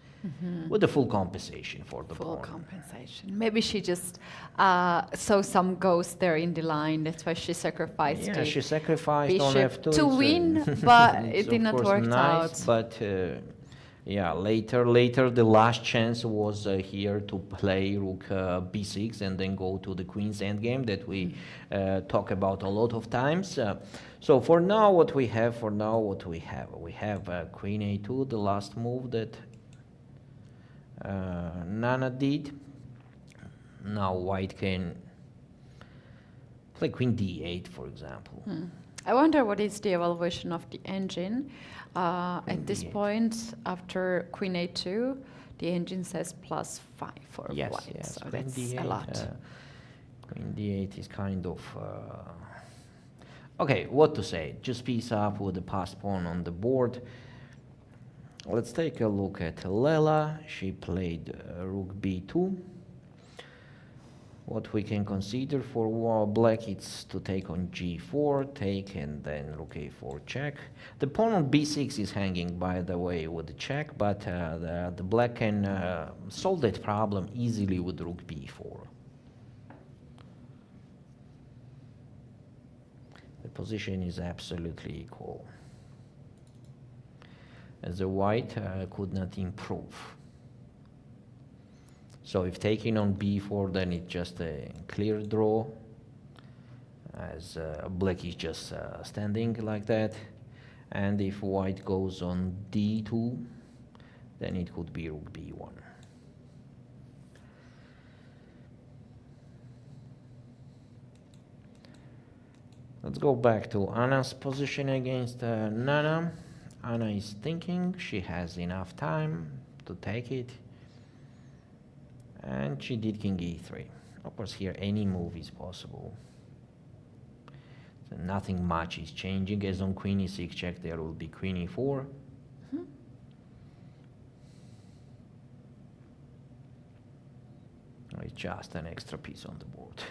Speaker 6: With the full compensation for the pawn.
Speaker 5: Full compensation. Maybe she just saw some ghost there in the line. That's why she sacrificed.
Speaker 6: Yeah, she sacrificed on f2
Speaker 5: to win, but it did not work out.
Speaker 6: But yeah, later the last chance was here to play rook b6 and then go to the queen's endgame that we talk about a lot of times. So for now, what we have? We have queen a2, the last move that Nana did. Now white can play queen d8, for example.
Speaker 5: I wonder what is the evaluation of the engine. At this point, after queen a2, the engine says +5 for white.
Speaker 6: Yes,
Speaker 5: so that's d8, a lot.
Speaker 6: Queen d8 is kind of... okay, what to say? Just piece up with the passed pawn on the board. Let's take a look at Lela. She played rook b2. What we can consider for black, it's to take on g4, take, and then rook a4 check. The pawn on b6 is hanging, by the way, with the check, but the black can solve that problem easily with rook b4. The position is absolutely equal, as the white could not improve. So if taking on b4, then it's just a clear draw, as black is just standing like that. And if white goes on d2, then it could be rook b1. Let's go back to Anna's position against Nana. Anna is thinking she has enough time to take it, and she did king e3. Of course, here any move is possible. So nothing much is changing. As on queen e6 check, there will be queen e4. It's just an extra piece on the board.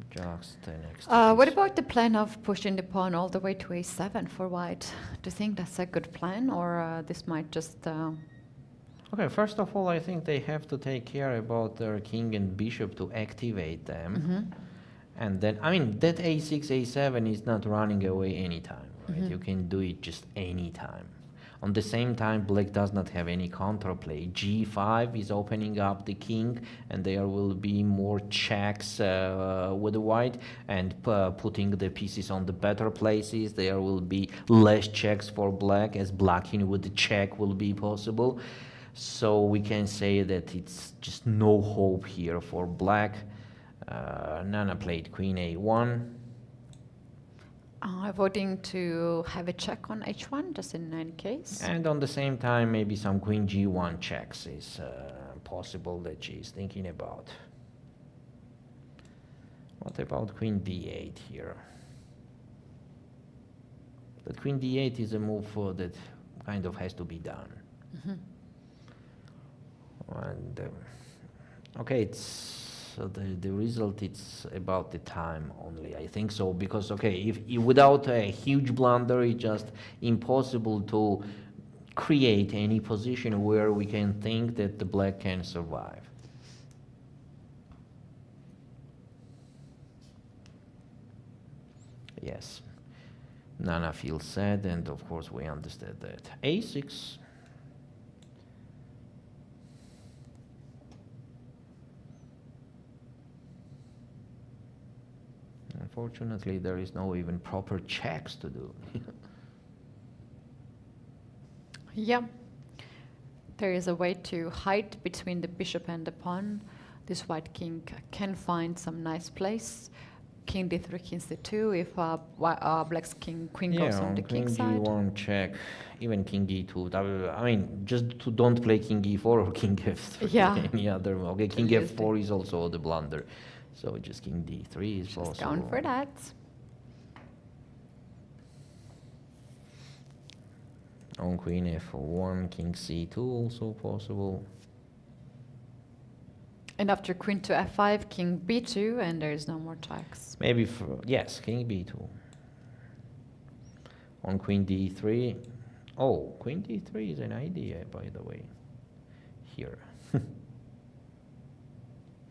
Speaker 6: Just an extra
Speaker 5: What
Speaker 6: piece.
Speaker 5: about the plan of pushing the pawn all the way to a7 for white? Do you think that's a good plan, or this might just...
Speaker 6: Okay, first of all, I think they have to take care about their king and bishop to activate them. And then, I mean, that a6, a7 is not running away anytime, right? You can do it just anytime. On the same time, black does not have any counterplay. g5 is opening up the king, and there will be more checks with the white, and putting the pieces on the better places. There will be less checks for black, as blocking with the check will be possible. So we can say that it's just no hope here for black. Nana played queen a1.
Speaker 5: Voting to have a check on h1, just in any case.
Speaker 6: And on the same time, maybe some queen g1 checks is possible that she's thinking about. What about queen d8 here? The queen d8 is a move that kind of has to be done. And okay, it's the result. It's about the time only, I think so, because okay, if without a huge blunder, it's just impossible to create any position where we can think that the black can survive. Yes, Nana feels sad, and of course we understand that. a6. Unfortunately, there is no even proper checks to do.
Speaker 5: Yeah. There is a way to hide between the bishop and the pawn. This white king can find some nice place. King d3, king c2, if black's queen goes on the king side.
Speaker 6: King g1 check, even king e2. I mean, just to don't play king e4 or king f3.
Speaker 5: Yeah.
Speaker 6: Any other. Okay, king f4 is also the blunder. So just king d3 is
Speaker 5: Just
Speaker 6: possible.
Speaker 5: going for that.
Speaker 6: On queen f1, king c2 also possible.
Speaker 5: And after queen to f5, king b2, and there is no more checks.
Speaker 6: Maybe yes, king b2. On queen d3. Oh, queen d3 is an idea, by the way. Here.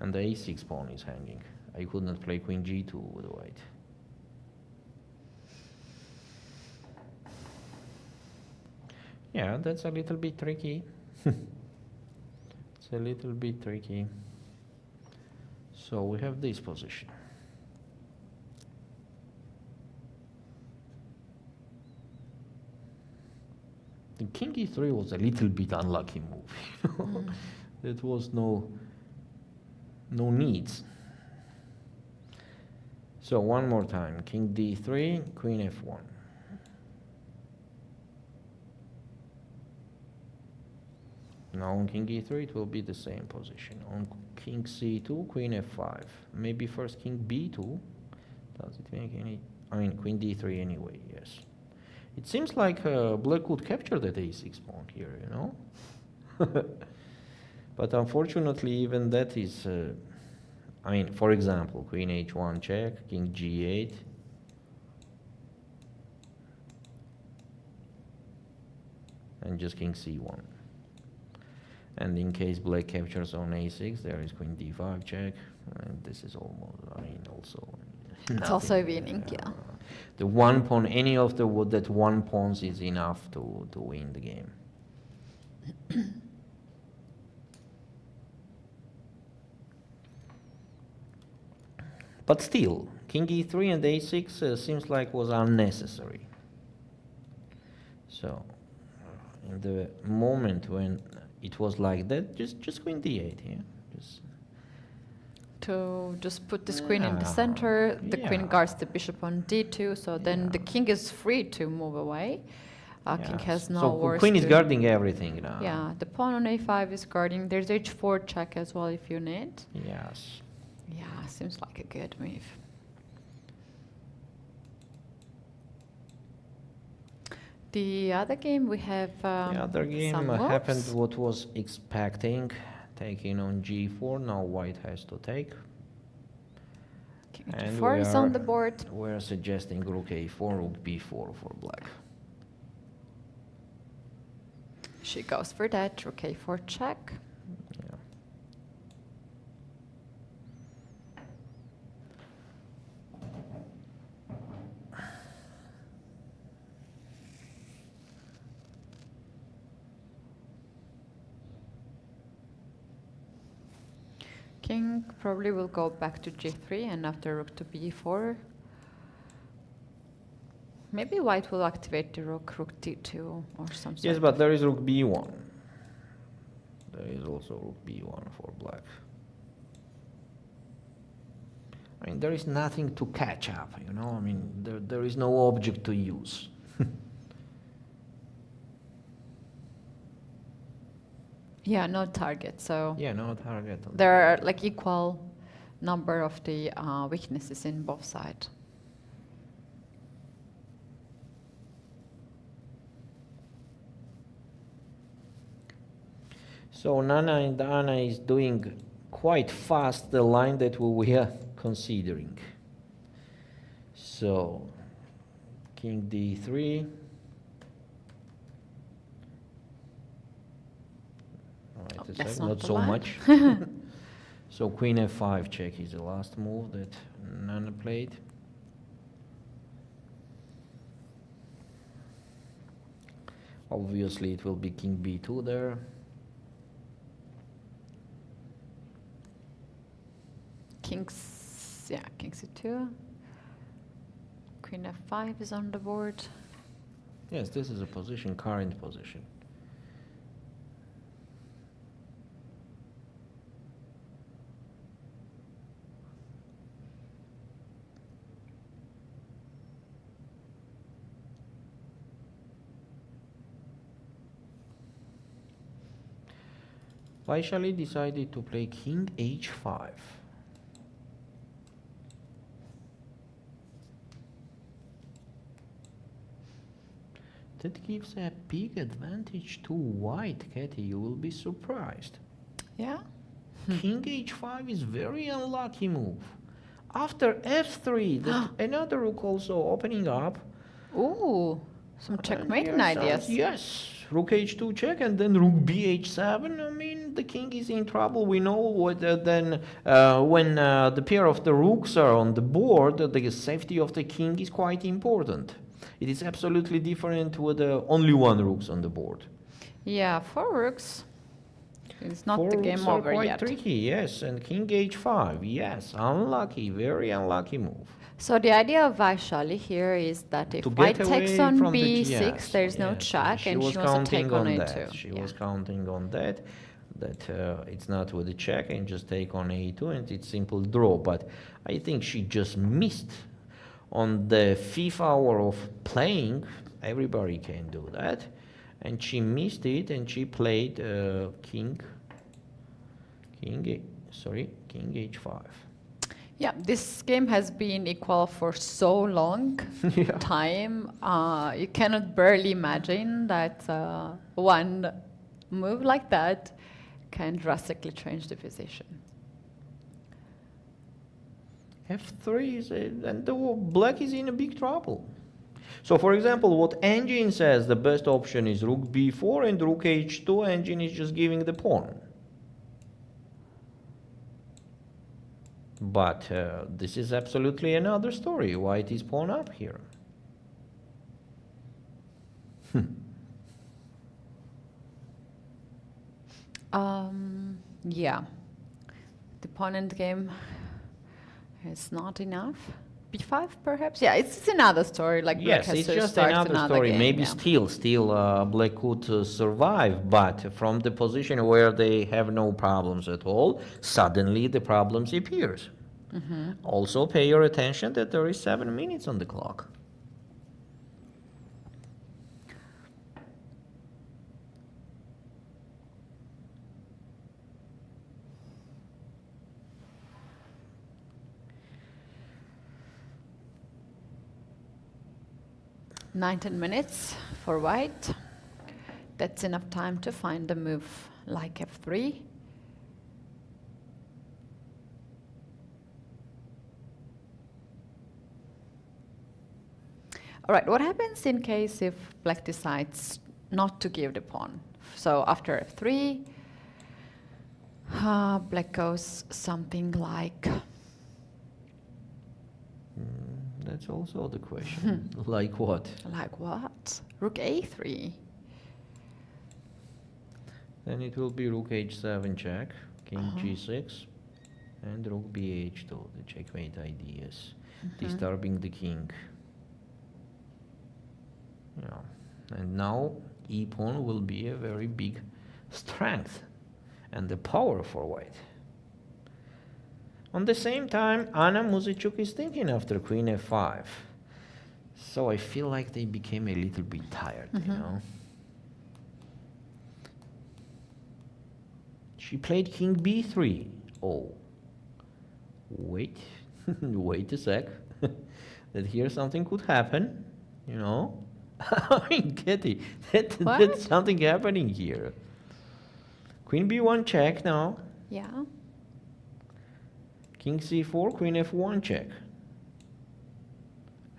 Speaker 6: And the a6 pawn is hanging. I could not play queen g2 with white. Yeah, that's a little bit tricky. It's a little bit tricky. So we have this position. The king e3 was a little bit unlucky move. There was no needs. So one more time, king d3, queen f1. Now on king e3 it will be the same position. On king c2, queen f5. Maybe first king b2. Does it make any... I mean queen d3 anyway, yes. It seems like black could capture that a6 pawn here, you know? But unfortunately even that is... I mean, for example, queen h1 check, king g8. And just king c1. And in case black captures on a6, there is queen d5 check. And this is almost, I mean, also...
Speaker 5: It's also winning, yeah.
Speaker 6: The one pawn, any of the that one pawns is enough to win the game. But still, king e3 and a6 seems like was unnecessary. So, in the moment when it was like that, just queen d8 here.
Speaker 5: To just put this queen in the center, the queen guards the bishop on d2, so then the king is free to move away. King has no worse.
Speaker 6: So queen is guarding everything now.
Speaker 5: Yeah, the pawn on a5 is guarding. There's h4 check as well if you need.
Speaker 6: Yes.
Speaker 5: Yeah, seems like a good move. The other game we have
Speaker 6: The other game
Speaker 5: some
Speaker 6: happened
Speaker 5: moves.
Speaker 6: what was expecting, taking on g4. Now white has to take.
Speaker 5: King
Speaker 6: And
Speaker 5: g4 is on the board.
Speaker 6: we're suggesting rook a4, rook b4 for black.
Speaker 5: She goes for that, rook a4 check.
Speaker 6: Yeah.
Speaker 5: King probably will go back to g3 and after rook to b4. Maybe white will activate the rook d2 or something.
Speaker 6: Yes, but there is rook b1. There is also rook b1 for black. I mean, there is nothing to catch up, you know? I mean, there is no object to use.
Speaker 5: Yeah, no target, so
Speaker 6: Yeah, no target. on
Speaker 5: there are like equal number of the weaknesses in both sides.
Speaker 6: So Nana and Anna is doing quite fast the line that we are considering. So king d3. Right, a
Speaker 5: that's
Speaker 6: sec,
Speaker 5: not
Speaker 6: not
Speaker 5: the
Speaker 6: so
Speaker 5: line.
Speaker 6: much. So queen f5 check is the last move that Nana played. Obviously it will be king b2 there.
Speaker 5: King c2. Queen f5 is on the board.
Speaker 6: Yes, this is a position, current position. Vaishali decided to play king h5. That gives a big advantage to white, Keti. You will be surprised.
Speaker 5: Yeah.
Speaker 6: King h5 is very unlucky move. After f3, that another rook also opening up.
Speaker 5: Ooh, some
Speaker 6: And
Speaker 5: checkmating
Speaker 6: here
Speaker 5: ideas.
Speaker 6: sounds- Yes, rook h2 check and then rook bh7. I mean, the king is in trouble. We know what then when the pair of the rooks are on the board, the safety of the king is quite important. It is absolutely different with only one rooks on the board.
Speaker 5: Yeah, 4 rooks. It's not
Speaker 6: Four
Speaker 5: the
Speaker 6: rooks
Speaker 5: game
Speaker 6: are
Speaker 5: over
Speaker 6: quite
Speaker 5: yet.
Speaker 6: tricky, yes. And king h5, yes, unlucky, very unlucky move.
Speaker 5: So the idea of Vaishali here is that if
Speaker 6: To
Speaker 5: white
Speaker 6: get
Speaker 5: takes
Speaker 6: away
Speaker 5: on
Speaker 6: from the
Speaker 5: b6,
Speaker 6: yes,
Speaker 5: there's no
Speaker 6: yes,
Speaker 5: check,
Speaker 6: she
Speaker 5: and
Speaker 6: was
Speaker 5: she wants to take
Speaker 6: counting
Speaker 5: on
Speaker 6: on
Speaker 5: a2.
Speaker 6: that. She
Speaker 5: Yeah.
Speaker 6: was counting on that it's not with a check and just take on a2 and it's simple draw. But I think she just missed on the 5th hour of playing. Everybody can do that, and she missed it and she played king h5.
Speaker 5: Yeah, this game has been equal for so long time. You cannot barely imagine that one move like that can drastically change the position.
Speaker 6: f3 is and the black is in a big trouble. So for example, what engine says the best option is rook b4 and rook h2. Engine is just giving the pawn. But this is absolutely another story. White is pawn up here.
Speaker 5: Yeah, the pawn endgame is not enough. b5 perhaps? Yeah, it's another story. Like black
Speaker 6: Yes,
Speaker 5: has
Speaker 6: it's
Speaker 5: to
Speaker 6: just
Speaker 5: start
Speaker 6: another story.
Speaker 5: game,
Speaker 6: Maybe
Speaker 5: yeah.
Speaker 6: still black could survive, but from the position where they have no problems at all, suddenly the problems appears. Also pay your attention that there is 7 minutes on the clock.
Speaker 5: 19 minutes for white. That's enough time to find a move like f3. All right, what happens in case if black decides not to give the pawn? So after f3, black goes something like...
Speaker 6: That's also the question. Like what?
Speaker 5: Like what? Rook a3.
Speaker 6: Then it will be rook h7 check, king g6, and rook bh2, the checkmate ideas, disturbing the king. Yeah. And now e-pawn will be a very big strength and the power for white. On the same time, Anna Muzychuk is thinking after queen f5. So I feel like they became a little bit tired, you know. She played king b3. Oh, wait, wait a sec. That here something could happen, you know. I mean, Keti, that's something happening here. Queen b1 check now.
Speaker 5: Yeah.
Speaker 6: King c4, queen f1 check.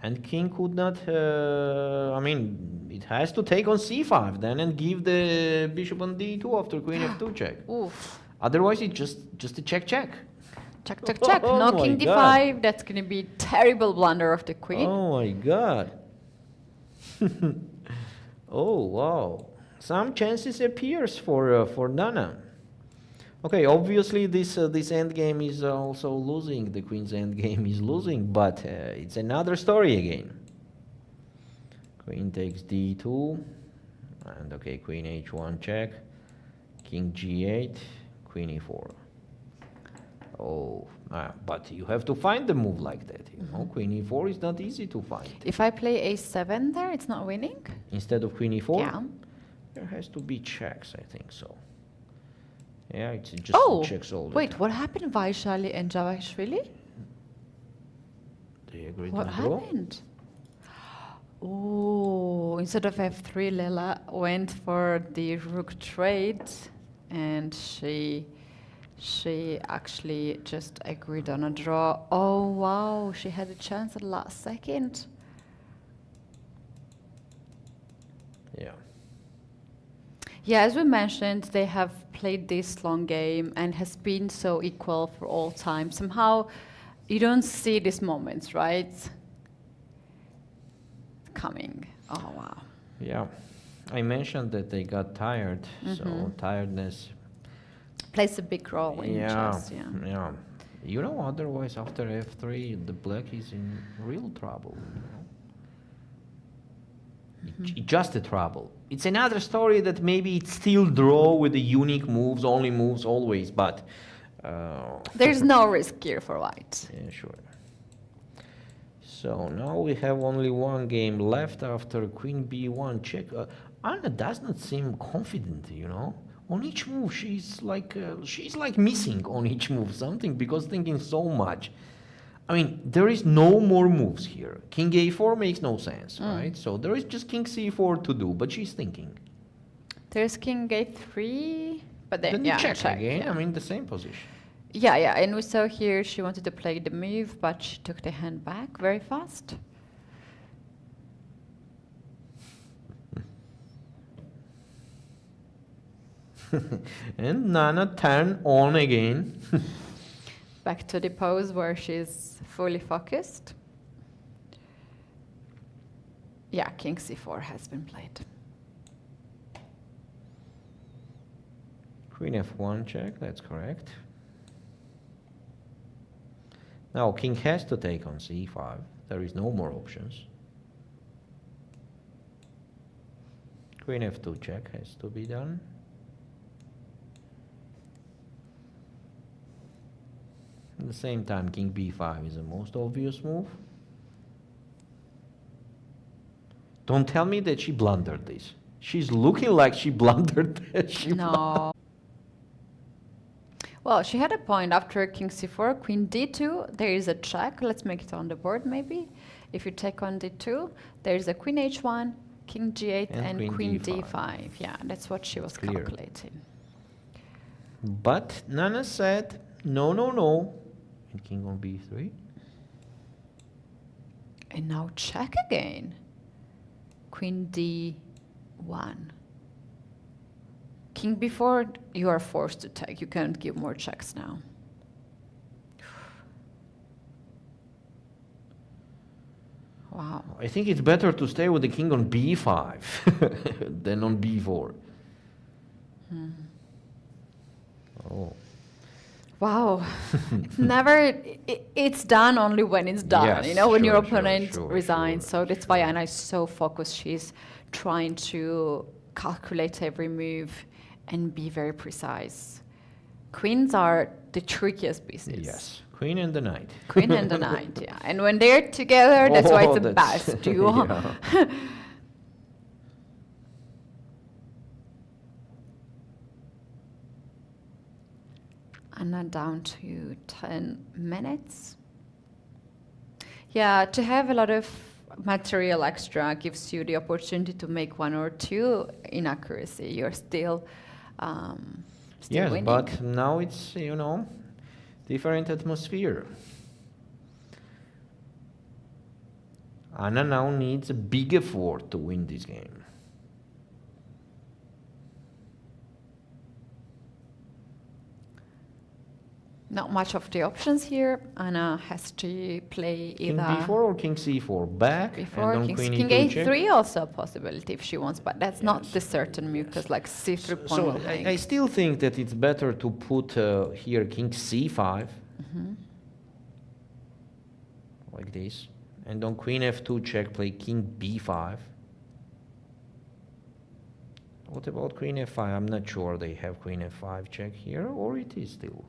Speaker 6: And king could not, I mean, it has to take on c5 then and give the bishop on d2 after queen f2 check.
Speaker 5: Oof.
Speaker 6: Otherwise, it's just a check, check.
Speaker 5: Check, check, check.
Speaker 6: Oh
Speaker 5: No
Speaker 6: my
Speaker 5: king d5.
Speaker 6: God.
Speaker 5: That's going to be terrible blunder of the queen.
Speaker 6: Oh my God. Oh, wow. Some chances appears for Nana. Okay, obviously this endgame is also losing. The queen's endgame is losing, but it's another story again. Queen takes d2, and okay, queen h1 check, king g8, queen e4. Oh, but you have to find the move like that. You know, queen e4 is not easy to find.
Speaker 5: If I play a7 there, it's not winning?
Speaker 6: Instead of queen e4?
Speaker 5: Yeah.
Speaker 6: There has to be checks, I think so. Yeah, it's just checks all the
Speaker 5: wait,
Speaker 6: time.
Speaker 5: what happened, Vaishali and Javakhishvili?
Speaker 6: They agreed
Speaker 5: What
Speaker 6: to draw.
Speaker 5: happened? Oh, instead of f3, Lela went for the rook trade, and she actually just agreed on a draw. Oh, wow, she had a chance at the last second.
Speaker 6: Yeah.
Speaker 5: Yeah, as we mentioned, they have played this long game and has been so equal for all time. Somehow, you don't see these moments, right? Coming. Oh, wow.
Speaker 6: Yeah. I mentioned that they got tired, so tiredness
Speaker 5: plays a big role in chess.
Speaker 6: Yeah. You know, otherwise after f3, the black is in real trouble. You know? Just a trouble. It's another story that maybe it's still draw with the unique moves, only moves always, but...
Speaker 5: There's no risk here for white.
Speaker 6: Yeah, sure. So now we have only one game left after queen b1 check. Anna does not seem confident, you know. On each move, she's like missing on each move something because thinking so much. I mean, there is no more moves here. King a4 makes no sense, right? So there is just king c4 to do, but she's thinking.
Speaker 5: There's king a3, but then
Speaker 6: you check again. I mean, the same position.
Speaker 5: Yeah, and we saw here she wanted to play the move, but she took the hand back very fast.
Speaker 6: And Nana turn on again.
Speaker 5: Back to the pose where she's fully focused. Yeah, king c4 has been played.
Speaker 6: Queen f1 check, that's correct. Now king has to take on c5. There is no more options. Queen f2 check has to be done. At the same time, king b5 is the most obvious move. Don't tell me that she blundered this. She's looking like she blundered this.
Speaker 5: No. Well, she had a point after king c4, queen d2. There is a check. Let's make it on the board, maybe. If you take on d2, there's a queen h1, king g8, and queen d5. Yeah, that's what she was calculating.
Speaker 6: But Nana said, no, no, no. And king on b3.
Speaker 5: And now check again. Queen d1. King b4, you are forced to take. You can't give more checks now. Wow.
Speaker 6: I think it's better to stay with the king on b5 than on b4. Oh.
Speaker 5: Wow. It's done only when it's done,
Speaker 6: Yes,
Speaker 5: you know, when your
Speaker 6: sure,
Speaker 5: opponent
Speaker 6: sure,
Speaker 5: resigns. So that's why Anna is so focused. She's trying to calculate every move and be very precise. Queens are the trickiest pieces.
Speaker 6: Yes, queen and the knight.
Speaker 5: Queen and the knight, yeah. And when they're together, that's why it's the best duo.
Speaker 6: Yeah.
Speaker 5: Anna down to 10 minutes. Yeah, to have a lot of material extra gives you the opportunity to make one or two inaccuracy. You're still
Speaker 6: Yes,
Speaker 5: winning.
Speaker 6: but now it's, you know, different atmosphere. Anna now needs a big effort to win this game.
Speaker 5: Not much of the options here. Anna has to play
Speaker 6: King
Speaker 5: either
Speaker 6: b4 or king c4? Back
Speaker 5: before
Speaker 6: and on queen
Speaker 5: king
Speaker 6: e2 check.
Speaker 5: a3 also a possibility if she wants, but that's not the certain move because like c3 pawn
Speaker 6: So
Speaker 5: will hang.
Speaker 6: I still think that it's better to put here king c5, like this, and on queen f2 check play king b5. What about queen f5? I'm not sure they have queen f5 check here, or it is still.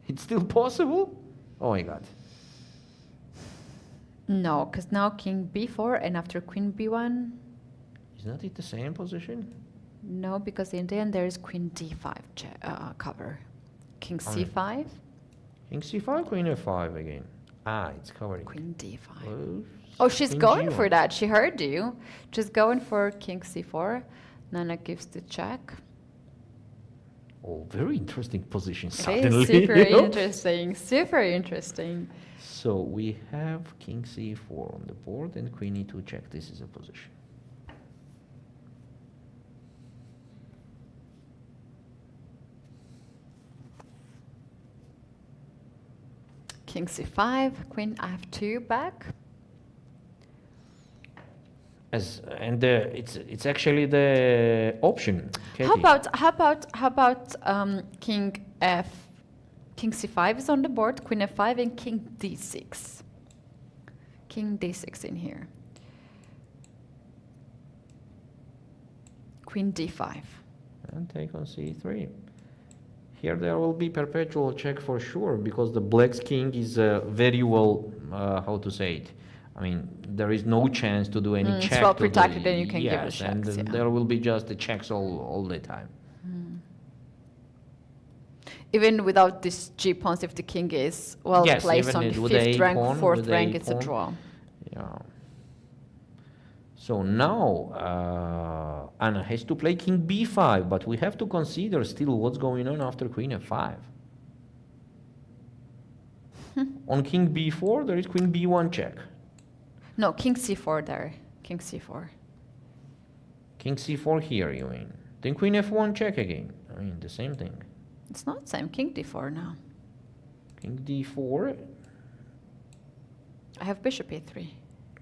Speaker 6: It's still possible? Oh my god.
Speaker 5: No, because now king b4 and after queen b1.
Speaker 6: Is not it the same position?
Speaker 5: No, because in the end there is queen d5 cover. King c5.
Speaker 6: King c5, queen f5 again. Ah, it's covering.
Speaker 5: Queen d5.
Speaker 6: Well,
Speaker 5: Oh, she's
Speaker 6: queen
Speaker 5: going
Speaker 6: g1.
Speaker 5: for that. She heard you. She's going for king c4. Nana gives the check.
Speaker 6: Oh, very interesting position
Speaker 5: It
Speaker 6: suddenly.
Speaker 5: is super
Speaker 6: you know?
Speaker 5: interesting. Super interesting.
Speaker 6: So we have king c4 on the board and queen e2 check. This is a position.
Speaker 5: King c5, queen f2 back.
Speaker 6: It's actually the option. Keti.
Speaker 5: How about king c5 is on the board, queen f5 and king d6. King d6 in here. Queen d5.
Speaker 6: And take on c3. Here there will be perpetual check for sure because the black's king is very well, how to say it. I mean, there is no chance to do any check.
Speaker 5: It's well
Speaker 6: to the-
Speaker 5: protected, then you can give the
Speaker 6: yes, and
Speaker 5: checks, yeah.
Speaker 6: there will be just the checks all the time.
Speaker 5: Even without this g pawns, if the king is well
Speaker 6: Yes,
Speaker 5: placed
Speaker 6: even
Speaker 5: on the
Speaker 6: it with the
Speaker 5: 5th
Speaker 6: a
Speaker 5: rank,
Speaker 6: pawn,
Speaker 5: 4th
Speaker 6: with the
Speaker 5: rank,
Speaker 6: a
Speaker 5: it's a
Speaker 6: pawn.
Speaker 5: draw.
Speaker 6: Yeah. So now Anna has to play king b5, but we have to consider still what's going on after queen f5. On king b4, there is queen b1 check.
Speaker 5: No, king c4 there. King c4.
Speaker 6: King c4 here, you mean? Then queen f1 check again. I mean, the same thing.
Speaker 5: It's not the same. King d4 now.
Speaker 6: King d4,
Speaker 5: I have bishop e3.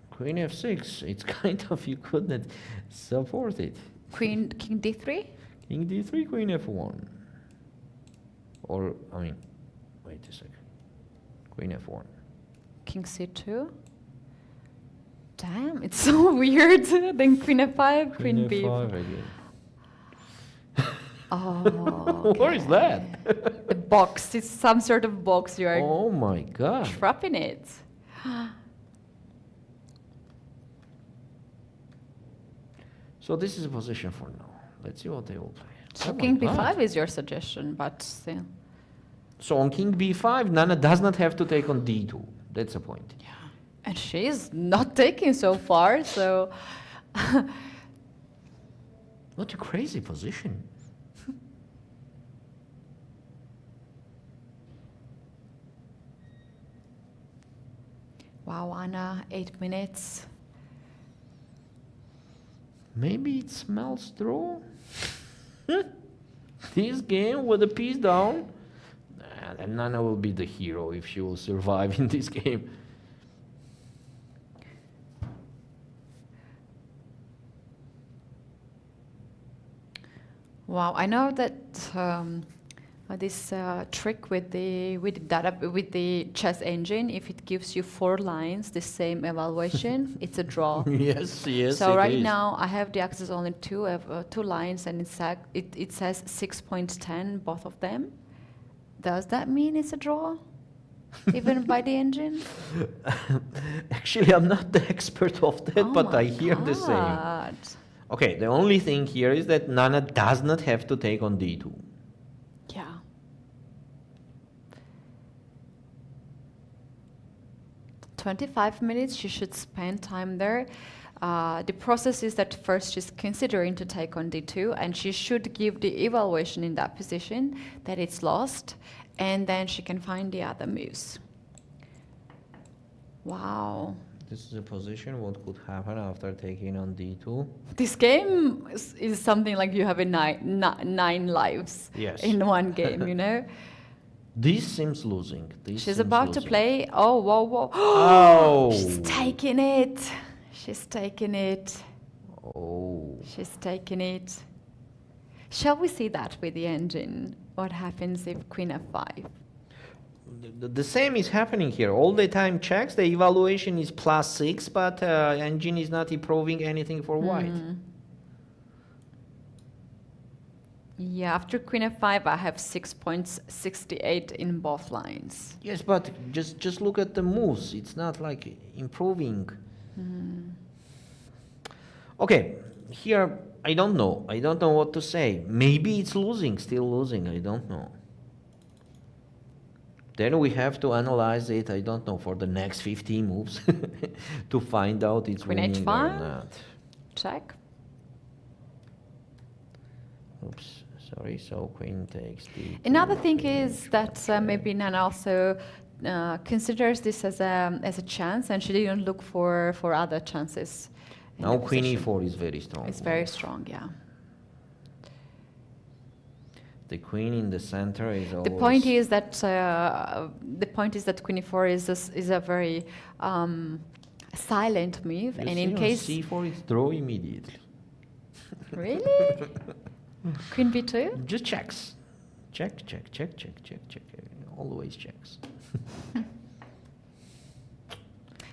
Speaker 6: queen f6. It's kind of, you couldn't support it.
Speaker 5: King d3.
Speaker 6: King d3, queen f1. Or, I mean, wait a second. Queen f1.
Speaker 5: King c2. Damn, it's so weird. Then queen f5, queen b4.
Speaker 6: f5 again.
Speaker 5: Oh,
Speaker 6: What is that?
Speaker 5: the box. It's some sort of box. You are
Speaker 6: Oh my god.
Speaker 5: trapping it.
Speaker 6: So this is a position for now. Let's see what they will play.
Speaker 5: So
Speaker 6: Oh my
Speaker 5: king
Speaker 6: God.
Speaker 5: b5 is your suggestion, but still.
Speaker 6: So on king b5, Nana does not have to take on d2. That's the point.
Speaker 5: Yeah. And she's not taking so far, so...
Speaker 6: What a crazy position.
Speaker 5: Wow, Anna, 8 minutes.
Speaker 6: Maybe it smells draw. This game with a piece down. And Nana will be the hero if she will survive in this game.
Speaker 5: Wow, I know that this trick with the chess engine, if it gives you 4 lines, the same evaluation, it's a draw.
Speaker 6: Yes, yes.
Speaker 5: So
Speaker 6: it
Speaker 5: right
Speaker 6: is.
Speaker 5: now I have the access only two lines, and it says 6.10 both of them. Does that mean it's a draw, even by the engine?
Speaker 6: Actually, I'm not the expert of that,
Speaker 5: Oh
Speaker 6: but
Speaker 5: my
Speaker 6: I hear the same.
Speaker 5: God.
Speaker 6: Okay, the only thing here is that Nana does not have to take on d2.
Speaker 5: Yeah. "25 minutes, she should spend time there. The process is that first she's considering to take on d2, and she should give the evaluation in that position that it's lost, and then she can find the other moves. Wow.
Speaker 6: This is a position, what could happen after taking on d2?
Speaker 5: This game is something like you have nine lives
Speaker 6: Yes.
Speaker 5: in one game, you know?
Speaker 6: This seems losing.
Speaker 5: She's about to play. Oh, whoa, whoa.
Speaker 6: Oh!
Speaker 5: She's taking it. She's taking it.
Speaker 6: Oh.
Speaker 5: She's taking it. Shall we see that with the engine? What happens if queen f5?
Speaker 6: The same is happening here. All the time checks, the evaluation is +6, but engine is not improving anything for white.
Speaker 5: Yeah, after queen f5, I have 6.68 in both lines.
Speaker 6: Yes, but just look at the moves. It's not like improving. Okay, here I don't know. I don't know what to say. Maybe it's losing, still losing. I don't know. Then we have to analyze it, I don't know, for the next 15 moves to find out it's
Speaker 5: Queen
Speaker 6: winning
Speaker 5: h5?
Speaker 6: or not.
Speaker 5: Check.
Speaker 6: Oops, sorry, so queen takes d2.
Speaker 5: Another thing is that maybe Nana also considers this as a chance, and she didn't look for other chances.
Speaker 6: Now queen e4 is very strong.
Speaker 5: It's very strong, yeah.
Speaker 6: The queen in the center is always...
Speaker 5: The point is that queen e4 is a very silent move,
Speaker 6: You
Speaker 5: and
Speaker 6: see
Speaker 5: in
Speaker 6: on
Speaker 5: case
Speaker 6: c4 is draw immediately.
Speaker 5: Really, queen b2.
Speaker 6: Just checks. Check, check, check, check, check, check. Always checks.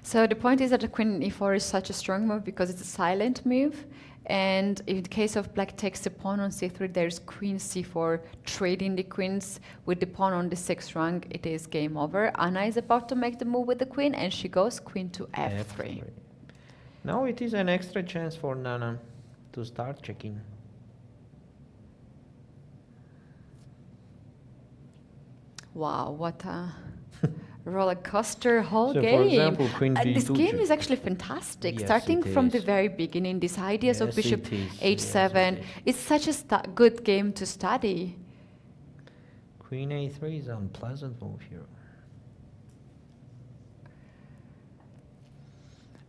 Speaker 5: So the point is that the queen e4 is such a strong move because it's a silent move, and in the case of black takes the pawn on c3, there's queen c4 trading the queens with the pawn on the 6th rank. It is game over. Anna is about to make the move with the queen, and she goes queen to f3.
Speaker 6: Now it is an extra chance for Nana to start checking.
Speaker 5: Wow, what a roller coaster whole
Speaker 6: So
Speaker 5: game.
Speaker 6: for example, queen
Speaker 5: This
Speaker 6: b2
Speaker 5: game
Speaker 6: check.
Speaker 5: is actually fantastic,
Speaker 6: Yes,
Speaker 5: starting
Speaker 6: it
Speaker 5: from the
Speaker 6: is.
Speaker 5: very beginning. These ideas of
Speaker 6: Yes,
Speaker 5: bishop
Speaker 6: it is.
Speaker 5: h7,
Speaker 6: Yes, it is.
Speaker 5: it's such a good game to study.
Speaker 6: Queen a3 is an unpleasant move here.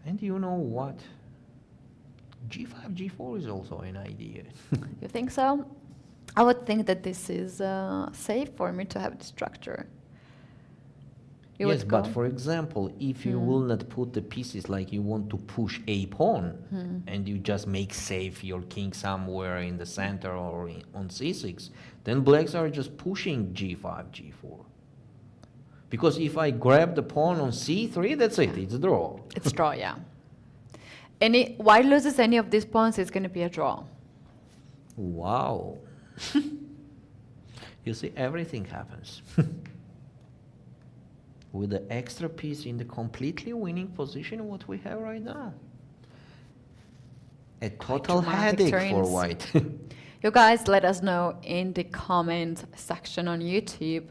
Speaker 6: And you know what? g5, g4 is also an idea.
Speaker 5: You think so? I would think that this is safe for me to have the structure. You
Speaker 6: Yes,
Speaker 5: would
Speaker 6: but
Speaker 5: go?
Speaker 6: for example, if you will not put the pieces like you want to push a pawn, and you just make safe your king somewhere in the center or on c6, then blacks are just pushing g5, g4. Because if I grab the pawn on c3, that's it, it's a draw.
Speaker 5: It's draw, yeah. White loses any of these pawns, it's going to be a draw.
Speaker 6: Wow. You see, everything happens. With the extra piece in the completely winning position, what we have right now. A total
Speaker 5: dramatic
Speaker 6: headache for
Speaker 5: turns.
Speaker 6: white.
Speaker 5: You guys let us know in the comment section on YouTube,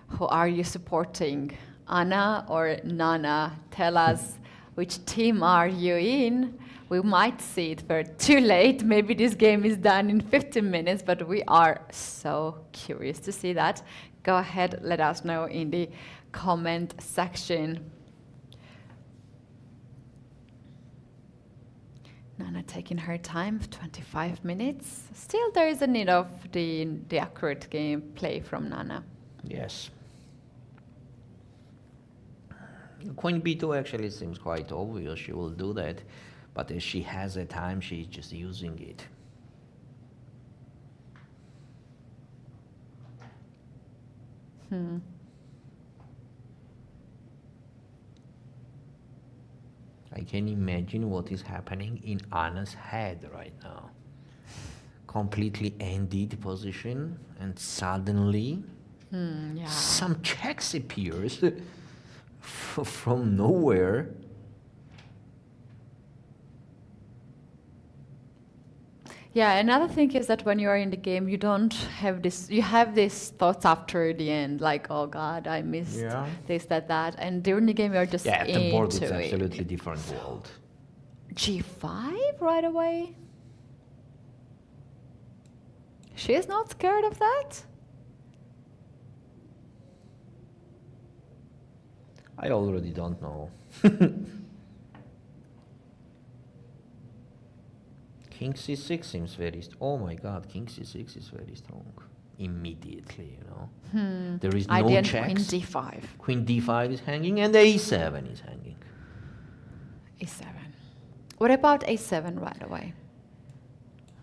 Speaker 5: who are you supporting? Anna or Nana? Tell us which team are you in? We might see it, but too late. Maybe this game is done in 15 minutes, but we are so curious to see that. Go ahead, let us know in the comment section. Nana taking her time, 25 minutes. Still, there is a need of the accurate game play from Nana.
Speaker 6: Yes. Queen b2 actually seems quite obvious. She will do that, but as she has the time, she's just using it. I can imagine what is happening in Anna's head right now. Completely ended position, and suddenly some checks appears from nowhere.
Speaker 5: Yeah, another thing is that when you are in the game, you don't have this, you have these thoughts after the end, like, oh God, I missed this, that. And during the game, you're just into
Speaker 6: the board is
Speaker 5: it.
Speaker 6: absolutely different world.
Speaker 5: G5 right away? She is not scared of that?
Speaker 6: I already don't know. King c6 seems very oh my God, King c6 is very strong. Immediately, you know. There is no checks.
Speaker 5: Queen d5.
Speaker 6: Queen d5 is hanging and a7 is hanging.
Speaker 5: a7. What about a7 right away?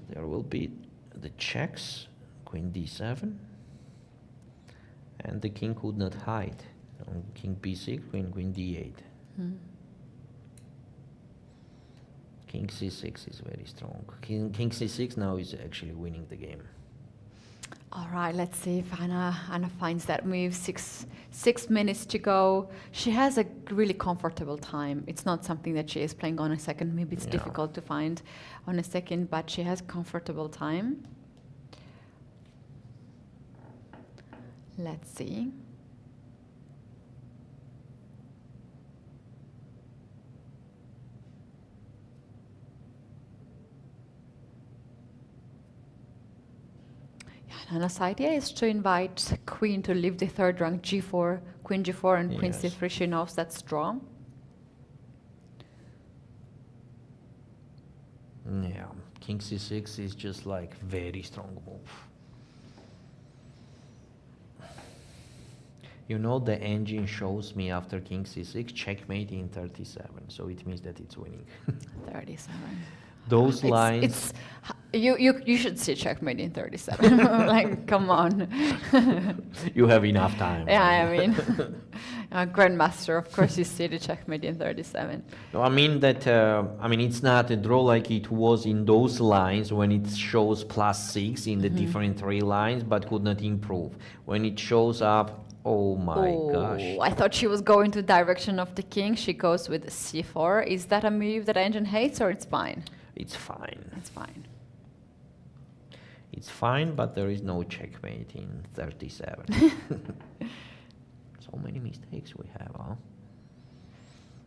Speaker 6: There will be the checks, Queen d7, and the king could not hide. King b6, Queen d8. King c6 is very strong. King c6 now is actually winning the game.
Speaker 5: All right, let's see if Anna finds that move. Six minutes to go. She has a really comfortable time. It's not something that she is playing on a second. Maybe it's difficult to find on a second, but she has comfortable time. Let's see. Anna's idea is to invite queen to leave the third rank, g4, queen g4 and queen c3. She knows that's draw.
Speaker 6: Yeah, king c6 is just like very strong move. You know, the engine shows me after king c6 checkmate in 37, so it means that it's winning.
Speaker 5: 37.
Speaker 6: Those lines.
Speaker 5: You should see checkmate in 37. Like, come on.
Speaker 6: You have enough time.
Speaker 5: Yeah, I mean, grandmaster, of course, you see the checkmate in 37.
Speaker 6: No, I mean that. I mean, it's not a draw like it was in those lines when it shows +6 in the different 3 lines, but could not improve. When it shows up. Oh my gosh.
Speaker 5: I thought she was going to the direction of the king. She goes with c4. Is that a move that engine hates, or it's fine?
Speaker 6: It's fine.
Speaker 5: It's fine.
Speaker 6: It's fine, but there is no checkmate in 37. So many mistakes we have, huh?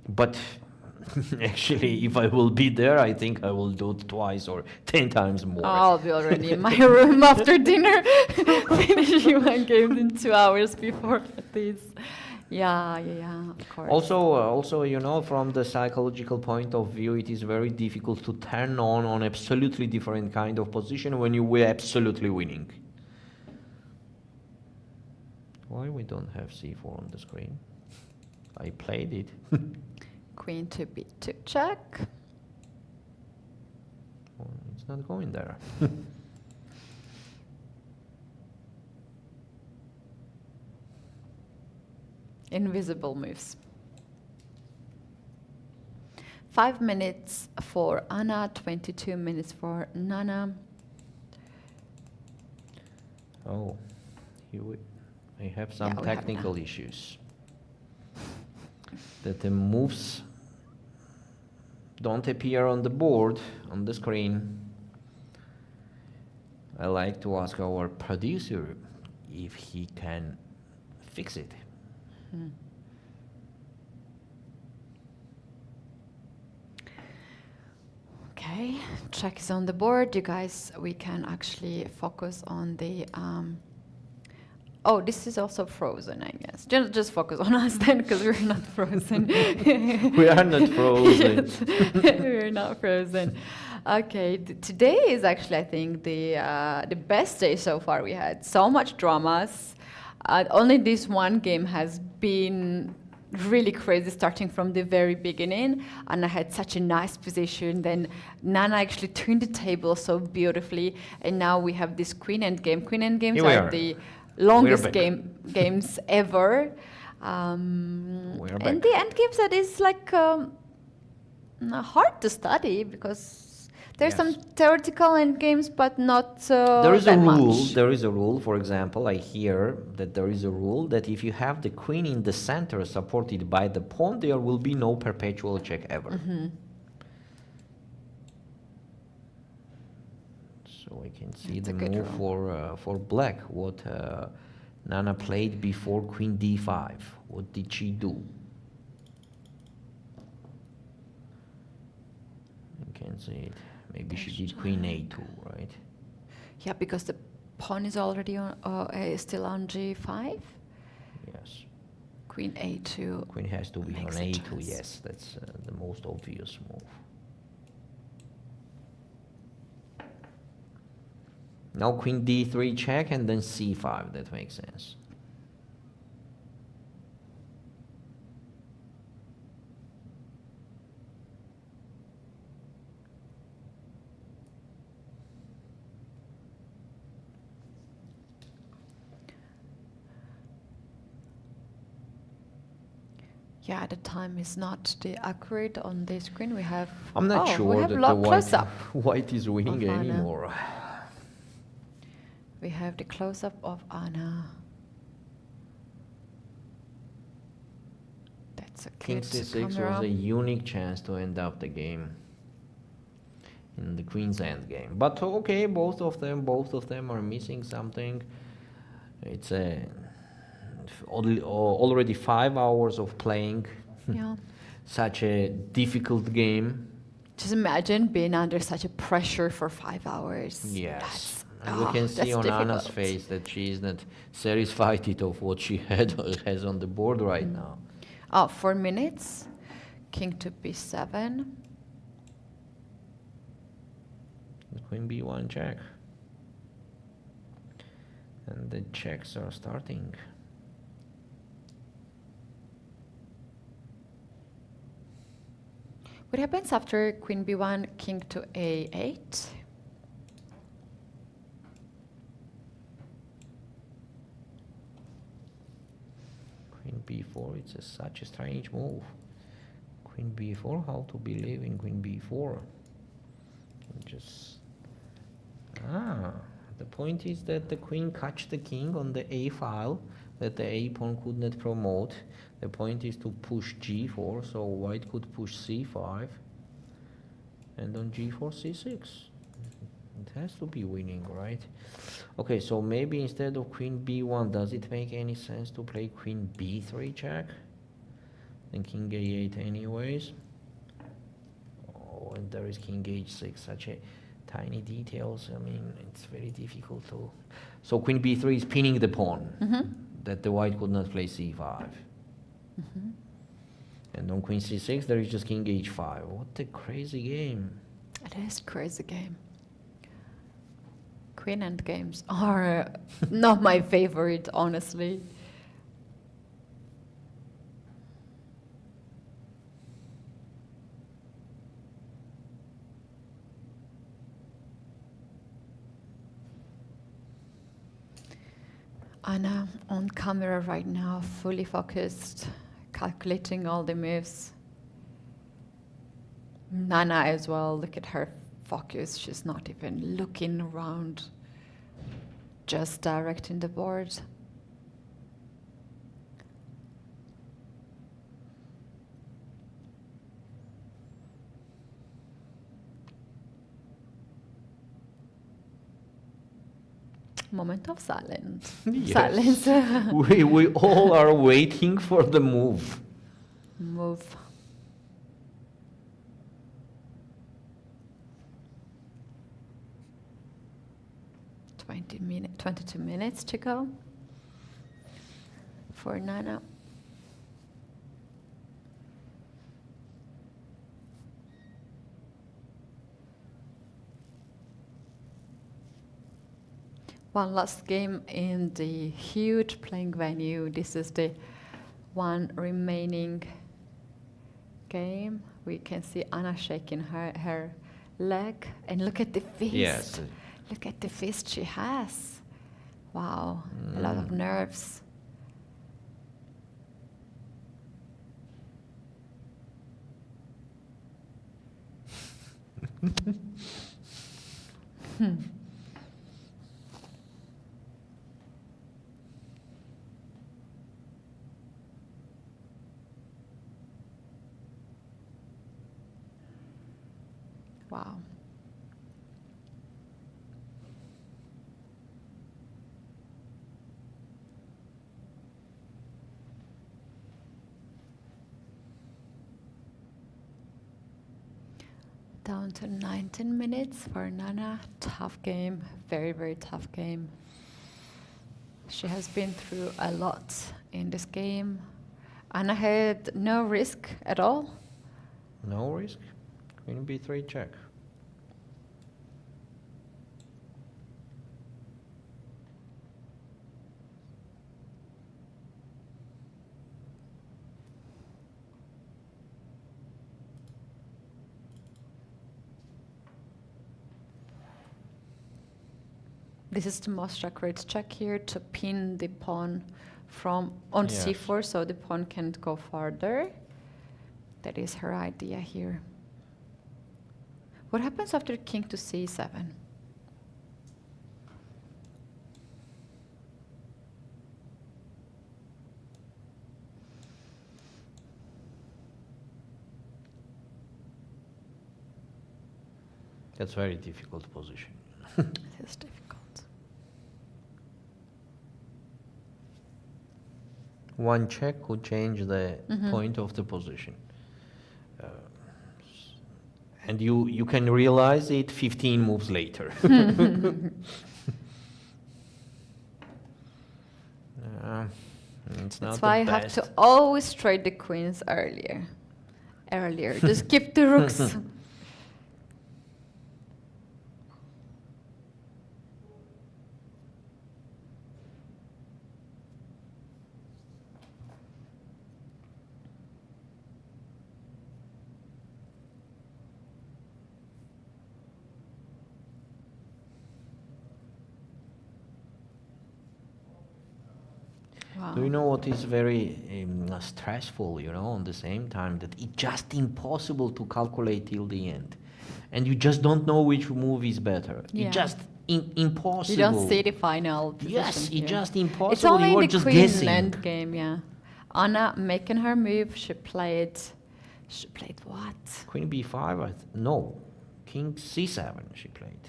Speaker 6: But actually, if I will be there, I think I will do it twice or 10 times more.
Speaker 5: I'll be already in my room after dinner, finishing my game in 2 hours before this. Yeah, of course.
Speaker 6: Also, you know, from the psychological point of view, it is very difficult to turn on absolutely different kind of position when you were absolutely winning. Why we don't have c4 on the screen? I played it.
Speaker 5: Queen to b2 check.
Speaker 6: Well, it's not going there.
Speaker 5: Invisible moves. 5 minutes for Anna, 22 minutes for Nana.
Speaker 6: Oh, I have some technical issues. That the moves don't appear on the board, on the screen. I like to ask our producer if he can fix it.
Speaker 5: Okay, check is on the board. You guys, we can actually focus on the. Oh, this is also frozen, I guess. Just focus on us then, because we're not frozen.
Speaker 6: We are not frozen.
Speaker 5: Yes, we're not frozen. Okay, today is actually, I think, the best day so far. We had so much dramas. Only this one game has been really crazy, starting from the very beginning. And I had such a nice position. Then Nana actually turned the table so beautifully. And now we have this queen endgame. Queen endgames are the longest games ever. And the endgames, that is like hard to study, because there's some theoretical endgames, but not
Speaker 6: there is
Speaker 5: that
Speaker 6: a rule.
Speaker 5: much.
Speaker 6: There is a rule. For example, I hear that there is a rule that if you have the queen in the center supported by the pawn, there will be no perpetual check ever. So I can see the move for black. What Nana played before queen d5. What did she do? You can see it. Maybe she did queen a2, right?
Speaker 5: Yeah, because the pawn is already on, still on g5.
Speaker 6: Yes.
Speaker 5: Queen a2.
Speaker 6: Queen has to be on
Speaker 5: makes a
Speaker 6: a2.
Speaker 5: chance.
Speaker 6: Yes, that's the most obvious move. Now queen d3 check and then c5. That makes sense.
Speaker 5: Yeah, the time is not the accurate on the screen. We have.
Speaker 6: I'm not sure
Speaker 5: we have
Speaker 6: that the
Speaker 5: close up.
Speaker 6: white is winning
Speaker 5: of Anna.
Speaker 6: anymore.
Speaker 5: We have the close up of Anna. That's a
Speaker 6: King
Speaker 5: good
Speaker 6: c6
Speaker 5: camera.
Speaker 6: was a unique chance to end up the game in the queen's endgame. But okay, both of them are missing something. It's a already 5 hours of playing
Speaker 5: Yeah.
Speaker 6: such a difficult game.
Speaker 5: Just imagine being under such a pressure for 5 hours.
Speaker 6: Yes. And we can see
Speaker 5: that's
Speaker 6: on Anna's
Speaker 5: difficult.
Speaker 6: face that she is not satisfied of what she has on the board right now.
Speaker 5: 4 minutes. King to b7.
Speaker 6: Queen b1 check. And the checks are starting.
Speaker 5: What happens after queen b1, king to a8?
Speaker 6: Queen b4, it's such a strange move. Queen b4, how to believe in queen b4? The point is that the queen catch the king on the a file that the a pawn could not promote. The point is to push g4, so white could push c5, and on g4 c6. It has to be winning, right? Okay, so maybe instead of queen b1, does it make any sense to play queen b3 check? Then king a8 anyways. Oh, and there is king h6, such a tiny details. I mean, it's very difficult to... So queen b3 is pinning the pawn that the white could not play c5. And on queen c6, there is just king h5. What a crazy game.
Speaker 5: It is a crazy game. Queen end games are not my favorite, honestly. Anna on camera right now, fully focused, calculating all the moves. Nana as well, look at her focus. She's not even looking around, just directing the board. Moment of silence.
Speaker 6: Yes.
Speaker 5: Silence.
Speaker 6: we all are waiting for the move.
Speaker 5: Move. 22 minutes to go for Nana. One last game in the huge playing venue. This is the one remaining game. We can see Anna shaking her leg, and look at the fist.
Speaker 6: Yes.
Speaker 5: Look at the fist she has. Wow, a lot of nerves. Wow. Down to 19 minutes for Nana. Tough game, very, very tough game. She has been through a lot in this game. Anna had no risk at all.
Speaker 6: No risk. Queen b3 check.
Speaker 5: This is the most accurate check here to pin the pawn from on
Speaker 6: Yes.
Speaker 5: c4 so the pawn can't go farther. That is her idea here. What happens after king to c7?
Speaker 6: That's very difficult position.
Speaker 5: It is difficult.
Speaker 6: One check could change the point of the position. And you can realize it 15 moves later. It's not
Speaker 5: That's why
Speaker 6: the
Speaker 5: you have
Speaker 6: best.
Speaker 5: to always trade the queens earlier. Just keep the rooks. Wow.
Speaker 6: Do you know what is very stressful, on the same time, that it's just impossible to calculate till the end. And you just don't know which move is better.
Speaker 5: Yeah.
Speaker 6: It's just impossible.
Speaker 5: You don't see the final position.
Speaker 6: Yes,
Speaker 5: here.
Speaker 6: it's just impossible.
Speaker 5: It's only
Speaker 6: You are
Speaker 5: the
Speaker 6: just
Speaker 5: queen
Speaker 6: guessing.
Speaker 5: end game, yeah. Anna making her move, she played what?
Speaker 6: Queen b5, no. King c7 she played.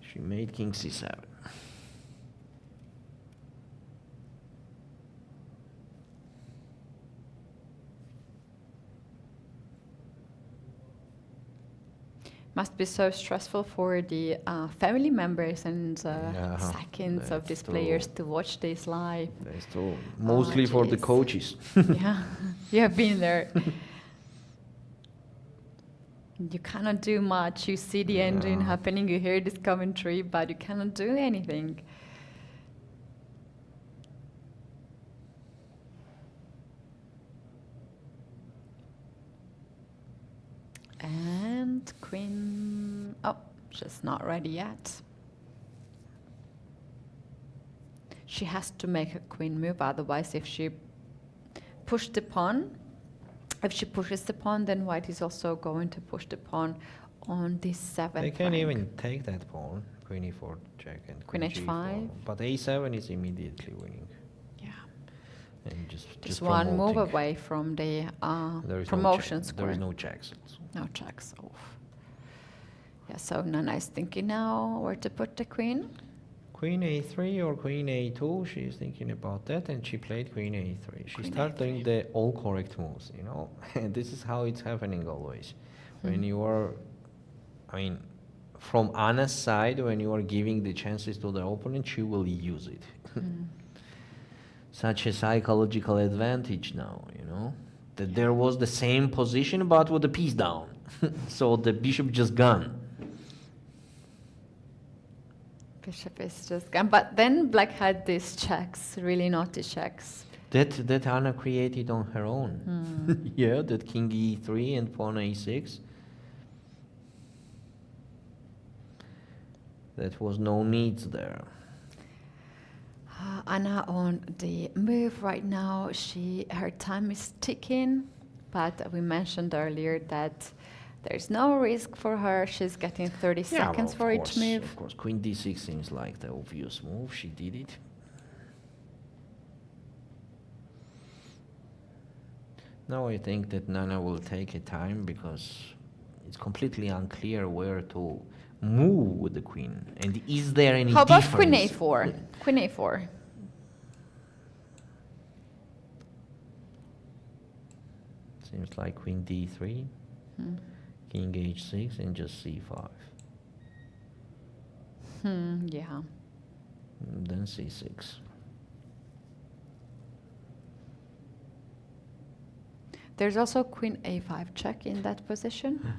Speaker 6: She made king c7.
Speaker 5: Must be so stressful for the family members and seconds of these
Speaker 6: true.
Speaker 5: players to watch this live.
Speaker 6: That's true. Mostly for the
Speaker 5: jeez.
Speaker 6: coaches.
Speaker 5: Yeah, you have been there. You cannot do much. You see the engine happening, you hear this commentary, but you cannot do anything. And queen, she's not ready yet. She has to make a queen move, otherwise if she pushes the pawn, then white is also going to push the pawn on this 7th
Speaker 6: They can
Speaker 5: rank.
Speaker 6: even take that pawn, queen e4 check and
Speaker 5: Queen
Speaker 6: G4.
Speaker 5: h5.
Speaker 6: But a7 is immediately winning.
Speaker 5: Yeah.
Speaker 6: And just
Speaker 5: Just one move
Speaker 6: promoting.
Speaker 5: away from the
Speaker 6: There is
Speaker 5: promotion
Speaker 6: no check.
Speaker 5: score.
Speaker 6: There is no checks.
Speaker 5: No checks. Oh. Yeah, so Nana is thinking now where to put the queen.
Speaker 6: Queen a3 or queen a2, she's thinking about that, and she played queen a3. She
Speaker 5: Queen
Speaker 6: started
Speaker 5: A3.
Speaker 6: doing the all correct moves, And this is how it's happening always. When you are, from Anna's side, when you are giving the chances to the opponent, she will use it. Such a psychological advantage now, you know, that there was the same position but with the piece down. So the bishop just gone.
Speaker 5: Bishop is just gone. But then black had these checks, really naughty checks.
Speaker 6: That Anna created on her own. Yeah, that king e3 and pawn a6. That was no needs there.
Speaker 5: Anna on the move right now. Her time is ticking, but we mentioned earlier that there's no risk for her. She's getting 30 seconds for each move.
Speaker 6: Of course, queen d6 seems like the obvious move. She did it. Now I think that Nana will take a time because it's completely unclear where to move with the queen. And is there any
Speaker 5: How about
Speaker 6: difference?
Speaker 5: queen a4? Queen a4.
Speaker 6: Seems like queen d3, king h6, and just c5.
Speaker 5: Yeah.
Speaker 6: And then c6.
Speaker 5: There's also queen a5 check in that position.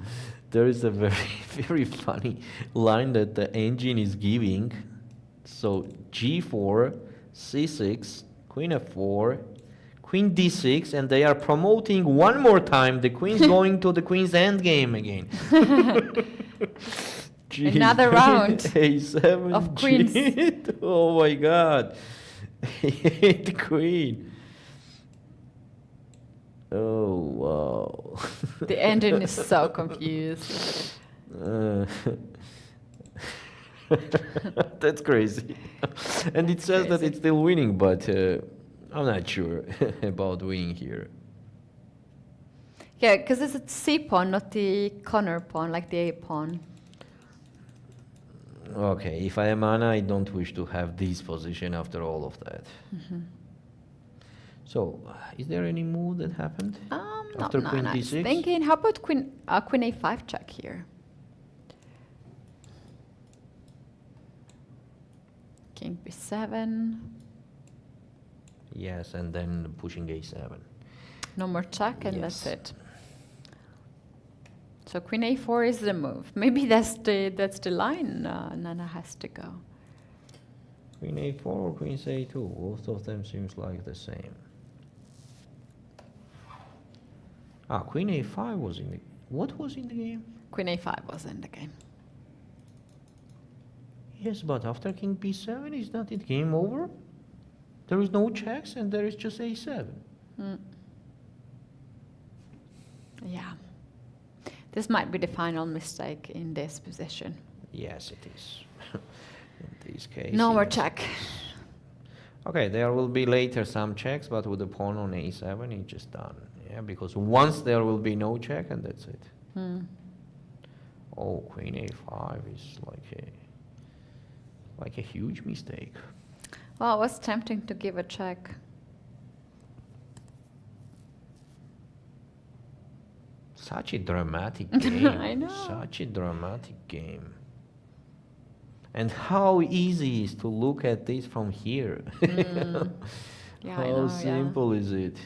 Speaker 6: There is a very, very funny line that the engine is giving. So g4, c6, queen f4, queen d6, and they are promoting one more time the queen's going to the queen's endgame again.
Speaker 5: Another round
Speaker 6: a7
Speaker 5: of queens.
Speaker 6: Oh my god. The queen. Oh wow.
Speaker 5: The engine is so confused.
Speaker 6: That's crazy. And it says that it's still winning, but I'm not sure about winning here.
Speaker 5: Yeah, because it's a c pawn, not the corner pawn, like the a pawn.
Speaker 6: Okay, if I am Anna, I don't wish to have this position after all of that. So, is there any move that happened after queen d6?
Speaker 5: Thinking, how about queen a5 check here? King b7.
Speaker 6: Yes, and then pushing a7.
Speaker 5: No more check, and
Speaker 6: Yes.
Speaker 5: that's it. So queen a4 is the move. Maybe that's the line Nana has to go.
Speaker 6: Queen a4 or queen a2, both of them seems like the same. Queen a5 was in the... What was in the game?
Speaker 5: Queen a5 was in the game.
Speaker 6: Yes, but after king b7, is not it game over? There is no checks and there is just a7.
Speaker 5: Yeah. This might be the final mistake in this position.
Speaker 6: Yes, it is. In this case.
Speaker 5: No more
Speaker 6: yes.
Speaker 5: check.
Speaker 6: Okay, there will be later some checks, but with the pawn on a7, it's just done. Yeah, because once there will be no check, and that's it. Oh, queen a5 is like a huge mistake.
Speaker 5: Well, it was tempting to give a check.
Speaker 6: Such a dramatic game.
Speaker 5: I know.
Speaker 6: Such a dramatic game. And how easy is to look at this from here.
Speaker 5: Yeah,
Speaker 6: How
Speaker 5: I know,
Speaker 6: simple is it?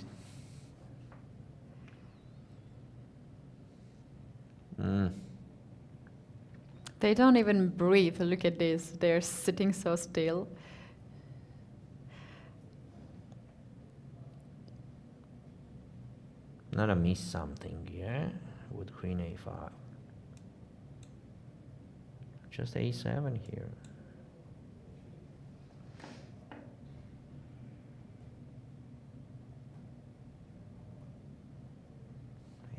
Speaker 5: They don't even breathe. Look at this. They're sitting so still.
Speaker 6: Not a miss something, yeah? With queen a5. Just a7 here.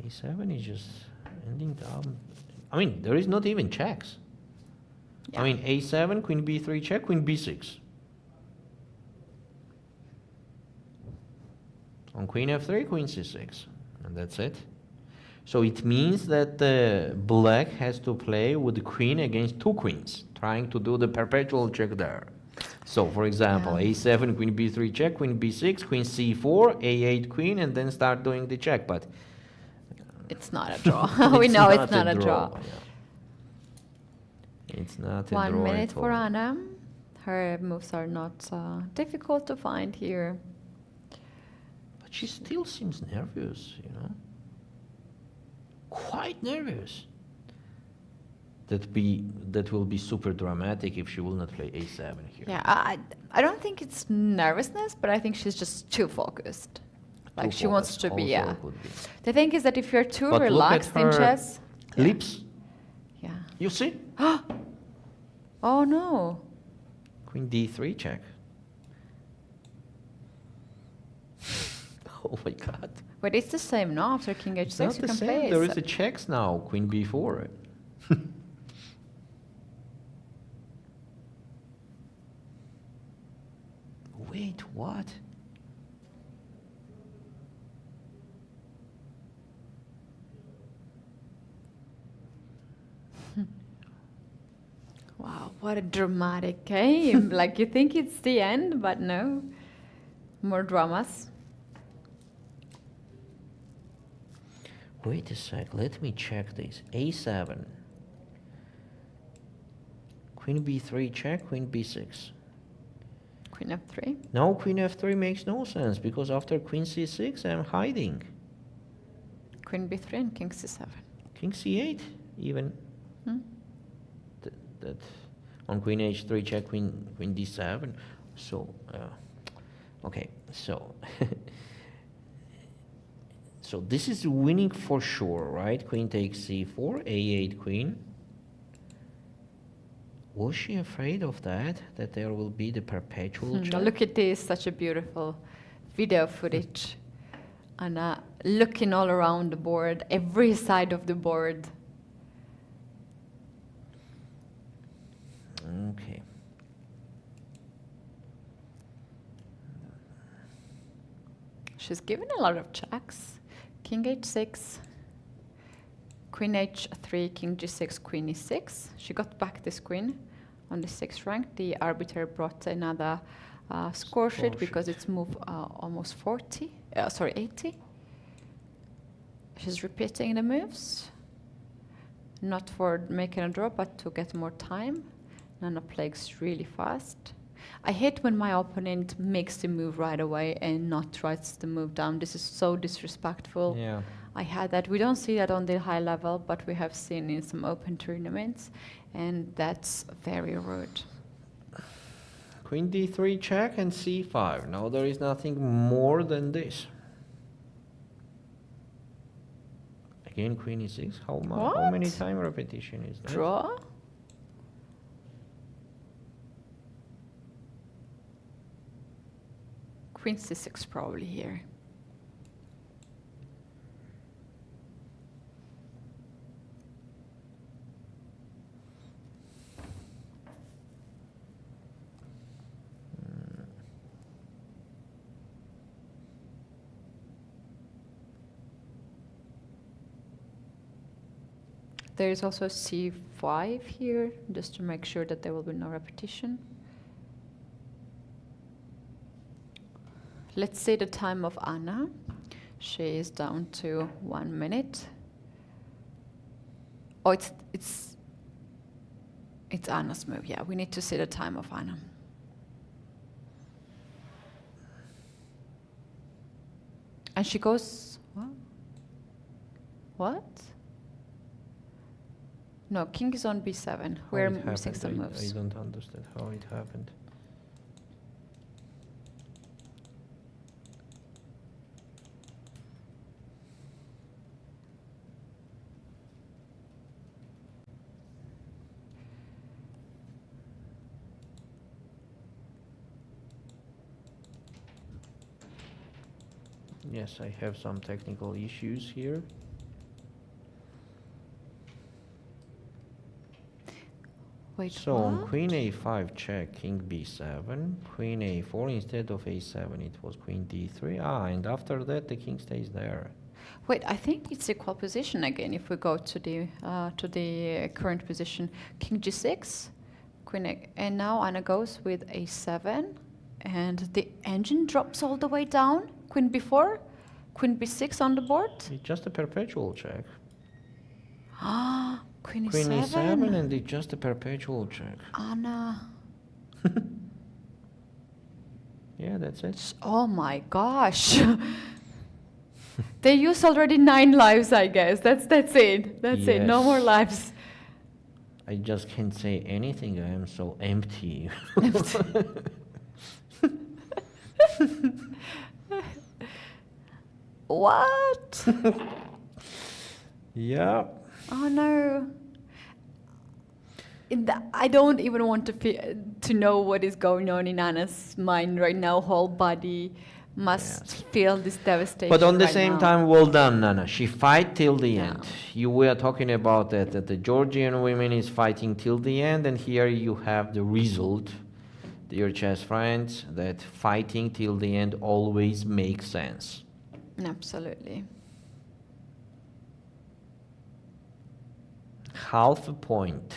Speaker 6: a7 is just ending down. I mean, there is not even checks.
Speaker 5: Yeah.
Speaker 6: I mean, a7, queen b3 check, queen b6. On queen f3, queen c6. And that's it. So it means that black has to play with the queen against two queens, trying to do the perpetual check there. So, for example, a7, queen b3 check, queen b6, queen c4, a8 queen, and then start doing the check. But
Speaker 5: it's not a draw. We know it's not a draw.
Speaker 6: Yeah. It's not a
Speaker 5: 1
Speaker 6: draw
Speaker 5: minute
Speaker 6: at
Speaker 5: for
Speaker 6: all.
Speaker 5: Anna. Her moves are not difficult to find here.
Speaker 6: But she still seems nervous, you know. Quite nervous. That will be super dramatic if she will not play a7 here.
Speaker 5: Yeah, I don't think it's nervousness, but I think she's just too focused. Like she wants to be, yeah. The thing is that if you're too
Speaker 6: But
Speaker 5: relaxed
Speaker 6: look at
Speaker 5: in
Speaker 6: her
Speaker 5: chess.
Speaker 6: lips.
Speaker 5: Yeah.
Speaker 6: You see?
Speaker 5: Oh no.
Speaker 6: Queen d3 check. Oh my god.
Speaker 5: But it's the same now. After king h6,
Speaker 6: It's not
Speaker 5: you
Speaker 6: the
Speaker 5: can
Speaker 6: same.
Speaker 5: play
Speaker 6: There
Speaker 5: it.
Speaker 6: is a checks now. Queen b4. Wait, what?
Speaker 5: Wow, what a dramatic game. Like you think it's the end, but no. More dramas.
Speaker 6: Wait a sec, let me check this. a7. Queen b3 check, queen b6.
Speaker 5: Queen f3.
Speaker 6: No, queen f3 makes no sense because after queen c6 I'm hiding.
Speaker 5: Queen b3 and king c7.
Speaker 6: King c8 even. That on queen h3 check, queen d7. So okay, so so this is winning for sure, right? Queen takes c4, a8 queen. Was she afraid of that there will be the perpetual check?
Speaker 5: Look at this, such a beautiful video footage. And looking all around the board, every side of the board.
Speaker 6: Okay.
Speaker 5: She's given a lot of checks. King h6, queen h3, king g6, queen e6. She got back this queen on the 6th rank. The arbiter brought another score sheet because it's moved almost 80. She's repeating the moves, not for making a draw, but to get more time. Nana plays really fast. I hate when my opponent makes the move right away and not writes the move down. This is so disrespectful.
Speaker 6: Yeah.
Speaker 5: I had that. We don't see that on the high level, but we have seen in some open tournaments, and that's very rude.
Speaker 6: Queen d3 check and c5. Now there is nothing more than this. Again, queen e6. How many time repetition is that?
Speaker 5: Draw? Queen c6 probably here. There is also c5 here, just to make sure that there will be no repetition. Let's see the time of Anna. She is down to 1 minute. Oh, it's Anna's move. Yeah, we need to see the time of Anna. And she goes, what? What? No, king is on b7. We're missing some moves.
Speaker 6: I don't understand how it happened. Yes, I have some technical issues here.
Speaker 5: Wait,
Speaker 6: so on
Speaker 5: what?
Speaker 6: queen a5 check, king b7, queen a4 instead of a7 it was queen d3. And after that the king stays there.
Speaker 5: Wait, I think it's equal position again if we go to the current position. King g6, queen and now Anna goes with a7, and the engine drops all the way down. Queen b4, queen b6 on the board.
Speaker 6: It's just a perpetual check.
Speaker 5: Queen
Speaker 6: Queen
Speaker 5: e7.
Speaker 6: e7 and it's just a perpetual check.
Speaker 5: Anna.
Speaker 6: Yeah, that's it.
Speaker 5: Oh my gosh. They used already 9 lives, I guess. That's it. That's it. No more
Speaker 6: Yes.
Speaker 5: lives.
Speaker 6: I just can't say anything. I am so empty.
Speaker 5: What?
Speaker 6: Yeah.
Speaker 5: Oh no. I don't even want to know what is going on in Anna's mind right now. Whole body must feel this devastation.
Speaker 6: But on the
Speaker 5: right
Speaker 6: same
Speaker 5: now.
Speaker 6: time, well done, Nana. She fight till the end. You were talking about that the Georgian women is fighting till the end, and here you have the result, dear chess friends, that fighting till the end always makes sense.
Speaker 5: Absolutely.
Speaker 6: Half a point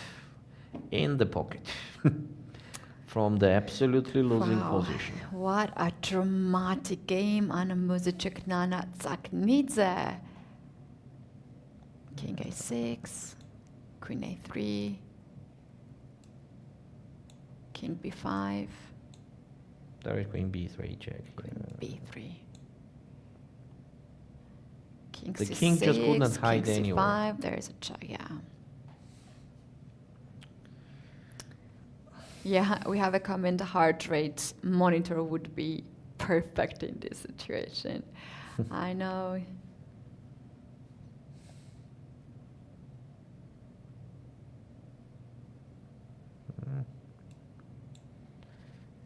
Speaker 6: in the pocket from the absolutely losing position.
Speaker 5: What a dramatic game. Anna Muzychuk, Nana Dzagnidze. King a6, Queen a3, King b5.
Speaker 6: There is Queen b3 check.
Speaker 5: Queen b3. King
Speaker 6: The
Speaker 5: c6,
Speaker 6: king just couldn't hide
Speaker 5: King
Speaker 6: anywhere.
Speaker 5: c5. There is a check, yeah. Yeah, we have a comment, heart rate monitor would be perfect in this situation. I know.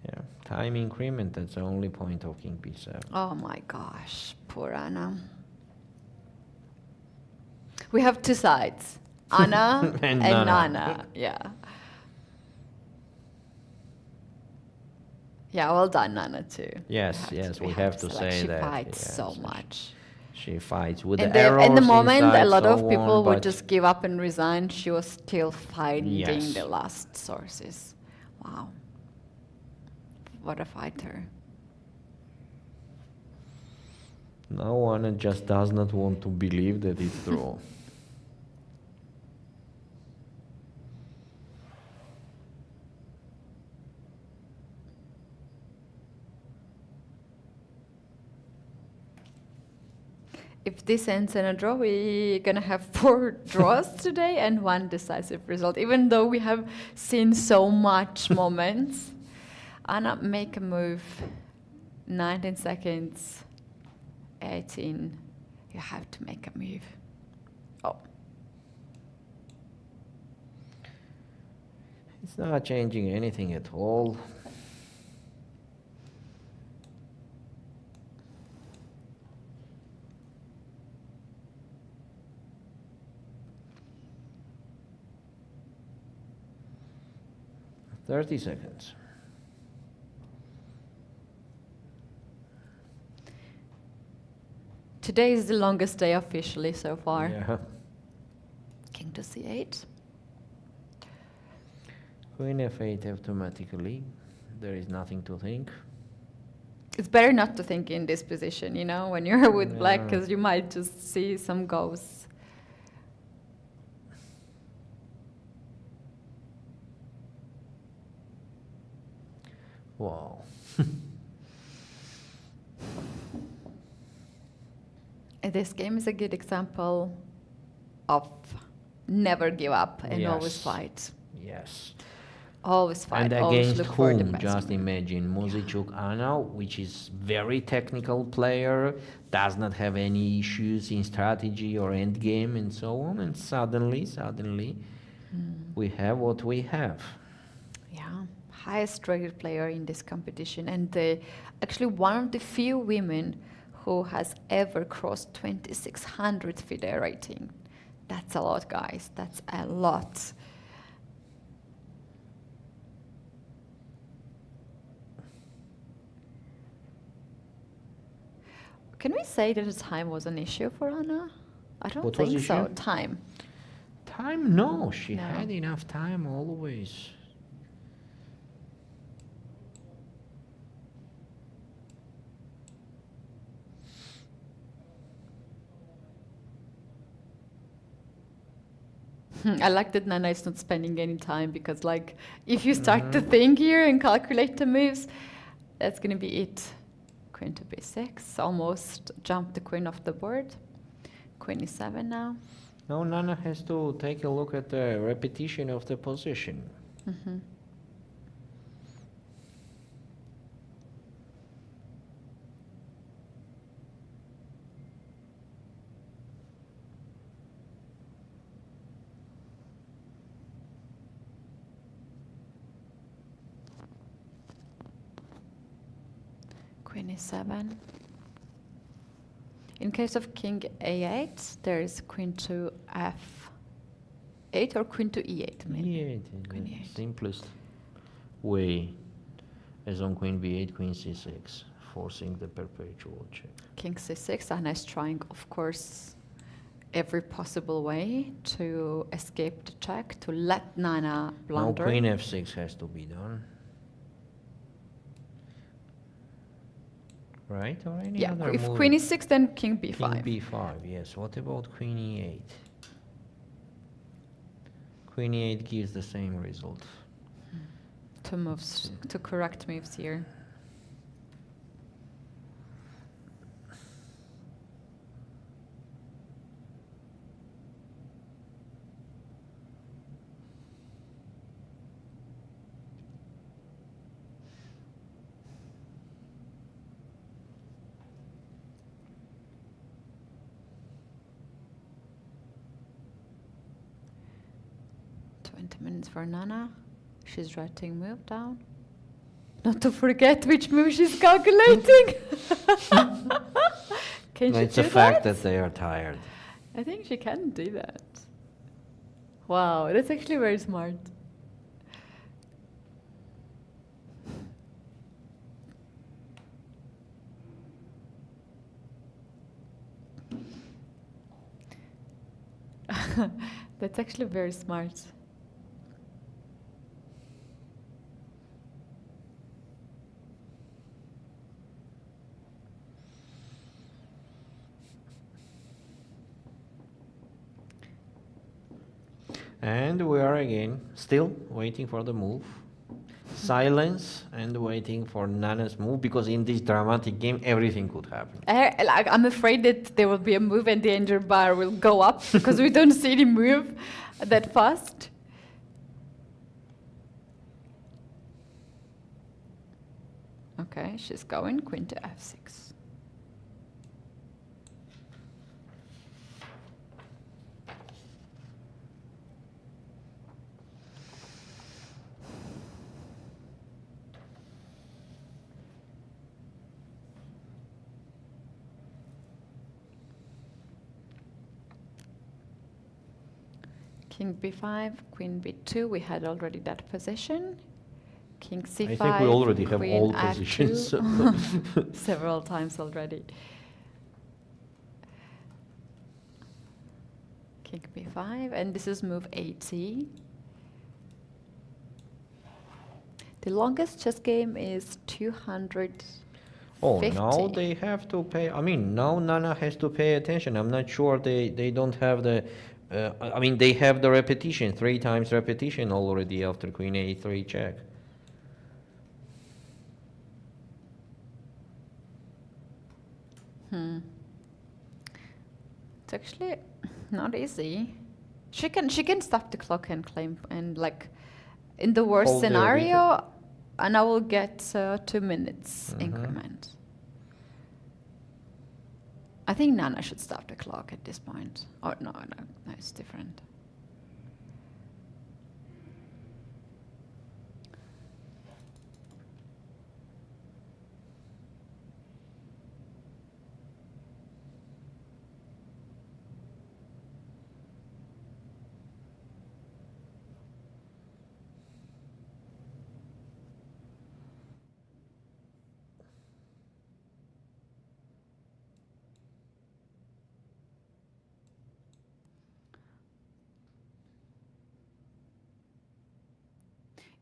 Speaker 6: Yeah, time increment, that's the only point of King b7.
Speaker 5: Oh my gosh, poor Anna. We have 2 sides, Anna and Nana. Yeah. Yeah, well done, Nana, too.
Speaker 6: Yes, we have to say
Speaker 5: she
Speaker 6: that.
Speaker 5: fights
Speaker 6: yes.
Speaker 5: so much.
Speaker 6: She fights with
Speaker 5: In
Speaker 6: the errors
Speaker 5: the moment,
Speaker 6: inside,
Speaker 5: a lot of
Speaker 6: so
Speaker 5: people
Speaker 6: on,
Speaker 5: would
Speaker 6: but
Speaker 5: just give up and resign. She was still finding
Speaker 6: Yes.
Speaker 5: the last sources. Wow. What a fighter.
Speaker 6: no one just does not want to believe that it's true.
Speaker 5: If this ends in a draw, we're going to have 4 draws today and 1 decisive result, even though we have seen so much moments. Anna, make a move. 19 seconds. 18. You have to make a move. Oh.
Speaker 6: It's not changing anything at all. Thirty seconds.
Speaker 5: Today is the longest day officially so far.
Speaker 6: Yeah.
Speaker 5: King to c8.
Speaker 6: Queen f8 automatically. There is nothing to think.
Speaker 5: It's better not to think in this position, you know, when you're with black,
Speaker 6: Yeah.
Speaker 5: because you might just see some goes.
Speaker 6: Wow.
Speaker 5: This game is a good example of never give up and always
Speaker 6: Yes.
Speaker 5: fight.
Speaker 6: Yes.
Speaker 5: Always fight.
Speaker 6: And
Speaker 5: Always
Speaker 6: against
Speaker 5: look for the
Speaker 6: whom?
Speaker 5: best.
Speaker 6: Just imagine Muzychuk Anna, which is very technical player, does not have any issues in strategy or endgame and so on, and suddenly, we have what we have.
Speaker 5: Yeah, highest rated player in this competition, and actually one of the few women who has ever crossed 2600 FIDE rating. That's a lot, guys. That's a lot. Can we say that the time was an issue for Anna? I don't
Speaker 6: What was
Speaker 5: think so.
Speaker 6: issue?
Speaker 5: Time.
Speaker 6: Time? No, she
Speaker 5: No.
Speaker 6: had enough time always.
Speaker 5: I like that Nana is not spending any time because, like, if you start to think here and calculate the moves, that's going to be it. Queen to b6, almost jumped the queen off the board. Queen e7 now.
Speaker 6: Now Nana has to take a look at the repetition of the position.
Speaker 5: Queen e7. In case of king a8, there is queen to f8 or queen to e8 maybe.
Speaker 6: E8
Speaker 5: Queen
Speaker 6: is
Speaker 5: e8.
Speaker 6: the simplest way, as on queen b8, queen c6, forcing the perpetual check.
Speaker 5: King c6, Anna is trying, of course, every possible way to escape the check, to let Nana blunder.
Speaker 6: Now queen f6 has to be done. Right, or any other
Speaker 5: if
Speaker 6: move?
Speaker 5: queen e6, then king b5.
Speaker 6: King b5, yes. What about queen e8? Queen e8 gives the same result.
Speaker 5: Two moves, two correct moves here. Minutes for Nana. She's writing move down. Not to forget which move she's calculating. Can she
Speaker 6: It's
Speaker 5: do
Speaker 6: a fact
Speaker 5: that?
Speaker 6: that they are tired.
Speaker 5: I think she can do that. Wow, that's actually very smart. That's actually very smart.
Speaker 6: And we are again still waiting for the move. Silence and waiting for Nana's move, because in this dramatic game everything could happen.
Speaker 5: I'm afraid that there will be a move and the danger bar will go up because we don't see any move that fast. Okay, she's going queen to f6. King b5, queen b2, we had already that position. King c5.
Speaker 6: I think we already have
Speaker 5: queen
Speaker 6: all
Speaker 5: f2.
Speaker 6: positions.
Speaker 5: Several times already. King b5, and this is move 80. The longest chess game is 200.
Speaker 6: Oh, now they have to pay. I mean, now Nana has to pay attention. I'm not sure they don't have the. I mean, they have the repetition, 3 times repetition already after queen a3 check.
Speaker 5: It's actually not easy. She can stop the clock and claim, and like in the worst
Speaker 6: Hold the
Speaker 5: scenario, and I will get 2 minutes increment. I think Nana should stop the clock at this point. Oh, no, it's different.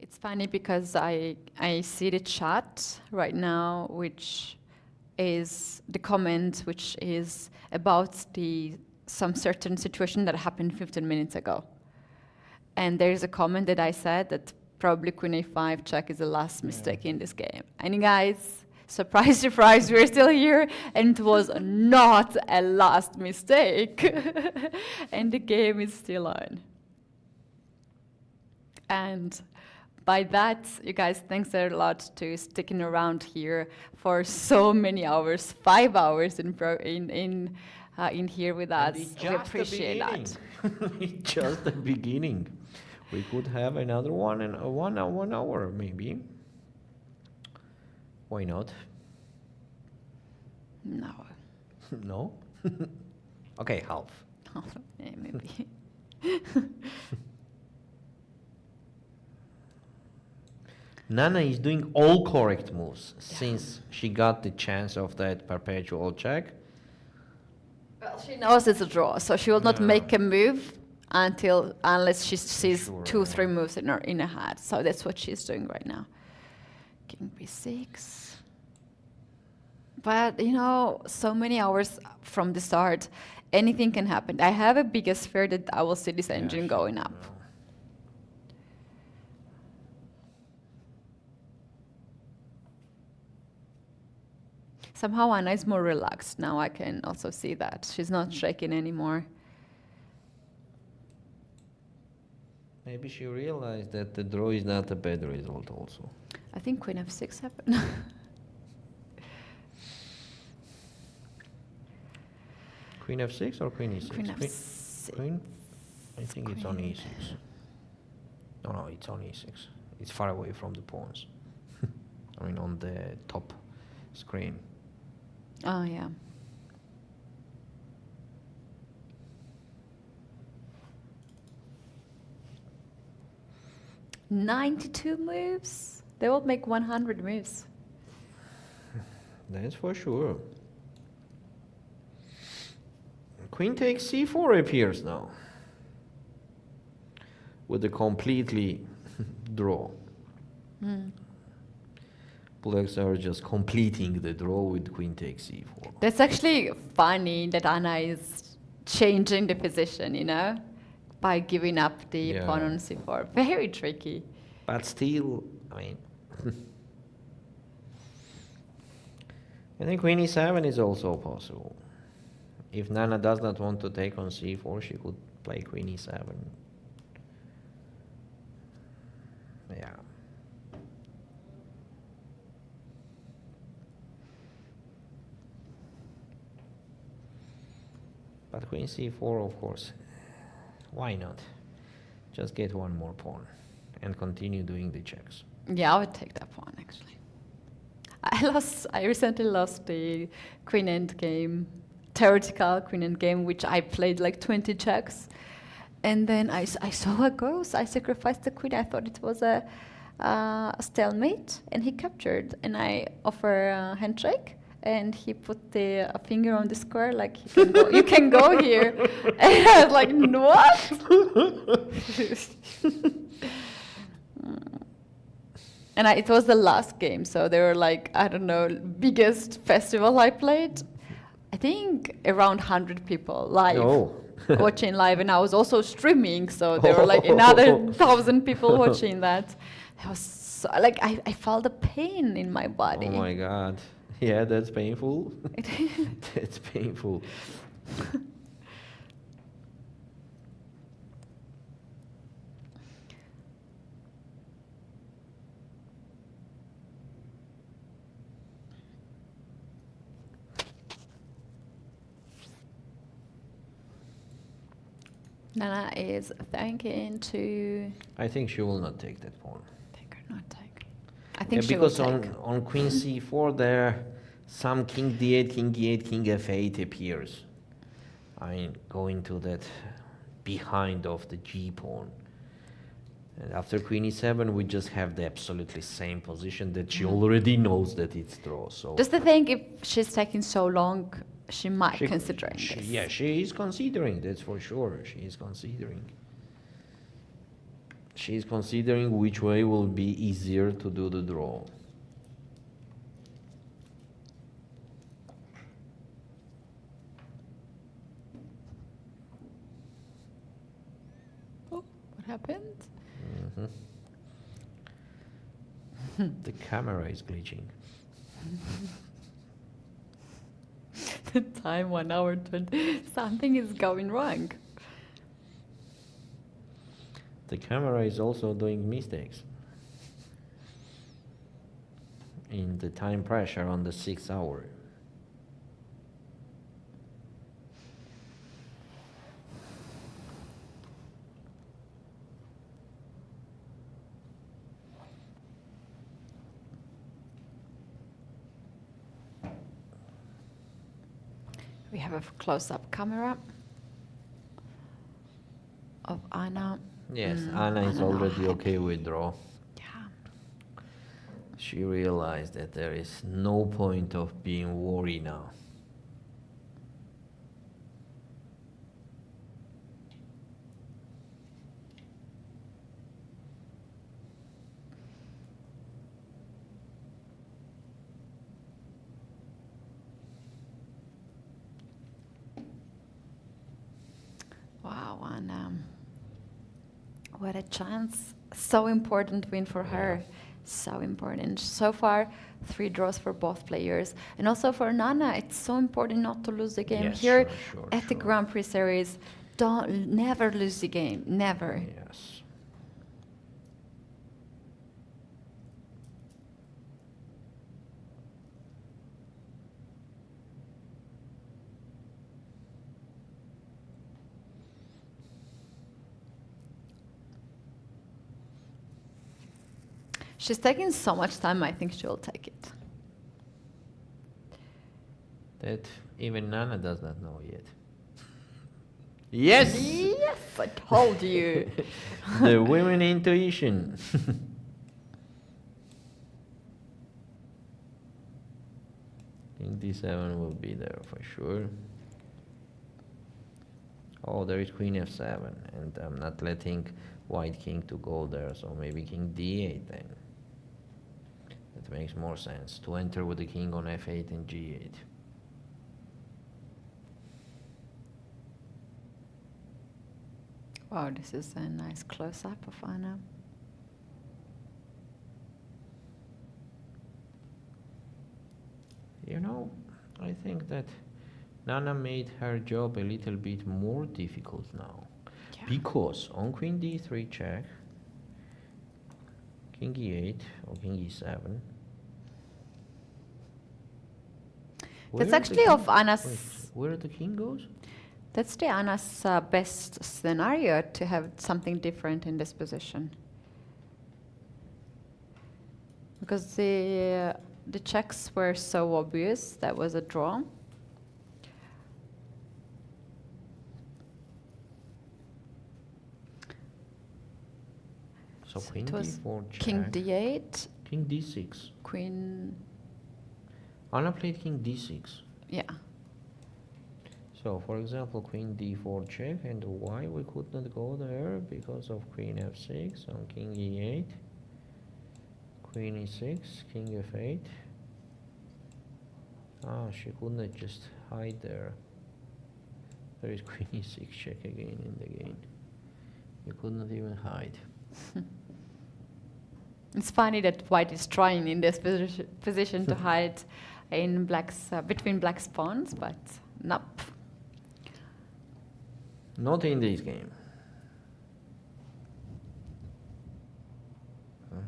Speaker 5: It's funny because I see the chat right now, which is the comment, which is about some certain situation that happened 15 minutes ago. And there's a comment that I said that probably queen a5 check is the last mistake in this game. And guys, surprise, surprise, we're still here, and it was not a last mistake. And the game is still on. And by that, you guys, thanks a lot to sticking around here for so many hours, 5 hours in here with us. We appreciate that.
Speaker 6: It's just the beginning. We could have another one in 1 hour, maybe. Why not?
Speaker 5: No.
Speaker 6: No? Okay, half.
Speaker 5: Yeah, maybe.
Speaker 6: Nana is doing all correct moves since she got the chance of that perpetual check.
Speaker 5: Well, she knows it's a draw, so she will not make a move unless she sees 2-3 moves in her hand. So that's what she's doing right now. King b6. But you know, so many hours from the start, anything can happen. I have a biggest fear that I will see this engine going up. Somehow Anna is more relaxed now. I can also see that. She's not shaking anymore.
Speaker 6: Maybe she realized that the draw is not a bad result also.
Speaker 5: I think queen f6 happened.
Speaker 6: Queen f6 or queen e6?
Speaker 5: Queen f6.
Speaker 6: Queen? I think it's on e6. No, it's on e6. It's far away from the pawns. I mean, on the top screen.
Speaker 5: Oh, yeah. "92 moves? They will make 100 moves.
Speaker 6: That's for sure. Queen takes c4 appears now. With a completely draw. Blacks are just completing the draw with queen takes c4.
Speaker 5: That's actually funny that Anna is changing the position, you know, by giving up the pawn on c4. Very tricky.
Speaker 6: But still, I mean, I think queen e7 is also possible. If Nana does not want to take on c4, she could play queen e7. Yeah. But queen c4, of course, why not? Just get one more pawn and continue doing the checks.
Speaker 5: Yeah, I would take that pawn, actually. I recently lost the queen endgame, theoretical queen endgame, which I played like 20 checks. And then I saw a ghost. I sacrificed the queen. I thought it was a stalemate, and he captured. And I offer a handshake. And he put a finger on the square, like, you can go here. And I was like, what? And it was the last game, so they were like, I don't know, biggest festival I played. I think around 100 people live, watching live, and I was also streaming, so there were like another 1,000 people watching that. I was so, like, I felt the pain in my body.
Speaker 6: Oh my God. Yeah, that's painful. That's painful.
Speaker 5: Nana is thinking to...
Speaker 6: I think she will not take that pawn.
Speaker 5: Take or not take? I think she
Speaker 6: because
Speaker 5: will take.
Speaker 6: on queen c4 there, some king d8, king e8, king f8 appears. I mean, going to that behind of the g pawn. And after queen e7, we just have the absolutely same position that she already knows that it's draw. So
Speaker 5: just to think, if she's taking so long, she might consider this.
Speaker 6: Yeah, she is considering, that's for sure. She is considering. She is considering which way will be easier to do the draw.
Speaker 5: Oh, what happened? happened?
Speaker 6: The camera is glitching.
Speaker 5: The time 1 hour 20. Something is going wrong.
Speaker 6: The camera is also doing mistakes in the time pressure on the 6th hour.
Speaker 5: We have a close-up camera of Anna.
Speaker 6: Yes, Anna is
Speaker 5: Anna
Speaker 6: already
Speaker 5: now
Speaker 6: okay with draw.
Speaker 5: Yeah.
Speaker 6: She realized that there is no point of being worried now.
Speaker 5: Wow, Anna. What a chance. So important win for her. So important. So far, 3 draws for both players. And also for Nana, it's so important not to lose the game.
Speaker 6: Yes,
Speaker 5: Here
Speaker 6: sure,
Speaker 5: at the Grand Prix series, never lose the game. Never.
Speaker 6: Yes.
Speaker 5: She's taking so much time, I think she'll take it.
Speaker 6: That even Nana does not know yet. Yes!
Speaker 5: Yes, I told you.
Speaker 6: The women intuition. King d7 will be there for sure. Oh, there is Queen f7, and I'm not letting White King to go there, so maybe King d8 then. That makes more sense, to enter with the King on f8 and g8.
Speaker 5: Wow, this is a nice close-up of Anna.
Speaker 6: You know, I think that Nana made her job a little bit more difficult now. Yeah. Because on Queen d3 check, King e8 or King e7.
Speaker 5: That's actually of Anna's...
Speaker 6: Wait, where the king goes?
Speaker 5: That's the Anna's best scenario, to have something different in this position. Because the checks were so obvious, that was a draw.
Speaker 6: So Queen
Speaker 5: it was
Speaker 6: d4 check.
Speaker 5: King d8.
Speaker 6: King d6.
Speaker 5: Queen...
Speaker 6: Anna played King d6.
Speaker 5: Yeah.
Speaker 6: So, for example, Queen d4 check, and why we could not go there? Because of Queen f6 on King e8, Queen e6, King f8. Ah, she could not just hide there. There is Queen e6 check again in the game. You could not even hide.
Speaker 5: It's funny that White is trying in this position to hide in black's between black's pawns, but nope.
Speaker 6: Not in this game.
Speaker 5: Yeah.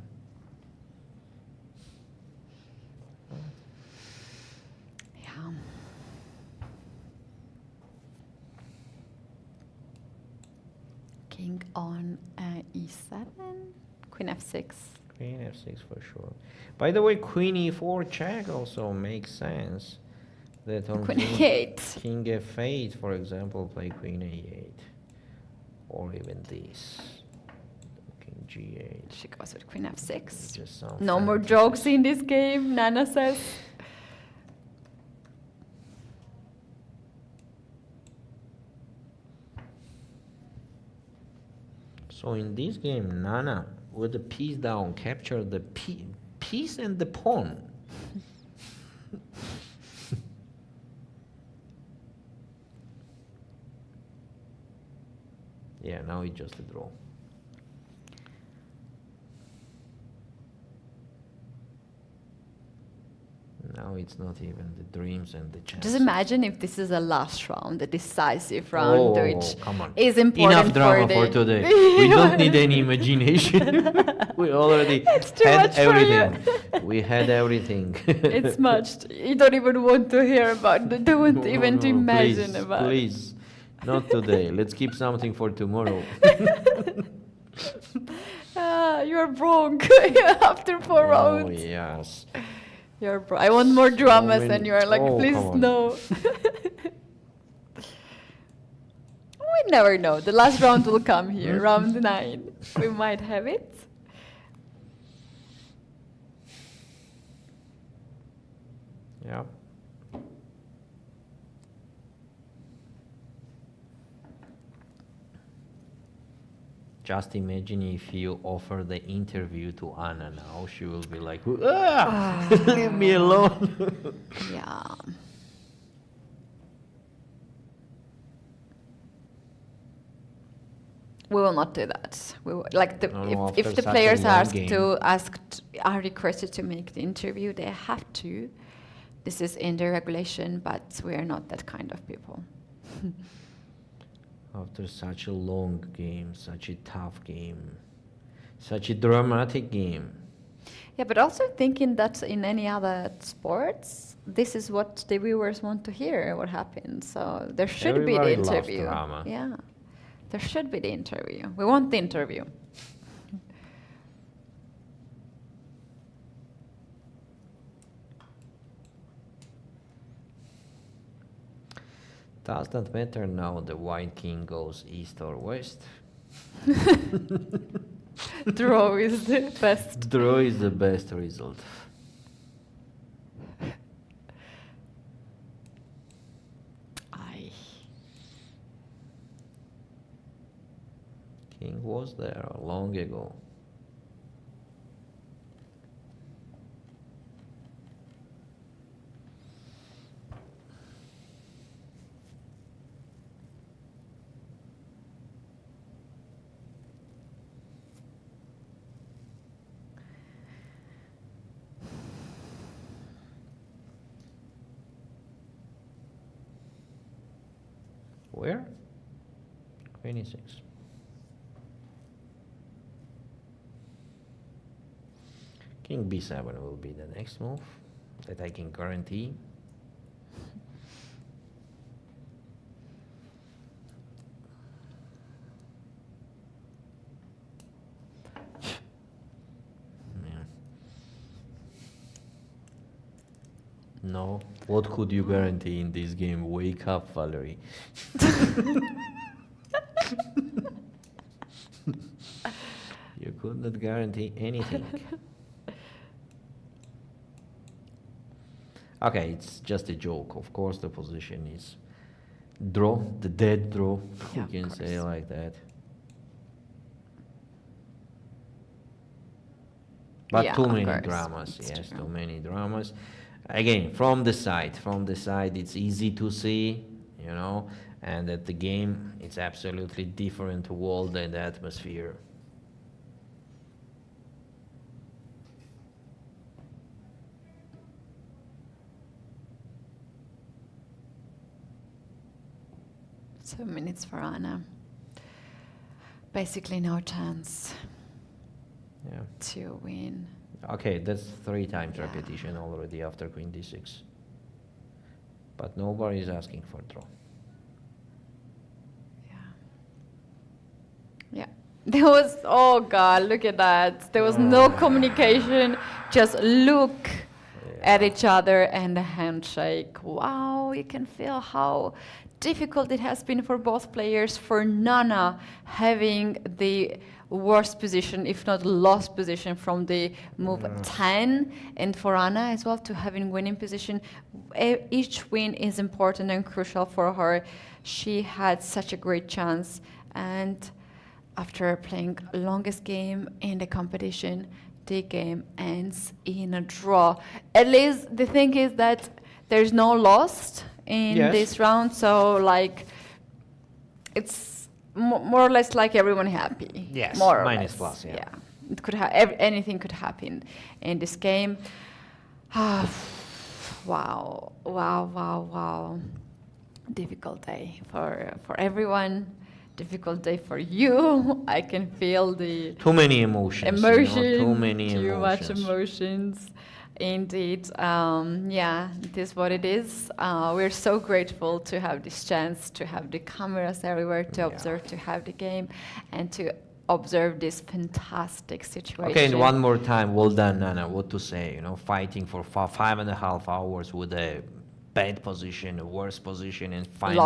Speaker 5: King on e7, Queen f6.
Speaker 6: Queen f6 for sure. By the way, Queen e4 check also makes sense. That on
Speaker 5: Queen e8.
Speaker 6: King f8, for example, play Queen a8. Or even this. King g8.
Speaker 5: She goes with Queen f6.
Speaker 6: Just some
Speaker 5: no more
Speaker 6: fantasies.
Speaker 5: jokes in this game, Nana says.
Speaker 6: So in this game, Nana, with the piece down, captured the piece and the pawn. Yeah, now it's just a draw. Now it's not even the dreams and the chances.
Speaker 5: Just imagine if this is a last round, a decisive round, which
Speaker 6: come on.
Speaker 5: is important.
Speaker 6: Enough drama for today. We don't need any imagination. We already had everything. We had everything.
Speaker 5: It's much. You don't even want to hear about it. Don't even to imagine
Speaker 6: please,
Speaker 5: about it.
Speaker 6: Please, not today. Let's keep something for tomorrow.
Speaker 5: You're broke after 4 rounds.
Speaker 6: Oh, yes.
Speaker 5: You're I want more dramas, and you're like, please
Speaker 6: come on.
Speaker 5: no. We never know. The last round will come here, round 9. We might have it.
Speaker 6: Yeah. Just imagine if you offer the interview to Anna now, she will be like, leave me alone.
Speaker 5: Yeah. We will not do that. We will, like if the players are requested to make the interview, they have to. This is in the regulation, but we are not that kind of people.
Speaker 6: After such a long game, such a tough game, such a dramatic game.
Speaker 5: Yeah, but also thinking that in any other sports, this is what the viewers want to hear, what happened. So there should be the interview.
Speaker 6: Drama.
Speaker 5: Yeah, there should be the interview. We want the interview.
Speaker 6: Does that matter now the white king goes east or west?
Speaker 5: Draw is the best.
Speaker 6: Draw is the best result. King was there long ago. Where? 26. King b7 will be the next move that I can guarantee. No. What could you guarantee in this game? Wake up, Valerie. You could not guarantee anything. Okay, it's just a joke. Of course, the position is draw, the dead draw,
Speaker 5: Yeah,
Speaker 6: you can say like that. But
Speaker 5: Yeah,
Speaker 6: too
Speaker 5: of
Speaker 6: many
Speaker 5: course.
Speaker 6: dramas,
Speaker 5: It's
Speaker 6: yes,
Speaker 5: true.
Speaker 6: too many dramas. Again, from the side, it's easy to see, you know, and at the game, it's absolutely different world and atmosphere.
Speaker 5: So minutes for Anna. Basically no chance
Speaker 6: Yeah.
Speaker 5: to win.
Speaker 6: Okay, that's 3 times repetition already after queen d6. But nobody is asking for draw.
Speaker 5: Yeah. There was, oh God, look at that. There was no communication, just look at each other and a handshake. Wow, you can feel how difficult it has been for both players, for Nana having the worst position, if not lost position from the move 10, and for Anna as well to having winning position. Each win is important and crucial for her. She had such a great chance, and after playing longest game in the competition, the game ends in a draw. At least the thing is that there's no loss in this round, so like it's more or less like everyone happy.
Speaker 6: Yes,
Speaker 5: more or
Speaker 6: minus
Speaker 5: less.
Speaker 6: plus, yeah.
Speaker 5: It could anything could happen in this game. Wow, wow, wow, wow. Difficult day for everyone. Difficult day for you. I can feel the
Speaker 6: Too many emotions. Too many
Speaker 5: too much
Speaker 6: emotions.
Speaker 5: emotions. Indeed, yeah, it is what it is. We're so grateful to have this chance, to have the cameras everywhere, to observe, to have the game, and to observe this fantastic situation.
Speaker 6: Okay, and one more time, well done, Nana. What to say? Fighting for 5.5 hours with a bad position, a worse position, and finally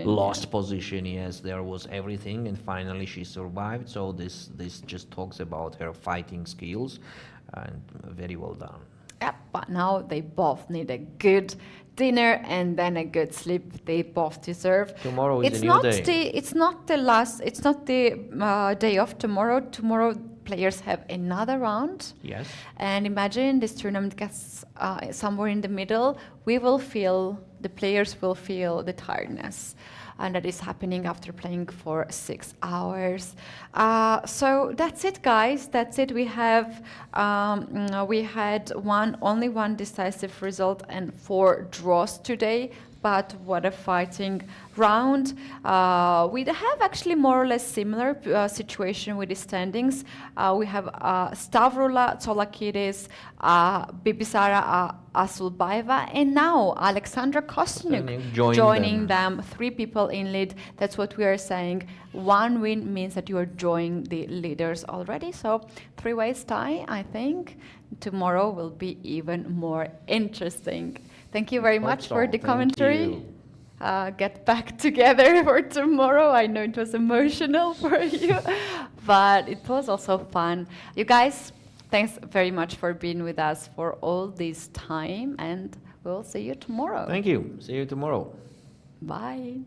Speaker 6: lost position. Yes, there was everything, and finally she survived. So this just talks about her fighting skills, and very well done.
Speaker 5: Yeah, but now they both need a good dinner and then a good sleep. They both deserve.
Speaker 6: Tomorrow is a new day.
Speaker 5: It's not the day of tomorrow. Tomorrow players have another round.
Speaker 6: Yes.
Speaker 5: And imagine this tournament gets somewhere in the middle. The players will feel the tiredness. And that is happening after playing for 6 hours. So that's it, guys. That's it. We had only one decisive result and 4 draws today. But what a fighting round. We have actually more or less similar situation with the standings. We have Stavroula Tsolakidou, Bibisara Assaubayeva, and now Alexandra Kosteniuk joining them. 3 people in lead. That's what we are saying. 1 win means that you are joining the leaders already. So 3-way tie, I think. Tomorrow will be even more interesting. Thank you very much for the commentary. Get back together for tomorrow. I know it was emotional for you, but it was also fun. You guys, thanks very much for being with us for all this time, and we'll see you tomorrow.
Speaker 6: Thank you. See you tomorrow.
Speaker 5: Bye.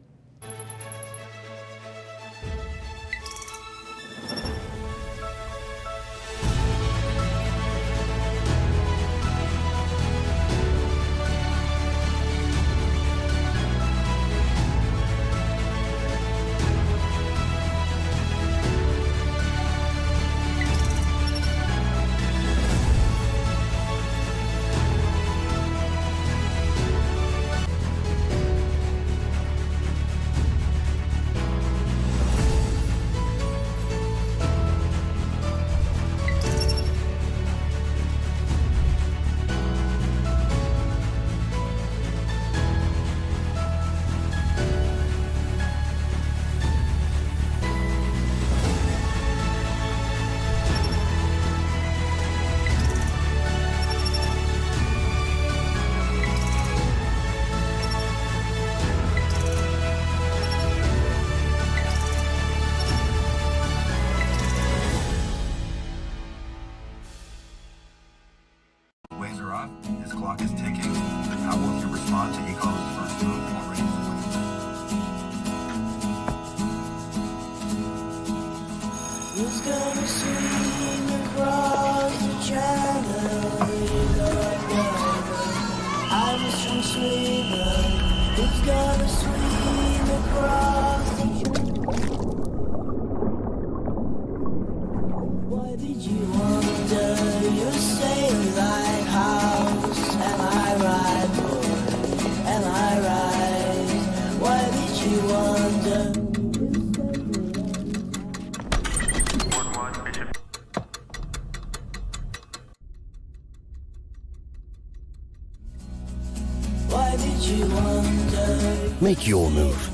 Speaker 4: Make your move.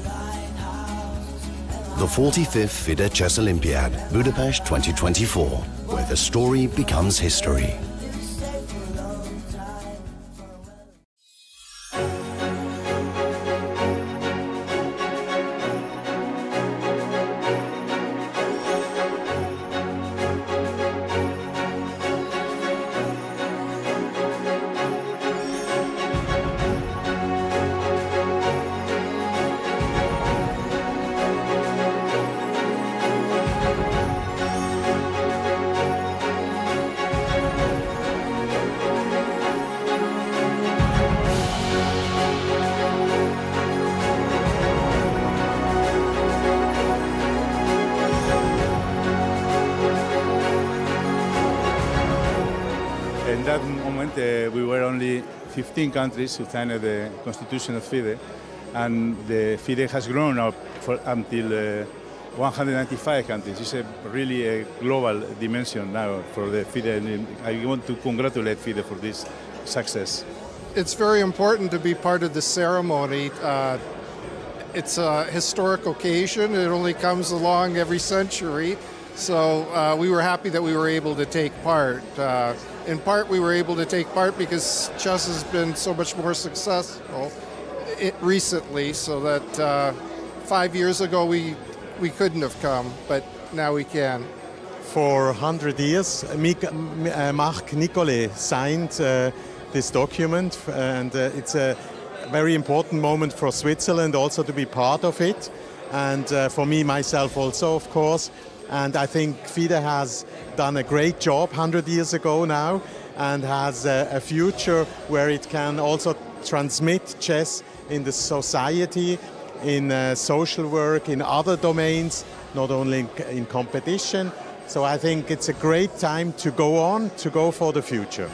Speaker 4: The 45th FIDE Chess Olympiad, Budapest 2024, where the story becomes history.
Speaker 1: moment, we were only 15 countries who signed the constitution of FIDE, and the FIDE has grown up until 195 countries. It's really a global dimension now for the FIDE, and I want to congratulate FIDE for this success.
Speaker 2: It's very important to be part of the ceremony. It's a historic occasion. It only comes along every century. So we were happy that we were able to take part. In part, we were able to take part because chess has been so much more successful recently, so that 5 years ago we couldn't have come, but now we can.
Speaker 3: For 100 years, Marc Nicolai signed this document, and it's a very important moment for Switzerland also to be part of it, and for me, myself also, of course. And I think FIDE has done a great job 100 years ago now, and has a future where it can also transmit chess in the society, in social work, in other domains, not only in competition. So I think it's a great time to go on, to go for the future.